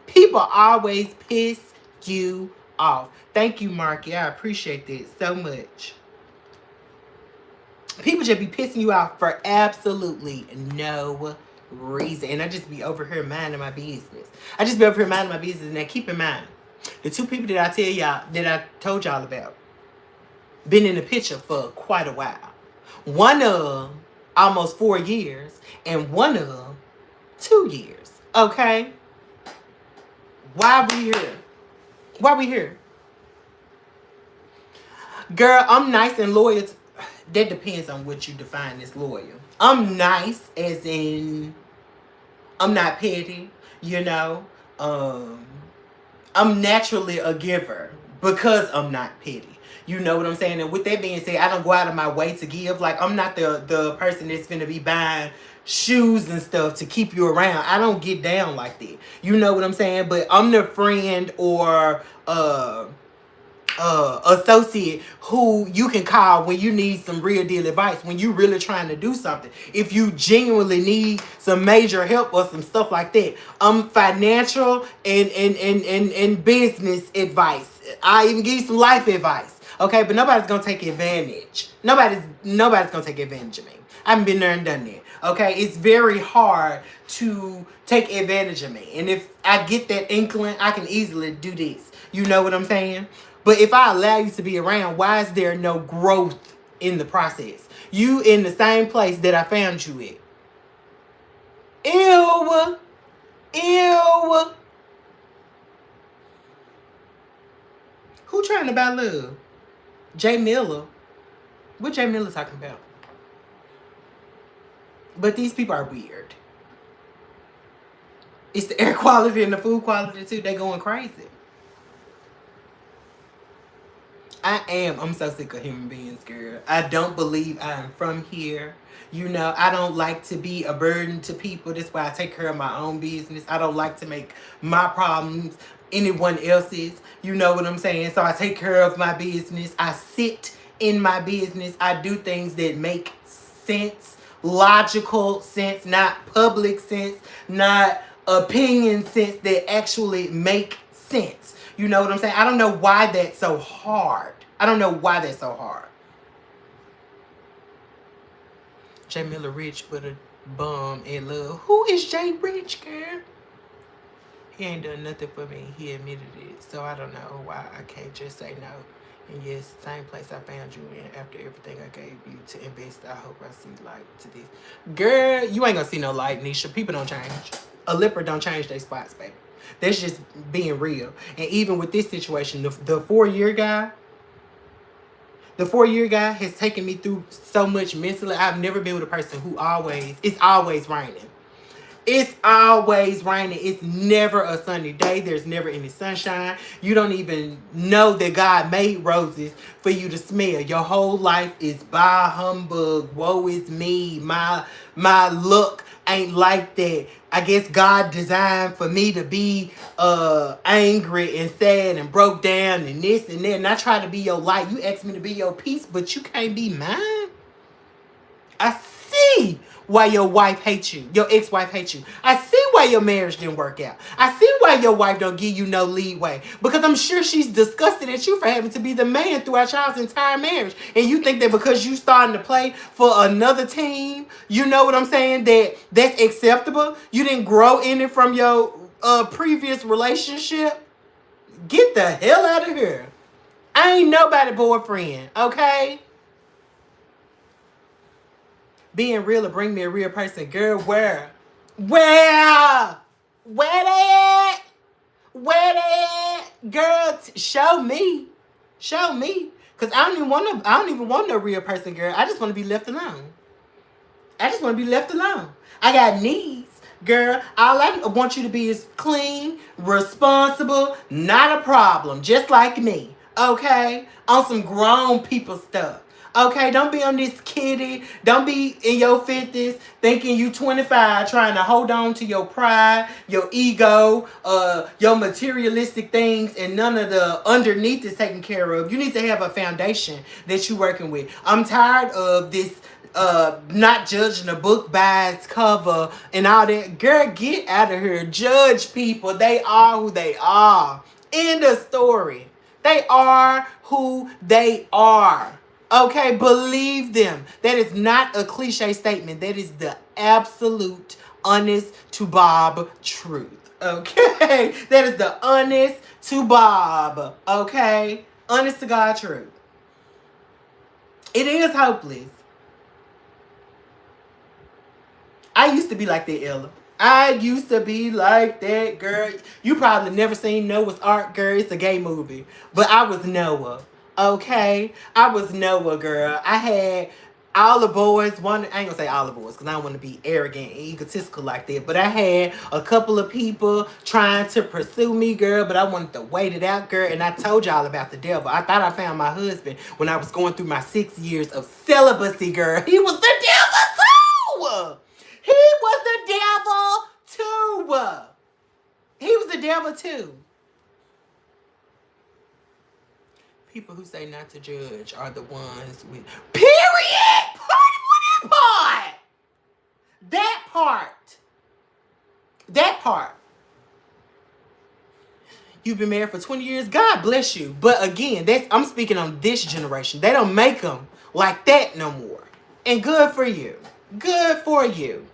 People always piss you off. Thank you, Marky. I appreciate that so much. People just be pissing you off for absolutely no reason. And I just be over here minding my business. Now keep in mind, the two people that I told y'all about, been in the picture for quite a while. One of them, almost 4 years. And one of them, 2 years. Okay? Why we here? Girl, I'm nice and loyal. that depends on what you define as loyal. I'm nice, as in I'm not petty, you know. Um, I'm naturally a giver because I'm not petty. You know what I'm saying? And with that being said, I don't go out of my way to give. Like, I'm not the person that's gonna be buying shoes and stuff to keep you around. I don't get down like that. You know what I'm saying? But I'm the friend or associate who you can call when you need some real deal advice, when you really trying to do something, if you genuinely need some major help or some stuff like that. Financial and business advice. I even give you some life advice, okay? But nobody's gonna take advantage. Nobody's gonna take advantage of me. I haven't been there and done that. Okay, it's very hard to take advantage of me, and if I get that inkling, I can easily do this. You know what I'm saying? But if I allow you to be around, why is there no growth in the process? You in the same place that I found you at. Ew. Ew. Who trying to buy love? Jay Miller. What Jay Miller talking about? But these people are weird. It's the air quality and the food quality too. They going crazy. I'm so sick of human beings, girl. I don't believe I am from here. You know, I don't like to be a burden to people. That's why I take care of my own business. I don't like to make my problems anyone else's. You know what I'm saying? So I take care of my business. I sit in my business. I do things that make sense, logical sense, not public sense, not opinion sense, that actually make sense. You know what I'm saying? I don't know why that's so hard. I don't know why that's so hard. Jay Miller Rich with a bum and love. Who is Jay Rich, girl? He ain't done nothing for me. He admitted it. So I don't know why I can't just say no. And yes, same place I found you in after everything I gave you to invest. I hope I see light to this. Girl, you ain't gonna see no light, Nisha. People don't change. A lipper don't change their spots, baby. That's just being real. And even with this situation, the 4-year guy, the 4-year guy has taken me through so much mentally. I've never been with a person who it's always raining. It's always raining. It's never a sunny day. There's never any sunshine. You don't even know that God made roses for you to smell. Your whole life is bah humbug. Woe is me. My look ain't like that. I guess God designed for me to be angry and sad and broke down and this and that. And I try to be your light. You ask me to be your peace, but you can't be mine. I see why your wife hates you. Your ex-wife hates you. I see why your marriage didn't work out. I see why your wife don't give you no leeway. Because I'm sure she's disgusted at you for having to be the man throughout y'all's entire marriage. And you think that because you starting to play for another team, you know what I'm saying, that's acceptable? You didn't grow in it from your previous relationship? Get the hell out of here. I ain't nobody boyfriend, okay? Being real to bring me a real person. Girl, where? Where? Where they at? Where they at? Girl, show me. Show me. Because I don't even want no real person, girl. I just want to be left alone. I just want to be left alone. I got needs. Girl, all I want you to be is clean, responsible, not a problem. Just like me. Okay? On some grown people stuff. Okay, don't be on this kitty. Don't be in your 50s thinking you 25 trying to hold on to your pride, your ego, your materialistic things, and none of the underneath is taken care of. You need to have a foundation that you're working with. I'm tired of this not judging a book by its cover and all that. Girl, get out of here. Judge people. They are who they are. End of story. They are who they are. Okay, believe them. That is not a cliche statement. That is the absolute honest to Bob truth. Okay? That is the honest to Bob. Okay? Honest to God truth. It is hopeless. I used to be like that, Ella. I used to be like that, girl. You probably never seen Noah's Ark, girl. It's a gay movie. But I was Noah. Okay, I was Noah, girl. I had all the boys. One, I ain't gonna say all the boys because I don't want to be arrogant and egotistical like that. But I had a couple of people trying to pursue me, girl. But I wanted to wait it out, girl. And I told y'all about the devil. I thought I found my husband when I was going through my 6 years of celibacy, girl. He was the devil too. He was the devil too. He was the devil too. People who say not to judge are the ones with period. Part. That part. That part. You've been married for 20 years. God bless you. But again, I'm speaking on this generation. They don't make them like that no more. And good for you. Good for you.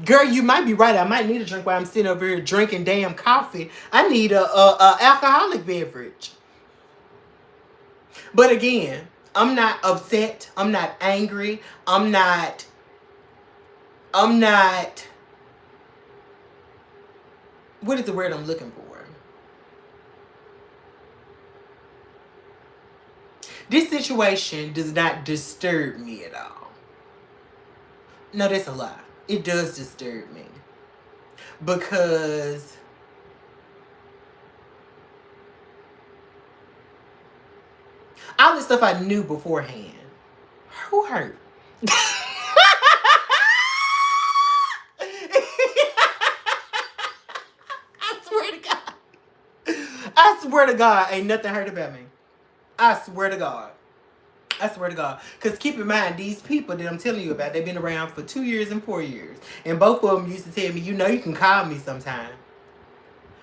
Girl, you might be right. I might need a drink while I'm sitting over here drinking damn coffee. I need a alcoholic beverage. But again, I'm not upset. I'm not angry. I'm not. What is the word I'm looking for? This situation does not disturb me at all. No, that's a lie. It does disturb me. Because all the stuff I knew beforehand. Who hurt? I swear to God. I swear to God, ain't nothing hurt about me. I swear to God. I swear to God. Because keep in mind, these people that I'm telling you about, they've been around for 2 years and 4 years. And both of them used to tell me, you know, you can call me sometime.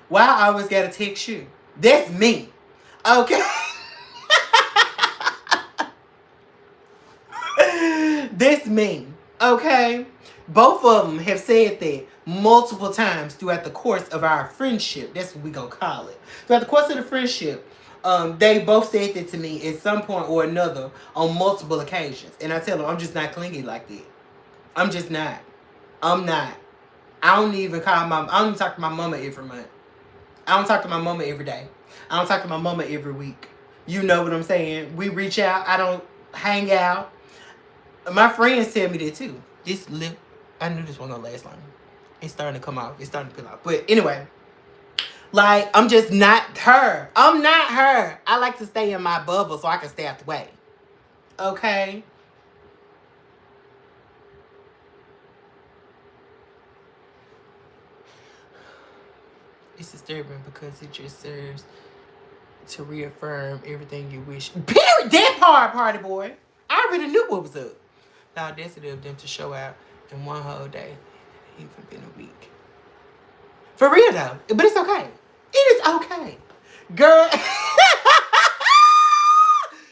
Why I always got to text you? That's me. Okay? That's me. Okay? Both of them have said that multiple times throughout the course of our friendship. That's what we gonna call it. Throughout the course of the friendship, they both said that to me at some point or another on multiple occasions. And I tell them, I'm just not clingy like that. I'm just not. I'm not. I don't even talk to my mama every month. I don't talk to my mama every day. I don't talk to my mama every week. You know what I'm saying? We reach out. I don't hang out. My friends tell me that too. This lip, I knew this wasn't gonna last long. It's starting to come off. It's starting to peel off. But anyway, like, I'm just not her. I'm not her. I like to stay in my bubble so I can stay out the way. Okay? It's disturbing because it just serves to reaffirm everything you wish. Period. That part, party boy. I already knew what was up. The audacity of them to show out in one whole day. Even been a week. For real though. But it's okay. It is okay. Girl.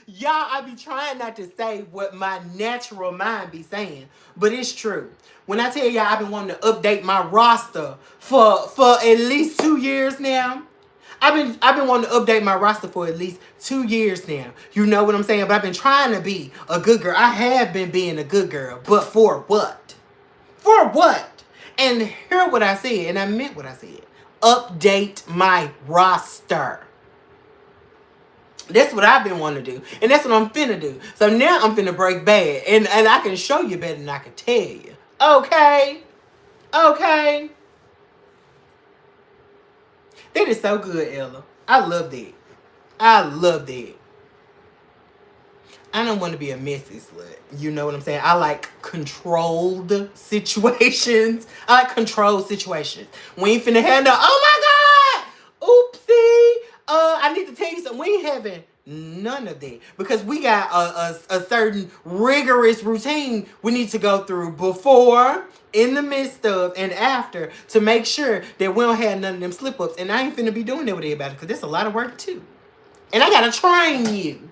Y'all, I be trying not to say what my natural mind be saying. But it's true. When I tell y'all I've been wanting to update my roster for at least 2 years now. I've been wanting to update my roster for at least 2 years now. You know what I'm saying? But I've been trying to be a good girl. I have been being a good girl. But for what? For what? And hear what I said. And I meant what I said. Update my roster. That's what I've been wanting to do. And that's what I'm finna do. So now I'm finna break bad. And I can show you better than I can tell you. Okay? Okay? That is so good, Ella. I love that. I love that. I don't want to be a messy slut. You know what I'm saying? I like controlled situations. I like controlled situations. We ain't finna handle, oh my God! Oopsie! I need to tell you something. We ain't having none of that. Because we got a certain rigorous routine we need to go through before, in the midst of, and after to make sure that we don't have none of them slip-ups. And I ain't finna be doing that with everybody because that's a lot of work too. And I gotta train you.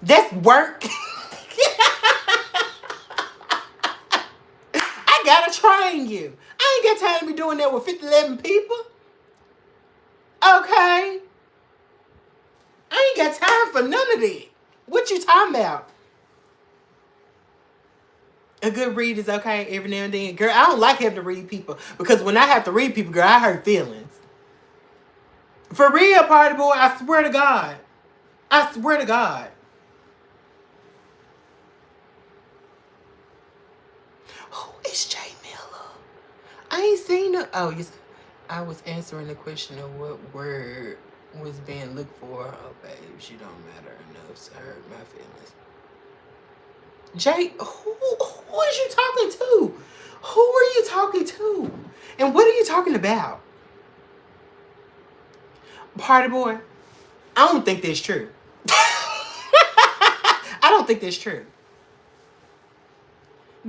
That's work. I gotta train you. I ain't got time to be doing that with 11 people. Okay? I ain't got time for none of that. What you talking about? A good read is okay every now and then. Girl, I don't like having to read people. Because when I have to read people, girl, I hurt feelings. For real, party boy. I swear to God. I swear to God. Who is Jay Miller? I ain't seen her. Oh, yes. I was answering the question of what word was being looked for. Oh, babe, she don't matter enough to hurt my feelings. Jay, who is you talking to? Who are you talking to? And what are you talking about? Party boy, I don't think that's true. I don't think that's true.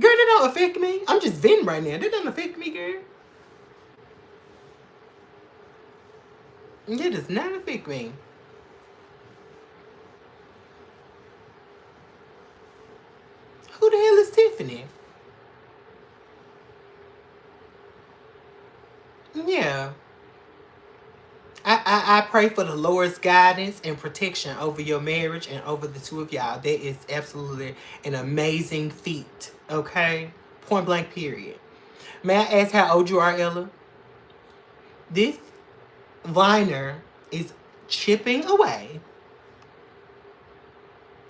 Girl, that don't affect me. I'm just venting right now. That doesn't affect me, girl. It does not affect me. Who the hell is Tiffany? Yeah. I pray for the Lord's guidance and protection over your marriage and over the two of y'all. That is absolutely an amazing feat. Okay? Point blank, period. May I ask how old you are, Ella? This liner is chipping away.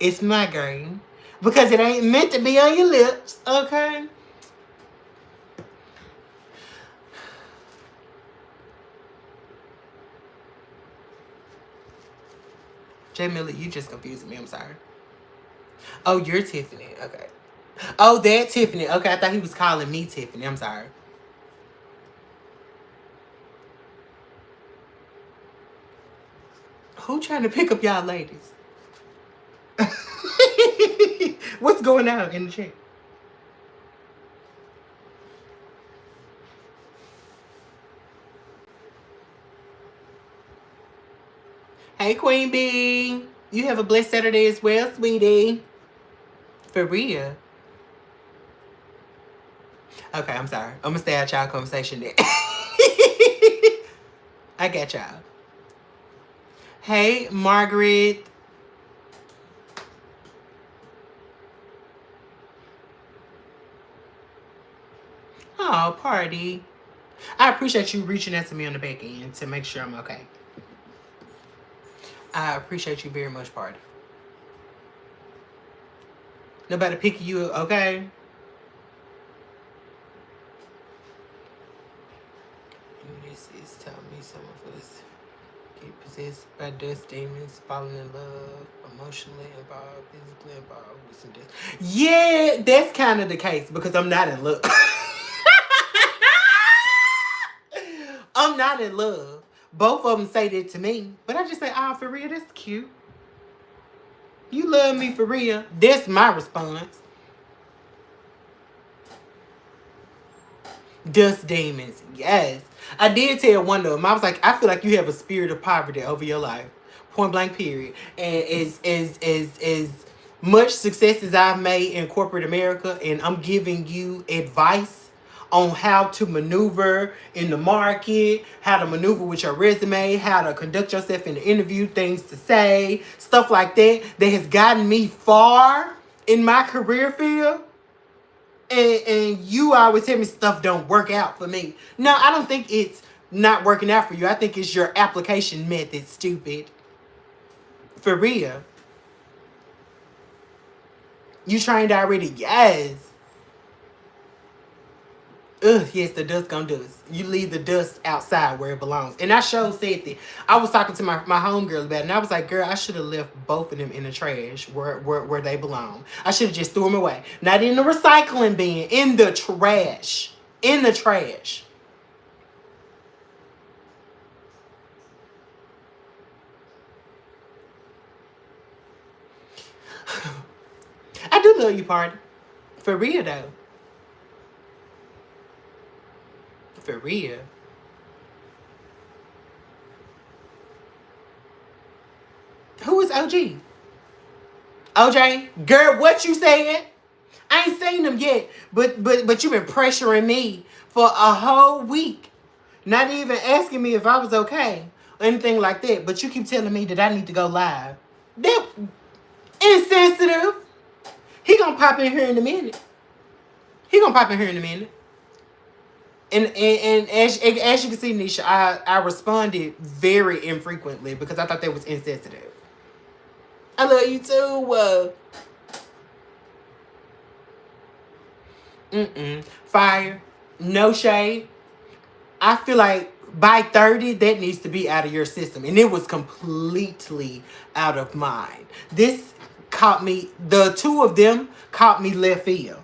It's migraine. Because it ain't meant to be on your lips. Okay? Jay Miller, you just confused me. I'm sorry. Oh, you're Tiffany. Okay. Oh, that Tiffany. Okay, I thought he was calling me Tiffany. I'm sorry. Who trying to pick up y'all ladies? What's going on in the chat? Hey, Queen Bee. You have a blessed Saturday as well, sweetie. For real. Okay, I'm sorry. I'm going to stay out y'all conversation then. I got y'all. Hey, Margaret. Oh, party. I appreciate you reaching out to me on the back end to make sure I'm okay. I appreciate you very much, party. Nobody picking you up, okay? This is telling me some of us get possessed by dust demons, falling in love, emotionally involved, physically involved with some dust. Yeah, that's kind of the case because I'm not in love. I'm not in love. Both of them say that to me. But I just say, oh, for real, that's cute. You love me for real. That's my response. Dust demons. Yes. I did tell one of them. I was like, I feel like you have a spirit of poverty over your life. Point blank, period. And as much success as I've made in corporate America, and I'm giving you advice on how to maneuver in the market, how to maneuver with your resume, how to conduct yourself in the interview, things to say, stuff like that, that has gotten me far in my career field. And you always tell me stuff don't work out for me. No, I don't think it's not working out for you. I think it's your application method, stupid. For real. You trained already? Yes. Ugh, yes, the dust gonna dust. You leave the dust outside where it belongs. And I sure said that. I was talking to my homegirl about it, and I was like, girl, I should have left both of them in the trash where they belong. I should have just threw them away. Not in the recycling bin, in the trash. In the trash. I do love you, party. For real, though. For real. Who is OG? OJ? Girl, what you saying? I ain't seen them yet. But you been pressuring me for a whole week. Not even asking me if I was okay. Or anything like that. But you keep telling me that I need to go live. That insensitive. He gonna pop in here in a minute. And as you can see, Nisha, I responded very infrequently because I thought that was insensitive. I love you too. Fire. No shade. I feel like by 30, that needs to be out of your system. And it was completely out of mine. This caught me, the two of them caught me left field.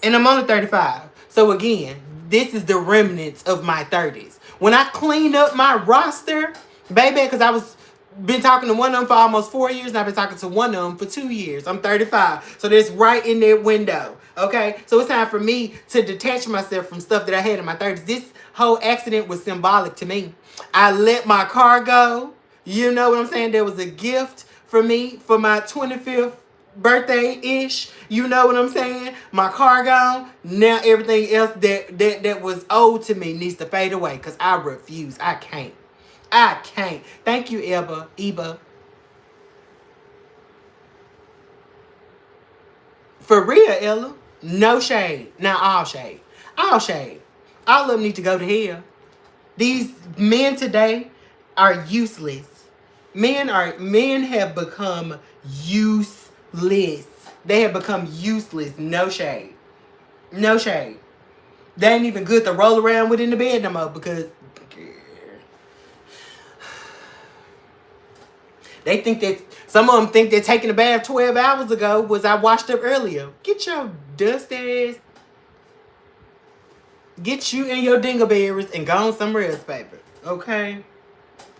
And I'm only 35. So again, this is the remnants of my 30s. When I clean up my roster, baby, because I was been talking to one of them for almost 4 years, and I've been talking to one of them for 2 years. I'm 35. So that's right in that window. Okay? So it's time for me to detach myself from stuff that I had in my 30s. This whole accident was symbolic to me. I let my car go. You know what I'm saying? There was a gift for me for my 25th birthday-ish. You know what I'm saying? My car gone. Now everything else that was owed to me needs to fade away because I refuse. I can't. I can't. Thank you, Eba. For real, Ella. No shade. Not all shade. All shade. All of them need to go to hell. These men today are useless. Men have become useless. They have become useless. No shade. No shade. They ain't even good to roll around with in the bed no more because they think that some of them think that taking a bath 12 hours ago was I washed up earlier. Get your dust ass. Get you and your dingleberries and go on somewhere else, baby. Okay?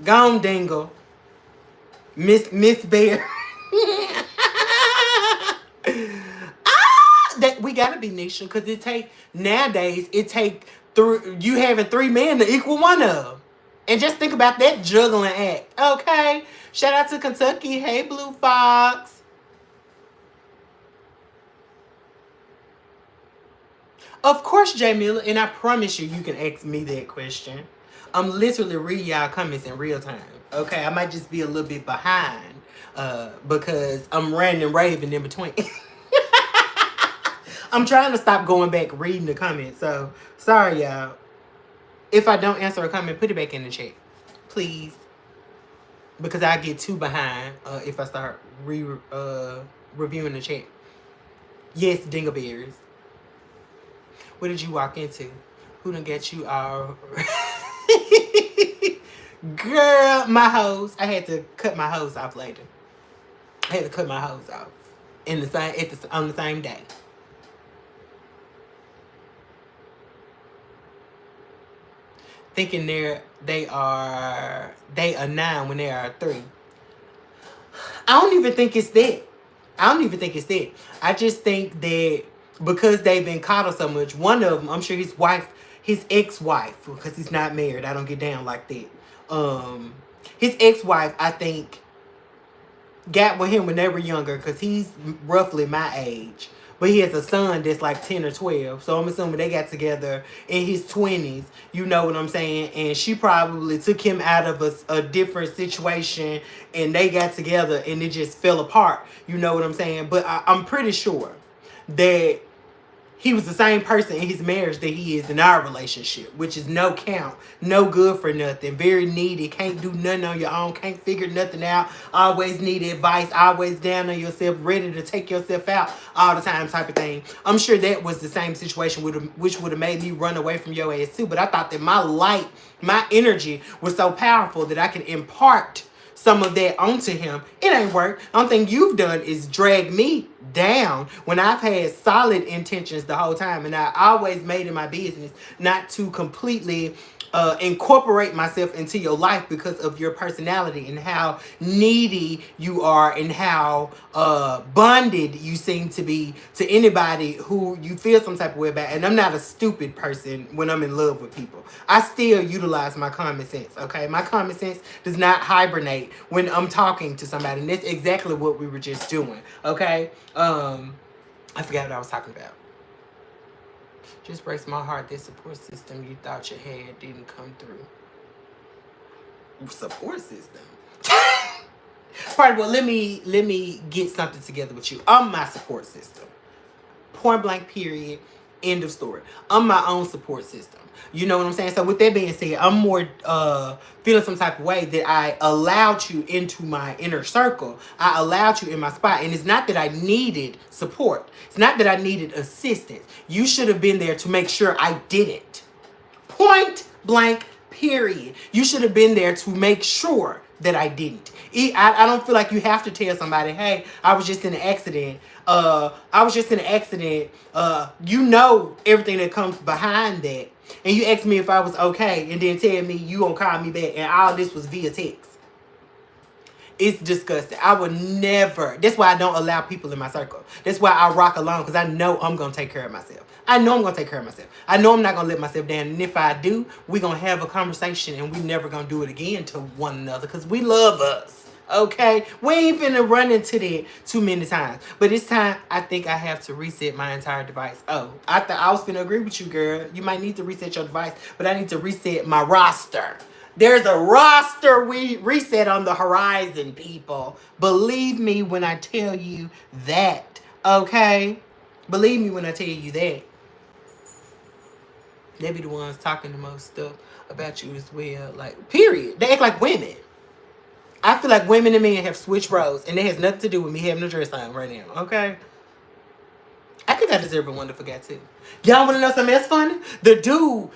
Go on, dingle. Miss Bear. That we gotta be Nisha because nowadays it take you having 3 men to equal one of them. And just think about that juggling act. Okay? Shout out to Kentucky. Hey, Blue Fox. Of course, Jay Miller. And I promise you can ask me that question. I'm literally reading y'all comments in real time. Okay? I might just be a little bit behind because I'm ranting and raving in between. I'm trying to stop going back reading the comments. So, sorry, y'all. If I don't answer a comment, put it back in the chat. Please. Because I get too behind if I start reviewing the chat. Yes, dingleberries. What did you walk into? Who done get you all? Girl, my hose. I had to cut my hose off later. I had to cut my hose off on the same day. Thinking they are 9 when they are 3. I don't even think it's that. I just think that because they've been coddled so much, one of them, I'm sure his ex-wife, because he's not married. I don't get down like that. His ex-wife, I think, got with him when they were younger because he's roughly my age. But he has a son that's like 10 or 12. So I'm assuming they got together in his 20s. You know what I'm saying? And she probably took him out of a different situation. And they got together and it just fell apart. You know what I'm saying? But I'm pretty sure that he was the same person in his marriage that he is in our relationship, which is no count, no good for nothing, very needy, can't do nothing on your own, can't figure nothing out, always need advice, always down on yourself, ready to take yourself out all the time type of thing. I'm sure that was the same situation which would have made me run away from your ass too, but I thought that my light, my energy was so powerful that I could impart some of that onto him. It ain't worked. The only thing you've done is drag me down when I've had solid intentions the whole time. And I always made it my business not to completely incorporate myself into your life because of your personality and how needy you are and how bonded you seem to be to anybody who you feel some type of way about. And I'm not a stupid person when I'm in love with people. I still utilize my common sense, okay? My common sense does not hibernate when I'm talking to somebody. And that's exactly what we were just doing, okay? I forgot what I was talking about. Just breaks my heart that support system you thought you had didn't come through. Support system? Right, well, let me get something together with you. I'm my support system. Point blank, period. End of story. I'm my own support system. You know what I'm saying? So with that being said, I'm more feeling some type of way that I allowed you into my inner circle. I allowed you in my spot. And it's not that I needed support. It's not that I needed assistance. You should have been there to make sure I didn't. Point blank, period. You should have been there to make sure that I didn't. I don't feel like you have to tell somebody, hey, I was just in an accident. You know everything that comes behind that. And you asked me if I was okay and then tell me you gonna call me back and all this was via text. It's disgusting. I would never. That's why I don't allow people in my circle. That's why I rock alone, because I know I'm going to take care of myself. I know I'm going to take care of myself. I know I'm not going to let myself down. And if I do, we're going to have a conversation and we never going to do it again to one another because we love us. Okay? We ain't finna run into that too many times. But this time, I think I have to reset my entire device. Oh, I thought I was finna agree with you, girl. You might need to reset your device, but I need to reset my roster. There's a roster reset on the horizon, people. Believe me when I tell you that. Okay? Believe me when I tell you that. They be the ones talking the most stuff about you as well. Like, period. They act like women. I feel like women and men have switched roles. And it has nothing to do with me having a dress on right now. Okay? I think I deserve a wonderful guy too. Y'all want to know something else funny? The dude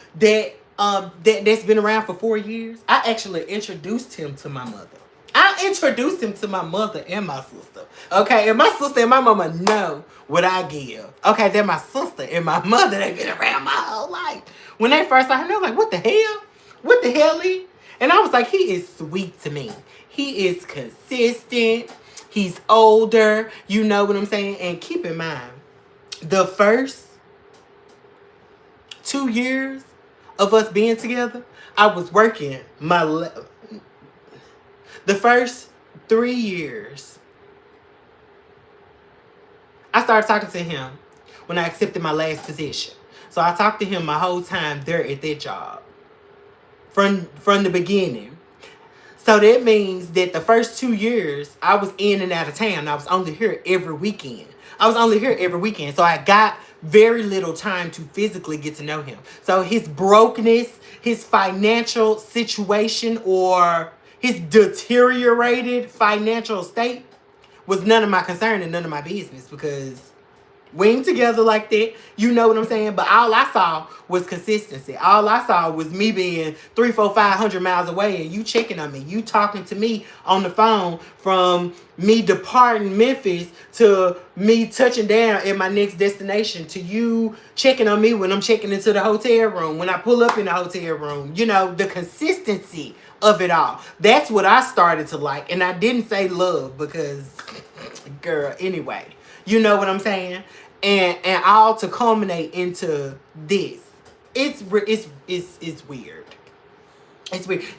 that's been around for 4 years, I actually introduced him to my mother. I introduced him to my mother and my sister. Okay, and my sister and my mama know what I give. Okay, they're my sister and my mother. They've been around my whole life. When they first saw him, they were like, what the hell? What the hell, Lee? And I was like, he is sweet to me. He is consistent. He's older. You know what I'm saying? And keep in mind, the first 2 years of us being together, I was working the first 3 years, I started talking to him when I accepted my last position. So I talked to him my whole time there at that job. From the beginning. So that means that the first 2 years, I was in and out of town. I was only here every weekend. So I got very little time to physically get to know him. So his brokenness, his financial situation, or his deteriorated financial state was none of my concern and none of my business, because we ain't together like that. You know what I'm saying? But all I saw was consistency. All I saw was me being 300, 400, 500 miles away and you checking on me. You talking to me on the phone from me departing Memphis to me touching down at my next destination, to you checking on me when I'm checking into the hotel room, when I pull up in the hotel room. You know, the consistency of it all. That's what I started to like. And I didn't say love because, girl, anyway. You know what I'm saying? And all to culminate into this. It's weird. It's weird.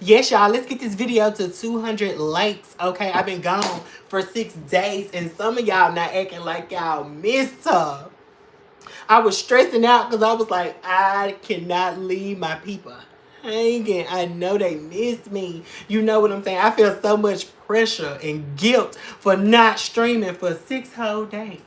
Yes, y'all, let's get this video to 200 likes. Okay, I've been gone for 6 days and some of y'all not acting like y'all missed her. I was stressing out because I was like, I cannot leave my people hanging. I know they missed me. You know what I'm saying? I feel so much pressure and guilt for not streaming for 6 whole days.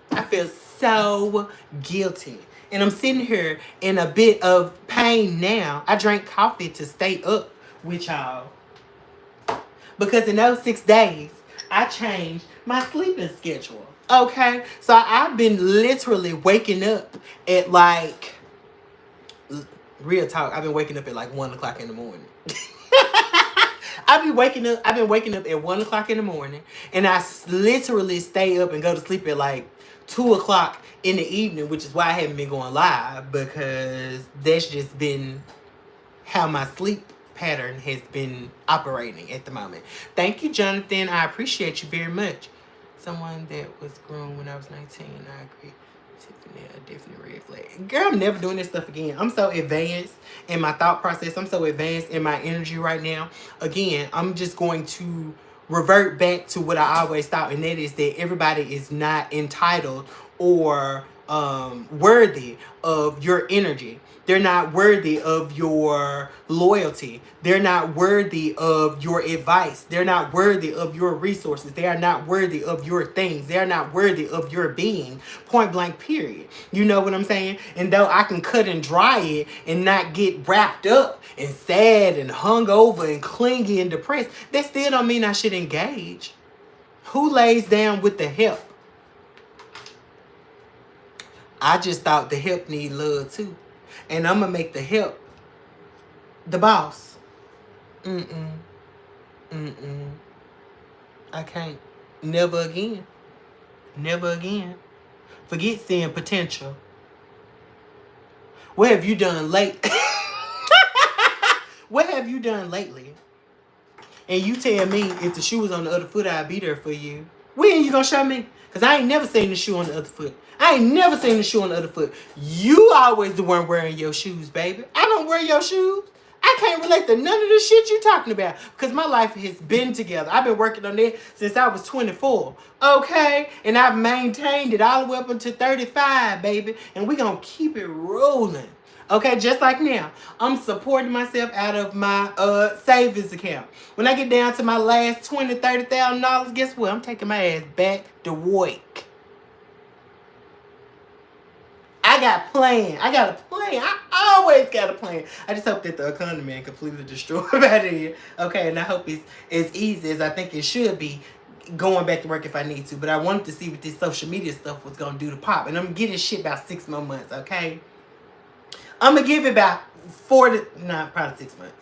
I feel so guilty. And I'm sitting here in a bit of pain now. I drank coffee to stay up with y'all. Because in those 6 days, I changed my sleeping schedule. Okay? So I've been literally waking up at like, real talk, I've been waking up at like 1 o'clock in the morning. I've been waking up at 1 o'clock in the morning. And I literally stay up and go to sleep at like 2 o'clock in the evening, which is why I haven't been going live, because that's just been how my sleep pattern has been operating at the moment. Thank you, Jonathan. I appreciate you very much. Someone that was grown when I was 19. I agree. Tiffany, a definite red flag. Girl, I'm never doing this stuff again. I'm so advanced in my thought process. I'm so advanced in my energy right now. Again, I'm just going to revert back to what I always thought, and that is that everybody is not entitled or worthy of your energy. They're not worthy of your loyalty. They're not worthy of your advice. They're not worthy of your resources. They are not worthy of your things. They are not worthy of your being. Point blank, period. You know what I'm saying? And though I can cut and dry it and not get wrapped up and sad and hungover and clingy and depressed, that still don't mean I should engage. Who lays down with the help? I just thought the help need love too. And I'm going to make the help the boss. I can't. Never again. Never again. Forget seeing potential. What have you done late? What have you done lately? And you tell me if the shoe was on the other foot, I'd be there for you. When you gonna show me? Because I ain't never seen the shoe on the other foot. I ain't never seen the shoe on the other foot. You always the one wearing your shoes, baby. I don't wear your shoes. I can't relate to none of the shit you talking about. Because my life has been together. I've been working on it since I was 24. Okay? And I've maintained it all the way up until 35, baby. And we gonna keep it rolling. Okay, just like now, I'm supporting myself out of my savings account. When I get down to my last $20,000, $30,000, guess what? I'm taking my ass back to work. I got a plan. I always got a plan. I just hope that the economy ain't completely destroyed by then. Okay, and I hope it's as easy as I think it should be going back to work if I need to. But I wanted to see what this social media stuff was going to do to pop. And I'm going to get this shit about 6 more months, okay? I'm going to give it about probably 6 months.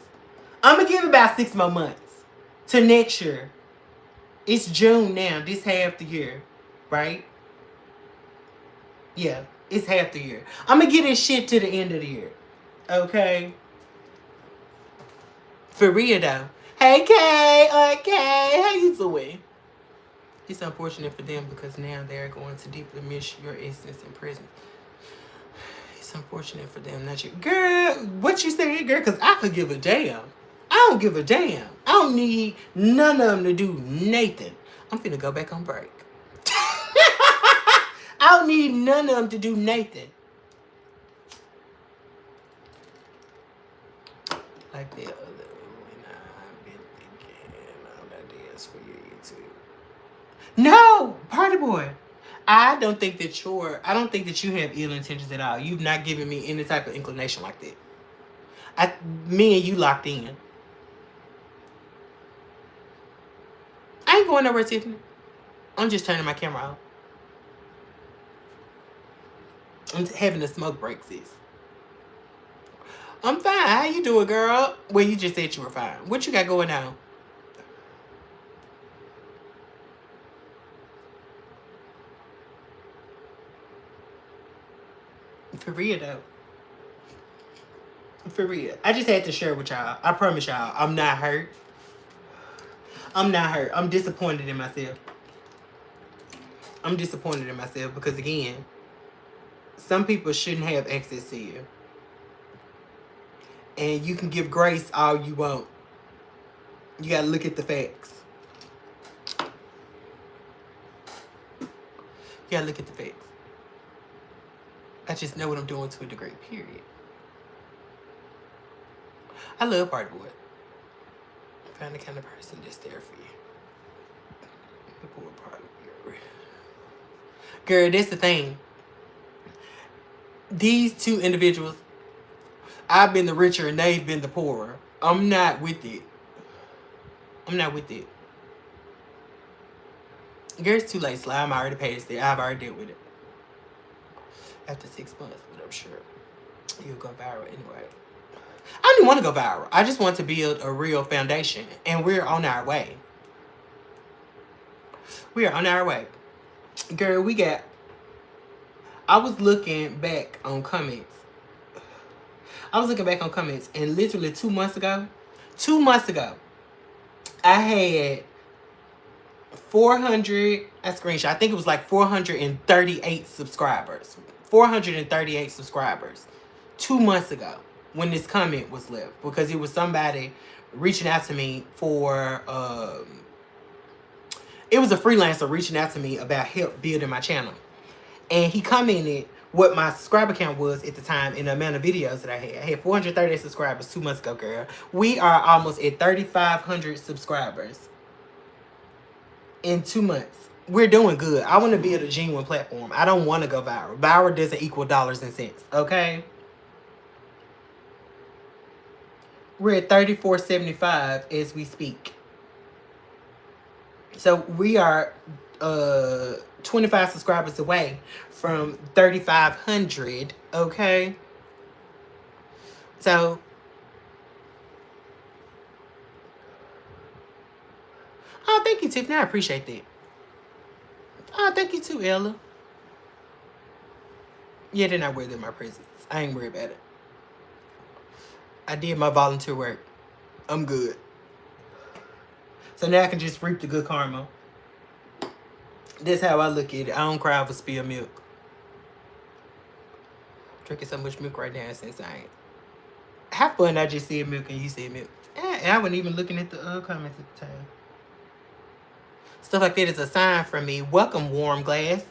I'm going to give it about 6 more months to next year. It's June now, this half the year, right? Yeah, it's half the year. I'm going to get this shit to the end of the year, okay? For real, though. Hey, Kay, okay, how you doing? It's unfortunate for them because now they're going to deeply miss your essence and presence. It's unfortunate for them, not you. Girl, what you say, girl? Because I could give a damn. I don't give a damn. I don't need none of them to do nothing. I'm finna go back on break. I don't need none of them to do nothing. Like the other when I've been thinking of ideas for your YouTube. No, party boy. I don't think that you have ill intentions at all. You've not given me any type of inclination like that. Me and you locked in. I ain't going nowhere, Tiffany. I'm just turning my camera off. I'm having a smoke break, sis. I'm fine. How you doing, girl? Well, you just said you were fine. What you got going on? For real, though. For real. I just had to share with y'all. I promise y'all, I'm not hurt. I'm not hurt. I'm disappointed in myself. I'm disappointed in myself because, again, some people shouldn't have access to you. And you can give grace all you want. You gotta look at the facts. You gotta look at the facts. I just know what I'm doing to a degree, period. I love Party Boy. I find the kind of person that's there for you. The poor Party Boy. Girl, that's the thing. These two individuals, I've been the richer and they've been the poorer. I'm not with it. I'm not with it. Girl, it's too late, Sly. I'm already past it. I've already dealt with it. After 6 months, but I'm sure you'll go viral anyway. I don't even want to go viral. I just want to build a real foundation. And we're on our way. We are on our way. Girl, I was looking back on comments. And literally 2 months ago, I had 400, I screenshot, I think it was like 438 subscribers. 438 subscribers 2 months ago when this comment was left. Because it was somebody reaching out to me for, it was a freelancer reaching out to me about help building my channel. And he commented what my subscriber count was at the time and the amount of videos that I had. I had 430 subscribers 2 months ago, girl. We are almost at 3,500 subscribers in 2 months. We're doing good. I want to build a genuine platform. I don't want to go viral. Viral doesn't equal dollars and cents, okay? We're at 34.75 as we speak. So we are 25 subscribers away from 3,500, okay? So, oh, thank you, Tiffany. I appreciate that. Oh, thank you too, Ella. Yeah, they're not worthy of my presence. I ain't worried about it. I did my volunteer work. I'm good. So now I can just reap the good karma. That's how I look at it. I don't cry over spilled milk. Drinking so much milk right now since I ain't. How fun I just said milk and you said milk. And I wasn't even looking at the comments at the time. Stuff like that is a sign from me. Welcome, warm glass.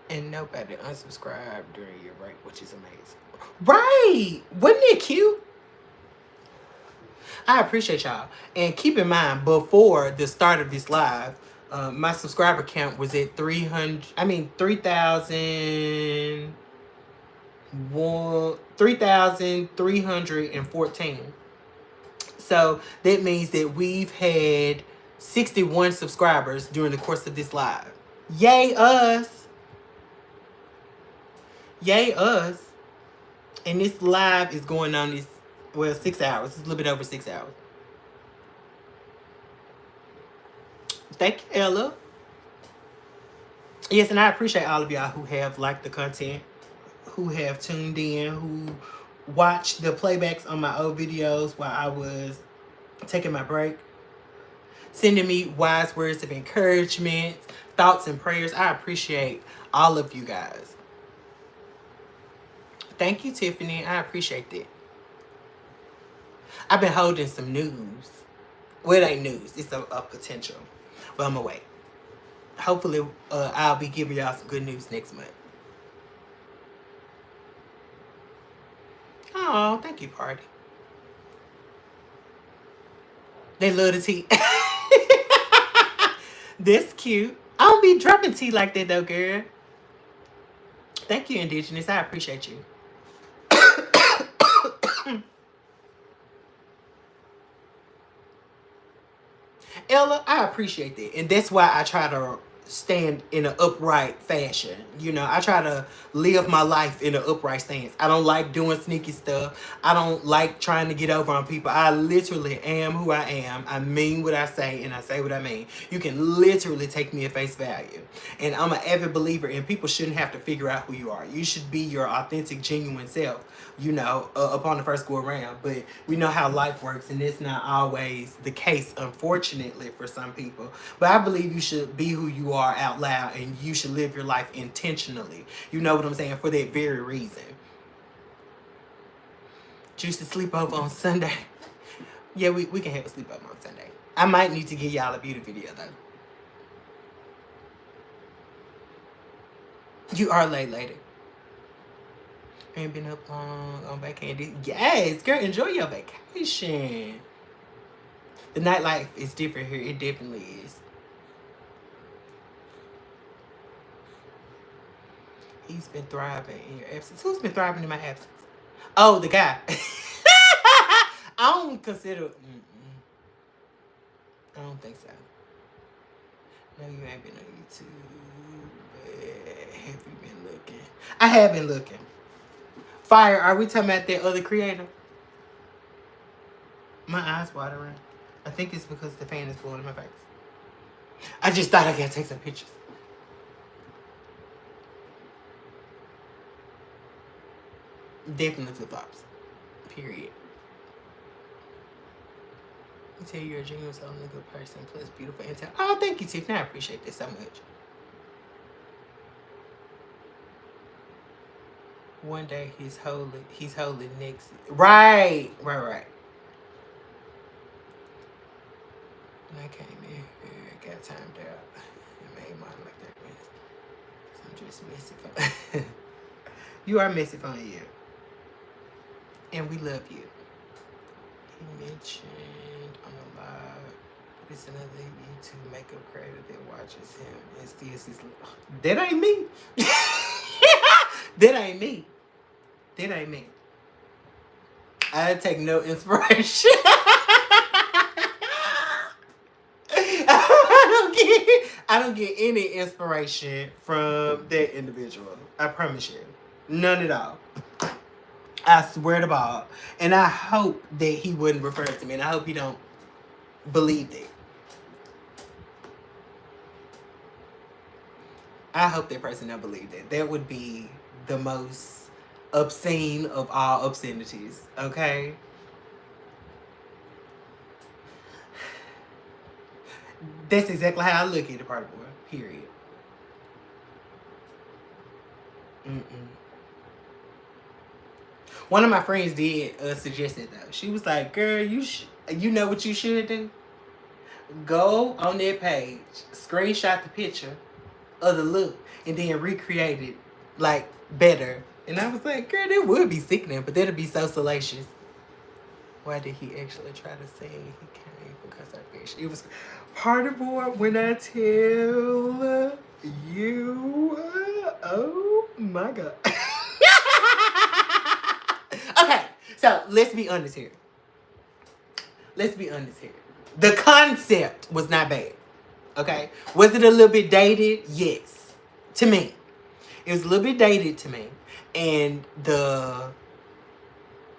And nobody unsubscribed during your break, which is amazing. Right! Wasn't it cute? I appreciate y'all. And keep in mind, before the start of this live, my subscriber count was at 3,314. So that means that we've had 61 subscribers during the course of this live. Yay us! Yay us! And this live is going on 6 hours. It's a little bit over 6 hours. Thank you, Ella. Yes, and I appreciate all of y'all who have liked the content, who have tuned in, who watched the playbacks on my old videos while I was taking my break, sending me wise words of encouragement, thoughts and prayers. I appreciate all of you guys. Thank you, Tiffany. I appreciate that. I've been holding some news. Well, it ain't news. It's a potential. But I'm going to wait. Hopefully, I'll be giving y'all some good news next month. Oh, thank you, Party. They love the tea. That's cute. I don't be dropping tea like that, though, girl. Thank you, Indigenous. I appreciate you. Ella, I appreciate that. And that's why I try to stand in an upright fashion. You know, I try to live my life in an upright stance. I don't like doing sneaky stuff. I don't like trying to get over on people. I literally am who I am. I mean what I say, and I say what I mean. You can literally take me at face value. And I'm an avid believer in people shouldn't have to figure out who you are. You should be your authentic, genuine self, you know, upon the first go around. But we know how life works, and it's not always the case, unfortunately, for some people. But I believe you should be who you are out loud, and you should live your life intentionally. You know what I'm saying? For that very reason. Choose to sleep over on Sunday. Yeah, we can have a sleepover on Sunday. I might need to give y'all a beauty video, though. You are late, lady. Ain't been up long on vacation. Yes, girl, enjoy your vacation. The nightlife is different here. It definitely is. He's been thriving in your absence. Who's been thriving in my absence? Oh, the guy. I don't consider... I don't think so. No, you ain't been on YouTube. But have you been looking? I have been looking. Fire, are we talking about that other creator? My eyes watering. I think it's because the fan is blowing in my face. I just thought I gotta take some pictures. Definitely flip-flops. Period. You tell you're a genuine, so I'm a good person, plus beautiful and talented. Oh, thank you, Tiffany. I appreciate this so much. One day he's holy next. Right. When I came in here, got timed out and made mine like that. I'm just messy fun. You are messy fun, yeah. And we love you. He mentioned on the live, it's another YouTube makeup creator that watches him and still sees. That ain't me. That ain't me. That ain't me. I take no inspiration. I don't get any inspiration from that individual. I promise you. None at all. I swear to God. And I hope that he wouldn't refer to me. And I hope he don't believe that. I hope that person don't believe that. That would be the most obscene of all obscenities. Okay? That's exactly how I look at the party boy. Period. One of my friends did suggest it though. She was like, "Girl, you know what you should do? Go on that page, screenshot the picture of the look, and then recreate it like better." And I was like, "Girl, that would be sickening, but that'd be so salacious." Why did he actually try to say he came because I wish it was party boy when I tell you? Oh my God. Okay, so let's be honest here. The concept was not bad. Okay, was it a little bit dated? Yes, to me, it was a little bit dated to me, and the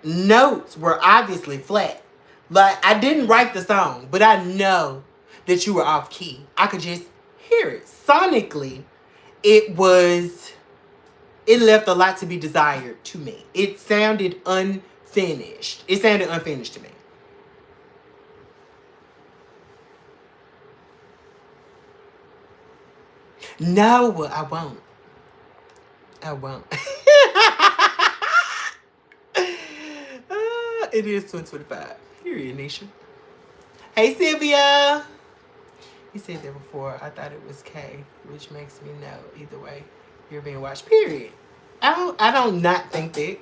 notes were obviously flat. Like, I didn't write the song, but I know that you were off key. I could just hear it. Sonically, it left a lot to be desired to me. It sounded unfinished. To me. No, I won't. It is 2025. Period, Nisha. Hey, Sylvia. He said that before. I thought it was K, which makes me know either way you're being watched. Period. I don't not think that.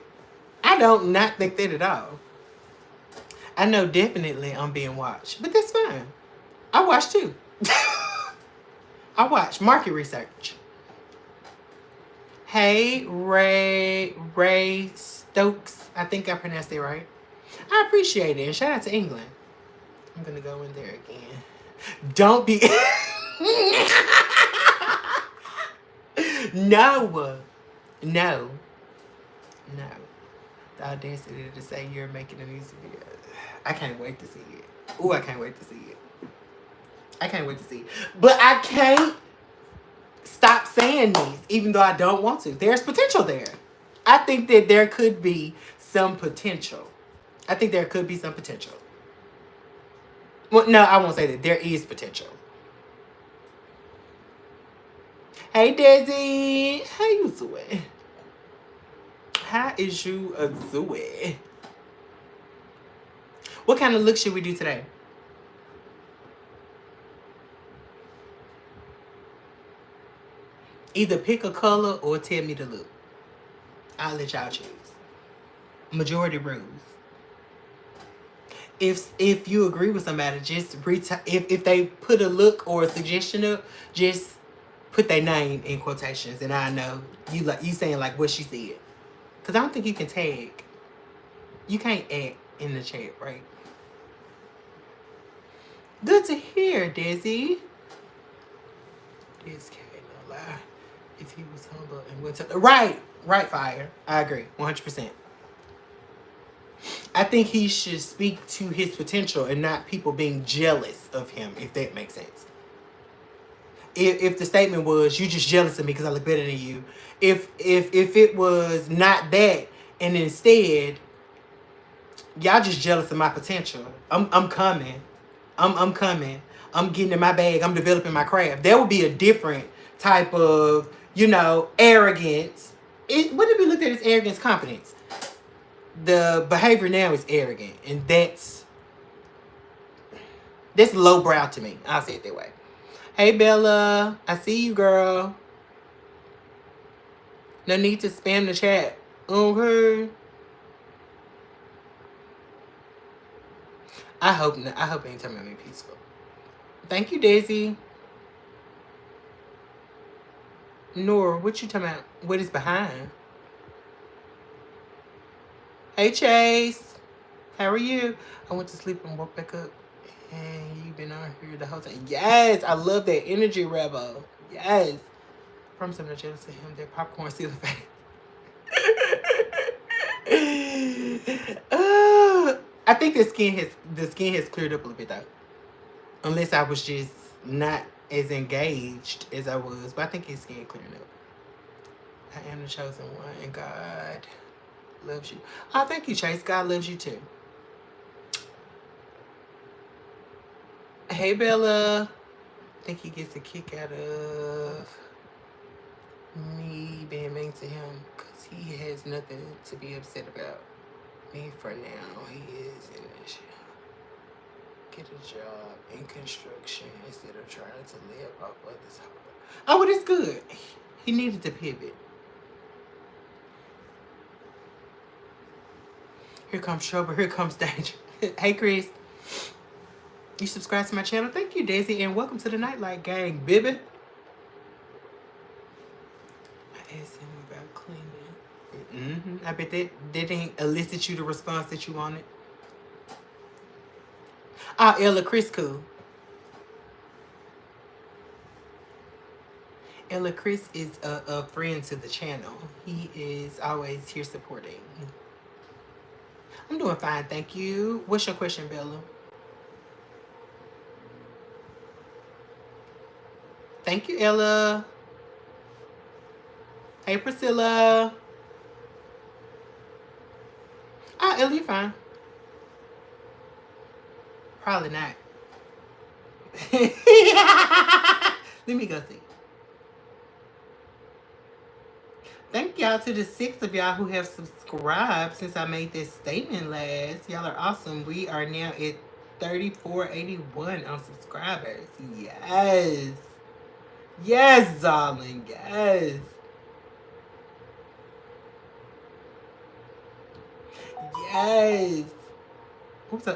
I don't not think that at all. I know definitely I'm being watched, but that's fine. I watch too. I watch market research. Hey, Ray Stokes. I think I pronounced it right. I appreciate it. And shout out to England. I'm going to go in there again. Don't be... No. The audacity to say you're making a music video. I can't wait to see it. Ooh, I can't wait to see it. But I can't stop saying these, even though I don't want to. There's potential there. I think that there could be some potential. Well, no, I won't say that. There is potential. Hey, Desi. How you doing? How is you doing? What kind of look should we do today? Either pick a color or tell me the look. I'll let y'all choose. Majority rules. If you agree with somebody, just if they put a look or a suggestion up, just put their name in quotations, and I know you saying like what she said. Cause I don't think you can tag. You can't add in the chat, right? Good to hear, Desi. This can't no lie. If he was humble and went to right, Fire. I agree, 100%. I think he should speak to his potential and not people being jealous of him, if that makes sense. If the statement was, you just jealous of me because I look better than you. If it was not that, and instead, y'all just jealous of my potential. I'm coming. I'm coming. I'm getting in my bag. I'm developing my craft. There would be a different type of, arrogance. It wouldn't be looked at as arrogance, confidence. The behavior now is arrogant, and that's lowbrow to me. I'll say it that way. Hey, Bella. I see you, girl. No need to spam the chat. Okay. I hope not. I hope anytime I'm peaceful. Thank you, Daisy. Nora, what you talking about? What is behind? Hey, Chase. How are you? I went to sleep and woke back up. And you've been on here the whole time. Yes, I love that energy, Rebel. Yes. From some of the jealous of him, that popcorn seal face. I think the skin has cleared up a little bit though. Unless I was just not as engaged as I was. But I think his skin clearing up. I am the chosen one and God loves you. Oh, thank you, Chase. God loves you too. Hey, Bella. I think he gets a kick out of me being mean to him because he has nothing to be upset about. Me for now, he is in this. Get a job in construction instead of trying to live off others' hard. Oh, well, that's good. He needed to pivot. Here comes trouble. Here comes danger. Hey, Chris. You subscribe to my channel? Thank you, Daisy, and welcome to the Nightlight Gang, baby. I asked him about cleaning. I bet that didn't elicit you the response that you wanted. Oh, Ella, Chris cool. Ella, Chris is a friend to the channel. He is always here supporting. I'm doing fine, thank you. What's your question, Bella? Thank you, Ella. Hey, Priscilla. Oh, Ella, you fine. Probably not. Let me go see. Thank y'all to the 6 of y'all who have subscribed since I made this statement last. Y'all are awesome. We are now at 3481 on subscribers. Yes. Yes, darling. Yes. Yes. Oops.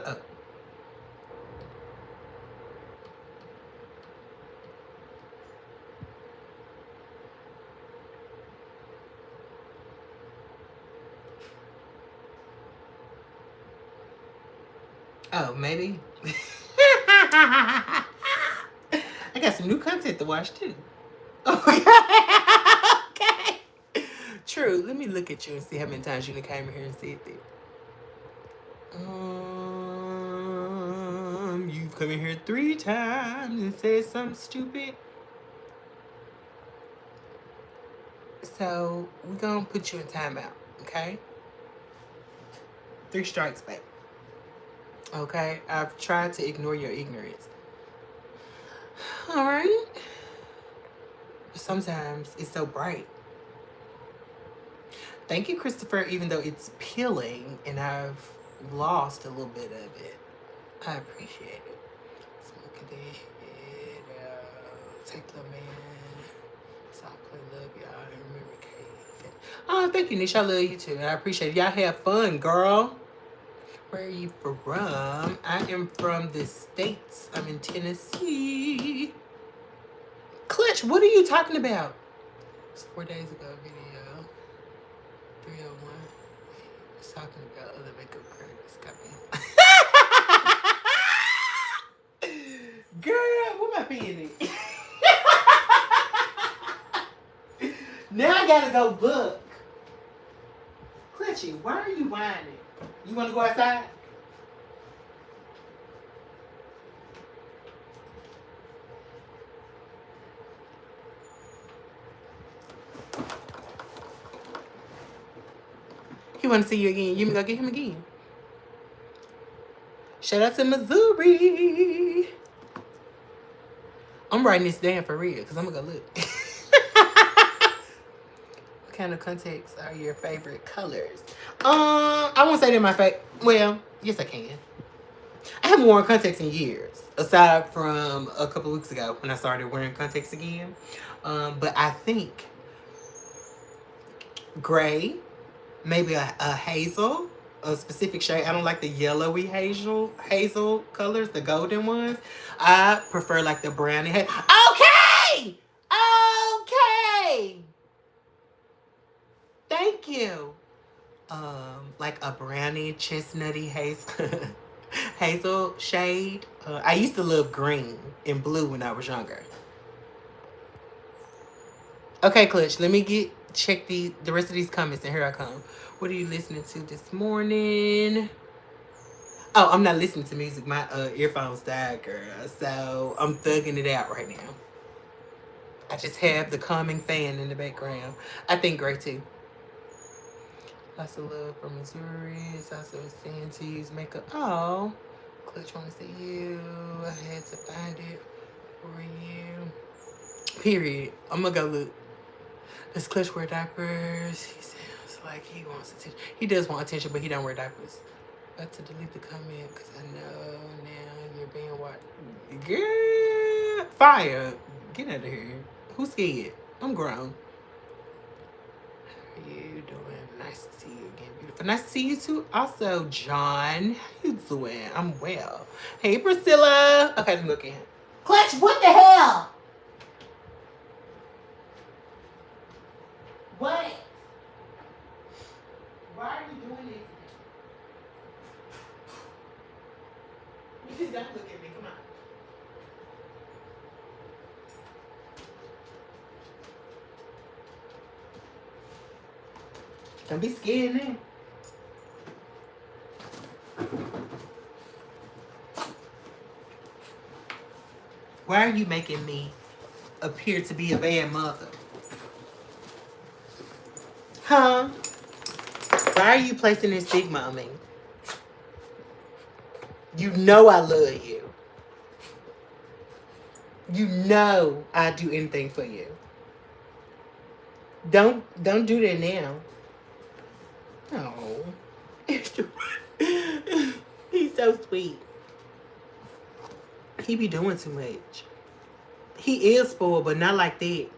Oh, maybe. I got some new content to watch too. Okay. True. Let me look at you and see how many times you came in here and said that. You've come in here 3 times and said something stupid. So we're gonna put you in timeout, okay? 3 strikes back. Okay, I've tried to ignore your ignorance. All right. Sometimes it's so bright. Thank you, Christopher, even though it's peeling and I've lost a little bit of it. I appreciate it. Smoking the head out. Take the man. Soft play, love y'all. Remember Kate. Oh, thank you, Nish. I love you too. I appreciate it. Y'all have fun, girl. Where are you from? I am from the States. I'm in Tennessee. Clutch, what are you talking about? It's 4 days ago video. 301. I was talking about other makeup creators coming. Girl, what am I peeing in? Now I gotta go look. Clutchy, why are you whining? You want to go outside? He want to see you again. You can go get him again. Shout out to Missouri. I'm writing this down for real because I'm going to go look. What kind of contacts are your favorite colors? I won't say they're my favorite. Well, yes, I can. I haven't worn contacts in years, aside from a couple weeks ago when I started wearing contacts again. But I think gray, maybe a hazel, a specific shade. I don't like the yellowy hazel colors, the golden ones. I prefer like the brownie hazel. Okay! Okay! Thank you. Like a brownie chestnutty hazel hazel shade. I used to love green and blue when I was younger. Okay, Clutch, let me check the rest of these comments, and here I come. What are you listening to this morning? Oh, I'm not listening to music. My earphones died, girl. So I'm thugging it out right now. I just have the calming fan in the background. I think great too. Lots of love from Missouri. It's also a sin to use makeup. Oh, Clutch wants to see you. I had to find it for you. Period. I'm gonna go look. Does Clutch wear diapers? He sounds like he wants attention. He does want attention, but he don't wear diapers. About to delete the comment because I know now you're being watched. Girl, fire. Get out of here. Who's scared? I'm grown. How are you doing? Nice to see you again, beautiful. Nice to see you too. Also, John. How you doing? I'm well. Hey, Priscilla. Okay, look at him. Clutch, what the hell? What? Why are you doing this? You just don't look at me. Come on. Don't be scared now. Why are you making me appear to be a bad mother? Huh? Why are you placing this stigma on me? You know I love you. You know I do anything for you. Don't do that now. Oh. He's so sweet. He be doing too much. He is spoiled, but not like that.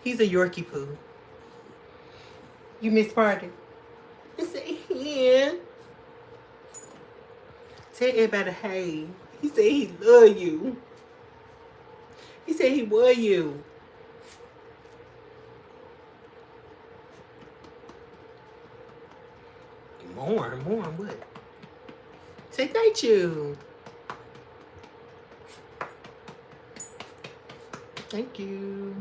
He's a Yorkie poo. You miss party? He said, yeah. Tell everybody, hey. He said he love you. He said he love you. More, what? Say thank you. Thank you.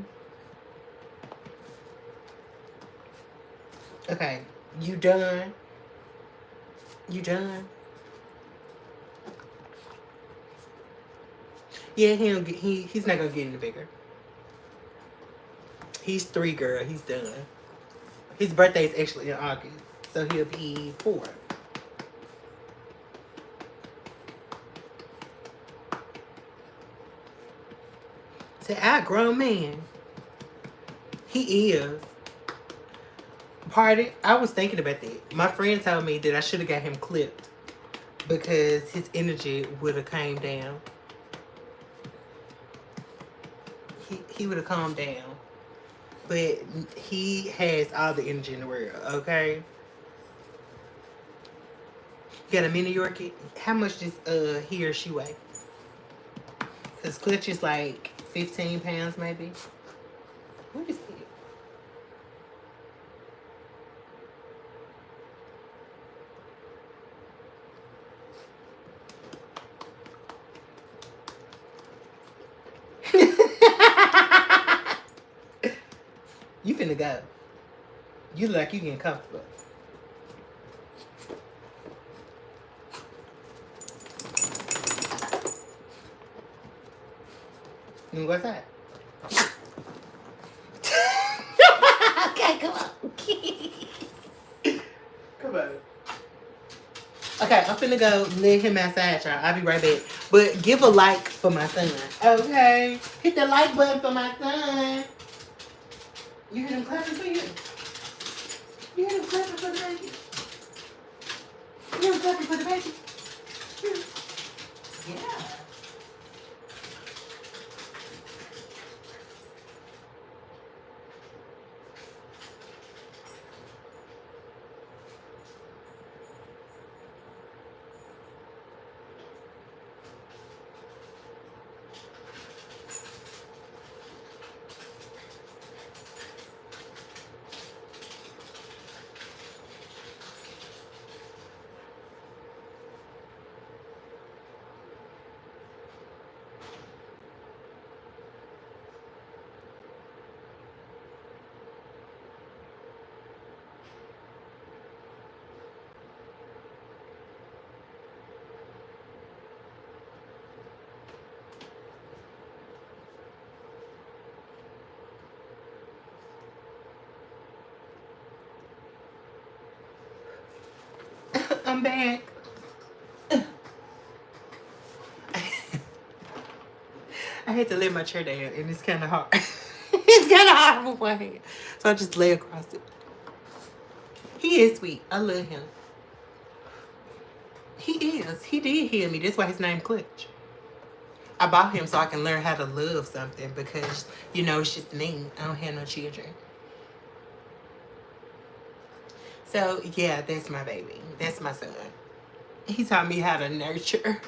Okay, you done? You done? Yeah, he's not gonna get any bigger. He's 3, girl. He's done. His birthday is actually in August, so he'll be 4. Say, I grown man. He is. Party. I was thinking about that. My friend told me that I should have got him clipped because his energy would have came down. He would have calmed down. But he has all the energy in the world, okay? You got a mini Yorkie? How much does he or she weigh? Because Clutch is like 15 pounds maybe. What is it? You finna go. You look like you getting comfortable. You wanna go outside? Okay, come on. Come on. Okay, I'm finna go let him outside, y'all. I'll be right back. But give a like for my son. Okay. Hit the like button for my son. You hear them clapping for you? You hear them clapping for the baby? You hear them clapping for the baby? I'm back. I had to lay my chair down, and it's kind of hard. It's kind of hard with one hand. So I just lay across it. He is sweet. I love him. He is. He did heal me. That's why his name Clutch. I bought him so I can learn how to love something because, you know, it's just me. I don't have no children. So, yeah, that's my baby. That's my son. He taught me how to nurture.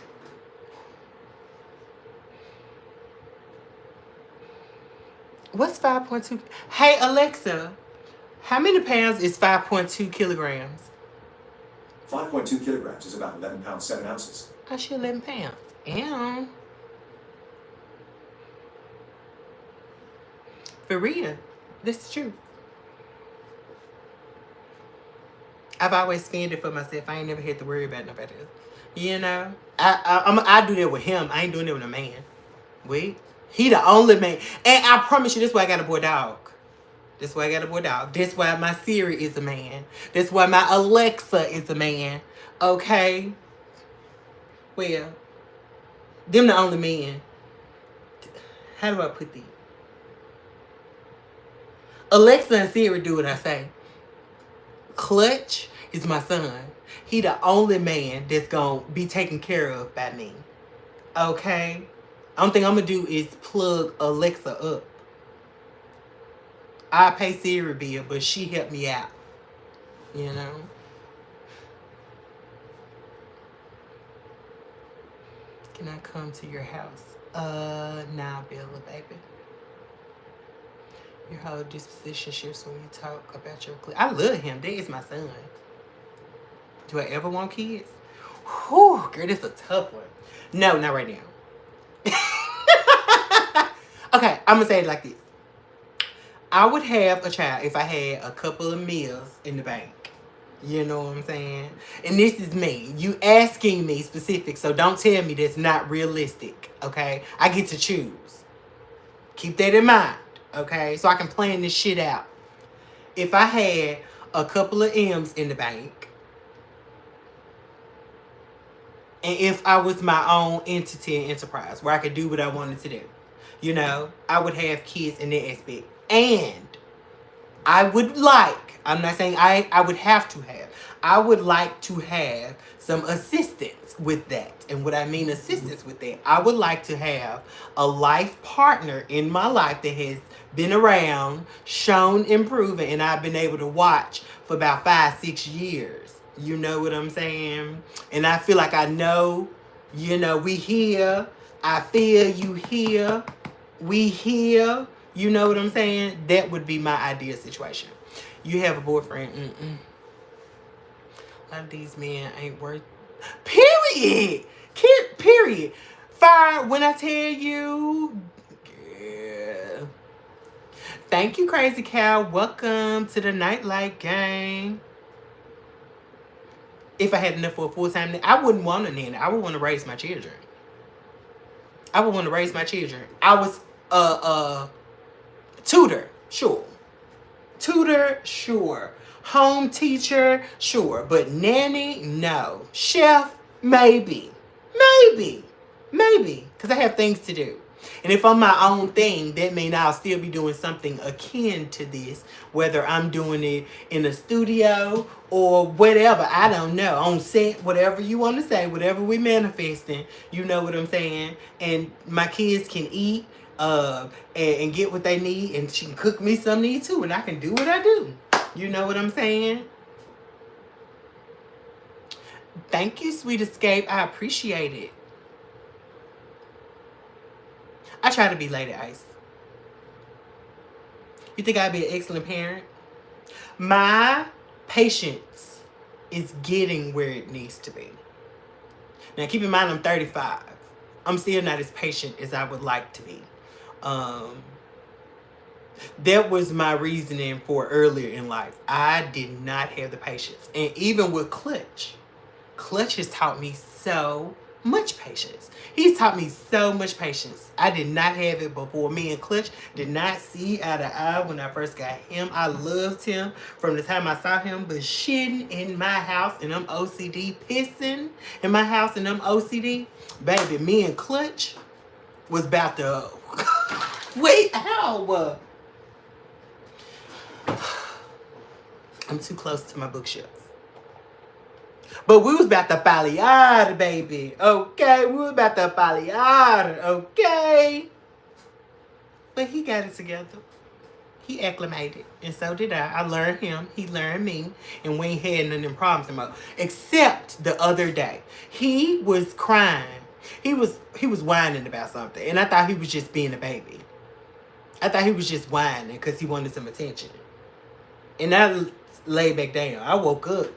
What's 5.2? Hey, Alexa, how many pounds is 5.2 kilograms? 5.2 kilograms is about 11 pounds, 7 ounces. I should 11 pounds. Ew. For real. That's the truth. I've always fended for myself. I ain't never had to worry about nobody else. You know? I do that with him. I ain't doing it with a man. Wait. He the only man. And I promise you, this is why I got a boy dog. That's why I got a boy dog. That's why my Siri is a man. That's why my Alexa is a man. Okay? Well, them the only men. How do I put these? Alexa and Siri do what I say. Clutch is my son. He the only man that's gonna be taken care of by me. Okay? Only thing I'm gonna do is plug Alexa up. I pay Siri bill, but she helped me out. You know? Can I come to your house? Nah, Bella, baby. Your whole disposition shifts when you talk about your clip. I love him. That is my son. Do I ever want kids? Whew, girl, this is a tough one. No, not right now. Okay, I'm gonna say it like this. I would have a child if I had a couple of meals in the bank. You know what I'm saying? And this is me. You asking me specific, so don't tell me that's not realistic. Okay? I get to choose. Keep that in mind. Okay? So I can plan this shit out. If I had a couple of M's in the bank, and if I was my own entity and enterprise where I could do what I wanted to do, you know, I would have kids in that aspect. And I would like, I'm not saying I would have to have, I would like to have some assistance with that. And what I mean assistance with that, I would like to have a life partner in my life that has been around, shown improving, and I've been able to watch for about 5-6 years. You know what I'm saying? And I feel like I know, you know, we here. I feel you here. We here. You know what I'm saying? That would be my ideal situation. You have a boyfriend. A lot of these men ain't worth... Period. Period. Fire when I tell you... Yeah. Thank you, Crazy Cow. Welcome to the Nightlight Gang. If I had enough for a full-time... I wouldn't want a nanny. I would want to raise my children. I would want to raise my children. I was... tutor, sure. Tutor, sure. Home teacher, sure. But nanny, no. Chef, maybe. Maybe. Because I have things to do. And if I'm my own thing, that means I'll still be doing something akin to this. Whether I'm doing it in a studio or whatever. I don't know. On set, whatever you want to say. Whatever we manifesting. You know what I'm saying? And my kids can eat. And get what they need, and she can cook me some need too, and I can do what I do. You know what I'm saying? Thank you, Sweet Escape. I appreciate it. I try to be Lady Ice. You think I'd be an excellent parent? My patience is getting where it needs to be. Now, keep in mind, I'm 35. I'm still not as patient as I would like to be. That was my reasoning for earlier in life. I did not have the patience. And even with Clutch has taught me so much patience. He's taught me so much patience. I did not have it before. Me and Clutch did not see eye to eye when I first got him. I loved him from the time I saw him, but shitting in my house and them OCD, pissing in my house and them OCD, baby, me and Clutch was about to wait. How? I'm too close to my bookshelf. But we was about to paliar, baby. Okay, we was about to paliar. Okay. But he got it together. He acclimated. And so did I. I learned him. He learned me. And we ain't had none of them problems anymore. Except the other day. He was crying. He was whining about something. And I thought he was just being a baby. I thought he was just whining because he wanted some attention. And I laid back down. I woke up.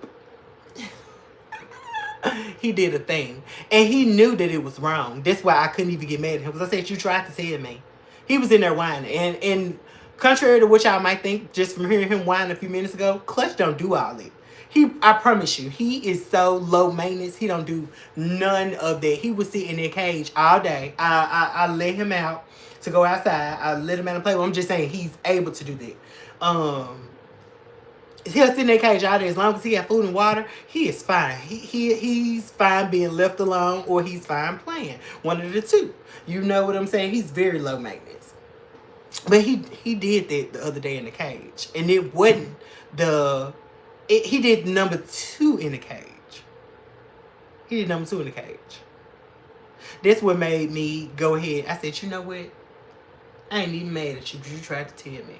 He did a thing. And he knew that it was wrong. That's why I couldn't even get mad at him. Because I said, you tried to tell me. He was in there whining. And contrary to what y'all might think, just from hearing him whine a few minutes ago, Clutch don't do all that. I promise you, he is so low maintenance. He don't do none of that. He would sit in their cage all day. I let him out to go outside. I let him out and play. Well, I'm just saying he's able to do that. He'll sit in that cage all day. As long as he got food and water, he is fine. He's fine being left alone, or he's fine playing. One of the two. You know what I'm saying? He's very low maintenance. But he did that the other day in the cage. And it wasn't he did number 2 in the cage. He did number 2 in the cage. That's what made me go ahead. I said, you know what? I ain't even mad at you because you tried to tell me.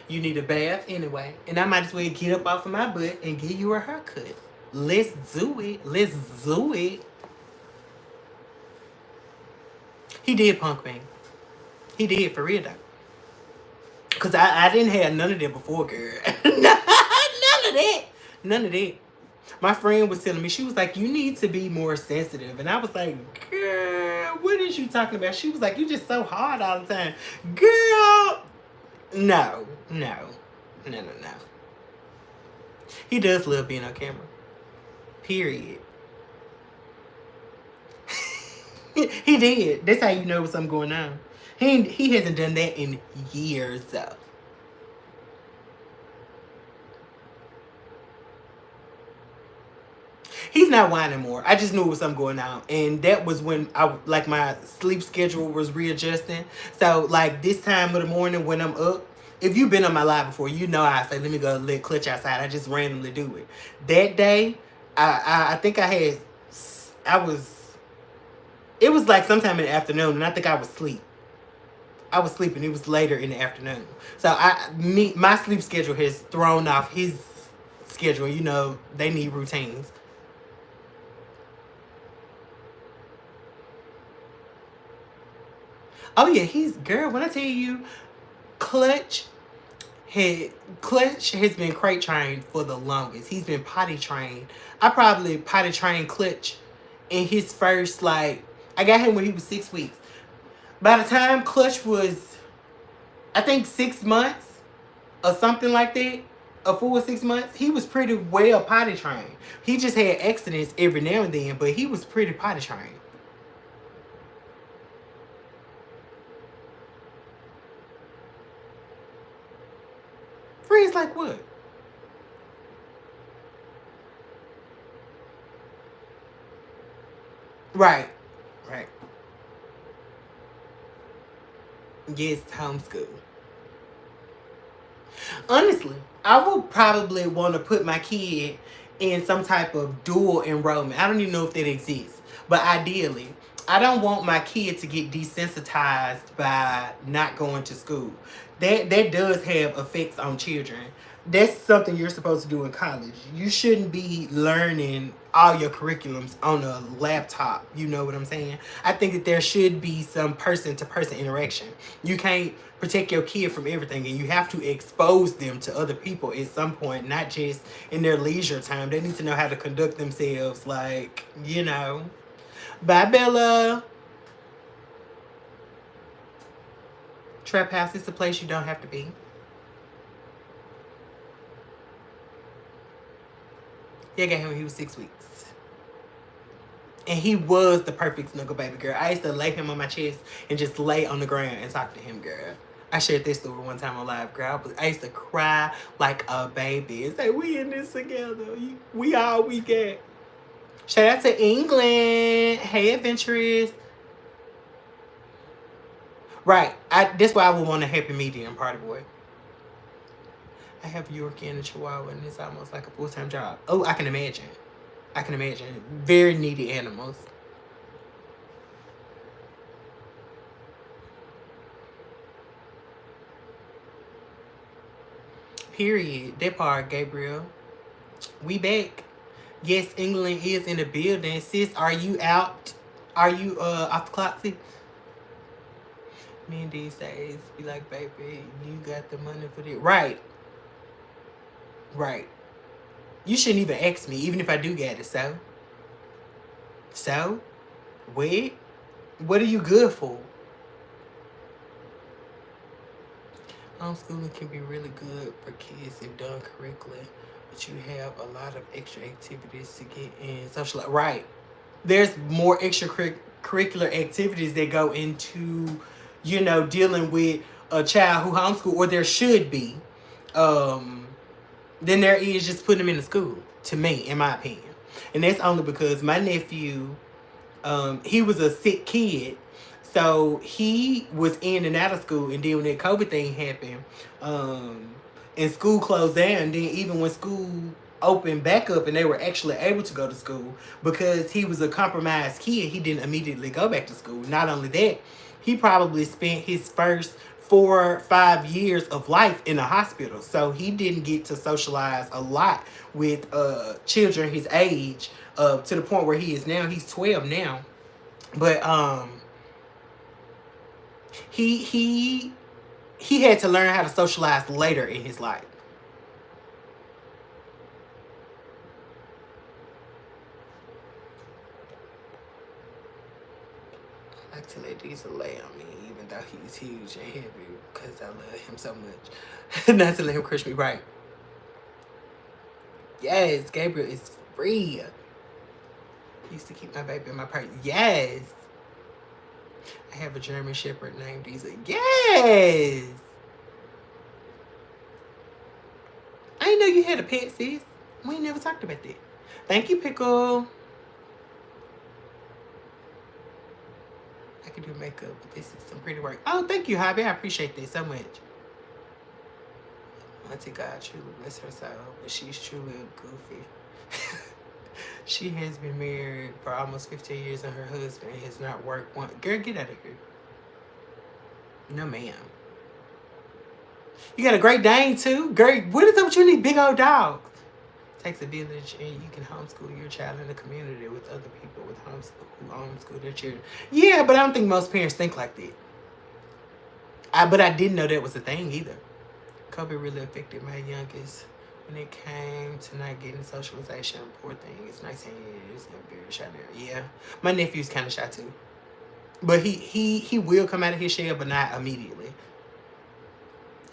You need a bath anyway. And I might as well get up off of my butt and give you a haircut. Let's do it. Let's do it. He did punk me. He did, for real though. Because I didn't have none of that before, girl. None of that. None of that. My friend was telling me, she was like, you need to be more sensitive. And I was like, girl, what is you talking about? She was like, you just so hard all the time. Girl, no. He does love being on camera. Period. He did. That's how you know something going on. He hasn't done that in years, though. He's not whining more. I just knew it was something going on. And that was when my sleep schedule was readjusting. So, like, this time of the morning when I'm up, if you've been on my live before, you know I say, let me go let Clutch outside. I just randomly do it. That day, I think it was like sometime in the afternoon, and I think I was asleep. I was sleeping. It was later in the afternoon. So, my sleep schedule has thrown off his schedule. You know, they need routines. Oh yeah, girl, when I tell you, Clutch has been crate trained for the longest. He's been potty trained. I probably potty trained Clutch in his first, I got him when he was 6 weeks. By the time Clutch was, I think 6 months or something like that, a full 6 months, he was pretty well potty trained. He just had accidents every now and then, but he was pretty potty trained. Freeze like what? Right. Yes, homeschool. Honestly, I would probably want to put my kid in some type of dual enrollment. I don't even know if that exists. But ideally, I don't want my kid to get desensitized by not going to school. That does have effects on children. That's something you're supposed to do in college. You shouldn't be learning all your curriculums on a laptop. You know what I'm saying? I think that there should be some person-to-person interaction. You can't protect your kid from everything, and you have to expose them to other people at some point, not just in their leisure time. They need to know how to conduct themselves, Bye, Bella. Trap house is the place you don't have to be. Yeah, I got him when he was 6 weeks. And he was the perfect snuggle baby, girl. I used to lay him on my chest and just lay on the ground and talk to him, girl. I shared this story one time on live, girl. I used to cry like a baby and say, we in this together. We all we get. Shout out to England. Hey, adventurous. Right. That's why I would want a happy medium party boy. I have a Yorkie and a Chihuahua, and it's almost like a full-time job. Oh, I can imagine. I can imagine. Very needy animals. Period. That part, Gabriel. We back. Yes, England is in the building. Sis, are you out? Are you off the clock, sis? Men these days be like, baby, you got the money for this. Right. Right. You shouldn't even ask me, even if I do get it. So? Wait. What are you good for? Homeschooling can be really good for kids if done correctly, but you have a lot of extra activities to get in social. Right. There's more extracurricular activities that go into, dealing with a child who homeschool, or there should be, than there is just putting them in the school, to me, in my opinion. And that's only because my nephew, he was a sick kid. So he was in and out of school, and then when that COVID thing happened, and school closed down, then even when school opened back up and they were actually able to go to school, because he was a compromised kid, he didn't immediately go back to school. Not only that, he probably spent his first 4 or 5 years of life in a hospital, so he didn't get to socialize a lot with children his age, to the point where he is now. He's 12 now, but he had to learn how to socialize later in his life. I like to let Diesel lay on me, even though he's huge and heavy, because I love him so much. Not to let him crush me. Right. Yes, Gabriel is free. He used to keep my baby in my purse. Yes. I have a German Shepherd named Diesel. Yes. I didn't know you had a pet, sis. We ain't never talked about that. Thank you, Pickle. I can do makeup, but this is some pretty work. Oh, thank you, Hobby. I appreciate that so much. Auntie God truly bless her soul, but she's truly a goofy. She has been married for almost 15 years, and her husband has not worked one. Girl, get out of here. No, ma'am. You got a Great Dane, too? Girl, what is up with you and these big old dogs? It takes a village, and you can homeschool your child in the community with other people with who homeschool their children. Yeah, but I don't think most parents think like that. But I didn't know that was a thing, either. COVID really affected my youngest when it came to not getting socialization. Poor thing. It's 19 years and very shy now. Yeah. My nephew's kind of shy too. But he will come out of his shell, but not immediately.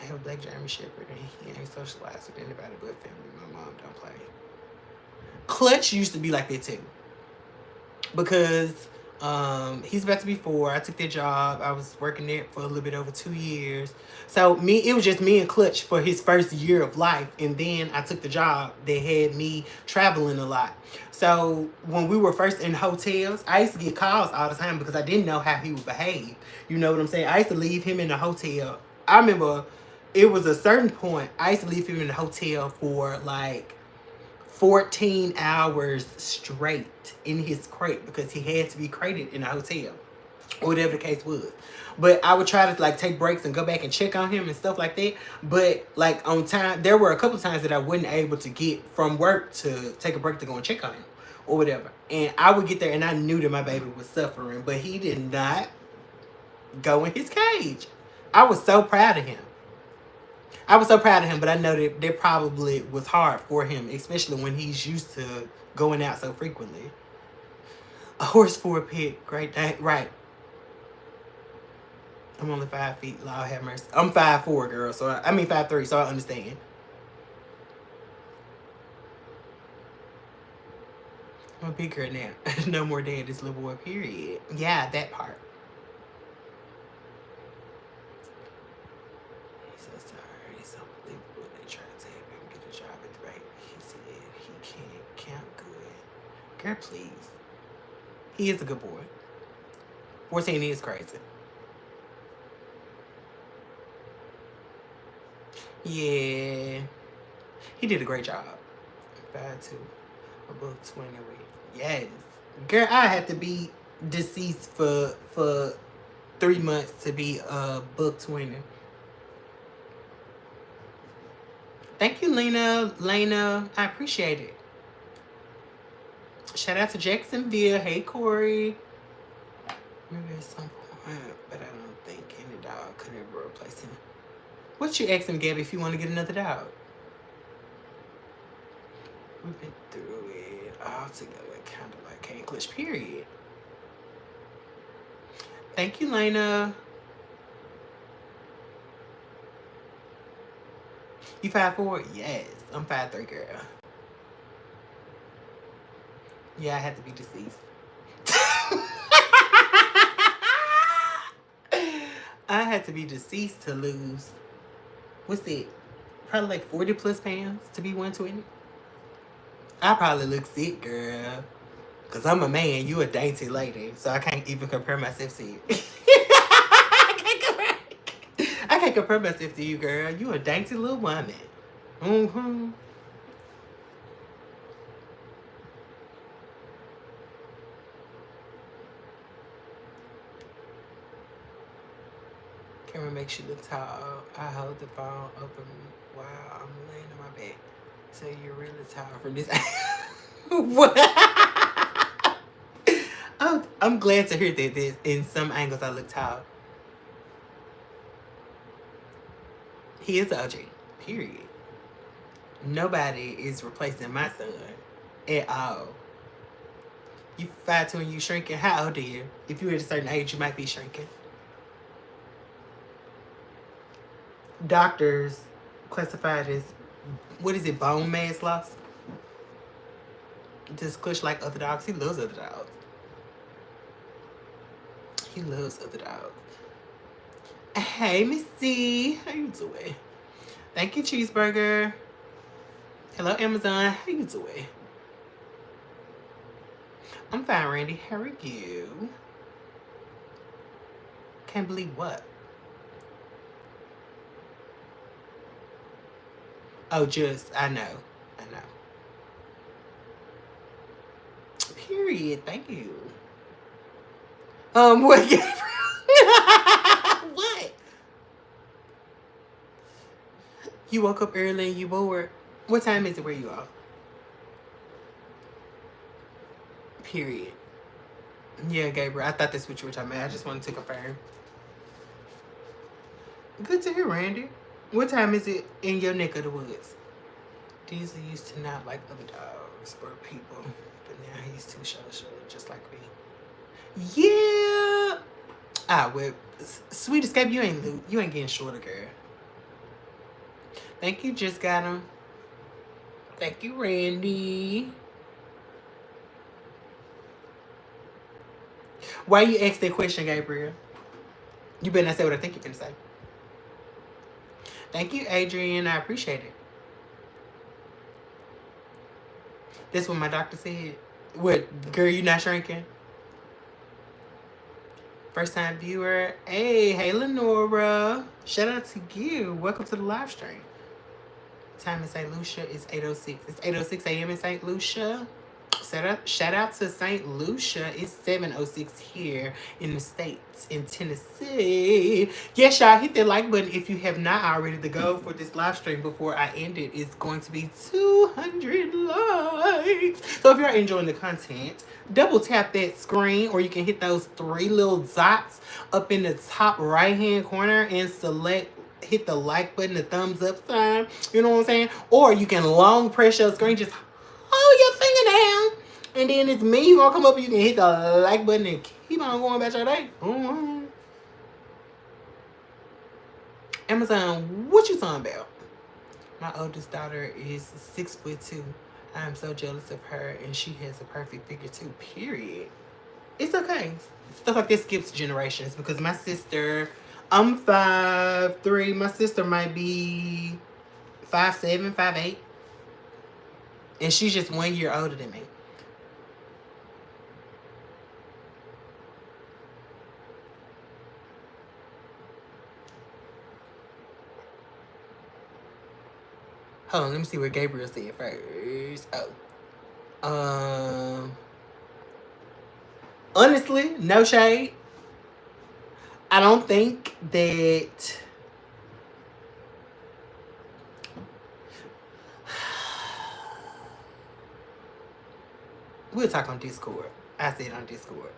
I have a black German Shepherd, and he ain't socialized with anybody but family. My mom don't play. Clutch used to be like that too. Because he's about to be 4. I took that job. I was working there for a little bit over 2 years. So it was just me and Clutch for his first year of life. And then I took the job that had me traveling a lot. So when we were first in hotels, I used to get calls all the time because I didn't know how he would behave. You know what I'm saying? I used to leave him in the hotel. I remember it was a certain point, I used to leave him in the hotel for like 14 hours straight in his crate because he had to be crated in a hotel, or whatever the case was. But I would try to like take breaks and go back and check on him and stuff like that. But like on time, there were a couple of times that I wasn't able to get from work to take a break to go and check on him or whatever. And I would get there and I knew that my baby was suffering, but he did not go in his cage. I was so proud of him. But I know that probably was hard for him, especially when he's used to going out so frequently. A horse for a pet, great day. Right. I'm only 5 feet, Lord have mercy. I'm 5'4", girl, so I mean 5'3", so I understand. a big girl now. No more dad, this little boy, period. Yeah, that part. He's so sorry. It's unbelievable. They tried to have him get a job at the bank. He said he can't count good. Girl, please. He is a good boy. 14 is crazy. Yeah. He did a great job. 5'2", above 20 weight. Yes. Girl, I had to be deceased for 3 months to be book 20. Thank you, Lena. I appreciate it. Shout out to Jacksonville. Hey, Corey. Maybe at some point, but I don't think any dog could ever replace him. What you asking, Gabby, if you want to get another dog? We've been through it all together, kind of like English, period. Thank you, Lena. You 5'4"? Yes. I'm 5'3", girl. Yeah, I had to be deceased. I had to be deceased to lose. What's it? Probably like 40 plus pounds to be 120. I probably look sick, girl. Because I'm a man. You a dainty lady. So I can't even compare myself to you. I can't compare myself to you, girl. You a dainty little woman. Mm-hmm. Camera makes you look tall. I hold the phone open while I'm laying on my back. So you're really tall from this. What? Oh, I'm glad to hear that in some angles I look tall. He is the OG, period. Nobody is replacing my son at all. You 5'2" and you shrinking. How old are you? If you're at a certain age, you might be shrinking. Doctors classified as, what is it, bone mass loss? Just Kush like other dogs. He loves other dogs. He loves other dogs. Hey, Missy. How you doing? Thank you, Cheeseburger. Hello, Amazon. How you doing? I'm fine, Randy. How are you? Can't believe what? Oh, just, I know. Period. Thank you. What? What? You woke up early and you bored. What time is it where you are? Period. Yeah, Gabriel. I thought that's what you were talking about. I just wanted to confirm. Good to hear, Randy. What time is it in your neck of the woods? Diesel used to not like other dogs or people, but now he's too social, just like me. Yeah. Well, Sweet Escape, you ain't getting shorter, girl. Thank you, just got him. Thank you, Randy. Why you ask that question, Gabriel? You better not say what I think you're gonna say. Thank you, Adrian. I appreciate it. That's what my doctor said. What, girl, you not shrinking? First time viewer. Hey, Lenora. Shout out to you. Welcome to the live stream. Time in St. Lucia is 8:06. It's 8:06 a.m. in St. Lucia. Shout out to St. Lucia. It's 7:06 here in the States, in Tennessee. Yes, y'all, hit that like button if you have not already. The goal for this live stream before I end it is going to be 200 likes. So if you're enjoying the content, double tap that screen, or you can hit those 3 little dots up in the top right hand corner and hit the like button, the thumbs up sign. You know what I'm saying? Or you can long press your screen, just hold your finger down, and then it's me. You gonna come up and you can hit the like button and keep on going about your day. Amazon, what you talking about? My oldest daughter is 6'2". I'm so jealous of her, and she has a perfect figure too, period. It's okay. Stuff like this skips generations because my sister, I'm 5'3". My sister might be 5'7", 5'8". And she's just 1 year older than me. Hold on, let me see what Gabriel said first. Oh. Honestly, no shade. I don't think that we'll talk on Discord. I said on Discord.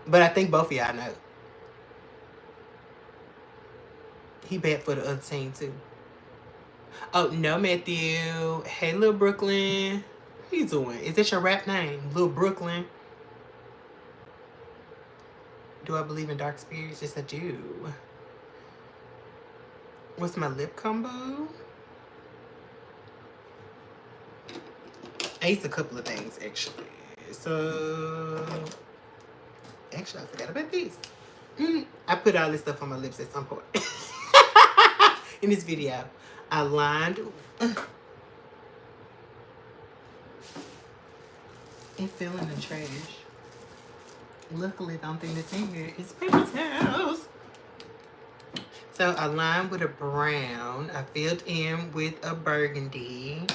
But I think both of y'all know. He bad for the other team too. Oh, no, Matthew. Hey, Lil Brooklyn. How you doing? Is that your rap name? Lil Brooklyn? Do I believe in dark spirits? Yes, I do. What's my lip combo? I used a couple of things, actually. So, actually, I forgot about this. I put all this stuff on my lips at some point. In this video. I lined... It fell in the trash. Luckily, the only thing that's in here is paper towels. So I lined with a brown. I filled in with a burgundy.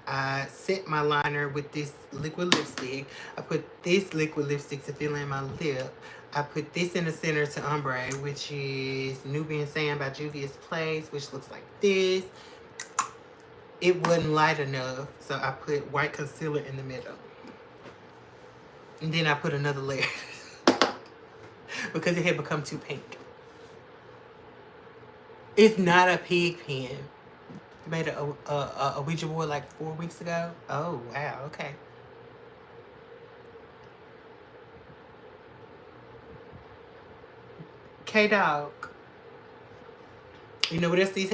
I set my liner with this liquid lipstick. I put this liquid lipstick to fill in my lip. I put this in the center to ombre, which is Nubian Sand by Juvia's Place, which looks like this. It wasn't light enough, so I put white concealer in the middle. And then I put another layer because it had become too pink. It's not a pig pen. I made a Ouija board like 4 weeks ago. Oh, wow, okay. K-Dog. You know what else these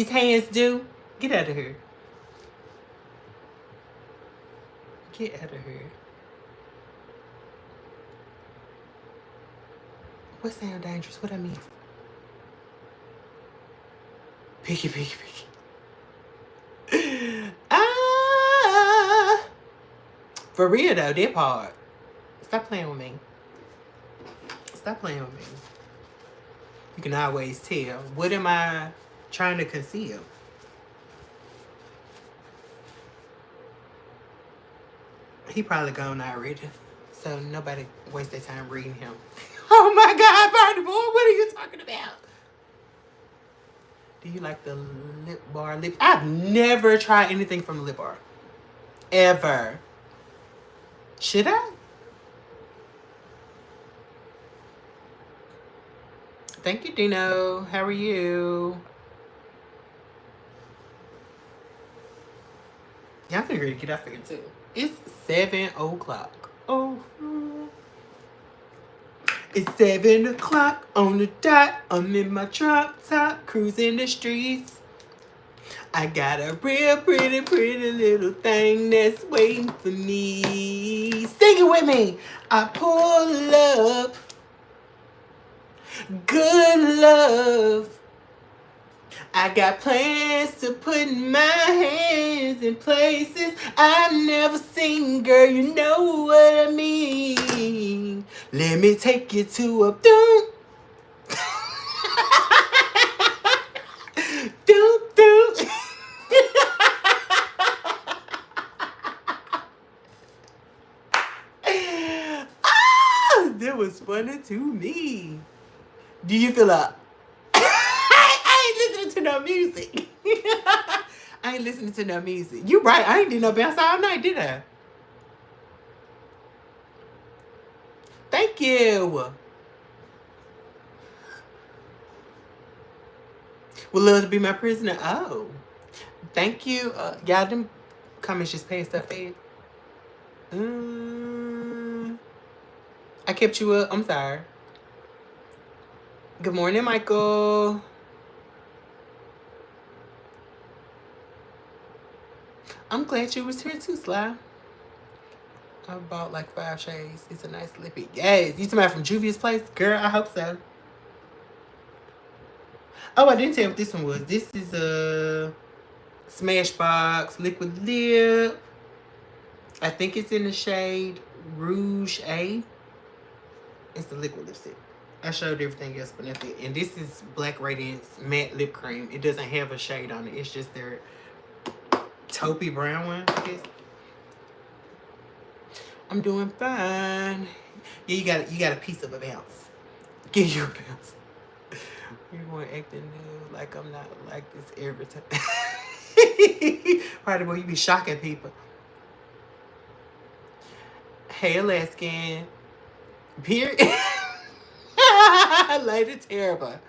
hands do? Get out of here. Get out of here. What sound dangerous? What I mean? Picky, picky, picky. For real though, that part. Stop playing with me. Stop playing with me. You can always tell. What am I trying to conceal? He probably gone already. So nobody waste their time reading him. Oh my God, Party Boy, what are you talking about? Do you like the lip bar lip? I've never tried anything from the lip bar. Ever. Should I? Thank you, Dino. How are you? Yeah, I'm ready to get out here too. It's 7 o'clock. Oh. It's 7 o'clock on the dot. I'm in my drop top, cruising the streets. I got a real pretty, pretty little thing that's waiting for me. Sing it with me. I pull up. Good love. I got plans to put my hands in places I've never seen, girl. You know what I mean. Let me take you to a doom. Doom, doom. That was funny to me. Do you feel up? I ain't listening to no music. I ain't listening to no music. You right. I ain't did no bounce all night, did I? Thank you. Would love to be my prisoner. Oh. Thank you. Y'all, them comments just paying stuff fed. I kept you up. I'm sorry. Good morning, Michael. I'm glad you was here too, Sly. I bought like 5 shades. It's a nice lippy. Yes. You talking about from Juvia's Place? Girl, I hope so. Oh, I didn't tell you what this one was. This is a Smashbox liquid lip. I think it's in the shade Rouge A. It's the liquid lipstick. I showed everything else but nothing. And this is Black Radiance matte lip cream. It doesn't have a shade on it. It's just their taupey brown one, I guess. I'm doing fine. Yeah, you got a piece of a bounce. Give you a bounce. You want acting new like I'm not like this every time. Right, boy, you be shocking people. Hey, Alaskan. Period. Lady terrible.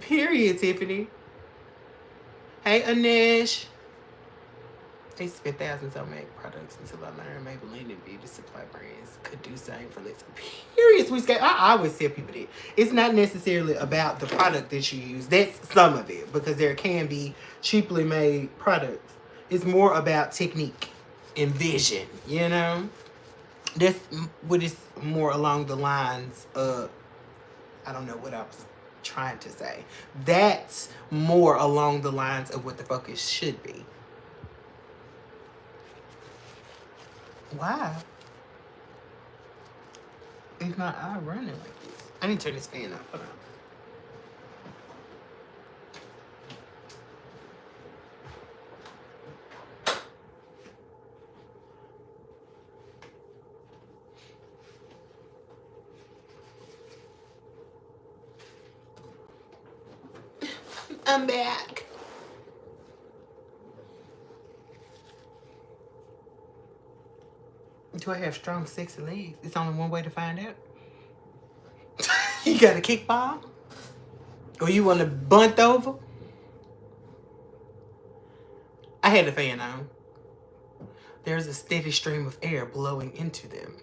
Period, Tiffany. Hey, Anish. They spent thousands on make products until I learned Maybelline and beauty supply brands could do same for less. Period. I always tell people that it's not necessarily about the product that you use. That's some of it because there can be cheaply made products. It's more about technique and vision, you know? That's what is more along the lines of, I don't know what I was trying to say. That's more along the lines of what the focus should be. Why? Is my eye running like this? I need to turn this fan off. Hold on. I'm back. Do I have strong, sexy legs? It's only one way to find out. You got a kickball? Or you want to bunt over? I had the fan on. There's a steady stream of air blowing into them.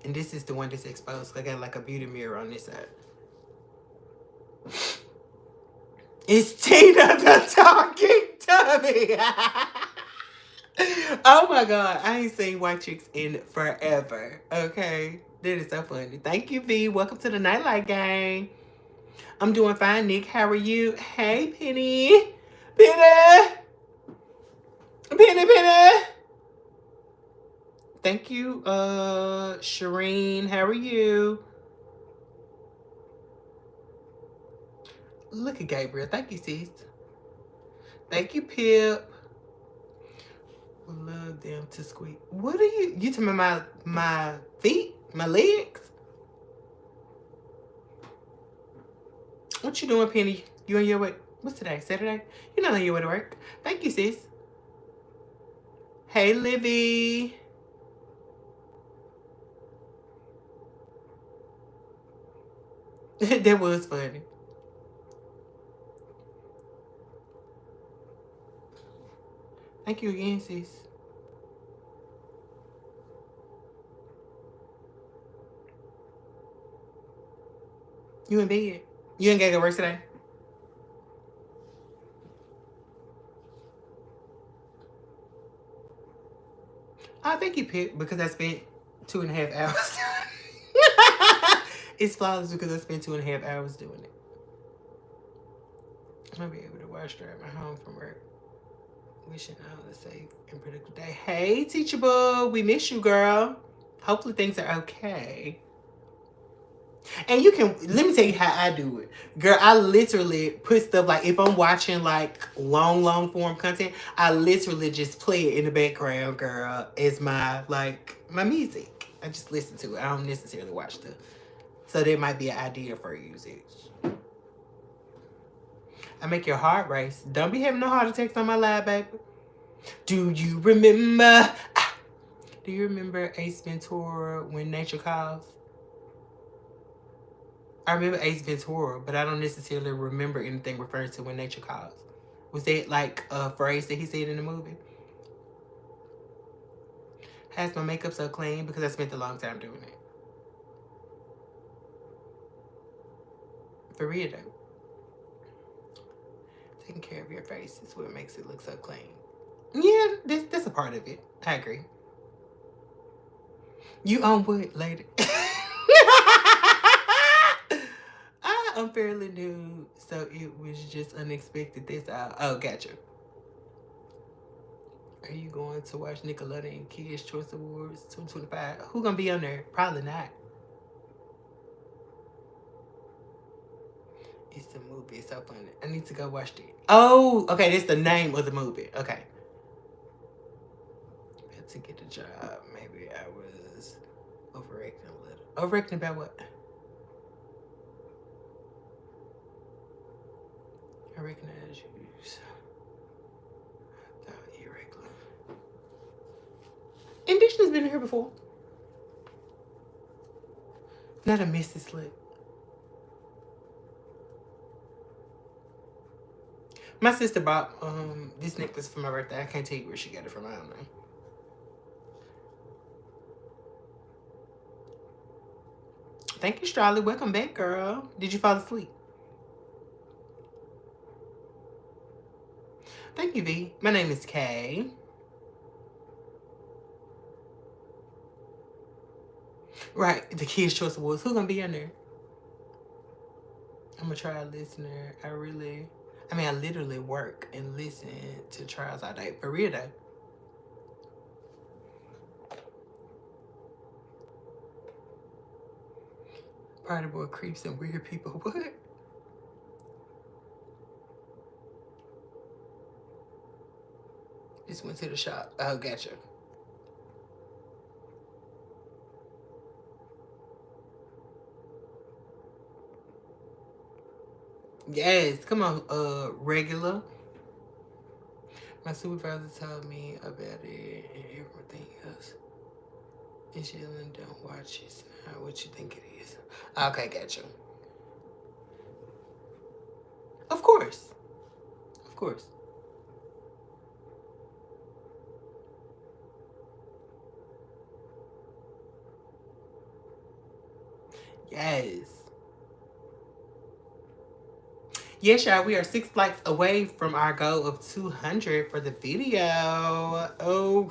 And this is the one that's exposed. I got like a beauty mirror on this side. It's Tina the talking dummy. Oh my God. I ain't seen white chicks in forever. Okay. That is so funny. Thank you, V. Welcome to the Nightlight Gang. I'm doing fine, Nick. How are you? Hey, Penny. Penny. Penny. Thank you, Shireen. How are you? Look at Gabriel. Thank you, sis. Thank you, Pip. Love them to squeak. What are you? You talking about my feet? My legs? What you doing, Penny? You on your way? What's today? Saturday? You're not on your way to work. Thank you, sis. Hey, Livy. That was funny. Thank you again, sis. You in bed? You ain't gotta go work today? I think you picked because I spent 2.5 hours. It's flawless because I spent 2.5 hours doing it. I'll be able to wash drive my home from work. Wishing all a safe and productive day. Hey, Teachable. We miss you, girl. Hopefully things are okay. And you can, let me tell you how I do it. Girl, I literally put stuff like, if I'm watching like long form content, I literally just play it in the background, girl, as my music. I just listen to it. I don't necessarily watch the. So there might be an idea for usage. I make your heart race. Don't be having no heart attacks on my live, baby. Do you remember? Do you remember Ace Ventura, When Nature Calls? I remember Ace Ventura, but I don't necessarily remember anything referring to When Nature Calls. Was that like a phrase that he said in the movie? Has my makeup so clean? Because I spent a long time doing it. For real though. Taking care of your face is what makes it look so clean. Yeah, that's a part of it. I agree. You on what later? I'm fairly new, so it was just unexpected. This out. Oh, gotcha. Are you going to watch Nickelodeon Kids Choice Awards 2025? Who gonna be on there? Probably not. It's the movie. It's so funny. I need to go watch it. Oh, okay. That's the name of the movie. Okay. About to get a job. Maybe I was overreacting a little. Overreacting about what? I recognize you. I thought irregular. Indicia's been here before. Not a Mrs. Slip. My sister bought this necklace for my birthday. I can't tell you where she got it from. I don't know. Thank you, Strawley. Welcome back, girl. Did you fall asleep? Thank you, V. My name is Kay. Right, the Kids' Choice Awards. Who gonna be in there? I'm a trial listener. I literally work and listen to trials all day. For real, though. Party boy creeps and weird people. What? Just went to the shop. Oh, gotcha. Yes, come on, regular. My supervisor told me about it and everything else. It's yelling, don't watch it. It's not what you think it is. Okay, gotcha. Of course. Of course. Yes. Yes, y'all, we are 6 likes away from our goal of 200 for the video. Oh,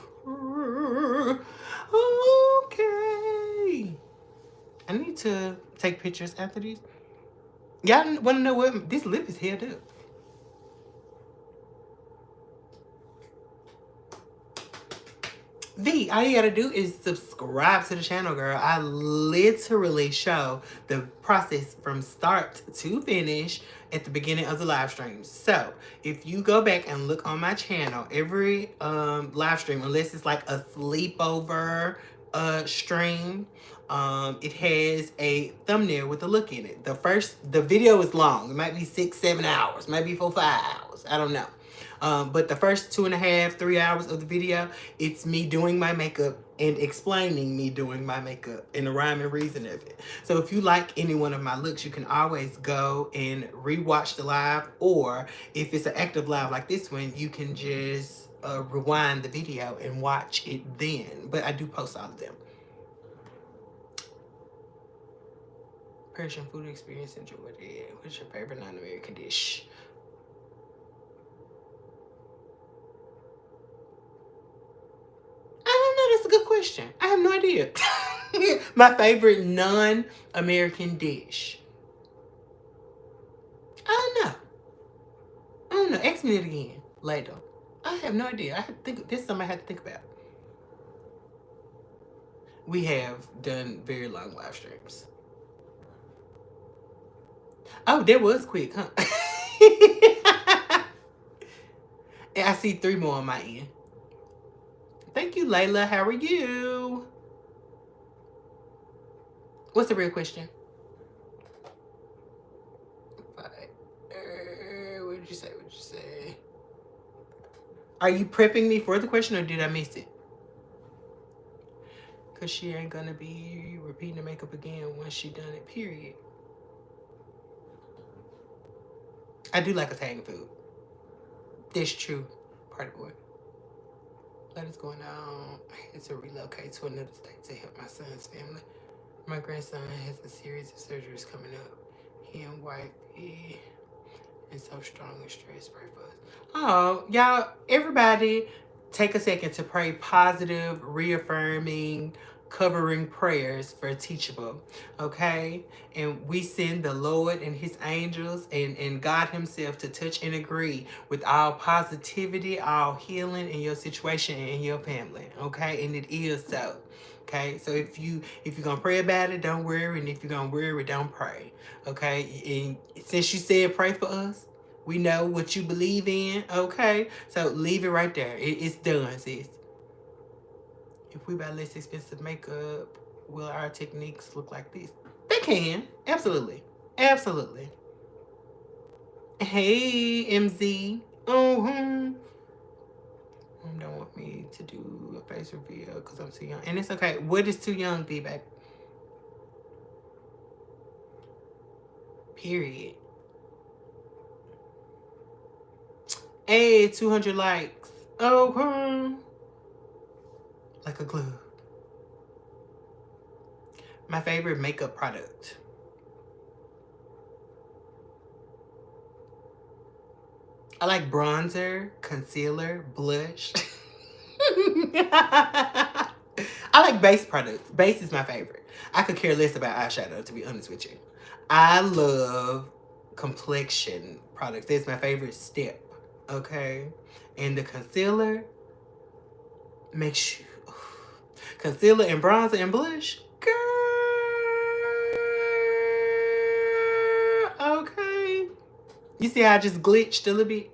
okay. I need to take pictures after these. Y'all want to know what? This lip is held up. V, all you gotta do is subscribe to the channel, girl. I literally show the process from start to finish at the beginning of the live streams. So if you go back and look on my channel, every live stream, unless it's like a sleepover stream, it has a thumbnail with a look in it. The video is long. It might be 6-7 hours, maybe 4-5 hours. I don't know. But the first 2.5-3 hours of the video, it's me doing my makeup and explaining me doing my makeup and the rhyme and reason of it. So if you like any one of my looks, you can always go and rewatch the live, or if it's an active live like this one, you can just rewind the video and watch it then. But I do post all of them. Persian food experience, enjoyed it. What's your favorite non-American dish? That's a good question. I have no idea. My favorite non-American dish. I don't know. Ask me that again later. I have no idea. I have to think. This is something I have to think about. We have done very long live streams. Oh, that was quick, huh? And I see 3 more on my end. Thank you, Layla. How are you? What's the real question? What did you say? What did you say? Are you prepping me for the question, or did I miss it? Because she ain't going to be repeating the makeup again once she done it, period. I do like Italian food. That's true. Party boy. What is going on? I had to relocate to another state to help my son's family. My grandson has a series of surgeries coming up. He and wifey It's so strong and stress. Pray for us. Oh, y'all, everybody take a second to pray positive, reaffirming, covering prayers for Teachable. Okay? And we send the Lord and his angels and God himself to touch and agree with all positivity, all healing in your situation and in your family. Okay? And it is so. Okay, so if you're gonna pray about it, don't worry, and if you're gonna worry, don't pray. Okay, and since you said pray for us, we know what you believe in. Okay, so leave it right there. It's done, sis. If we buy less expensive makeup, will our techniques look like this? They can, absolutely, absolutely. Hey, MZ. Don't want me to do a face reveal because I'm too young. And it's okay. What is too young, feedback? Period. Hey, 200 likes. Like a glue. My favorite makeup product. I like bronzer, concealer, blush. I like base products. Base is my favorite. I could care less about eyeshadow, to be honest with you. I love complexion products. That's my favorite step. Okay? And the concealer makes you... Concealer and bronzer and blush? Girl! Okay. You see how I just glitched a little bit?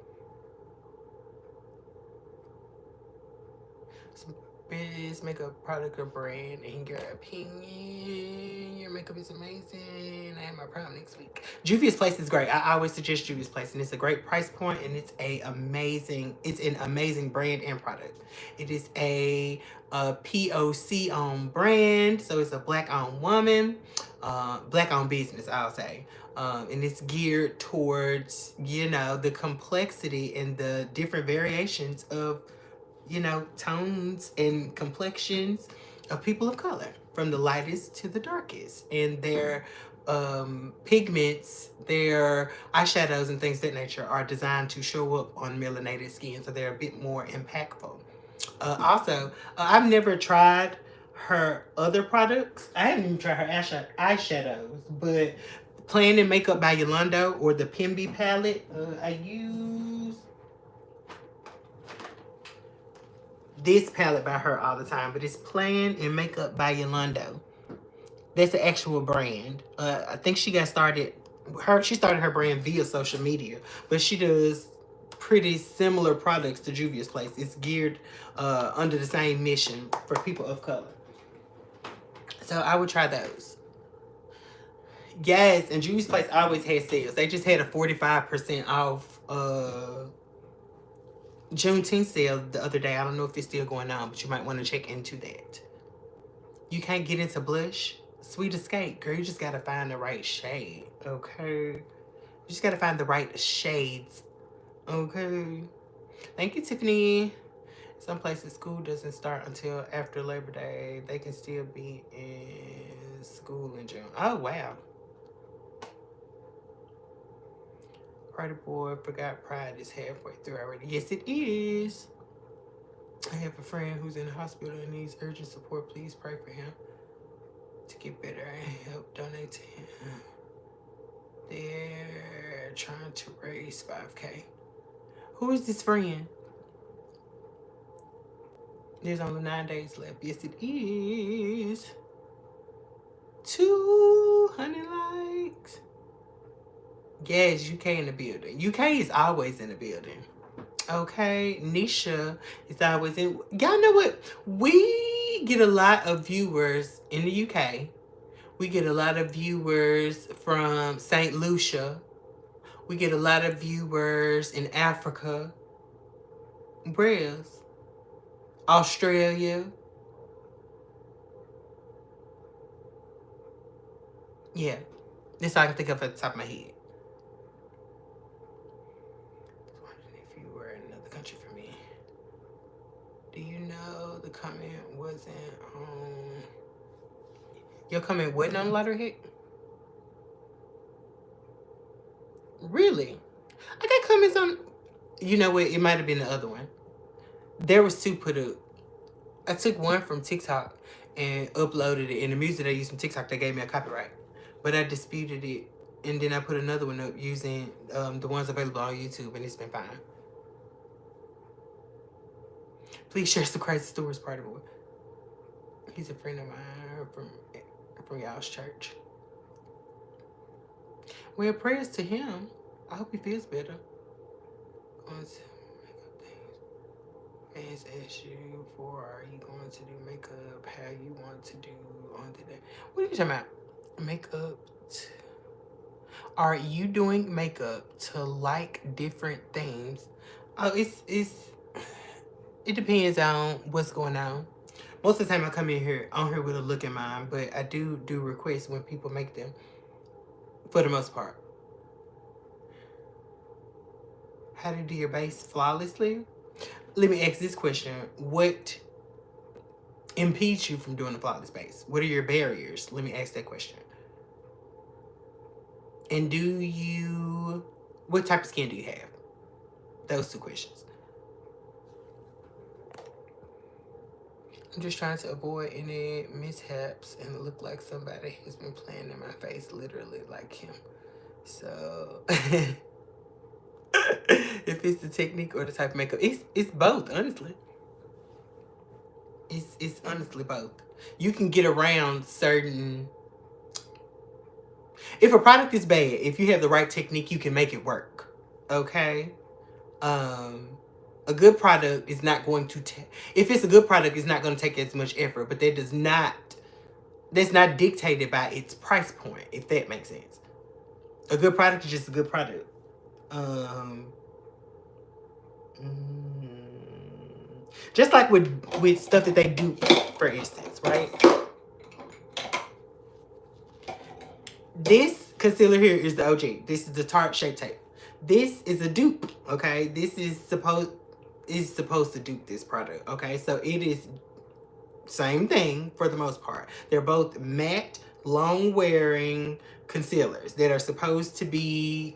Best makeup product or brand in your opinion? Your makeup is amazing. I have my prom next week. Juvia's Place is great. I always suggest Juvia's Place, and it's a great price point, and it's an amazing brand and product. It is a POC owned brand, so it's a black owned woman, black owned business, I'll say. And it's geared towards, the complexity and the different variations of tones and complexions of people of color, from the lightest to the darkest, and their pigments, their eyeshadows and things of that nature are designed to show up on melanated skin, so they're a bit more impactful. Also, I've never tried her other products. I haven't even tried her eyeshadows, but Plan and Makeup by Yolanda or the Pimby palette, I use this palette by her all the time, but it's Plan and Makeup by Yolanda. That's an actual brand. I think she started her brand via social media, but she does pretty similar products to Juvia's Place. It's geared under the same mission for people of color. So I would try those. Yes, and Juvia's Place always had sales. They just had a 45% off Juneteenth sale the other day. I don't know if it's still going on, but you might want to check into that. You can't get into blush? Sweet Escape, girl. You just got to find the right shade, okay? You just got to find the right shades, okay? Thank you, Tiffany. Some places school doesn't start until after Labor Day. They can still be in school in June. Oh, wow. Party boy forgot Pride is halfway through already. Yes, it is. I have a friend who's in the hospital and needs urgent support. Please pray for him to get better and help donate to him. They're trying to raise $5,000. Who is this friend? There's only 9 days left. Yes, it is. 200 likes. Yes, UK in the building. UK is always in the building. Okay, Nisha is always in. Y'all know what? We get a lot of viewers in the UK. We get a lot of viewers from St. Lucia. We get a lot of viewers in Africa. Where else? Australia. Yeah, that's all I can think of at the top of my head. Do you know the comment wasn't on... Your comment wasn't on Letterhead? Really? I got comments on, you know what, it might have been the other one. There was two put up. I took one from TikTok and uploaded it, and the music they used from TikTok, they gave me a copyright. But I disputed it, and then I put another one up using the ones available on YouTube, and it's been fine. Please share some crazy stories, part of it. He's a friend of mine from y'all's church. Well, prayers to him. I hope he feels better. Fans ask you for, are you going to do makeup? How you want to do on the day? What are you talking about? Makeup. Are you doing makeup to like different themes? Oh, it depends on what's going on. Most of the time I come in here on here with a look in mind, but I do requests when people make them, for the most part. How to do your base flawlessly? Let me ask this question. What impedes you from doing a flawless base? What are your barriers? Let me ask that question. And what type of skin do you have? Those two questions. I'm just trying to avoid any mishaps and look like somebody has been playing in my face, literally like him. So if it's the technique or the type of makeup, it's both, honestly. It's honestly both. You can get around certain. If a product is bad, if you have the right technique, you can make it work. Okay? A good product is not going to if it's a good product, it's not going to take as much effort, but that's not dictated by its price point, if that makes sense. A good product is just a good product. Just like with stuff that they do, for instance, right? This concealer here is the OG. This is the Tarte Shape Tape. This is a dupe, okay? This is supposed to dupe this product, okay? So it is same thing for the most part. They're both matte, long-wearing concealers that are supposed to be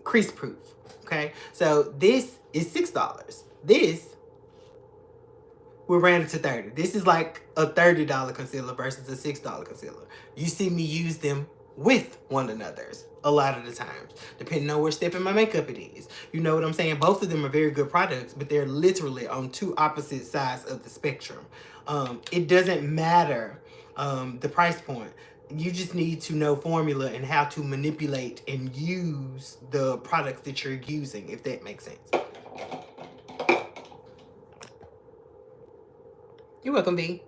crease-proof, okay? So this is $6. This, we ran it to $30. This is like a $30 concealer versus a $6 concealer. You see me use them with one another's a lot of the times, depending on which step in my makeup it is. You know what I'm saying? Both of them are very good products, but they're literally on two opposite sides of the spectrum. It doesn't matter the price point. You just need to know formula and how to manipulate and use the products that you're using, if that makes sense. You're welcome, B.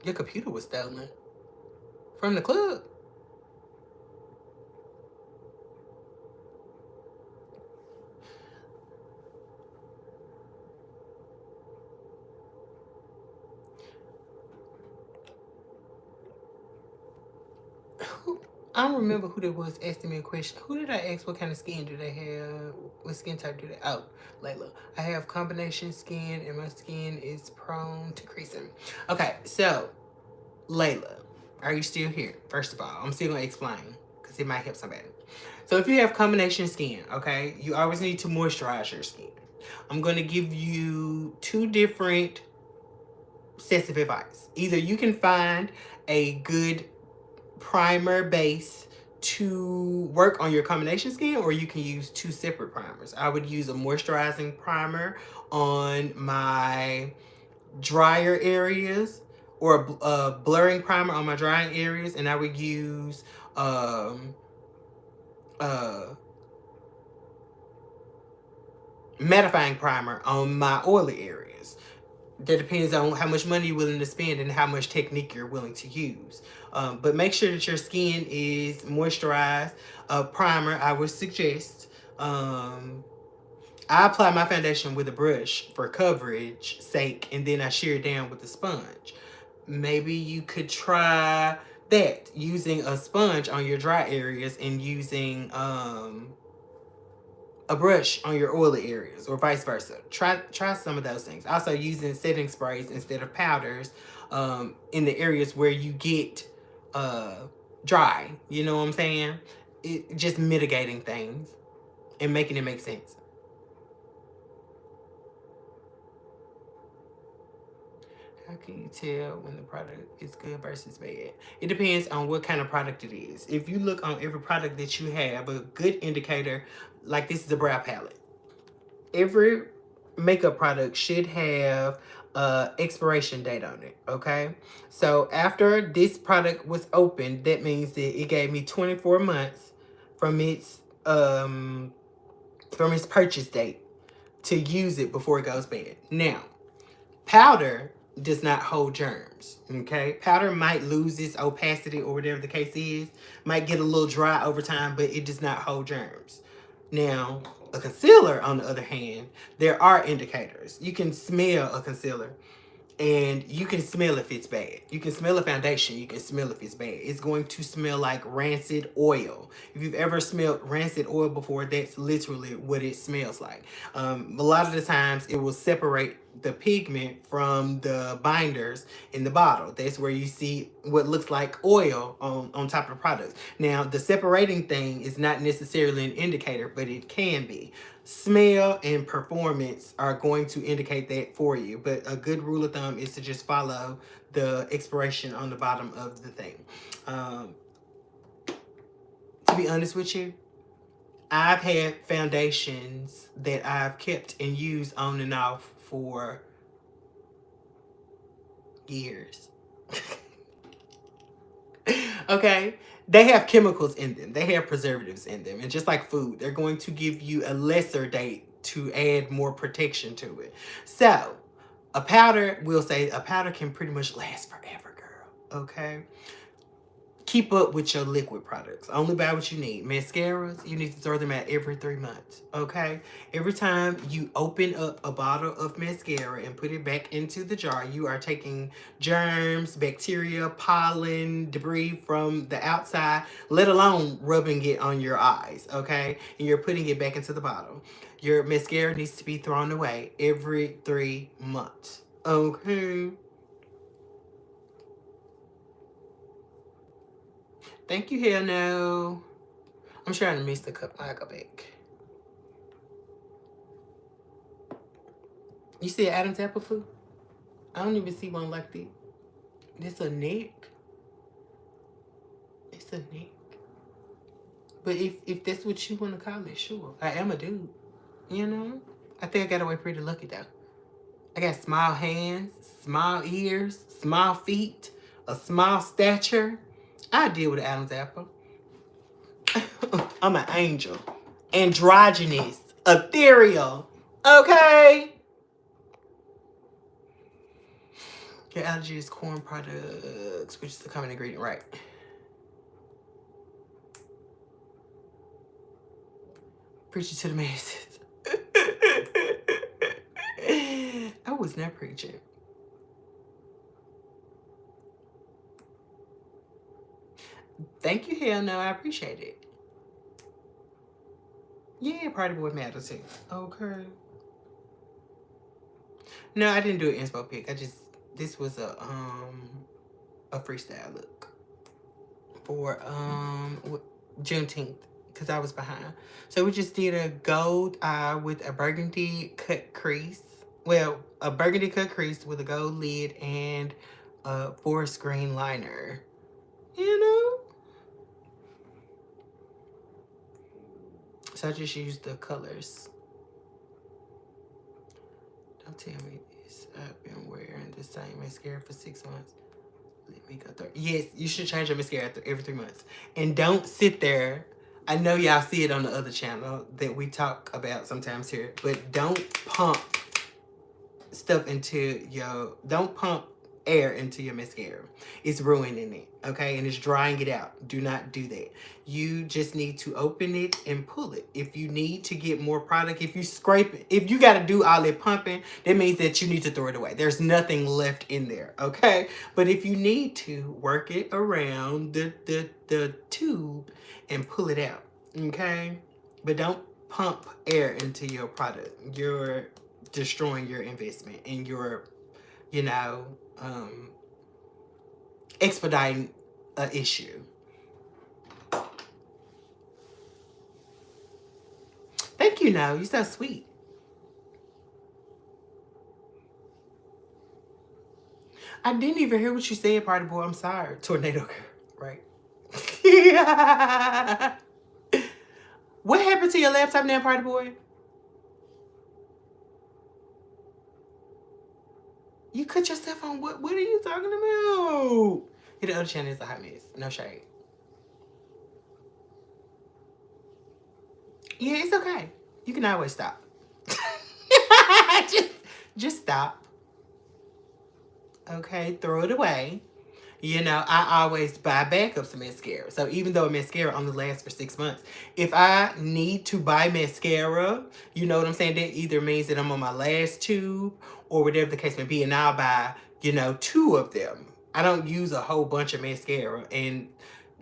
Your computer was stolen. From the club. I don't remember who that was asking me a question. Who did I ask what kind of skin do they have? What skin type do they? Oh, Layla. I have combination skin and my skin is prone to creasing. Okay, so Layla, are you still here? First of all, I'm still going to explain because it might help somebody. So if you have combination skin, okay, you always need to moisturize your skin. I'm going to give you two different sets of advice. Either you can find a good primer base to work on your combination skin, or you can use two separate primers. I would use a moisturizing primer on my drier areas, or a blurring primer on my drying areas, and I would use mattifying primer on my oily areas. That depends on how much money you're willing to spend and how much technique you're willing to use. But make sure that your skin is moisturized. Primer, I would suggest. I apply my foundation with a brush for coverage sake, and then I shear it down with a sponge. Maybe you could try that, using a sponge on your dry areas and using a brush on your oily areas, or vice versa. Try some of those things. Also, using setting sprays instead of powders in the areas where you get dry. You know what I'm saying? It just mitigating things and making it make sense. How can you tell when the product is good versus bad? It depends on what kind of product it is. If you look on every product that you have, a good indicator, like this is a brow palette. Every makeup product should have expiration date on it, okay? So after this product was opened, that means that it gave me 24 months from its purchase date to use it before it goes bad. Now, powder does not hold germs, okay? Powder might lose its opacity or whatever the case is, might get a little dry over time, but it does not hold germs. Now, a concealer, on the other hand, there are indicators. You can smell a concealer and you can smell if it's bad. You can smell a foundation. You can smell if it's bad. It's going to smell like rancid oil. If you've ever smelled rancid oil before, that's literally what it smells like. A lot of the times it will separate the pigment from the binders in the bottle. That's where you see what looks like oil on top of the product. Now, the separating thing is not necessarily an indicator, but it can be. Smell and performance are going to indicate that for you, but a good rule of thumb is to just follow the expiration on the bottom of the thing. To be honest with you, I've had foundations that I've kept and used on and off for years. Okay? They have chemicals in them. They have preservatives in them. And just like food, they're going to give you a lesser date to add more protection to it. So, a powder, we'll say a powder can pretty much last forever, girl. Okay? Keep up with your liquid products. Only buy what you need. Mascaras, you need to throw them out every 3 months, okay? Every time you open up a bottle of mascara and put it back into the jar, you are taking germs, bacteria, pollen, debris from the outside, let alone rubbing it on your eyes, okay? And you're putting it back into the bottle. Your mascara needs to be thrown away every 3 months, okay? Thank you, hell no. I'm trying to mix the cup. I go back. You see Adam's apple food? I don't even see one like that. It's a neck. It's a neck. But if that's what you want to call it, sure. I am a dude. You know? I think I got away pretty lucky though. I got small hands, small ears, small feet, a small stature. I deal with Adam's apple. I'm an angel. Androgynous. Ethereal. Okay? Your allergy is corn products, which is the common ingredient, right? Preaching to the masses. I was not preaching. Thank you, hell no, I appreciate it. Yeah, party boy matter too. Okay. No, I didn't do an inspo pic. This was a freestyle look for Juneteenth because I was behind. So we just did a gold eye with a burgundy cut crease. Well, a burgundy cut crease with a gold lid and a forest green liner. You know? So I just used the colors. Don't tell me this. I've been wearing the same mascara for 6 months. Let me go through. Yes, you should change your mascara every 3 months. And don't sit there. I know y'all see it on the other channel that we talk about sometimes here. But don't pump stuff into your... Don't pump air into your mascara. It's ruining it, okay? And it's drying it out. Do not do that. You just need to open it and pull it. If you need to get more product, if you scrape it, if you got to do all that pumping, that means that you need to throw it away. There's nothing left in there, okay? But if you need to, work it around the tube and pull it out, okay? But don't pump air into your product. You're destroying your investment and your, expediting an issue. you know. You're so sweet. I didn't even hear what you said, party boy. I'm sorry. Tornado girl. Right. What happened to your laptop now, party boy? You cut yourself on what? What are you talking about? The other channel is a hot mess. No shade. Yeah, it's okay. You can always stop. just stop. Okay, throw it away. You know, I always buy backups of mascara. So even though a mascara only lasts for 6 months, if I need to buy mascara, you know what I'm saying? That either means that I'm on my last tube or whatever the case may be, and I'll buy, you know, 2 of them. I don't use a whole bunch of mascara. And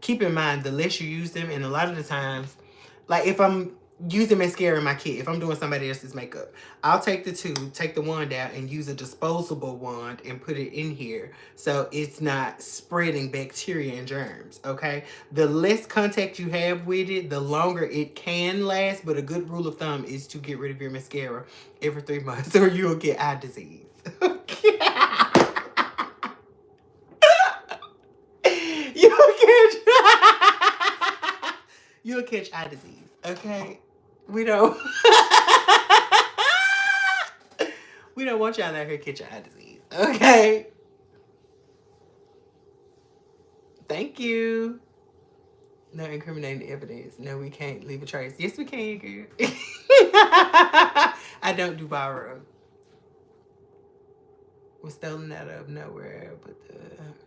keep in mind, the less you use them, and a lot of the times, like if I'm using mascara in my kit, if I'm doing somebody else's makeup, I'll take the tube, take the wand out, and use a disposable wand and put it in here so it's not spreading bacteria and germs, okay? The less contact you have with it, the longer it can last, but a good rule of thumb is to get rid of your mascara every 3 months or you'll get eye disease. Okay. You'll catch eye disease, okay? We don't we don't want y'all out here catching eye disease, okay? Thank you. No incriminating evidence. No, we can't leave a trace. Yes, we can, girl. I don't do borrow. Was stolen out of nowhere, but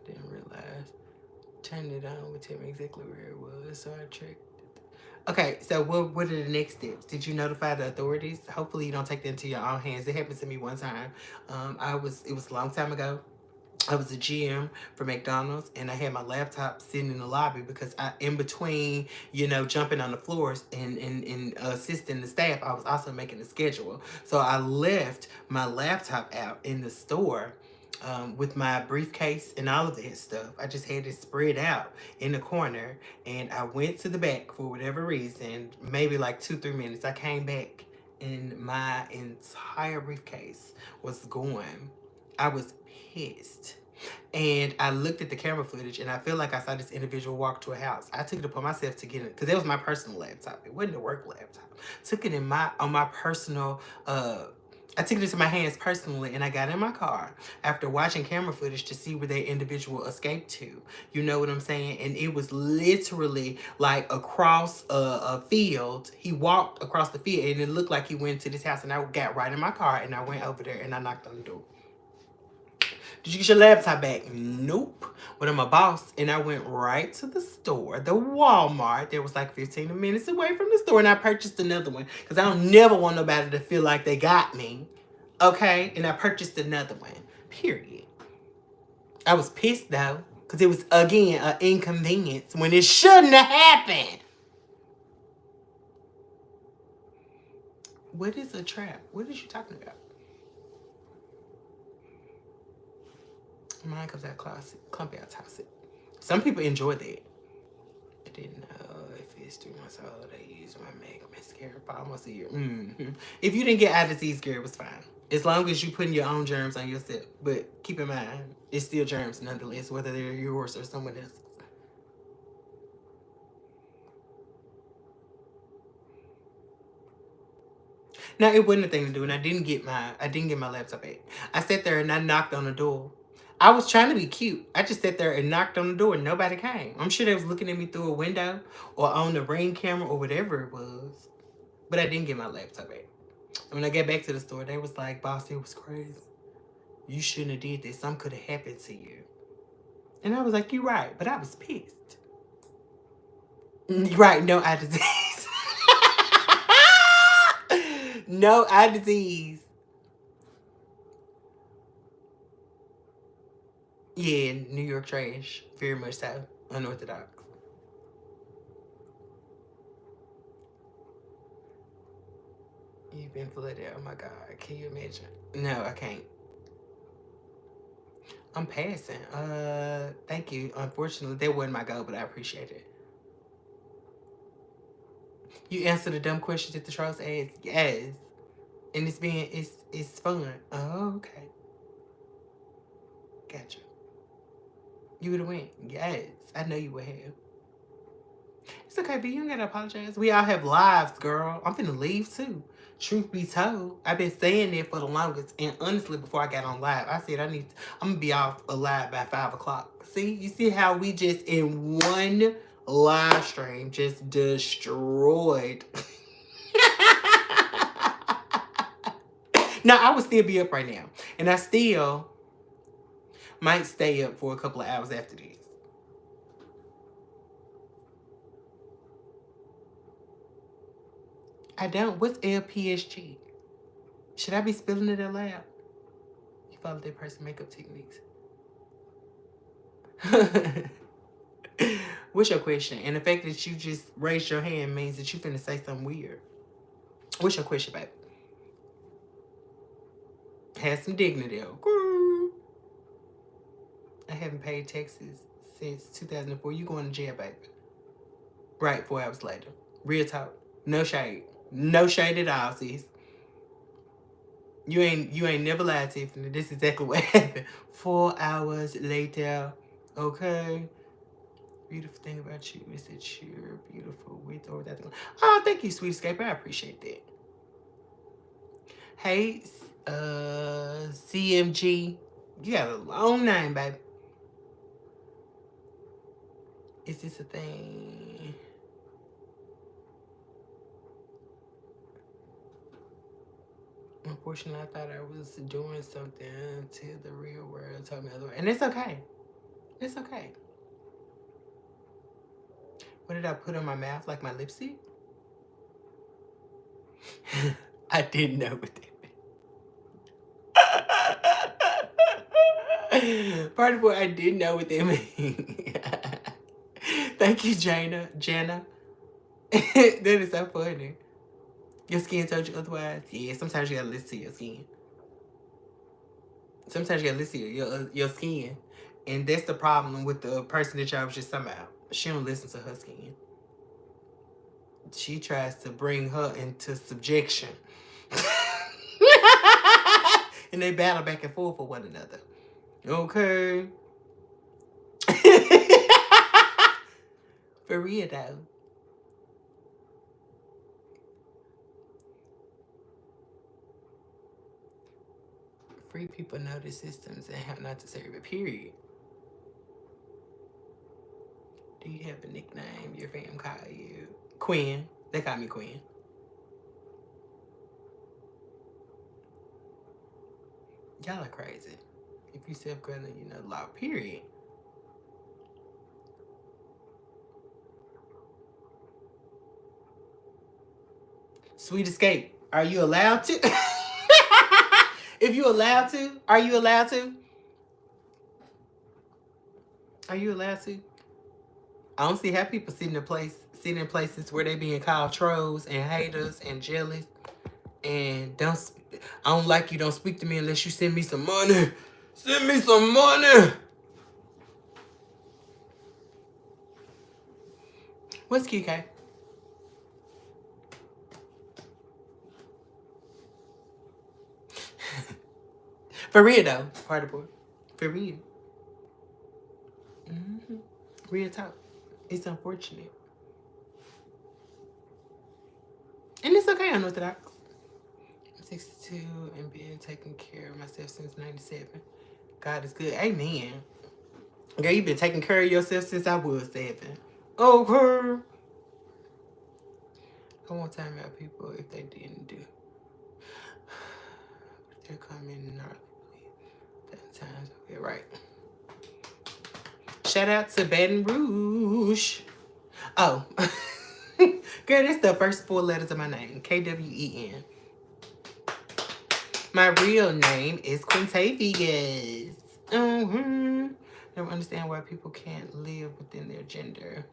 didn't realize. Turned it on would tell me exactly where it was, so I checked. Okay, so what are the next steps? Did you notify the authorities? Hopefully you don't take that into your own hands. It happened to me one time. It was a long time ago. I was a GM for McDonald's, and I had my laptop sitting in the lobby because in between, you know, jumping on the floors and assisting the staff, I was also making a schedule. So I left my laptop out in the store with my briefcase and all of that stuff. I just had it spread out in the corner, and I went to the back for whatever reason, maybe like 2-3 minutes. I came back and my entire briefcase was gone. I was pissed. And I looked at the camera footage, and I feel like I saw this individual walk to a house. I took it upon myself to get it, because it was my personal laptop. It wasn't a work laptop. Took it on my personal, I took it into my hands personally, and I got in my car after watching camera footage to see where that individual escaped to. You know what I'm saying? And it was literally like across a field. He walked across the field, and it looked like he went to this house, and I got right in my car, and I went over there, and I knocked on the door. Did you get your laptop back? Nope. But I'm a boss, and I went right to the store, the Walmart. That was like 15 minutes away from the store, and I purchased another one because I don't never want nobody to feel like they got me. Okay? And I purchased another one. Period. I was pissed, though, because it was, again, an inconvenience when it shouldn't have happened. What is a trap? What are you talking about? Mine comes out clumpy out toxic. Some people enjoy that. I didn't know if it's 3 months old. I used my MAC mascara for almost a year. If you didn't get eye disease, girl, it was fine. As long as you putting your own germs on yourself. But keep in mind, it's still germs nonetheless, whether they're yours or someone else's. Now, it wasn't a thing to do, and I didn't get my laptop back. I sat there and I knocked on the door. I was trying to be cute. I just sat there and knocked on the door and nobody came. I'm sure they was looking at me through a window or on the Ring camera or whatever it was. But I didn't get my laptop back. And when I got back to the store, they was like, boss, it was crazy. You shouldn't have did this. Something could have happened to you. And I was like, you're right. But I was pissed. Right, no eye disease. No eye disease. Yeah, New York trash. Very much so. Unorthodox. You've been flooded. Oh my God. Can you imagine? No, I can't. I'm passing. Thank you. Unfortunately, that wasn't my goal, but I appreciate it. You answer the dumb questions that the trolls ask. Yes. And it's fun. Oh, okay. Gotcha. You would have went. Yes. I know you would have. It's okay, but you don't gotta apologize. We all have lives, girl. I'm finna leave too. Truth be told, I've been saying that for the longest. And honestly, before I got on live, I said I'm gonna be off alive by 5 o'clock. See, you see how we just in one live stream just destroyed. Now I would still be up right now, and I still might stay up for a couple of hours after this. I don't. What's LPSG? Should I be spilling it aloud? You follow that person's makeup techniques. What's your question? And the fact that you just raised your hand means that you finna say something weird. What's your question, babe? Have some dignity. I haven't paid taxes since 2004. You going to jail, baby. Right, 4 hours later. Real talk. No shade. No shade at all, sis. You ain't never lied, Tiffany. This is exactly what happened. 4 hours later. Okay. Beautiful thing about you is that you're beautiful with or without the glow. Oh, thank you, sweet escaper. I appreciate that. Hey, CMG. You got a long name, baby. Is this a thing? Unfortunately, I thought I was doing something until the real world told me otherwise. And it's okay. It's okay. What did I put on my mouth? Like my lipstick? I didn't know what that meant. Part of what I didn't know what that meant. Thank you, Jana. That is so funny. Your skin told you otherwise? Yeah, sometimes you gotta listen to your skin. Sometimes you gotta listen to your skin. And that's the problem with the person that y'all was just talking about. She don't listen to her skin. She tries to bring her into subjection. And they battle back and forth for one another. Okay. For real though. Free people know the systems and how not to serve it, period. Do you have a nickname your fam call you? Queen. They call me Queen. Y'all are crazy. If you self-governed, you know law, period. Sweet escape. Are you allowed to? If you allowed to, are you allowed to? Are you allowed to? I don't see how people sit in places where they being called trolls and haters and jealous and I don't like you, don't speak to me unless you send me some money. Send me some money. What's QK? For real though, party boy. For real. Real talk. It's unfortunate. And it's okay, unorthodox. I'm 62 and been taking care of myself since 97. God is good. Amen. Girl, you've been taking care of yourself since I was 7. Okay. I won't time out people if they didn't do. They're coming gnarly. That times. Okay, right. Shout out to Baton Rouge. Oh. Girl, that's the first 4 letters of my name. KWEN. My real name is Quintavious. Don't understand why people can't live within their gender.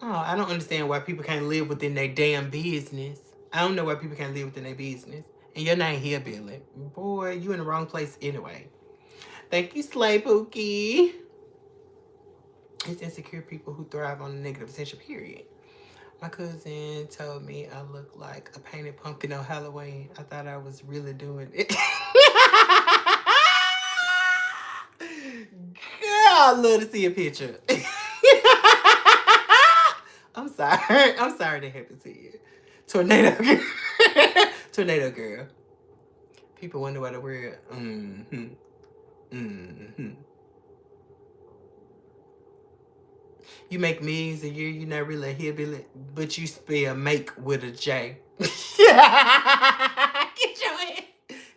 Oh, I don't understand why people can't live within their damn business. I don't know why people can't live within their business. And your name here, Billy. Boy, you in the wrong place anyway. Thank you, Slay Pookie. It's insecure people who thrive on negative attention, period. My cousin told me I look like a painted pumpkin on Halloween. I thought I was really doing it. Girl, I love to see a picture. I'm sorry. I'm sorry that happened to you. Tornado girl. Tornado girl. People wonder why the word You make millions a year, you're not really a hillbilly, but you spell make with a J. Get your ass.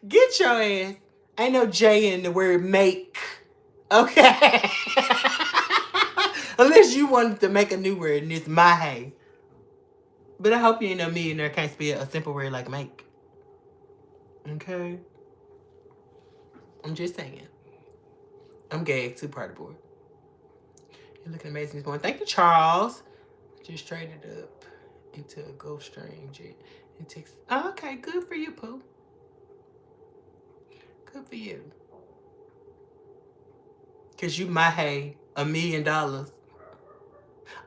Get your ass. Ain't no J in the word make. Okay. Unless you wanted to make a new word and it's my hay. But I hope you ain't no millionaire can't spell a simple word like make. Okay. I'm just saying. I'm gagged too, part of the board. You're looking amazing this morning. Thank you, Charles. Just traded up into a Gulfstream jet in Texas. Oh, okay, good for you, Pooh. Good for you. Cause you my hay $1 million.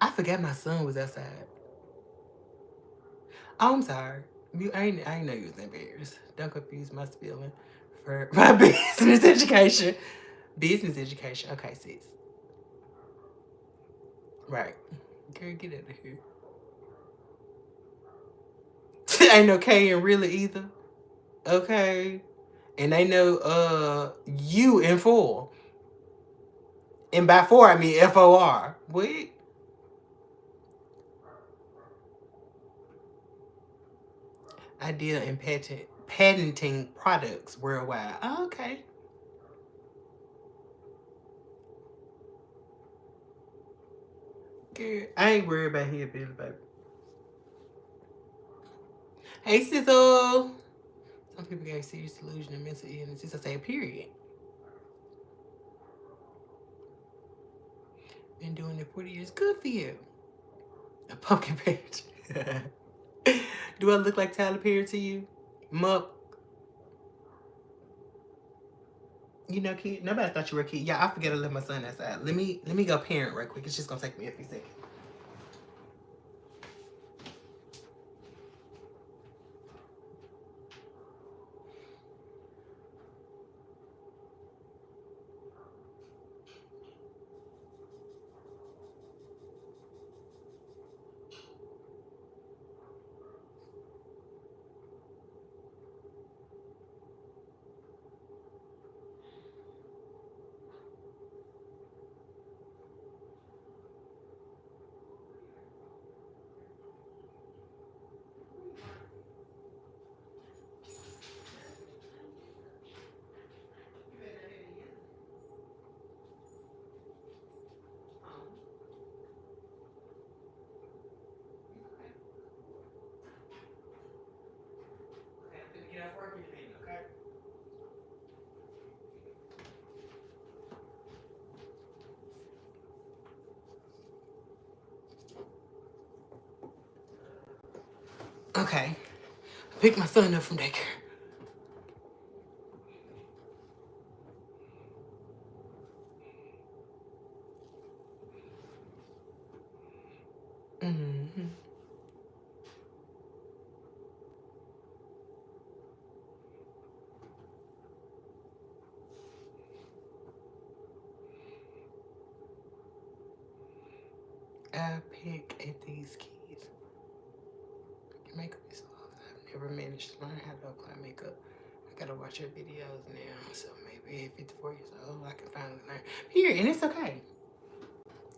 I forgot my son was outside. Oh, I'm sorry. I ain't know you was embarrassed. Don't confuse my spelling for my business education. Business education. Okay, sis. Right. Girl, get out of here. Ain't no K in really either. Okay. And they know you in full. And by four, I mean FOR. What? Idea in patenting products worldwide. Oh, okay. Girl, I ain't worried about here, Billy, baby. Hey, Sizzle. Some people get serious delusion and mental illness. Just I say, period. Been doing it 40 years. Good for you. A pumpkin patch. Do I look like Tyler Perry to you? Muck. You know, kid. Nobody thought you were a kid. Yeah, I forget to let my son outside. Let me go parent right quick. It's just gonna take me a few seconds. Okay. Pick my son up from daycare. Mm-hmm. I pick at these kids. Your makeup is off. I've never managed to learn how to apply makeup. I gotta watch your videos now, so maybe at 54 years old, I can finally learn. Here, and it's okay.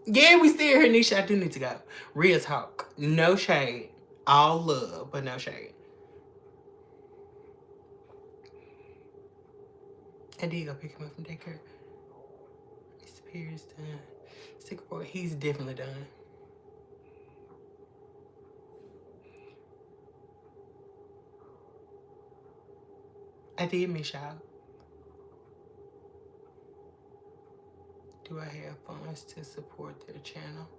Yeah, we still here, Nisha. I do need to go. Real talk. No shade. All love, but no shade. I did go pick him up from daycare. Mr. Pierce done. Stick boy, he's definitely done. I did miss y'all. Do I have funds to support their channel?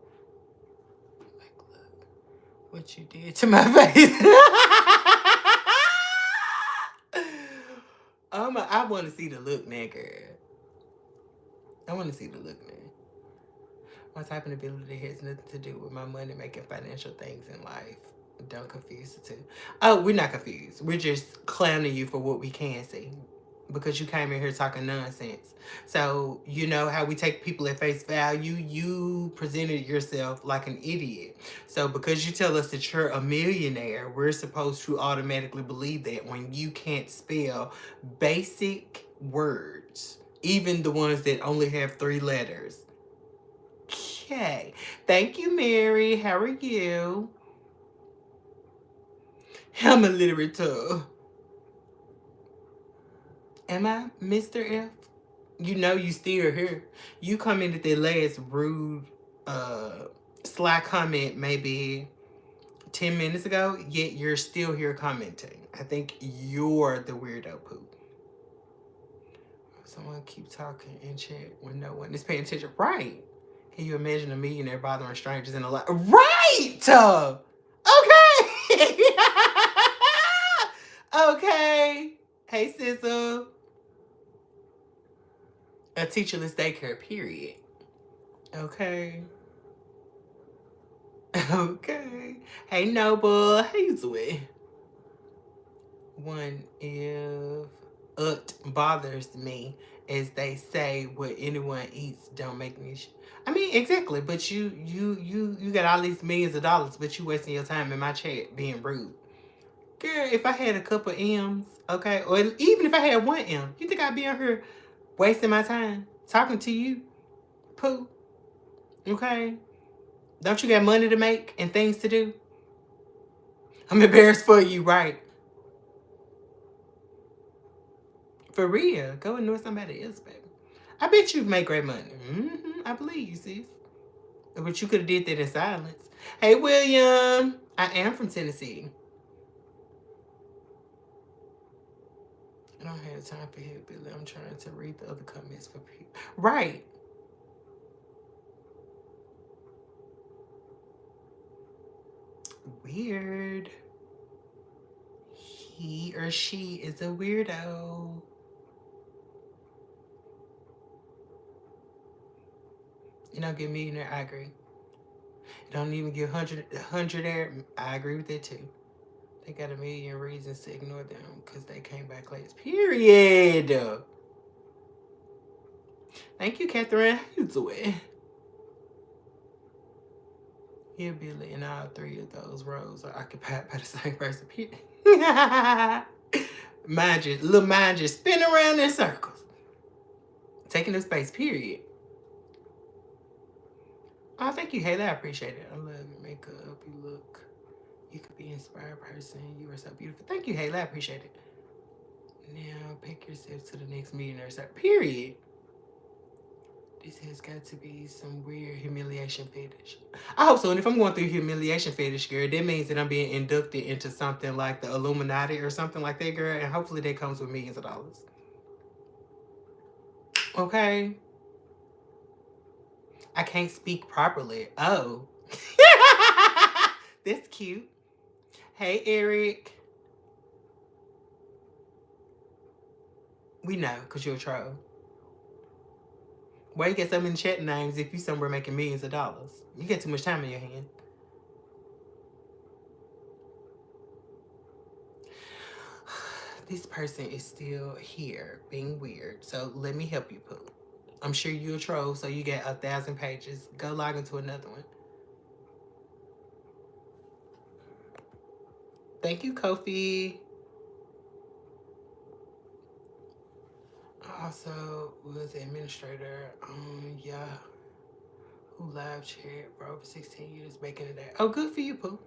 Like, look what you did to my face. I want to see the look, man, girl. I want to see the look, man. My typing ability has nothing to do with my money making financial things in life. Don't confuse the two. Oh, we're not confused. We're just clowning you for what we can see. Because you came in here talking nonsense. So, you know how we take people at face value? You presented yourself like an idiot. So, because you tell us that you're a millionaire, we're supposed to automatically believe that when you can't spell basic words, even the ones that only have 3 letters. Okay. Thank you, Mary. How are you? I'm illiterate too. Am I, Mr. F? You know you still here. You commented that last rude, sly comment maybe 10 minutes ago, yet you're still here commenting. I think you're the weirdo poop. Someone keep talking in chat when no one is paying attention. Right. Can you imagine a millionaire bothering strangers in a lot? Right! Okay. Okay. Hey, sister. A teacherless daycare, period. Okay. Okay. Hey, Noble. How you doing? One, if it bothers me, as they say, what anyone eats don't make me. I mean, exactly. But you got all these millions of dollars, but you wasting your time in my chat being rude. Girl, if I had a couple M's, okay, or even if I had 1 M, you think I'd be on here wasting my time talking to you? Pooh. Okay. Don't you got money to make and things to do? I'm embarrassed for you, right? For real. Go and know somebody else, baby. I bet you make great money. I believe you, sis. But you could have did that in silence. Hey, William. I am from Tennessee. I don't have time for hillbilly. I'm trying to read the other comments for people. Right. Weird. He or she is a weirdo. You don't get millionaire, I agree. You don't even get 100 there, I agree with that too. They got a million reasons to ignore them because they came back late. Period. Thank you, Catherine. How you doing? Hillbilly and all 3 of those roles are occupied by the same person. Little mind just spin around in circles. Taking up space, period. Oh, thank you, Haley. I appreciate it. I love your makeup. You look. You could be an inspired person. You are so beautiful. Thank you, Haley. I appreciate it. Now, pick yourself to the next millionaire. Period. This has got to be some weird humiliation fetish. I hope so. And if I'm going through humiliation fetish, girl, that means that I'm being inducted into something like the Illuminati or something like that, girl. And hopefully that comes with millions of dollars. Okay? I can't speak properly. Oh. That's cute. Hey, Eric. We know, because you're a troll. Why you get so many chat names if you somewhere making millions of dollars? You get too much time in your hand. This person is still here being weird. So let me help you, Pooh. I'm sure you're a troll, so you get 1,000 pages. Go log into another one. Thank you, Kofi. I also was an administrator on Yahoo Live Chat for over 16 years back in the day. Oh, good for you, Pooh.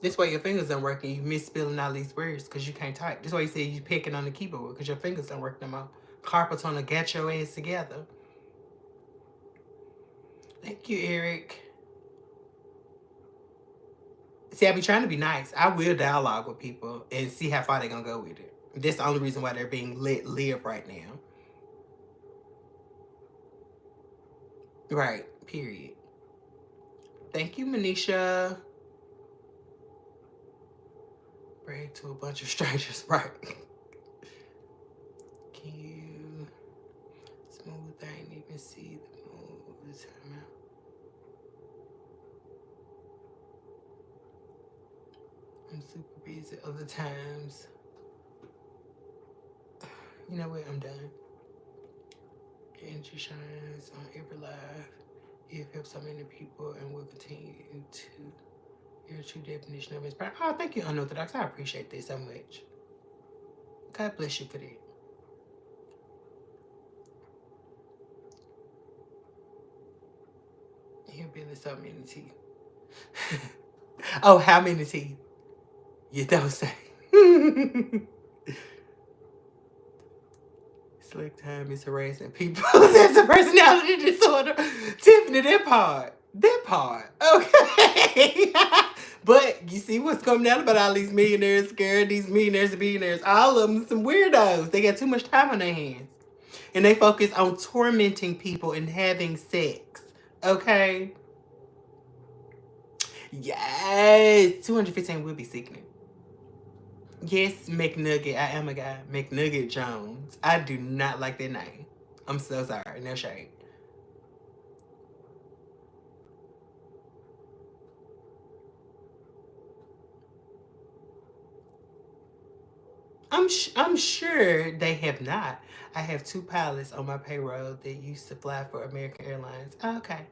That's why your fingers don't work and you misspelling all these words because you can't type. That's why you say you picking on the keyboard because your fingers don't work no more. Carpet's on to get your ass together. Thank you, Eric. See, I be trying to be nice. I will dialogue with people and see how far they're going to go with it. That's the only reason why they're being let live right now. Right. Period. Thank you, Manisha. Brag to a bunch of strangers. Right. Can you smooth? I ain't even see the move. Time out. I'm super busy other times. You know what? I'm done. Energy shines on every life. It helps so many people and will continue to your true definition of inspiration. Oh, thank you, Unorthodox. I appreciate this so much. God bless you for that. He'll be in so many teeth. Oh, how many teeth? You don't say. Slick time is harassing people. That's a personality disorder. Tiffany, that part. Okay. But you see what's coming out about all these millionaires, scared these millionaires and billionaires. All of them some weirdos. They got too much time on their hands. And they focus on tormenting people and having sex. Okay? Yes. 215 will be sickening. Yes, McNugget. I am a guy. McNugget Jones. I do not like that name. I'm so sorry. No shade. I'm sure they have not. I have 2 pilots on my payroll that used to fly for American Airlines. Okay.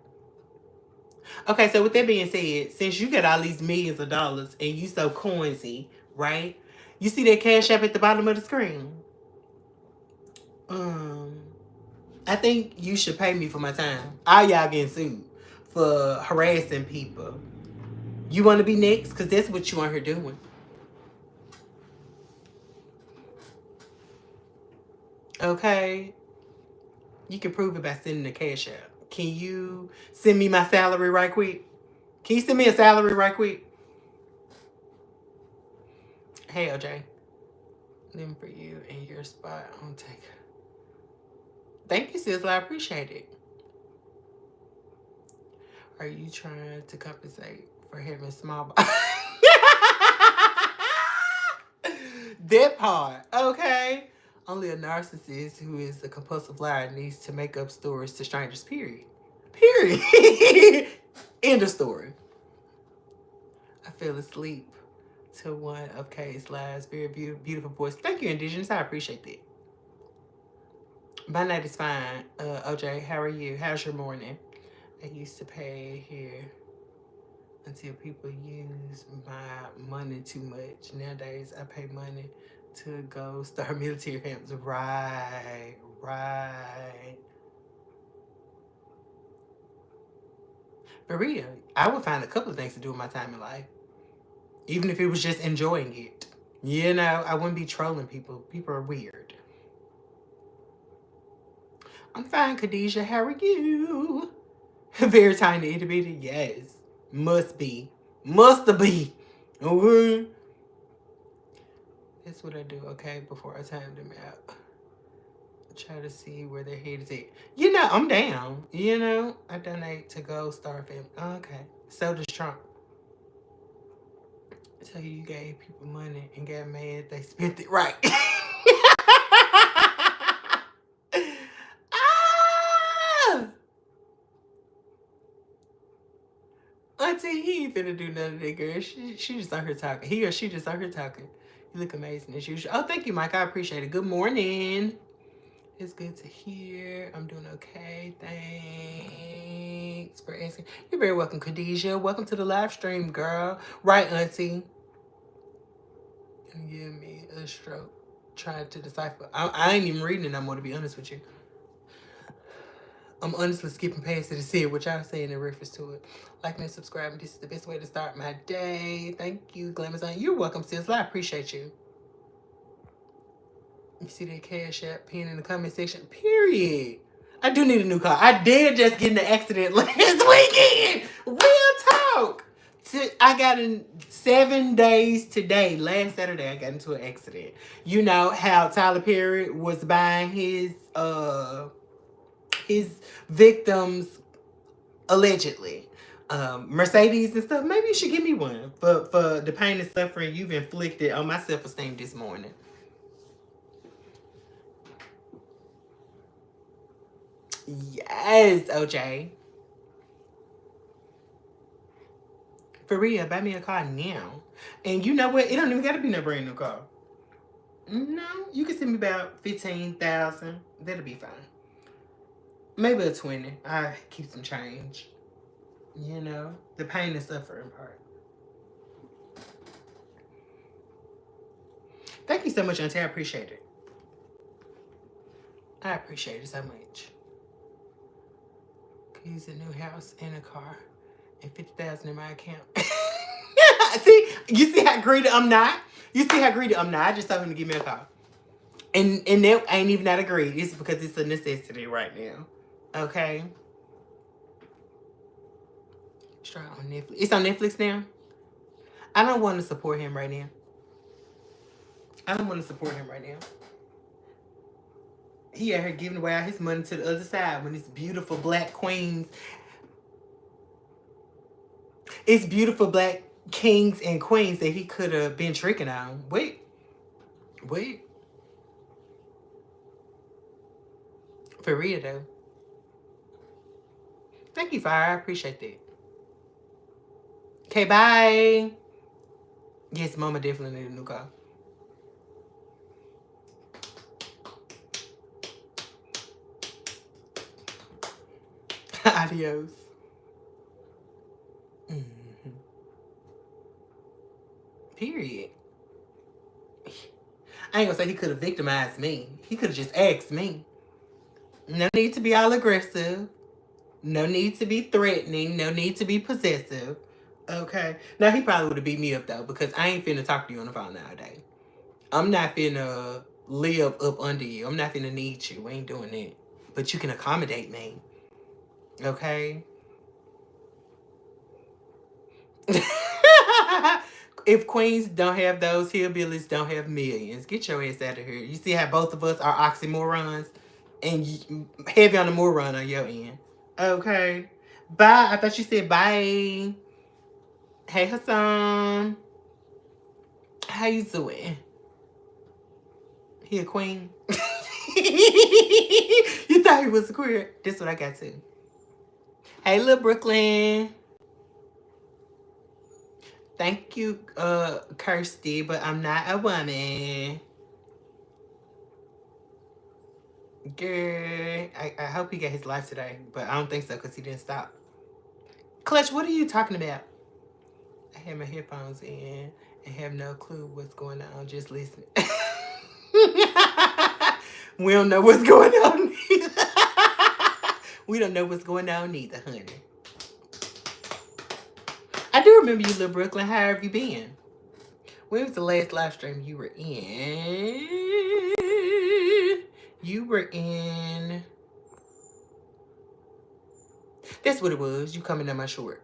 Okay, so with that being said, since you got all these millions of dollars and you so coinsy, right? You see that Cashapp at the bottom of the screen? I think you should pay me for my time. All y'all getting sued for harassing people. You want to be next? Because that's what you on here doing. Okay? You can prove it by sending the cash out. Can you send me my salary right quick? Can you send me a salary right quick? Hey, OJ. Them for you and your spot on take. Thank you, sis. I appreciate it. Are you trying to compensate for having small that part, okay? Only a narcissist who is a compulsive liar needs to make up stories to strangers, period. Period. End of story. I fell asleep to one of Kay's lives. Very beautiful voice. Thank you, Indigenous. I appreciate that. My night is fine. OJ, how are you? How's your morning? I used to pay here until people use my money too much. Nowadays, I pay money to go start military camps. Right. For real, I would find a couple of things to do with my time in life. Even if it was just enjoying it. You know, I wouldn't be trolling people. People are weird. I'm fine, Khadijah. How are you? Very tiny, itty bitty. Yes. Must be. Okay. That's what I do, okay, before I time them out. Try to see where their head is at. You know, I'm down. You know, I donate to Gold Star Family. Okay. So does Trump. So you gave people money and got mad they spent it right. Ah! Auntie, he ain't finna do none of that, girl. She just out here talking. He or she just out here talking. You look amazing as usual. Oh, thank you, Mike. I appreciate it. Good morning. It's good to hear. I'm doing okay. Thanks for asking. You're very welcome, Khadijah. Welcome to the live stream, girl. Right, Auntie. Give me a stroke. Trying to decipher. I ain't even reading it no more, to be honest with you. I'm honestly skipping past it to see what y'all saying in reference to it. Like and subscribe. This is the best way to start my day. Thank you, Glam. You're welcome, sis. I appreciate you. You see that Cash App pin in the comment section? Period. I do need a new car. I did just get in an accident last weekend. Real talk. I got in 7 days today. Last Saturday, I got into an accident. You know how Tyler Perry was buying his victims allegedly Mercedes and stuff. Maybe you should give me one for the pain and suffering you've inflicted on my self-esteem this morning. Yes, OJ. For real, buy me a car now. And you know what? It don't even got to be no brand new car. No, you can send me about 15,000. That'll be fine. Maybe a 20. I keep some change. You know, the pain and suffering part. Thank you so much, Auntie. I appreciate it. I appreciate it so much. Keys, a new house and a car, and 50,000 in my account. See, you see how greedy I'm not. You see how greedy I'm not. I just told him to give me a car, and that ain't even that greedy. It's because it's a necessity right now. Okay. Straight on Netflix. It's on Netflix now. I don't want to support him right now. He out here giving away all his money to the other side when it's beautiful black queens. It's beautiful black kings and queens that he could have been tricking on. Wait. For real though. Thank you, Fire. I appreciate that. Okay, bye. Yes, Mama definitely need a new car. Adios. Period. I ain't gonna say he could have victimized me. He could have just asked me. No need to be all aggressive. No need to be threatening. No need to be possessive. Okay. Now, he probably would have beat me up, though, because I ain't finna talk to you on the phone nowadays. I'm not finna live up under you. I'm not finna need you. We ain't doing that. But you can accommodate me. Okay? If queens don't have those, hillbillies don't have millions. Get your ass out of here. You see how both of us are oxymorons? And heavy on the moron on your end. Okay. Bye. I thought you said bye. Hey, Hassan. How you doing? He a queen? You thought he was a queer? That's what I got too. Hey, little Brooklyn. Thank you, Kirsty, but I'm not a woman. Girl, I hope he got his life today, but I don't think so because he didn't stop. Clutch, what are you talking about? I have my headphones in and have no clue what's going on. Just listen. We don't know what's going on either. We don't know what's going on either, honey. I do remember you, little Brooklyn. How have you been? When was the last live stream you were in? You were in... That's what it was. You coming down my short.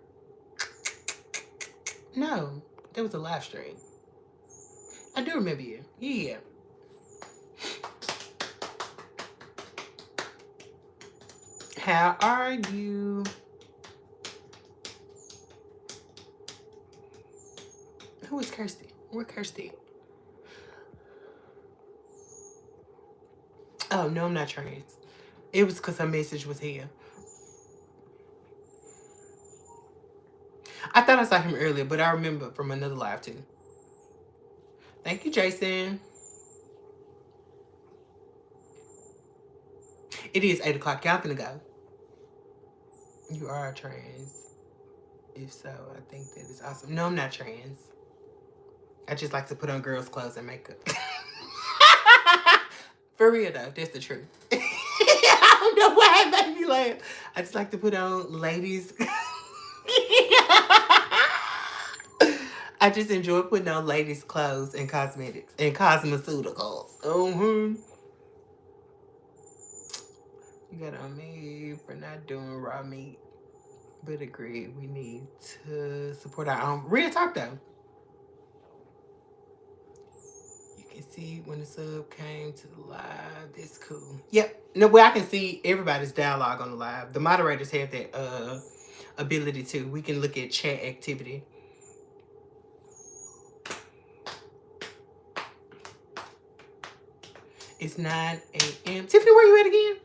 No, that was a live stream. I do remember you. Yeah. How are you? Who is Kirsty? Where Kirsty? Oh, no, I'm not trans. It was because her message was here. I thought I saw him earlier, but I remember from another live too. Thank you, Jason. It is 8 o'clock. Y'all finna go. You are trans. If so, I think that is awesome. No, I'm not trans. I just like to put on girls' clothes and makeup. For real though, that's the truth. I don't know why it made me laugh. I just like to put on ladies. I just enjoy putting on ladies' clothes and cosmetics and cosmeceuticals. You got on me for not doing raw meat. But agree, we need to support our own. Real talk though. You can see when the sub came to the live. That's cool. Yep. No, well, I can see everybody's dialogue on the live. The moderators have that ability too. We can look at chat activity. It's 9 a.m. Tiffany, where you at again?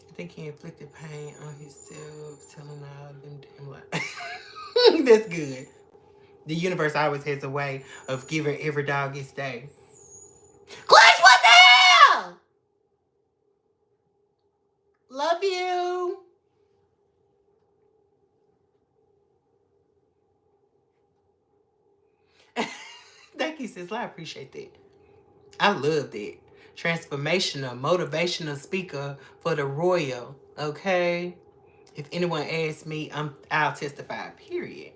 I think he inflicted pain on himself, telling all them damn lies. That's good. The universe always has a way of giving every dog its day. Clutch, what the hell? Love you. Thank you, sis. I appreciate that. I love that. Transformational, motivational speaker for the royal. Okay? If anyone asks me, I'll testify. Period.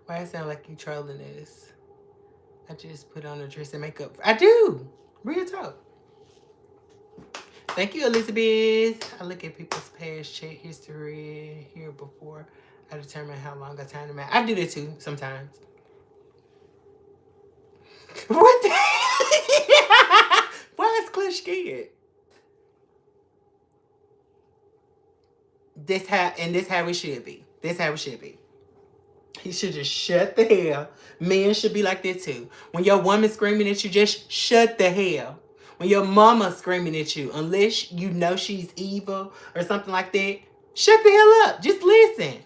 Why it sound like you trolling this? I just put on a dress and makeup. I do. Real talk. Thank you, Elizabeth. I look at people's past chat history here before I determine how long I time them out. I do that too sometimes. What the Why is Cliff scared? This how it should be. This how it should be. He should just shut the hell. Men should be like that too. When your woman screaming at you, just shut the hell. When your mama screaming at you, unless you know she's evil or something like that, shut the hell up. Just listen.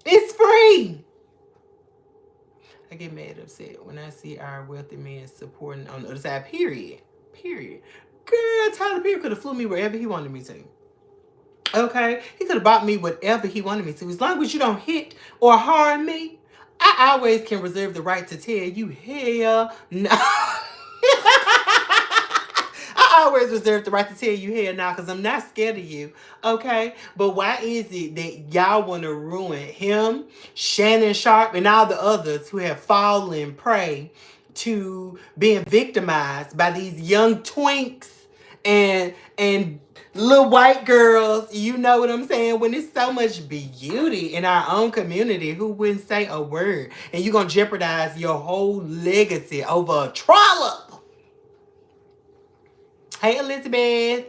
It's free. I get mad upset when I see our wealthy men supporting on the other side. Period. Period. Girl, Tyler Perry could have flew me wherever he wanted me to. Okay? He could have bought me whatever he wanted me to. As long as you don't hit or harm me, I always can reserve the right to tell you, hell no. I always reserve the right to tell you hell no, because I'm not scared of you. Okay? But why is it that y'all want to ruin him, Shannon Sharp, and all the others who have fallen prey to being victimized by these young twinks and little white girls? You know what I'm saying? When there's so much beauty in our own community, who wouldn't say a word? And you're going to jeopardize your whole legacy over a trollop. Hey, Elizabeth.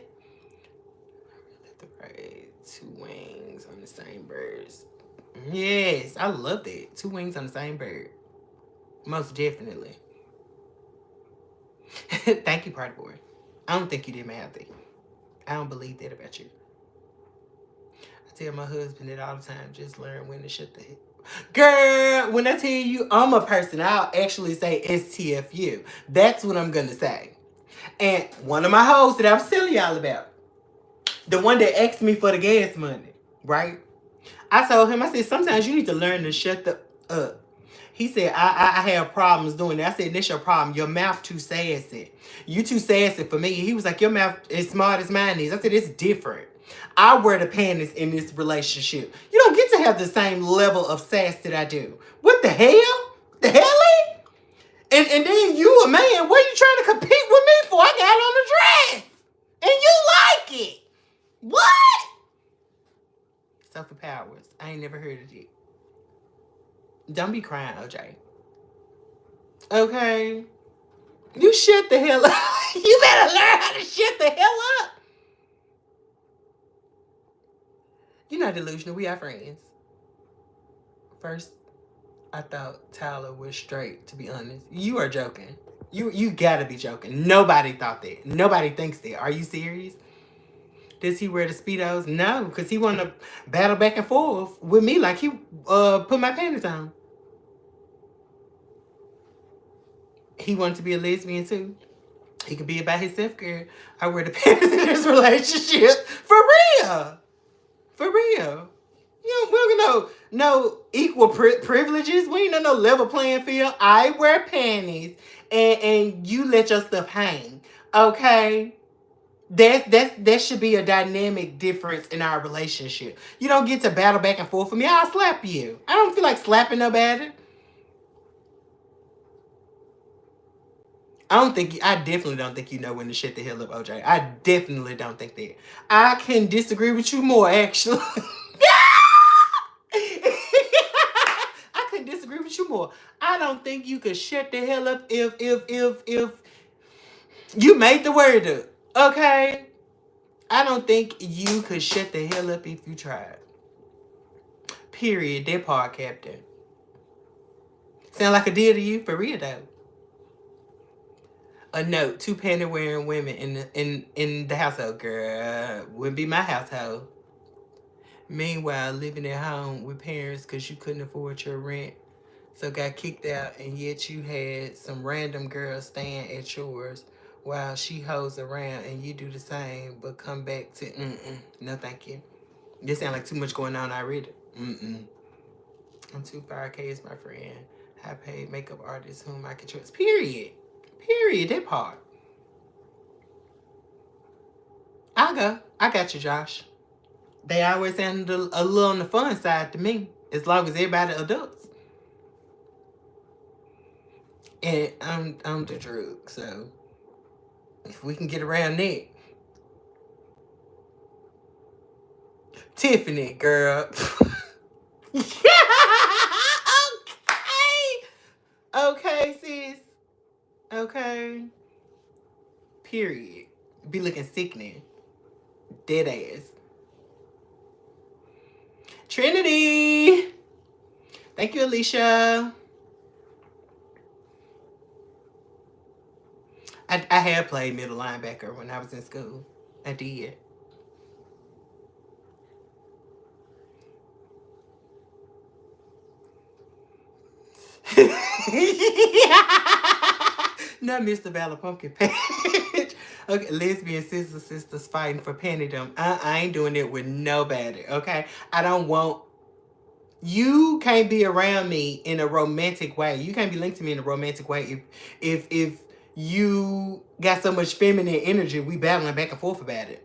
Two wings on the same birds. Yes, I love that. Two wings on the same bird. Most definitely. Thank you, Party Boy. I don't think you did my thing. I don't believe that about you. I tell my husband that all the time. Just learn when to shut the hell. Girl, when I tell you I'm a person, I'll actually say STFU. That's what I'm going to say. And one of my hoes that I was telling y'all about, the one that asked me for the gas money, right? I told him, I said, sometimes you need to learn to shut the up. He said, I have problems doing that. I said, that's your problem. Your mouth too sassy. You too sassy for me. He was like, your mouth is smart as mine is. I said, it's different. I wear the panties in this relationship. You don't get to have the same level of sass that I do. What the hell? The hell? And then you a man, what are you trying to compete with me for? I got on the dress. And you like it. What? Sophie Powers. I ain't never heard of it. Don't be crying, OJ. Okay? You shut the hell up. You better learn how to shut the hell up. You're not delusional. We are friends. First, I thought Tyler was straight, to be honest. You are joking. You gotta be joking. Nobody thought that. Nobody thinks that. Are you serious? Does he wear the Speedos? No, because he wanted to battle back and forth with me like he put my panties on. He wanted to be a lesbian too. He could be about himself, girl. I wear the panties in this relationship. For real. For real. We don't get no equal privileges. We ain't no level playing field. I wear panties and you let your stuff hang. Okay? That should be a dynamic difference in our relationship. You don't get to battle back and forth with me. I'll slap you. I don't feel like slapping nobody. I definitely don't think you know when to shut the hell up, OJ. I definitely don't think that. I can disagree with you more, actually. I can disagree with you more. I don't think you could shut the hell up if you made the word up. Okay? I don't think you could shut the hell up if you tried. Period. That part, Captain. Sound like a deal to you? For real, though. A note: 2 panty wearing women in the household. Girl, wouldn't be my household. Meanwhile, living at home with parents because you couldn't afford your rent, so got kicked out, and yet you had some random girl staying at yours while she hoes around, and you do the same, but come back to no thank you. This sound like too much going on already. I'm too far. K is my friend. High paid makeup artist whom I can trust. Period. Period. That part. I'll go. I got you, Josh. They always sound a little on the fun side to me, as long as everybody adults. And I'm the drug, so if we can get around that. Tiffany, girl. Okay. Okay, sis. Okay. Period. Be looking sickening. Dead ass. Trinity. Thank you, Alicia. I had played middle linebacker when I was in school. I did. Not Mr. Valor Pumpkin Patch. Okay, lesbian sisters fighting for pantydom. I ain't doing it with nobody, okay? I don't want... You can't be around me in a romantic way. You can't be linked to me in a romantic way if you got so much feminine energy, we battling back and forth about it.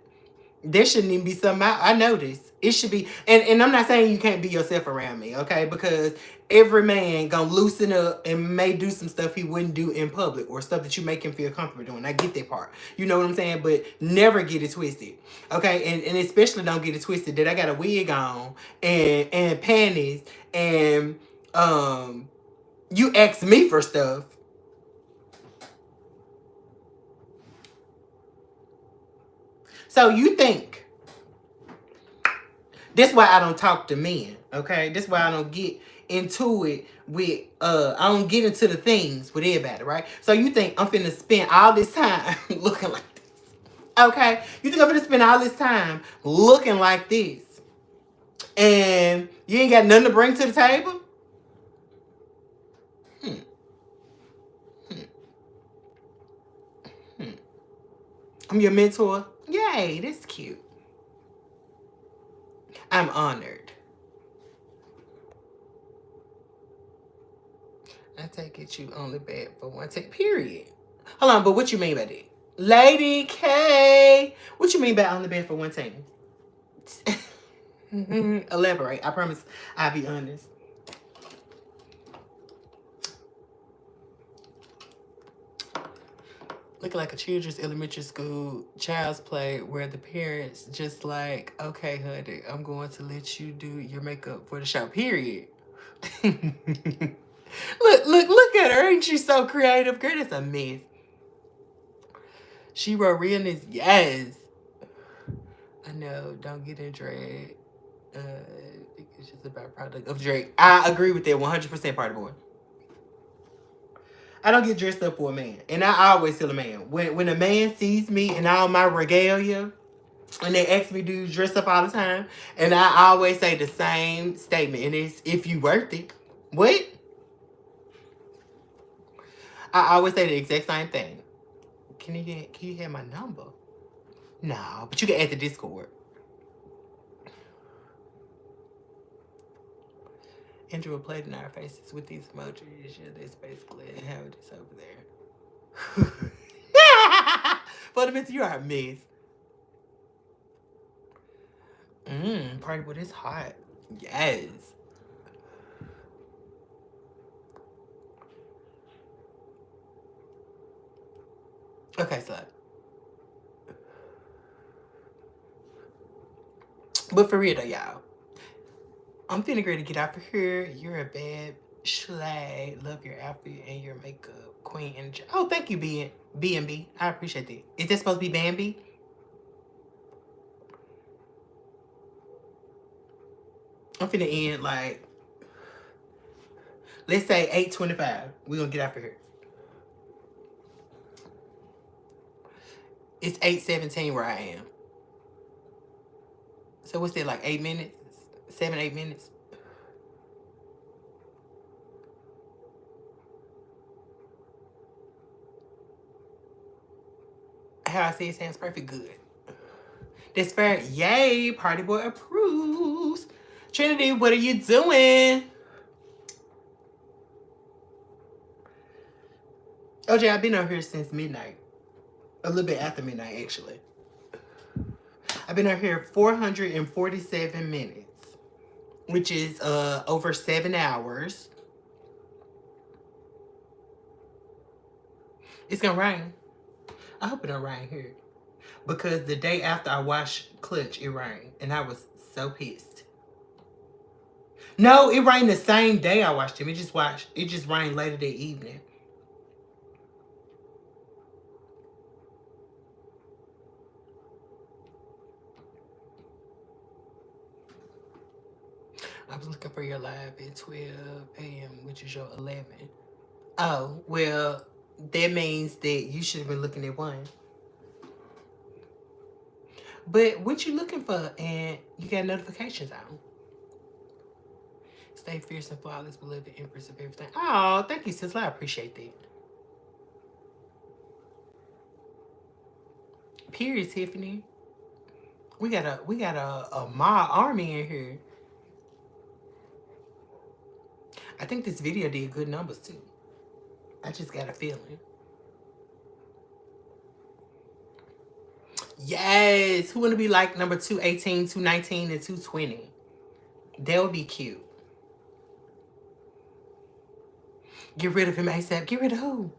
There shouldn't even be something I noticed. It should be, and I'm not saying you can't be yourself around me, okay? Because every man gonna loosen up and may do some stuff he wouldn't do in public or stuff that you make him feel comfortable doing. I get that part. You know what I'm saying? But never get it twisted, okay? And especially don't get it twisted that I got a wig on and panties and you ask me for stuff. So you think, that's why I don't talk to men, okay? That's why I don't get into it with, I don't get into the things with everybody, right? So you think I'm finna spend all this time looking like this, okay? You think I'm finna spend all this time looking like this and you ain't got nothing to bring to the table? I'm your mentor? Yay, that's cute. I'm honored. I take it you only bad for one take. Period. Hold on, but what you mean by that? Lady K, what you mean by only bad for one team? Elaborate. I promise I'll be honest. Looking like a children's elementary school child's play where the parents just like, okay, honey, I'm going to let you do your makeup for the show. Period. Look at her. Ain't she so creative? Girl, that's a mess. She wrote realness. Yes. I know. Don't get in drag. It's just about product of Drake. I agree with that 100% part of boy. I don't get dressed up for a man. And I always tell a man, when a man sees me in all my regalia, and they ask me, do you dress up all the time? And I always say the same statement. And it's, if you worth it. What? I always say the exact same thing. Can you have my number? No, but you can add the Discord. Andrew played in our faces with these emojis. Yeah, that's basically how it is over there. Fundamental, you are a mess. Party with is hot. Yes. Okay, so. But for real though, y'all. I'm feeling great to get out of here. You're a bad schlay. Love your outfit and your makeup. Queen and... Oh, thank you, B&B. I appreciate that. Is this supposed to be Bambi? I'm finna end like... Let's say 8:25. We're gonna get out of here. It's 8:17 where I am. So what's that, like 8 minutes? 7, 8 minutes? How I say it sounds perfect. Good. That's fair. Yay. Party boy approves. Trinity, what are you doing? OJ, I've been out here since midnight. A little bit after midnight, actually. I've been out here 447 minutes, which is over 7 hours. It's gonna rain. I hope it don't rain here. Because the day after I washed clutch, it rained. And I was so pissed. No, it rained the same day I washed him. It just rained later that evening. I was looking for your live at 12 a.m., which is your 11. Oh, well, that means that you should have been looking at 1. But what you looking for? And you got notifications on. Stay fierce and flawless, beloved empress of everything. Oh, thank you, sis. I appreciate that. Period, Tiffany. We got a mob army in here. I think this video did good numbers too. I just got a feeling. Yes. Who want to be like number 218, 219, and 220? That would be cute. Get rid of him ASAP. Get rid of who?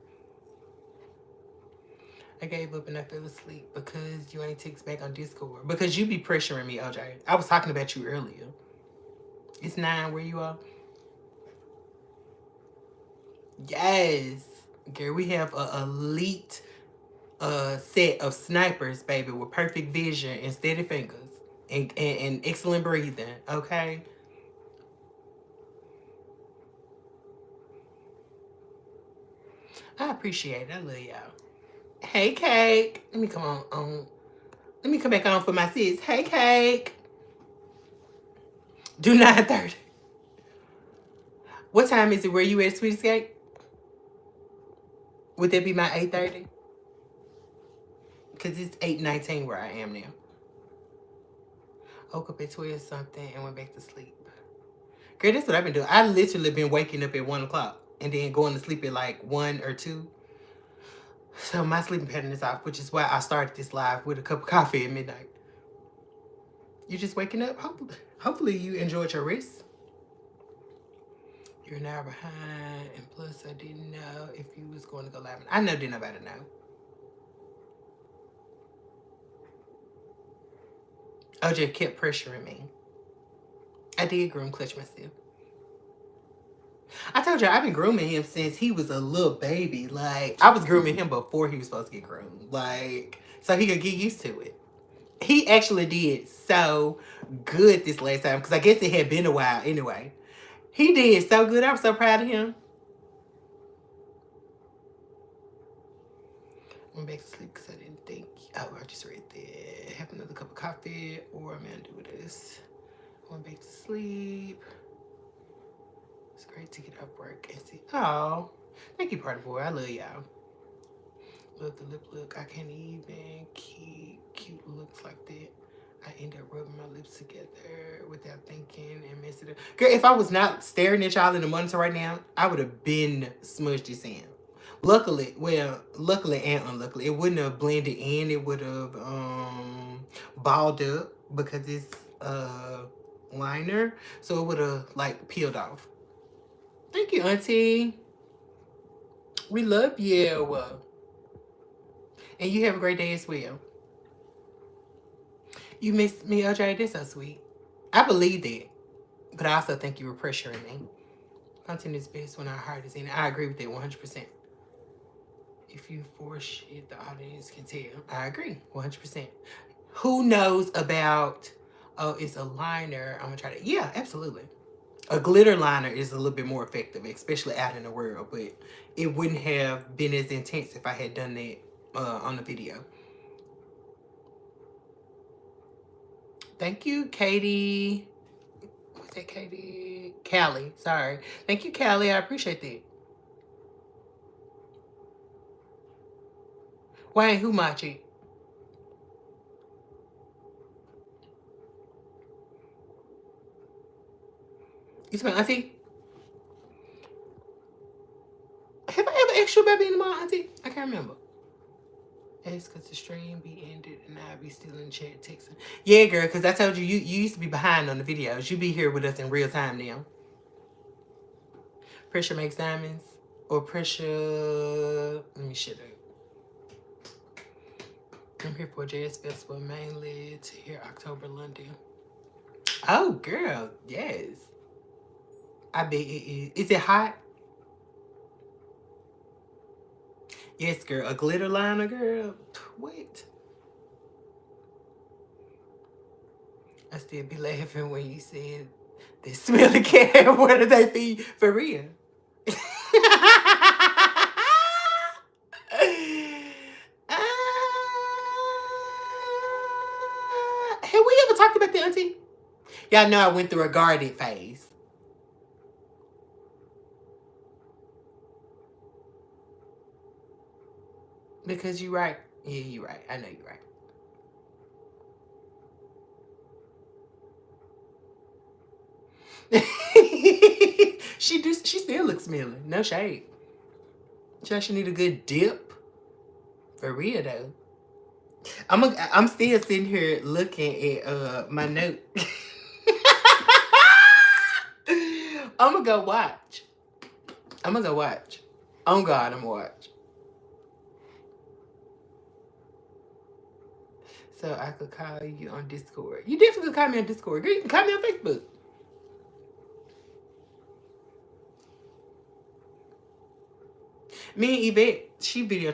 I gave up and I fell asleep because you ain't text back on Discord. Because you be pressuring me, OJ. I was talking about you earlier. It's 9 where you are. Yes. Girl, we have a elite set of snipers, baby, with perfect vision and steady fingers and excellent breathing, okay? I appreciate it. I love y'all. Hey, Cake. Let me come on. Let me come back on for my sis. Hey, Cake. Do 9:30. What time is it? Where you at, Sweet Escape? Would that be my 8:30? Because it's 8:19 where I am now. Woke up at 12 something and went back to sleep. Girl, that's what I've been doing. I literally been waking up at 1 o'clock and then going to sleep at like 1 or 2. So my sleeping pattern is off, which is why I started this live with a cup of coffee at midnight. You just waking up? Hopefully you enjoyed your rest. You're an hour behind, and plus I didn't know if you was going to go live. I know didn't nobody know. OJ kept pressuring me. I did groom clutch myself. I told you I've been grooming him since he was a little baby. Like, I was grooming him before he was supposed to get groomed. Like, so he could get used to it. He actually did so good this last time, because I guess it had been a while anyway. He did so good. I was so proud of him. Went back to sleep because I didn't think. Oh, I just read that. Have another cup of coffee, or I'm going to do this. Went back to sleep. It's great to get off work and see. Oh, thank you, party boy. I love y'all. Love the lip look. I can't even keep cute looks like that. I end up rubbing my lips together without thinking and messing it up. Girl, if I was not staring at y'all in the monitor right now, I would have been smudged this in. Luckily and unluckily, it wouldn't have blended in. It would have balled up because it's liner. So it would have like peeled off. Thank you, Auntie. We love you. And you have a great day as well. You missed me, OJ. That's so sweet. I believe that. But I also think you were pressuring me. Content is best when our heart is in it. I agree with that 100%. If you force it, the audience can tell. I agree 100%. Who knows about, oh, it's a liner. I'm going to try to. Yeah, absolutely. A glitter liner is a little bit more effective, especially out in the world. But it wouldn't have been as intense if I had done that on the video. Thank you, Katie. What's that, Katie? Callie, sorry. Thank you, Callie. I appreciate that. Why who Machi? You my auntie? Have I ever asked you about being my auntie? I can't remember. It's because the stream be ended and I'll be still in the chat texting. Yeah, girl, because I told you, you used to be behind on the videos. You be here with us in real time now. Pressure makes diamonds. Or pressure... Let me shut up. I'm here for a jazz festival, mainly to hear October London. Oh, girl, yes. I bet it is. Is it hot? Yes, girl. A glitter liner, girl. What? I still be laughing when you said they smell a cat. What do they feed? For real. Have we ever talked about the auntie? Y'all know I went through a guarded phase. Because you right. Yeah, you right. I know you're right. She still looks smelly. No shade. She need a good dip. For real though. I'm still sitting here looking at my note. I'm gonna go watch. Oh God, I'm gonna watch. So I could call you on Discord. You definitely could call me on Discord. You can call me on Facebook. Me and Yvette, she video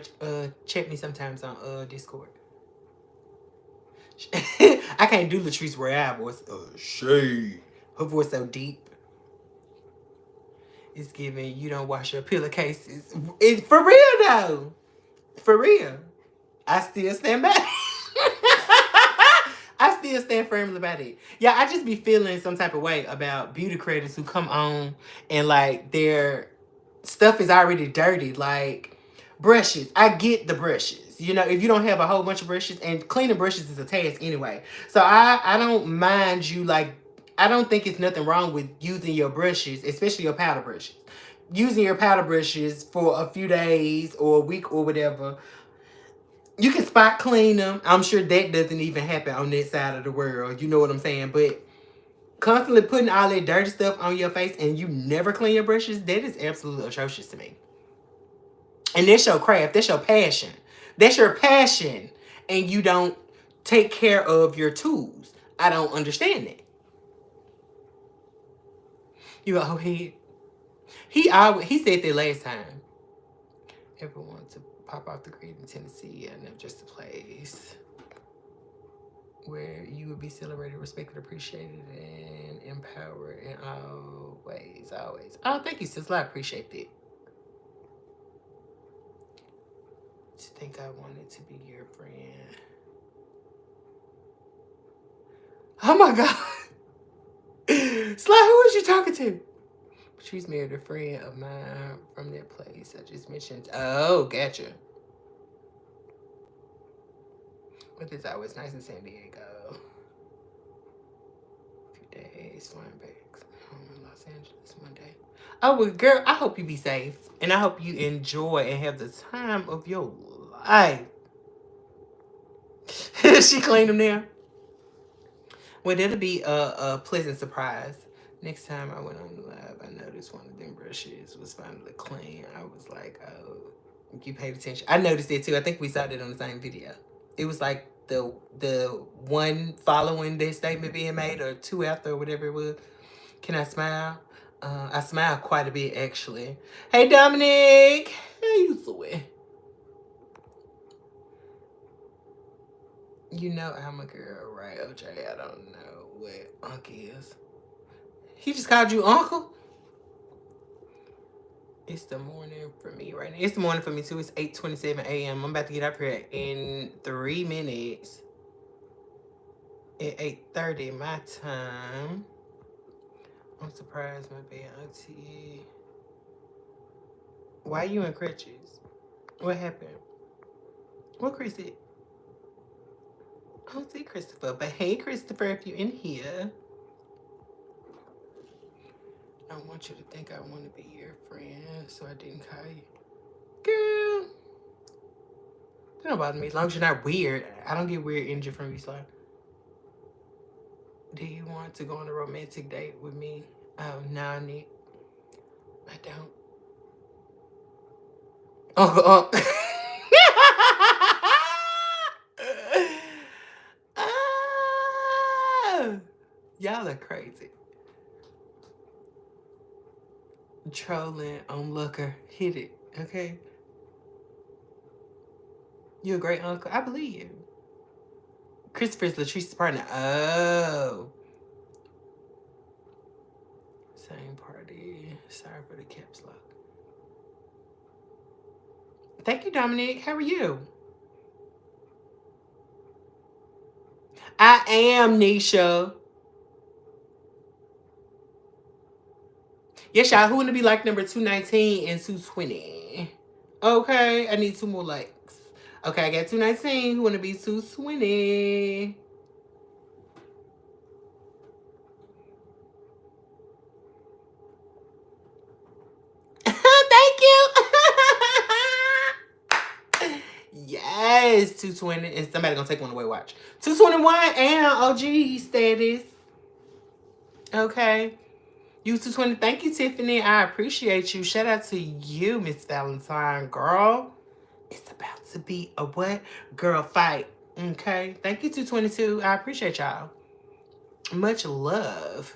check me sometimes on Discord. I can't do Latrice Royale voice. Shade. Her voice so deep. It's giving you don't wash your pillowcases. It's for real though. For real. I still stand back. I still stand firmly by it. Yeah, I just be feeling some type of way about beauty creators who come on and like their stuff is already dirty. Like brushes. I get the brushes. You know, if you don't have a whole bunch of brushes, and cleaning brushes is a task anyway. So I don't mind you, like, I don't think it's nothing wrong with using your brushes, especially your powder brushes. Using your powder brushes for a few days or a week or whatever. You can spot clean them. I'm sure that doesn't even happen on this side of the world. You know what I'm saying? But constantly putting all that dirty stuff on your face and you never clean your brushes, that is absolutely atrocious to me. And that's your craft. That's your passion. That's your passion. And you don't take care of your tools. I don't understand that. You go, he said that last time. Everyone to pop off the grid in Tennessee. I know just a place where you would be celebrated, respected, appreciated, and empowered in all ways, always. Oh, thank you, sis. I appreciate that. To think I wanted to be your friend. Oh my God. Sly, who was you talking to? She's married a friend of mine from that place I just mentioned. Oh, gotcha. But it's always nice in San Diego. A few days flying back home in Los Angeles one day. Oh, well, girl, I hope you be safe. And I hope you enjoy and have the time of your life. She cleaned them now. Well, that'll be a pleasant surprise. Next time I went on the live, I noticed one of them brushes was finally clean. I was like, oh, you paid attention. I noticed it too. I think we saw that on the same video. It was like the one following that statement being made or two after or whatever it was. Can I smile? I smile quite a bit actually. Hey Dominic, how you doing? You know I'm a girl, right, OJ? I don't know what Unc is. He just called you uncle? It's the morning for me right now. It's the morning for me too. It's 8:27 a.m. I'm about to get up here in 3 minutes. at 8:30 my time. I'm surprised my bad auntie. Why you in crutches? What happened? What Chris said? I don't see Christopher, but hey Christopher, if you're in here. I want you to think I want to be your friend, so I didn't call you. Girl, don't bother me as long as you're not weird. I don't get weird energy from you, so. Do you want to go on a romantic date with me? No, Nick. I don't. Oh, y'all are crazy. Trolling on Looker. Hit it, okay? You a great uncle. I believe you. Christopher's Latrice's partner. Oh. Same party. Sorry for the caps lock. Thank you, Dominic. How are you? I am Nisha. Yes, y'all. Who want to be like number 219 and 220? Okay, I need 2 more likes. Okay, I got 219. Who want to be 220? Thank you. Yes, 220. And somebody gonna take one away, watch. 221 and OG status. Okay. You 220. Thank you, Tiffany. I appreciate you. Shout out to you, Miss Valentine. Girl, it's about to be a what? Girl fight. Okay. Thank you, 222. I appreciate y'all. Much love.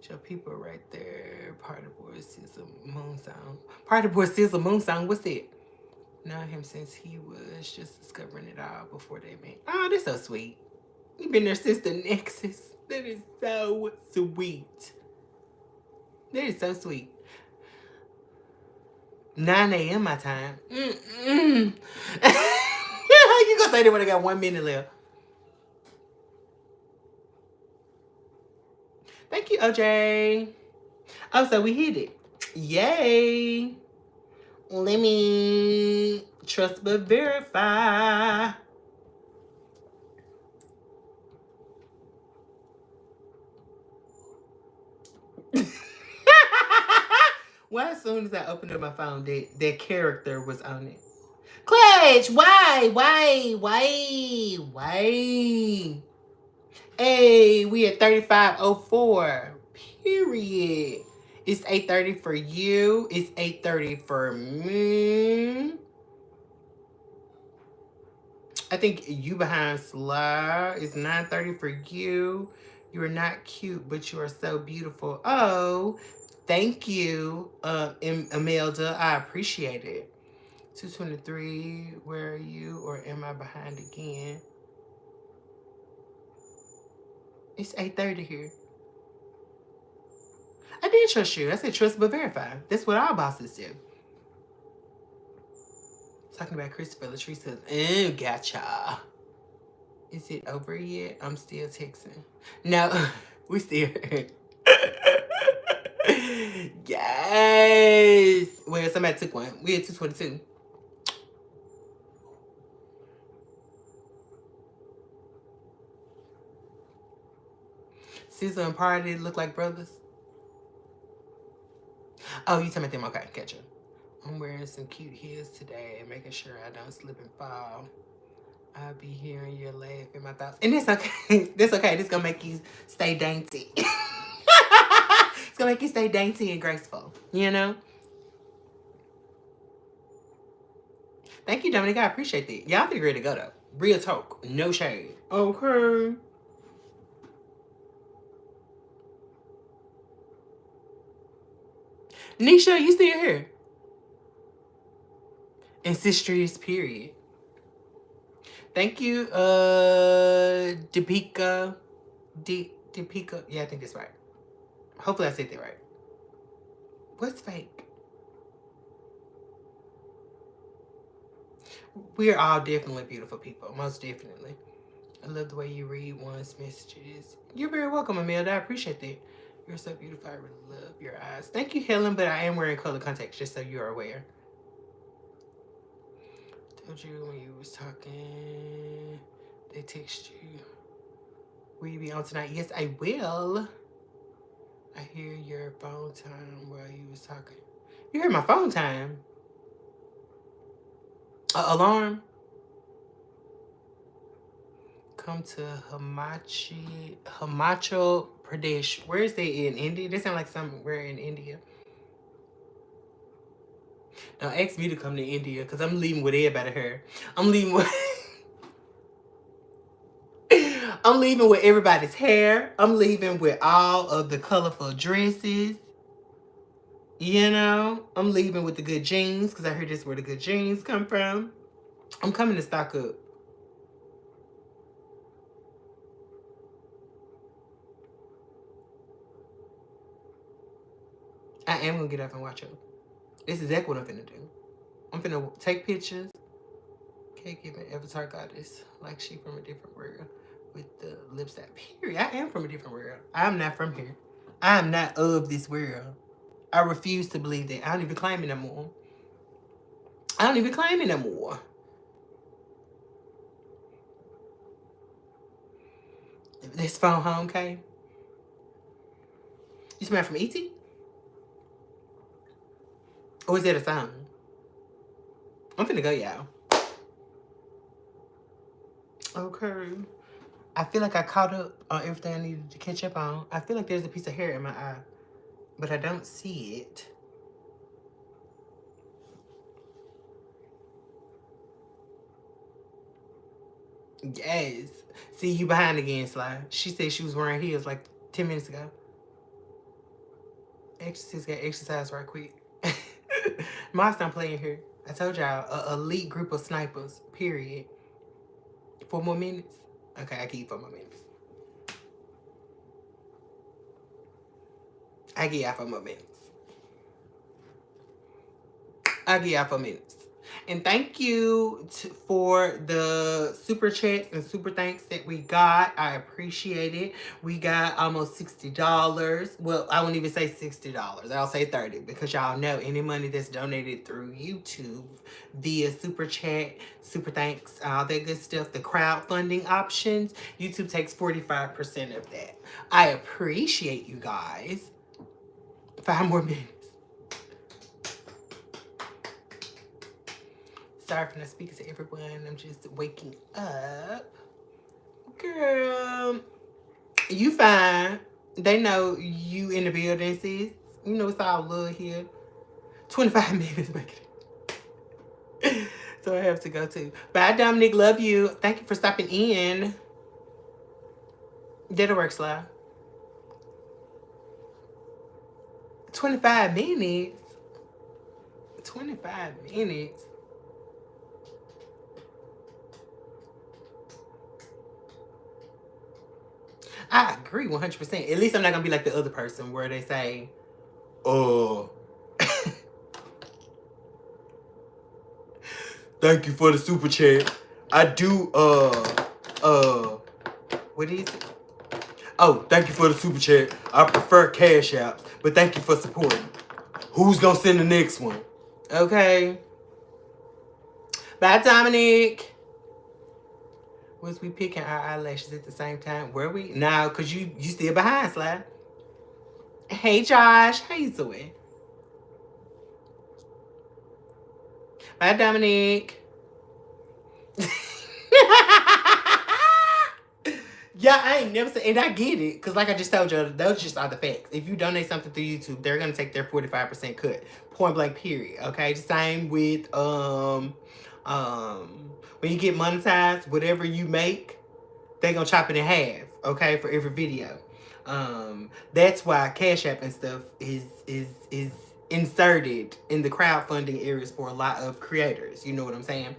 Your people right there. Party boy Sizzle Moon Song. Party boy Sizzle Moon Song. What's it? Known him since he was just discovering it all before they met. Oh, that's so sweet. You've been there since the Nexus. That is so sweet. That is so sweet. 9 a.m. my time. You gonna say that when I got 1 minute left. Thank you, OJ. Oh, so we hit it. Yay. Let me trust but verify. Why as soon as I opened up my phone, that character was on it? Clutch, why? Hey, we at 35:04. Period. It's 8:30 for you. It's 8:30 for me. I think you behind Sly. It's 9:30 for you. You are not cute, but you are so beautiful. Oh, thank you, Imelda. I appreciate it. 223, where are you? Or am I behind again? It's 8:30 here. I did trust you. I said trust but verify. That's what our bosses do. Talking about Christopher Latrice says, oh, gotcha. Is it over yet? I'm still texting. No, we still here. Yes. Well, somebody took one. We had 222. Caesar and Party look like brothers. Oh, you talking about them? Okay, gotcha. I'm wearing some cute heels today and making sure I don't slip and fall. I'll be hearing your laugh in my thoughts. And it's okay. That's okay. This gonna make you stay dainty. It's gonna make you stay dainty and graceful. You know? Thank you, Dominic. I appreciate that. Y'all be ready to go though. Real talk. No shade. Okay. Nisha, you still here? Incestuous period. Thank you, Deepika. Deepika. Yeah, I think that's right. Hopefully I said that right. What's fake? We're all definitely beautiful people, most definitely. I love the way you read one's messages. You're very welcome, Amelda. I appreciate that. You're so beautiful. I really love your eyes. Thank you, Helen, but I am wearing color contacts, just so you're aware. Told you when you was talking, they text you. Will you be on tonight? Yes, I will. I hear your phone time while you was talking. You heard my phone time? Alarm? Come to Himachal Pradesh. Where is that in India? They sound like somewhere in India. Don't ask me to come to India because I'm leaving with everybody here. I'm leaving with I'm leaving with everybody's hair. I'm leaving with all of the colorful dresses. You know, I'm leaving with the good jeans because I heard this where the good jeans come from. I'm coming to stock up. I am going to get up and watch it. This is exactly what I'm finna do. I'm finna take pictures. Caregiving avatar goddess. Like she from a different world. With the lipstick. Period. I am from a different world. I'm not from here. I am not of this world. I refuse to believe that. I don't even claim it no more. I don't even claim it no more. This phone home, Kay? You smell from E.T.? Or is that a sound? I'm finna go, y'all. Okay. I feel like I caught up on everything I needed to catch up on. I feel like there's a piece of hair in my eye, but I don't see it. Yes. See, you behind again, Sly. She said she was wearing heels like 10 minutes ago. Exorcist got exercise right quick. Moss not playing here. I told y'all, an elite group of snipers, period. 4 more minutes? Okay, I give you 4 more minutes. I give y'all 4 more minutes. I'll give y'all 4 minutes. And thank you for the super chats and super thanks that we got. I appreciate it. We got almost $60. Well, I won't even say $60. I'll say 30 because y'all know any money that's donated through YouTube via super chat, super thanks, all that good stuff, the crowdfunding options, YouTube takes 45% of that. I appreciate you guys. 5 more minutes. Sorry for not speaking to everyone. I'm just waking up. Girl, you fine. They know you in the building, sis. You know it's all love here. 25 minutes, make it. So I have to go too. Bye, Dominic. Love you. Thank you for stopping in. Did it work, Sly? 25 minutes? 25 minutes? I agree 100%. At least I'm not going to be like the other person where they say, thank you for the super chat. I do, what is it? Oh, thank you for the super chat. I prefer Cashapp, but thank you for supporting. Who's going to send the next one? Okay. Bye, Dominic. Was we picking our eyelashes at the same time? Were we? No, because you still behind, Sly. Hey, Josh. How you doing? Bye, Dominic. Yeah, I ain't never said, and I get it, because like I just told you, those just are the facts. If you donate something through YouTube, they're going to take their 45% cut. Point blank, period. Okay? Same with, when you get monetized, whatever you make, they're going to chop it in half, okay, for every video. That's why Cashapp and stuff is inserted in the crowdfunding areas for a lot of creators. You know what I'm saying?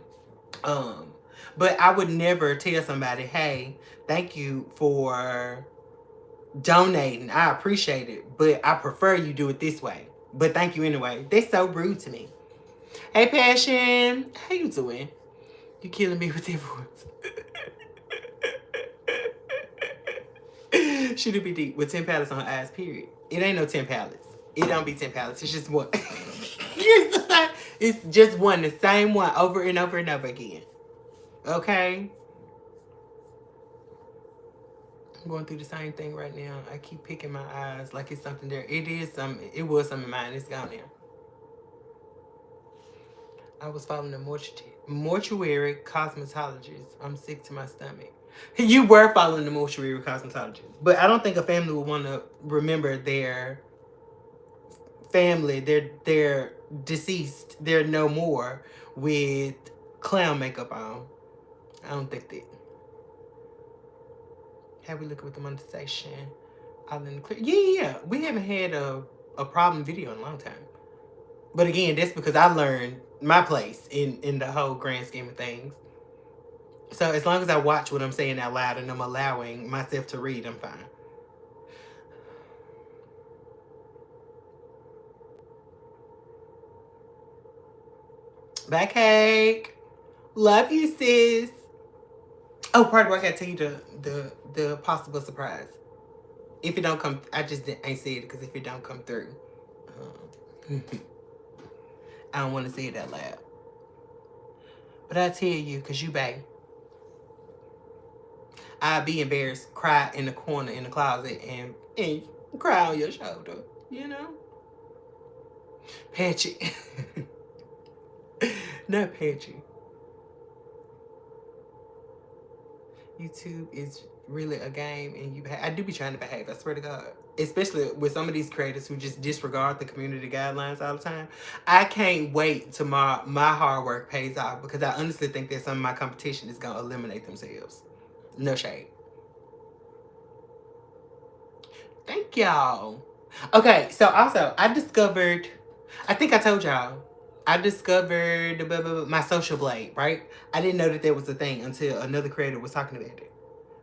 But I would never tell somebody, hey, thank you for donating. I appreciate it, but I prefer you do it this way. But thank you anyway. They're so rude to me. Hey, Passion. How you doing? You killing me with that voice. She do be deep with 10 palettes on her eyes, period. It ain't no 10 palettes. It don't be 10 palettes. It's just one. It's just one, the same one over and over and over again. Okay? I'm going through the same thing right now. I keep picking my eyes like it's something there. It is something. It was something in mine. It's gone now. I was following a mortuary cosmetologist. I'm sick to my stomach. You were following the mortuary cosmetologist. But I don't think a family would want to remember their family, they're deceased, they're no more, with clown makeup on. I don't think that. Have we looked with the monetization? All in the clear. Yeah. We haven't had a problem video in a long time. But again, that's because I learned my place in the whole grand scheme of things. So as long as I watch what I'm saying out loud and I'm allowing myself to read, I'm fine. Bye, Cake. Love you, sis. Oh, part of what I gotta tell you the possible surprise. If it don't come, I just ain't said it because if it don't come through, I don't want to say it that loud. But I tell you, because you bae, I'd be embarrassed, cry in the corner in the closet and cry on your shoulder, you know? Patchy. Not patchy. YouTube is really a game, and I do be trying to behave, I swear to God. Especially with some of these creators who just disregard the community guidelines all the time. I can't wait till my hard work pays off, because I honestly think that some of my competition is going to eliminate themselves. No shade. Thank y'all. Okay, so also, I discovered, I think I told y'all, I discovered my social blade, right? I didn't know that there was a thing until another creator was talking about it,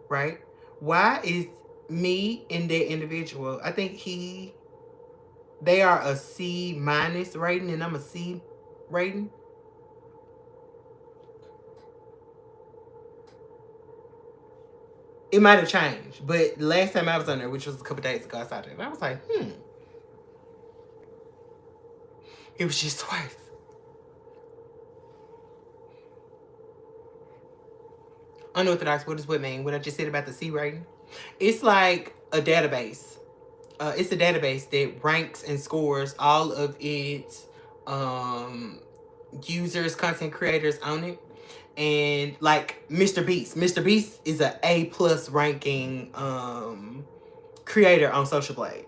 right? Why is me and that individual, I think they are a C- rating and I'm a C rating. It might have changed, but last time I was on there, which was a couple days ago, I saw that and I was like, It was just twice. Unorthodox, what does what mean? What I just said about the C rating? It's like a database. It's a database that ranks and scores all of its users, content creators on it. And like Mr. Beast. Mr. Beast is an A+ ranking creator on Social Blade.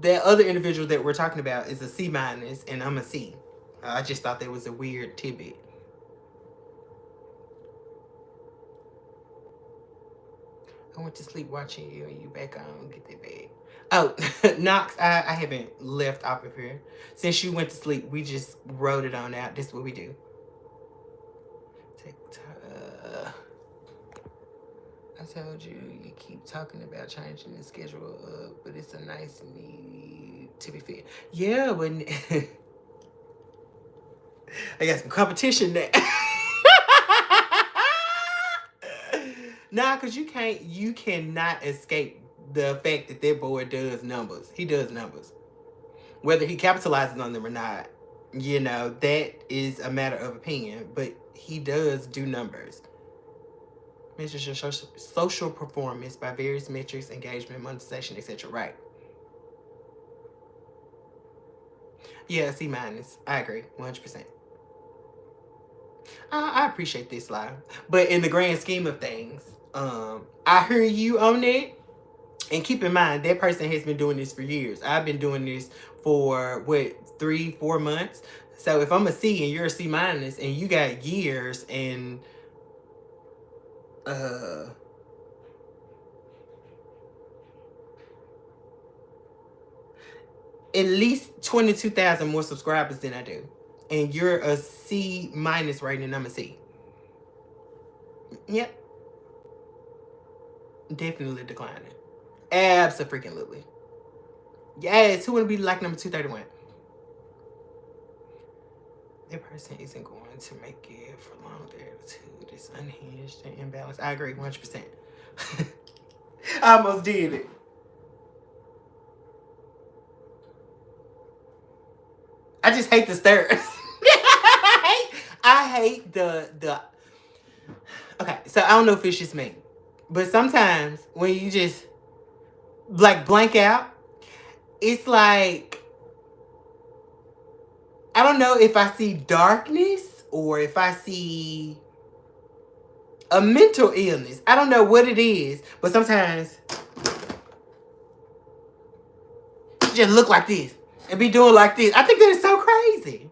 The other individual that we're talking about is a C-, and I'm a C. I just thought that was a weird tidbit. I went to sleep watching you and you back on. Get that bag. Oh, Knox, I haven't left off of here. Since you went to sleep, we just wrote it on out. This is what we do. I told you, you keep talking about changing the schedule up, but it's a nice need to be fair. Yeah, but I got some competition there. Nah, because you cannot escape the fact that that boy does numbers. He does numbers. Whether he capitalizes on them or not, you know, that is a matter of opinion. But he does do numbers. Measures your social performance by various metrics, engagement, monetization, etc. Right. Yeah, C-. I agree, 100%. I appreciate this live. But in the grand scheme of things, I hear you on that. And keep in mind, that person has been doing this for years. I've been doing this for, 3-4 months? So if I'm a C and you're a C-, and you got years and at least 22,000 more subscribers than I do, and you're a C- rating and I'm a C. Yep. Definitely declining. Abso-freaking-lutely. Yes, who would be like number 231? That person isn't going to make it for long. Their attitude is unhinged and imbalanced. I agree 100%. I almost did it. I just hate the stairs. I hate the. Okay, so I don't know if it's just me, but sometimes when you just like blank out, it's like I don't know if I see darkness or if I see a mental illness. I don't know what it is, but sometimes you just look like this and be doing like this. I think that is so crazy.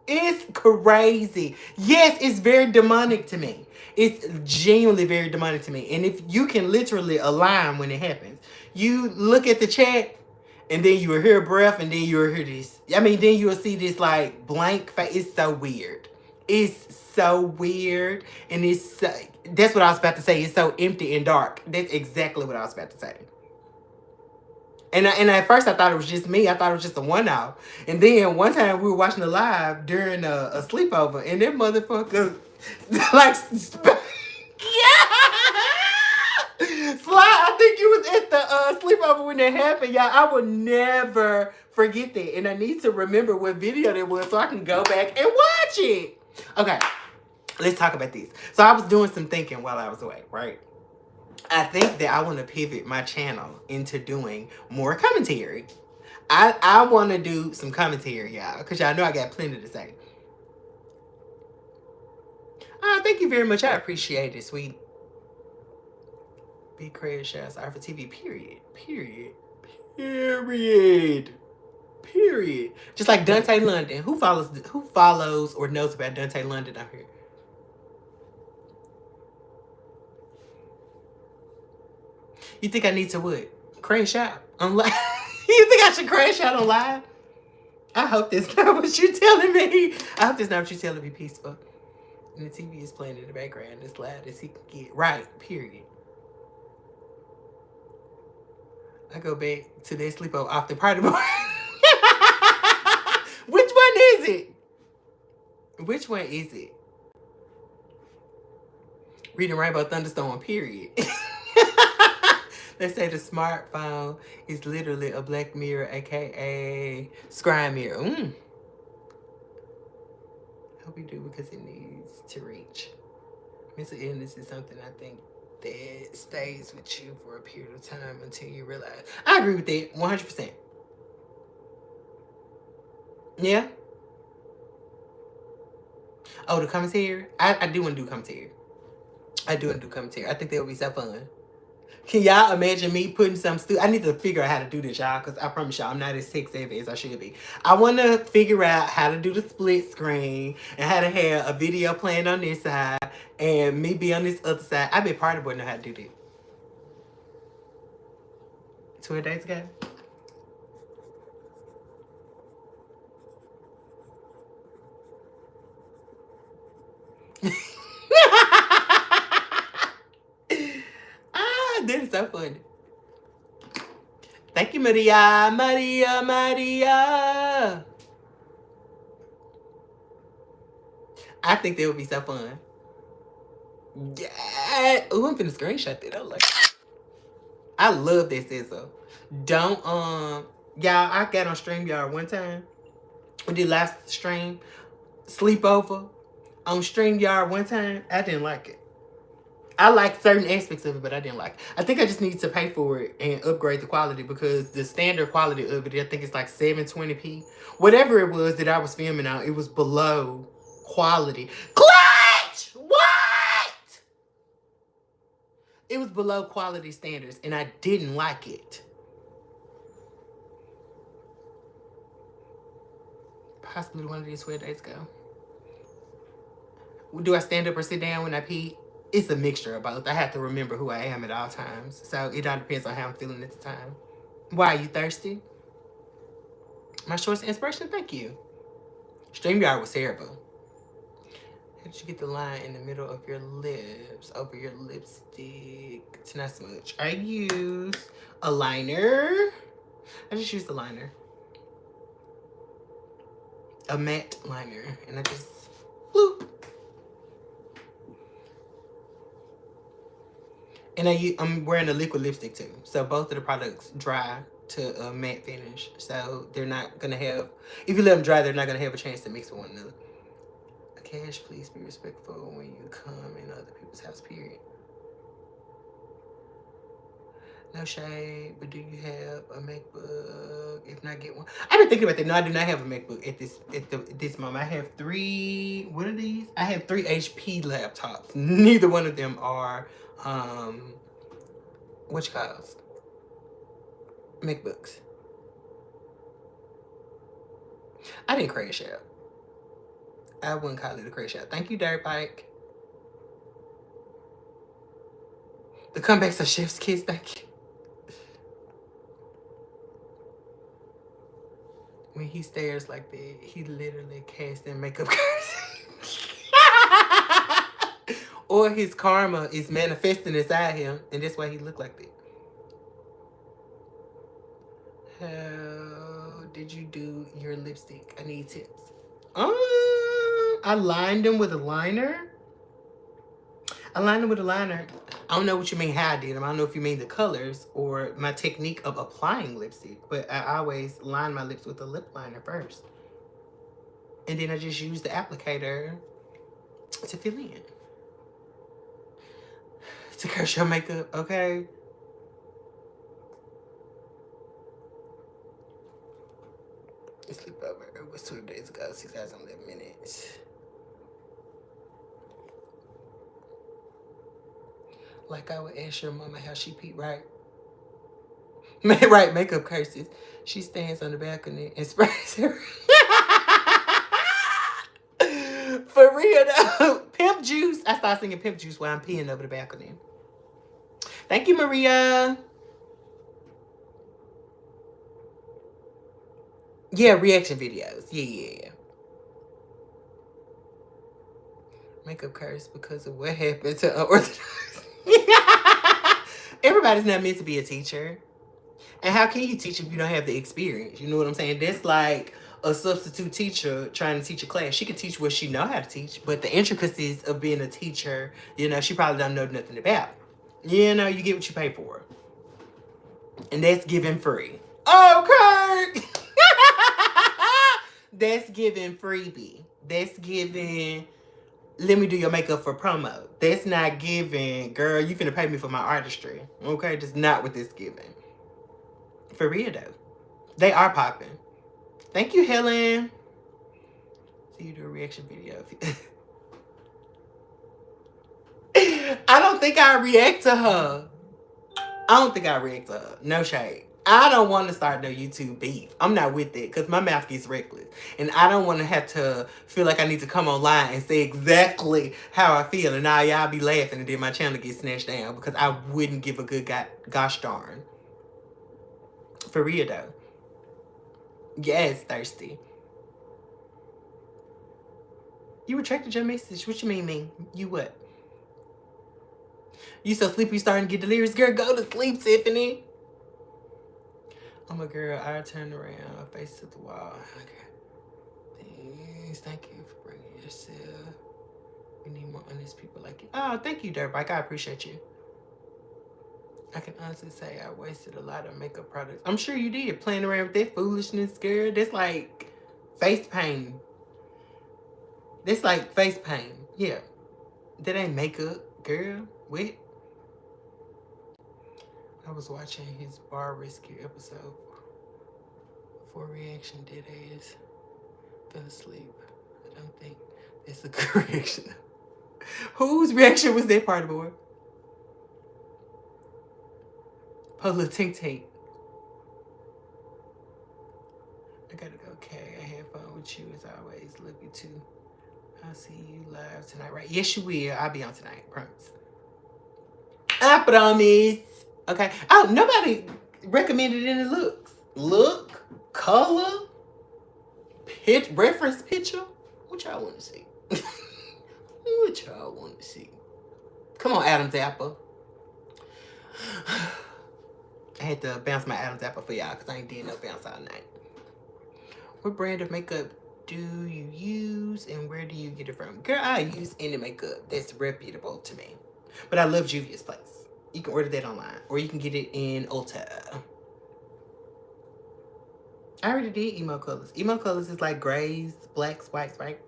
It's crazy. Yes, it's very demonic to me. It's genuinely very demonic to me. And if you can literally align when it happens, you look at the chat and then you will hear breath and then you will hear this. I mean, then you will see this like blank face. It's so weird. It's so weird. And it's so, that's what I was about to say. It's so empty and dark. That's exactly what I was about to say. And at first I thought it was just me. I thought it was just a one-off. And then one time we were watching a live during a sleepover, and that motherfucker like yeah. Sly, I think you was at the sleepover when that happened, y'all. I will never forget that, and I need to remember what video that was so I can go back and watch it. Okay, let's talk about this. So I was doing some thinking while I was away, right? I think that I want to pivot my channel into doing more commentary. I want to do some commentary, y'all, because y'all know I got plenty to say. Thank you very much. I appreciate it, sweet. Big crazy shots are for TV, period. Period. Period. Period. Just like Dante London. Who follows or knows about Dante London out here? You think I need to what? Crash out on live? You think I should crash out on live? I hope that's not what you're telling me. I hope that's not what you're telling me, peaceful. And the TV is playing in the background as loud as he can get. Right, period. I go back to that sleepover off the party board. Which one is it? Which one is it? Reading Rainbow Thunderstorm, period. They say the smartphone is literally a black mirror, aka scrying mirror. I hope you do because it needs to reach. Mental illness is something I think that stays with you for a period of time until you realize. I agree with that 100%. Yeah. Oh, the commentary? I do want to do commentary. I do want to do commentary. I think that would be so fun. Can y'all imagine me putting some I need to figure out how to do this, y'all, because I promise y'all I'm not as tech savvy as I should be. I want to figure out how to do the split screen and how to have a video playing on this side and me be on this other side. I bet Party Boy know how to do that. 2 days ago. That is so funny. Thank you, Maria. Maria. I think that would be so fun. Yeah. Ooh, I'm finna screenshot that. I love that sizzle. Don't y'all, I got on StreamYard one time. We did last stream sleepover on StreamYard one time. I didn't like it. I like certain aspects of it, but I didn't like it. I think I just need to pay for it and upgrade the quality because the standard quality of it, I think it's like 720p. Whatever it was that I was filming on, it was below quality. Clutch! What? It was below quality standards, and I didn't like it. Possibly one of these 12 days ago. Do I stand up or sit down when I pee? It's a mixture of both. I have to remember who I am at all times. So it all depends on how I'm feeling at the time. Why, are you thirsty? My shorts of inspiration? Thank you. StreamYard was terrible. How did you get the line in the middle of your lips over your lipstick to not smudge? I use a liner. I just used a liner. a matte liner. And I just, bloop. And I'm wearing a liquid lipstick too. So both of the products dry to a matte finish. So they're not going to have, if you let them dry, they're not going to have a chance to mix with one another. Cash, please be respectful when you come in other people's house, period. No shade, but do you have a MacBook? If not, get one. I've been thinking about that. No, I do not have a MacBook at this moment. I have 3, what are these? I have 3 HP laptops. Neither one of them are, what you call those? MacBooks. I didn't crash out. I wouldn't call it a crash out. Thank you, Dirt Bike. The comebacks of Chef's Kiss, thank you. When he stares like that, he literally casts in makeup curse. Or his karma is manifesting inside him, and that's why he look like that. How did you do your lipstick? I need tips. I lined them with a liner. I don't know what you mean how I did them. I don't know if you mean the colors or my technique of applying lipstick. But I always line my lips with a lip liner first. And then I just use the applicator to fill in. To curse your makeup, okay? Sleepover. It was 12 days ago, 6 hours and 11 minutes. Like I would ask your mama how she peed, right? Right, makeup curses. She stands on the balcony and sprays her. For real though. Pimp juice. I start singing Pimp Juice while I'm peeing over the balcony. Thank you, Maria. Yeah, reaction videos. Yeah. Makeup curse because of what happened to unorthodox. Everybody's not meant to be a teacher. And how can you teach if you don't have the experience? You know what I'm saying? That's like a substitute teacher trying to teach a class. She can teach what she know how to teach, but the intricacies of being a teacher, you know, she probably don't know nothing about. You know, you get what you pay for. And that's giving free. Oh, Kurt! That's giving freebie. That's giving, let me do your makeup for promo. That's not giving, girl, you finna pay me for my artistry. Okay? Just not what this giving. For real though. They are popping. Thank you, Helen. See you do a reaction video. I don't think I react to her. No shade. I don't want to start no YouTube beef. I'm not with it because my mouth gets reckless. And I don't want to have to feel like I need to come online and say exactly how I feel. And now y'all be laughing and then my channel gets snatched down because I wouldn't give a good gosh darn. For real though. Yes, thirsty. You retracted your message. What you mean? You what? You so sleepy you starting to get delirious? Girl, go to sleep, Tiffany. I'm a girl. I turned around, face to the wall. Okay. Thanks. Thank you for bringing yourself. We need more honest people like you. Oh, thank you, Dirtbike. I appreciate you. I can honestly say I wasted a lot of makeup products. I'm sure you did. Playing around with that foolishness, girl. That's like face paint. That's like face paint. Yeah. That ain't makeup, girl. What? I was watching his bar rescue episode for reaction. Dead ass. Fell asleep. I don't think that's a good reaction. Whose reaction was that part, boy? Polo Tink Tink. I gotta go, Kay. I had fun with you as always. Love you too. I'll see you live tonight, right? Yes, you will. I'll be on tonight. Promise. I promise. Okay. Oh, nobody recommended any looks. Look, color, reference picture. What y'all want to see? What y'all want to see? Come on, Adam Zappa. I had to bounce my Adam Zappa for y'all because I ain't did no bounce all night. What brand of makeup do you use and where do you get it from? Girl, I use any makeup that's reputable to me. But I love Juvia's Place. You can order that online or you can get it in Ulta. I already did emo colors. Emo colors is like grays, blacks, whites, right?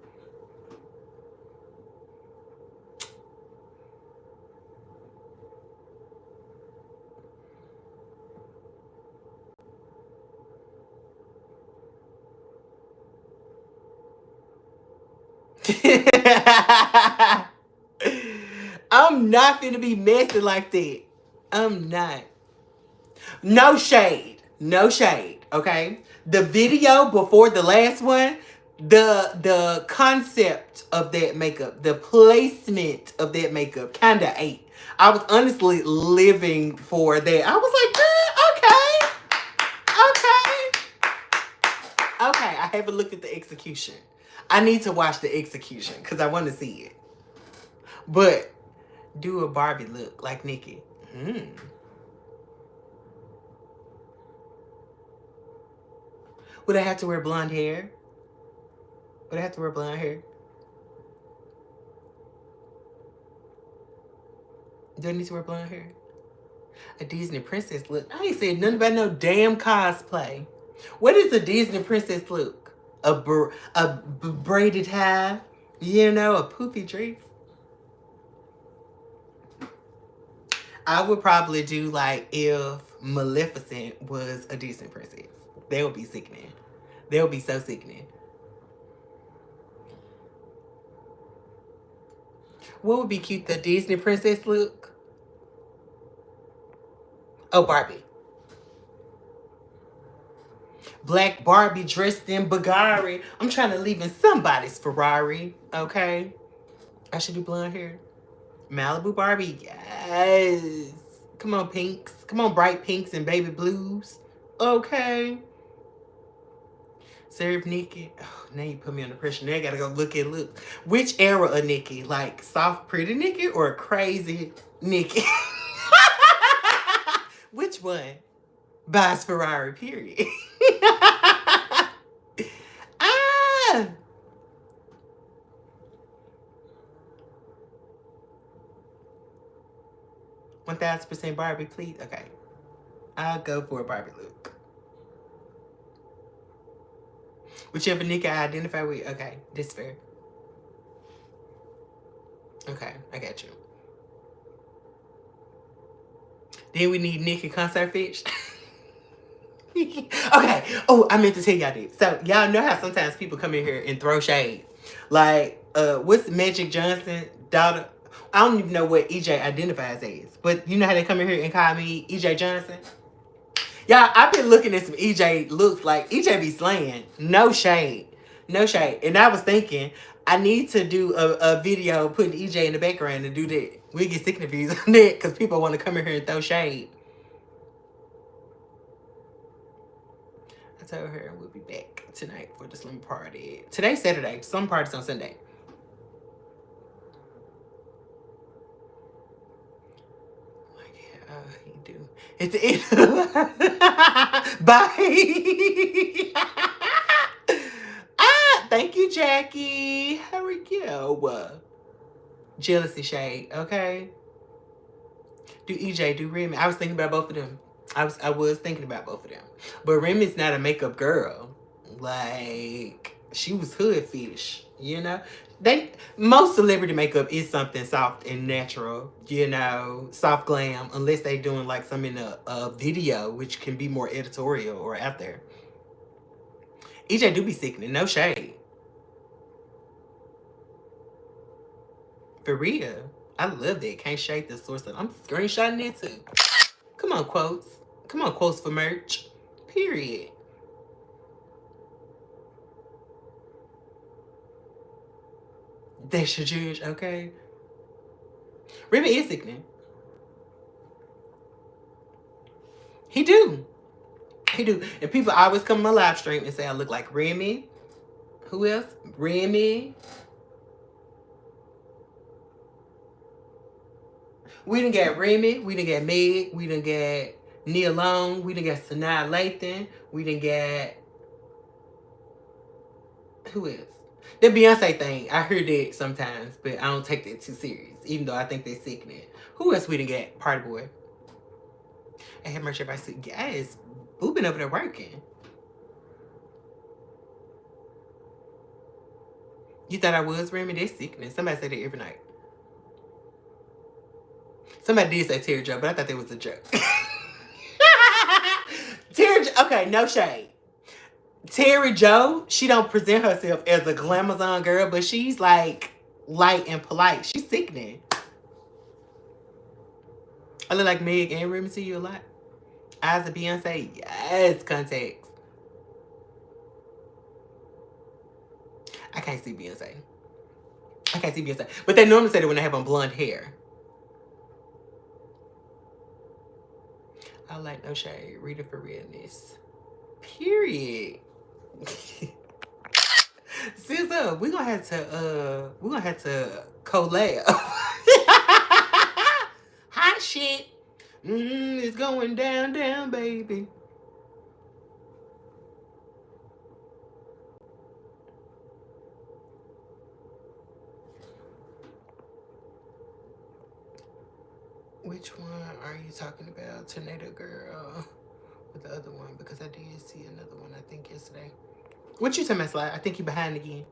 I'm not finna be messy like that. I'm not. No shade. No shade. Okay. The video before the last one, the concept of that makeup, the placement of that makeup kinda ate. I was honestly living for that. I was like, okay. Okay. I haven't looked at the execution. I need to watch the execution because I want to see it. But do a Barbie look like Nikki. Would I have to wear blonde hair? Would I have to wear blonde hair? Do I need to wear blonde hair? A Disney princess look? I ain't said nothing about no damn cosplay. What is a Disney princess look? A braided hair? You know, a poofy dress? I would probably do like if Maleficent was a Disney princess. They would be sickening. They would be so sickening. What would be cute? The Disney princess look? Oh, Barbie. Black Barbie dressed in Bulgari. I'm trying to leave in somebody's Ferrari. Okay? I should do blonde hair. Malibu Barbie. Yes. Come on, pinks. Come on, bright pinks and baby blues. Okay. Serve Nikki. Oh, now you put me under pressure. Now I gotta go look at looks. Which era of Nikki? Like soft, pretty Nikki or crazy Nikki? Which one? Buys Ferrari, period. Ah! 1000% Barbie, please. Okay. I'll go for a Barbie look. Whichever Nikki I identify with. Okay, this fair. Okay, I got you. Then we need Nikki concert fish. Okay. Oh, I meant to tell y'all this. So y'all know how sometimes people come in here and throw shade. Like, what's Magic Johnson daughter? I don't even know what EJ identifies as, but you know how they come in here and call me EJ Johnson? Y'all, I've been looking at some EJ looks like EJ be slaying. No shade. No shade. And I was thinking, I need to do a video putting EJ in the background and do that. We get sick of views on that because people want to come in here and throw shade. I told her we'll be back tonight for the slumber party. Today's Saturday. Slumber party's on Sunday. He do. It's the end. Bye. Thank you, Jackie. How are you? Jealousy shade, okay? Do EJ, do Remy. I was thinking about both of them. I was thinking about both of them. But Remy's not a makeup girl. Like, she was hood fish, you know? Most celebrity makeup is something soft and natural, you know, soft glam, unless they doing like some in a video, which can be more editorial or out there. EJ do be sickening, no shade. For real. I love that. Can't shake the source of. I'm screenshotting it too. Come on, quotes. Come on, quotes for merch. Period. That's your judge, okay? Remy is sickening. He do. He do. And people always come on my live stream and say I look like Remy. Who else? Remy. We done got Remy. We done got Meg. We done got Nia Long. We done got Sanaa Lathan. We done got... Who else? The Beyonce thing. I heard that sometimes, but I don't take that too serious, even though I think they're sickening. Who else we didn't get? Party Boy. I had merch everybody said, yes, boo been over there working. You thought I was, Remy? They're sickening. Somebody said that every night. Somebody did say Terry Joe, but I thought that was a joke. Terry, okay, no shade. Terry Joe, she don't present herself as a glamazon girl, but she's like light and polite. She's sickening. I look like Meg and Remy to you a lot. Eyes of Beyonce, yes, contacts. I can't see Beyonce. I can't see Beyonce. But they normally say that when they have on blonde hair. I like no shade. Read it for realness. Period. SZA, we're gonna have to collab. Hot shit. It's going down, down, baby. Which one are you talking about? Tornado Girl with the other one? Because I did see another one, I think, yesterday. What you talking about, Slide? I think you behind again.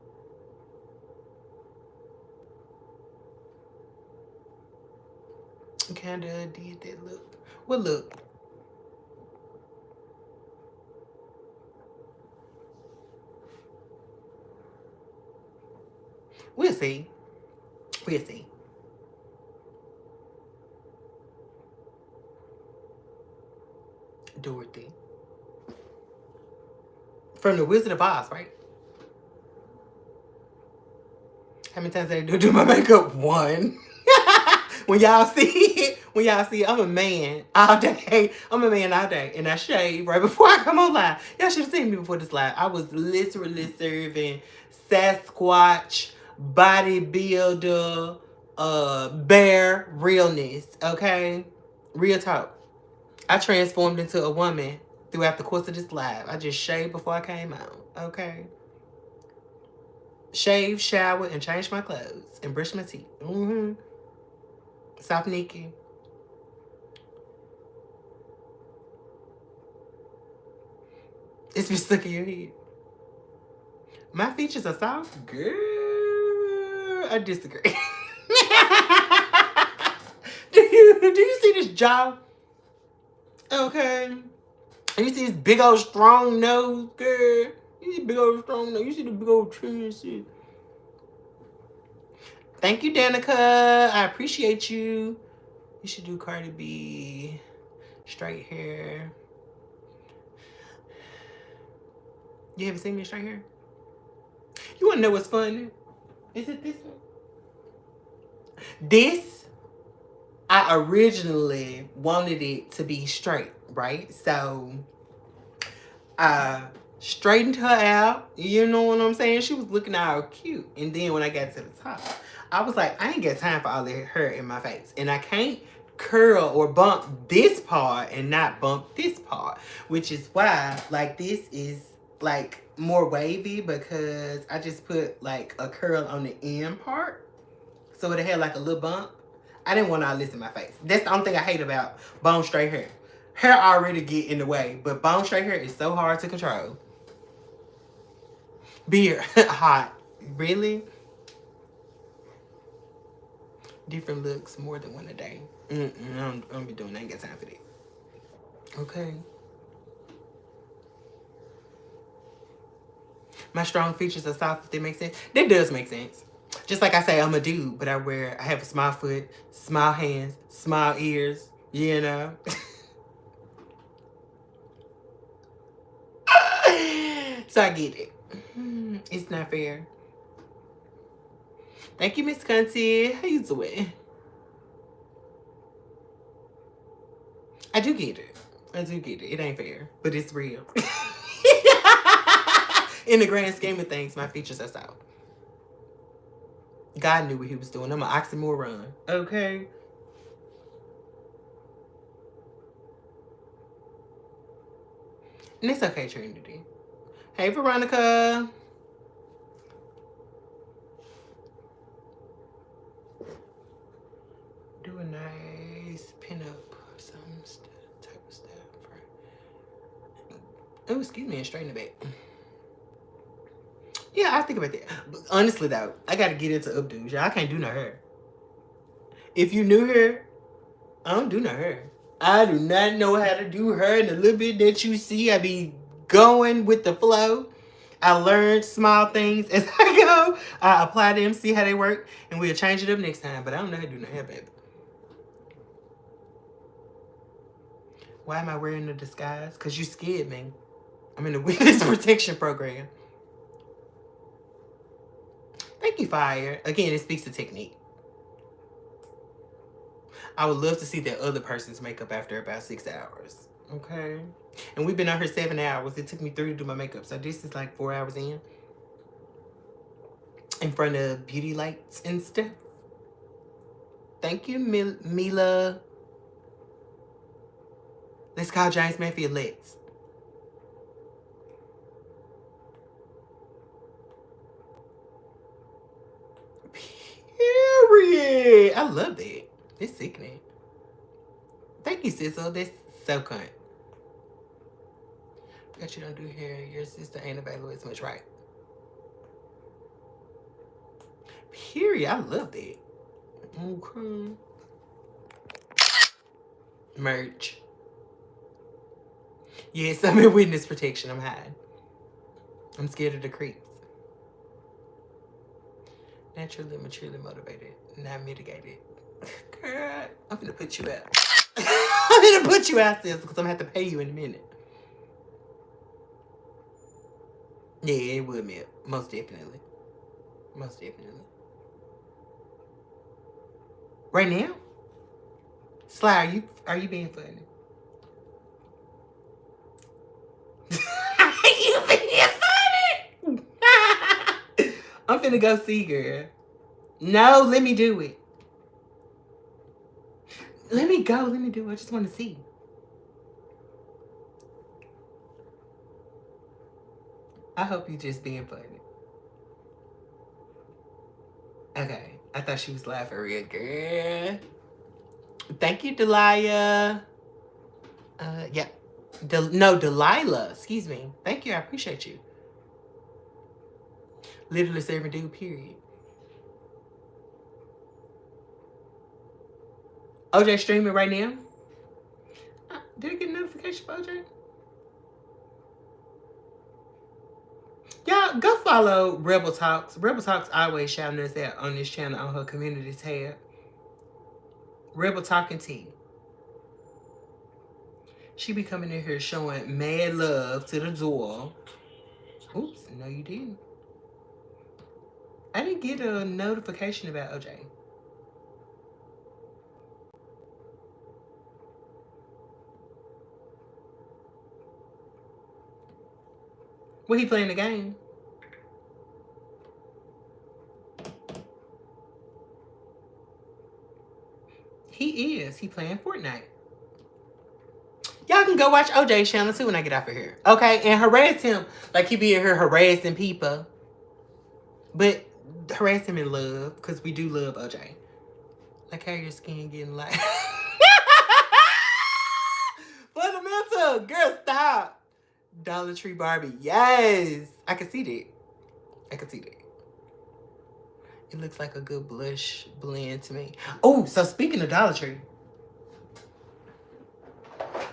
Kinda did that look. What look? We'll see. We'll see. Dorothy. From the Wizard of Oz, right? How many times did I do my makeup? One. When y'all see it, I'm a man all day. I'm a man all day. And I shave right before I come on live. Y'all should have seen me before this live. I was literally serving Sasquatch, bodybuilder, bear realness. Okay? Real talk. I transformed into a woman throughout the course of this live. I just shaved before I came out. Okay? Shave, shower, and change my clothes. And brush my teeth. South Nikki. It's been stuck in your head. My features are soft? Girl, I disagree. do you see this jaw? Okay. And you see this big old strong nose, girl? You see big old strong nose. You see the big old chin and shit. Thank you, Danica. I appreciate you. You should do Cardi B. Straight hair. You haven't seen me straight hair? You want to know what's funny? Is it this one? This, I originally wanted it to be straight, right? So, I straightened her out. You know what I'm saying? She was looking all cute. And then when I got to the top, I was like, I ain't got time for all that hair in my face. And I can't curl or bump this part and not bump this part. Which is why, like, this is, like, more wavy because I just put, like, a curl on the end part. So it had, like, a little bump. I didn't want all this in my face. That's the only thing I hate about bone straight hair. Hair already get in the way, but bone straight hair is so hard to control. Beard, hot. Really? Different looks, more than one a day. I don't be doing that. I ain't got time for that. Okay. My strong features are soft, if that makes sense. That does make sense. Just like I say, I'm a dude, but I have a small foot, small hands, small ears, you know? So I get it. It's not fair. Thank you, Miss Cunty. How you doing? I do get it. I do get it. It ain't fair, but it's real. In the grand scheme of things, my features are soft. God knew what he was doing. I'm an oxymoron. Okay? And it's okay, Trinity. Hey, Veronica. excuse me, and straighten the back. Yeah, I think about that. But honestly, though, I got to get into updos. Y'all, I can't do no hair. If you knew her, I don't do no hair. I do not know how to do hair. And the little bit that you see, I be going with the flow. I learned small things as I go. I apply them, see how they work, and we'll change it up next time. But I don't know how to do no hair, baby. Why am I wearing a disguise? Because you scared me. I'm in the witness protection program. Thank you, Fire. Again, it speaks to technique. I would love to see that other person's makeup after about 6 hours. Okay? And we've been out here 7 hours. It took me 3 to do my makeup. So this is like 4 hours in front of beauty lights and stuff. Thank you, Mila. Let's call James Mayfield. Let's. Period. I love that. It's sickening. Thank you, Sizzle. That's so kind. Got you don't do hair. Your sister ain't available as much, right? Period. I love that. Okay. Merch. Yes, I'm in witness protection. I'm hiding. I'm scared of the creeps. Naturally, maturely motivated, not mitigated. Girl, I'm gonna put you out. I'm gonna put you out, sis, because I'm gonna have to pay you in a minute. Yeah, it would, man. Most definitely. Most definitely. Right now? Sly, are you being funny? You being funny? I'm finna go see, girl. No, let me do it. Let me go. Let me do it. I just want to see. I hope you just being funny. Okay. I thought she was laughing real good. Thank you, Delia. Yeah. No, Delilah. Excuse me. Thank you. I appreciate you. Literally serving dude, period. OJ streaming right now? Did I get a notification for OJ? Y'all, go follow Rebel Talks. Rebel Talks always shouting us out on this channel on her community tab. Rebel Talking Tea. She be coming in here showing mad love to the door. Oops, no you didn't. I didn't get a notification about OJ. Well, he playing the game. He is. He playing Fortnite. Y'all can go watch OJ's channel too when I get off of here. Okay? And harass him like he be in here harassing people. But harass him in love, because we do love OJ. Like how your skin getting light. Fundamental. Girl, stop. Dollar Tree Barbie. Yes. I can see that. I can see that. It looks like a good blush blend to me. Oh, so speaking of Dollar Tree,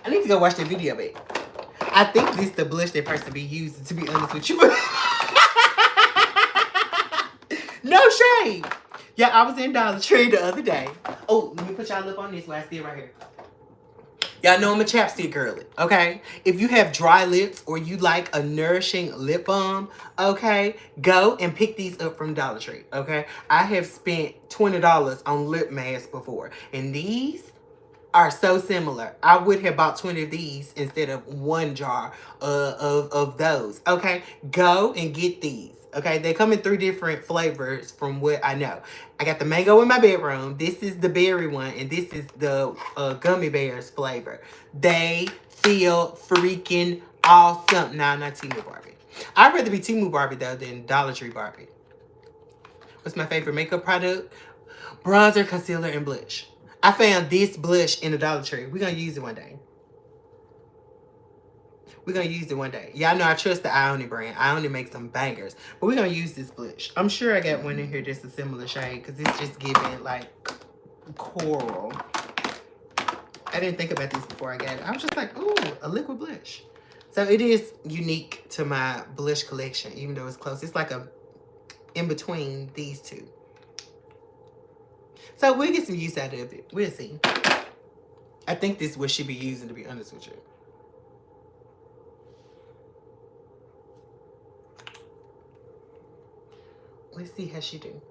I need to go watch that video back. I think this is the blush that person be using, to be honest with you. No shade. Yeah, I was in Dollar Tree the other day. Oh, let me put y'all lip on this while I sit right here. Y'all know I'm a chapstick girly, okay? If you have dry lips or you like a nourishing lip balm, okay, go and pick these up from Dollar Tree, okay? I have spent $20 on lip masks before, and these are so similar. I would have bought 20 of these instead of one jar of those, okay? Go and get these. Okay, they come in 3 different flavors from what I know. I got the mango in my bedroom. This is the berry one, and this is the gummy bears flavor. They feel freaking awesome. Nah, not Temu Barbie. I'd rather be Temu Barbie, though, than Dollar Tree Barbie. What's my favorite makeup product? Bronzer, concealer, and blush. I found this blush in the Dollar Tree. We're going to use it one day. We're going to use it one day. Y'all know I trust the Ioni brand. Ioni makes some bangers. But we're going to use this blush. I'm sure I got one in here that's a similar shade because it's just giving like coral. I didn't think about this before I got it. I was just like, ooh, a liquid blush. So it is unique to my blush collection, even though it's close. It's like a in between these two. So we'll get some use out of it. We'll see. I think this is what she'll be using, to be honest with you. Let's see how she do.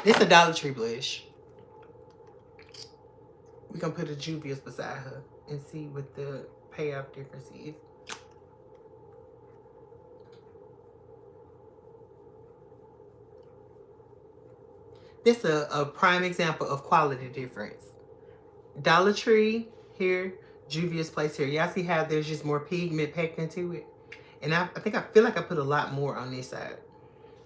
This is a Dollar Tree blush. We're going to put a Juvia's beside her and see what the payoff difference is. This is a prime example of quality difference. Dollar Tree here, Juvia's Place here. Y'all see how there's just more pigment packed into it? And I feel like I put a lot more on this side.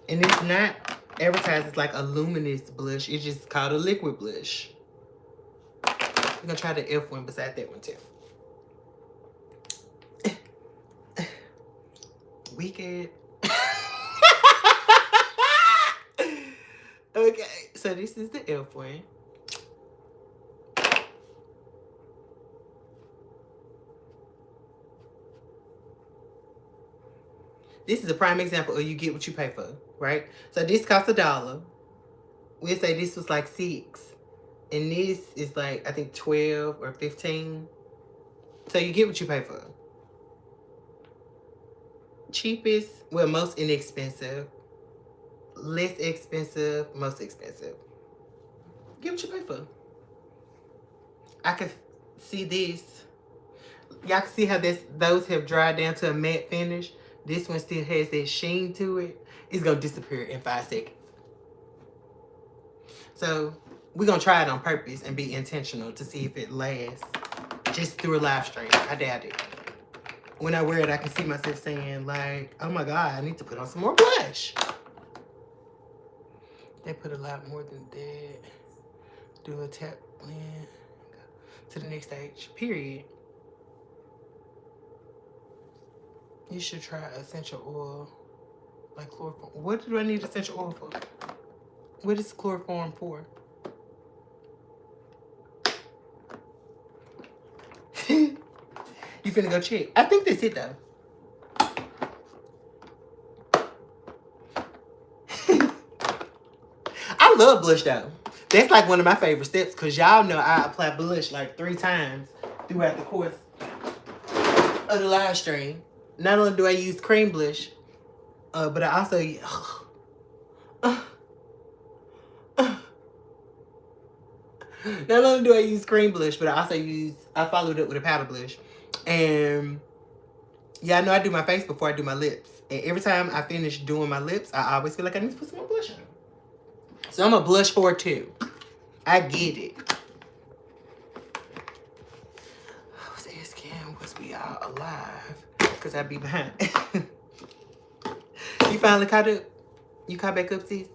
And it's not advertised as like a luminous blush. It's just called a liquid blush. We're going to try the F one beside that one too. Wicked. Okay, so this is the F one. This is a prime example of you get what you pay for, right? So this costs $1. We'll say this was like $6. And this is like, I think 12 or 15. So you get what you pay for. Cheapest, well, most inexpensive. Less expensive, most expensive. Get what you pay for. I can see this. Y'all can see how those have dried down to a matte finish. This one still has that sheen to it. It's going to disappear in 5 seconds. So we're going to try it on purpose and be intentional to see if it lasts just through a live stream. I doubt it. When I wear it, I can see myself saying like, oh my God, I need to put on some more blush. They put a lot more than that. Do a tap blend. To the next stage. Period. You should try essential oil. Like chloroform. What do I need essential oil for? What is chloroform for? You finna go check. I think that's it though. I love blush though. That's like one of my favorite steps because y'all know I apply blush like 3 times throughout the course of the live stream. Not only do I use cream blush, but I also not only do I use cream blush, but I followed it with a powder blush. And y'all know I do my face before I do my lips. And every time I finish doing my lips, I always feel like I need to put some more blush on. So I'm a blush for too. I get it. I was asking, was we all alive? Because I'd be behind. You finally caught up? You caught back up, sis?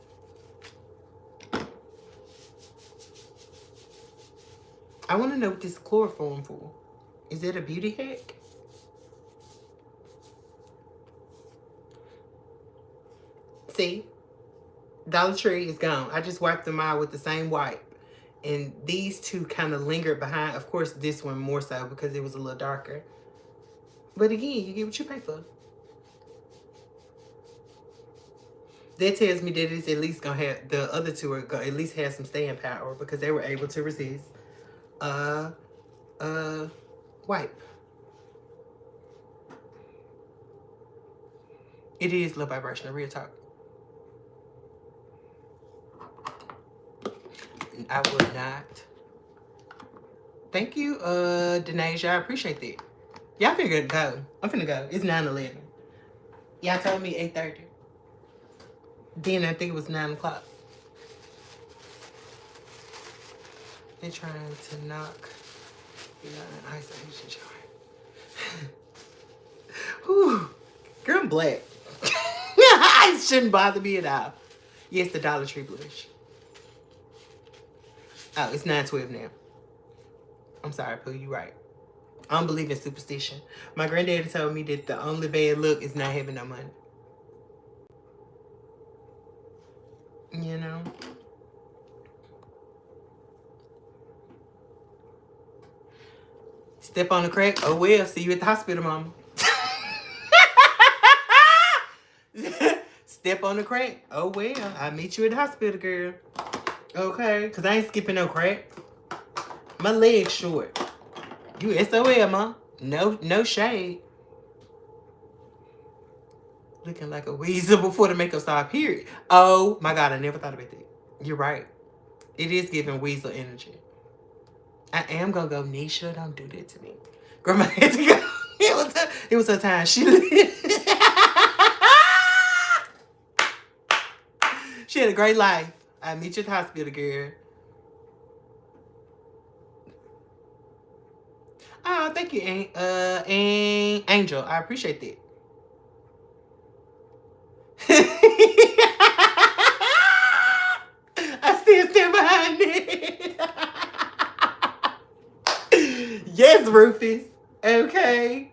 I want to know what this chloroform for. Is it a beauty hack? See? Dollar Tree is gone. I just wiped them out with the same wipe. And these two kind of lingered behind. Of course, this one more so because it was a little darker. But again, you get what you pay for. That tells me that it's at least going to have, the other two are going to at least have some staying power because they were able to resist wipe. It is low vibration, real talk. I would not. Thank you, Denasia. I appreciate that. Y'all finna go. I'm finna go. It's 9:11. Y'all told me 8:30. Then I think it was 9 o'clock. They're trying to knock an isolation chart. Whew. Girl, I'm black. It shouldn't bother me at all. Yes, the Dollar Tree blush. Oh, it's 9:12 now. I'm sorry, Pooh, you right. I don't believe in superstition. My granddaddy told me that the only bad luck is not having no money. You know? Step on the crack. Oh, well, see you at the hospital, mama. Step on the crack. Oh, well, I'll meet you at the hospital, girl. Okay? Because I ain't skipping no crack. My leg's short. You SOL, ma. No shade. Looking like a weasel before the makeup start, period. Oh, my God, I never thought about that. You're right. It is giving weasel energy. I am gonna go, Nisha. Don't do that to me. Grandma had to go. It was her time. She she had a great life. I meet you at the hospital, girl. Oh, thank you, Angel. I appreciate that. I still stand behind it. Yes, Rufus. Okay.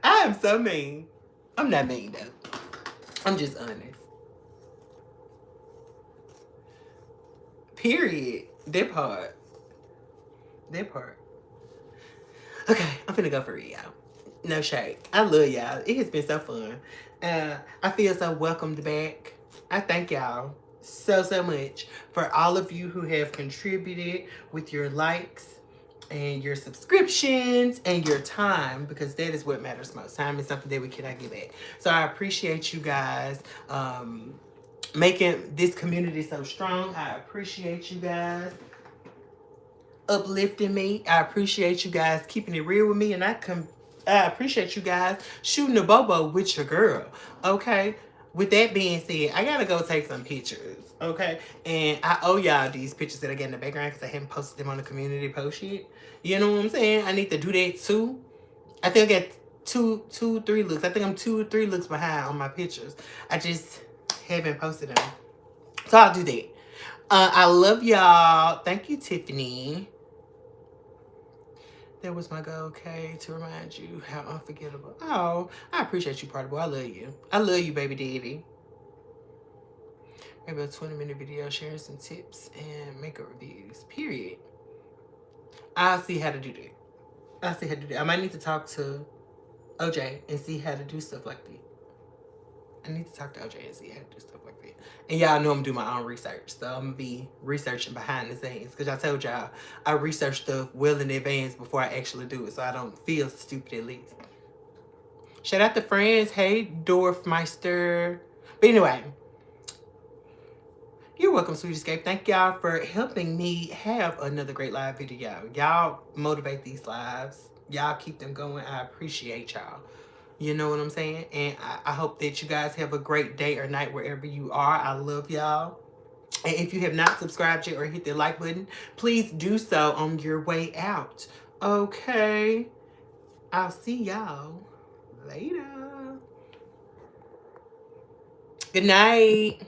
I am so mean. I'm not mean, though. I'm just honest. Period. That part. That part. Okay, I'm finna go for it, y'all. No shade. I love y'all. It has been so fun. I feel so welcomed back. I thank y'all so much for all of you who have contributed with your likes and your subscriptions and your time, because that is what matters most. Time is something that we cannot get back. So I appreciate you guys making this community so strong. I appreciate you guys uplifting me. I appreciate you guys keeping it real with me, and I appreciate you guys shooting a bobo with your girl. Okay. With that being said, I gotta go take some pictures. Okay. And I owe y'all these pictures that I get in the background because I haven't posted them on the community post yet. You know what I'm saying? I need to do that too. I think I got two, 3 looks. I think I'm 2 or 3 looks behind on my pictures. I just haven't posted them. So I'll do that. I love y'all. Thank you, Tiffany. That was my goal, okay, to remind you how unforgettable. Oh, I appreciate you, Party Boy. I love you. I love you, baby daddy. Maybe a 20-minute video sharing some tips and makeup reviews. Period. I'll see how to do that. I'll see how to do that. I might need to talk to OJ and see how to do stuff like that. I need to talk to OJ and see how to do stuff like that. And y'all know I'm doing my own research, so I'm going to be researching behind the scenes. Because I told y'all, I research stuff well in advance before I actually do it, so I don't feel stupid at least. Shout out to friends. Hey, Dorfmeister. But anyway, you're welcome, Sweet Escape. Thank y'all for helping me have another great live video. Y'all motivate these lives. Y'all keep them going. I appreciate y'all. You know what I'm saying? And I hope that you guys have a great day or night wherever you are. I love y'all. And if you have not subscribed yet or hit the like button, please do so on your way out. Okay. I'll see y'all later. Good night.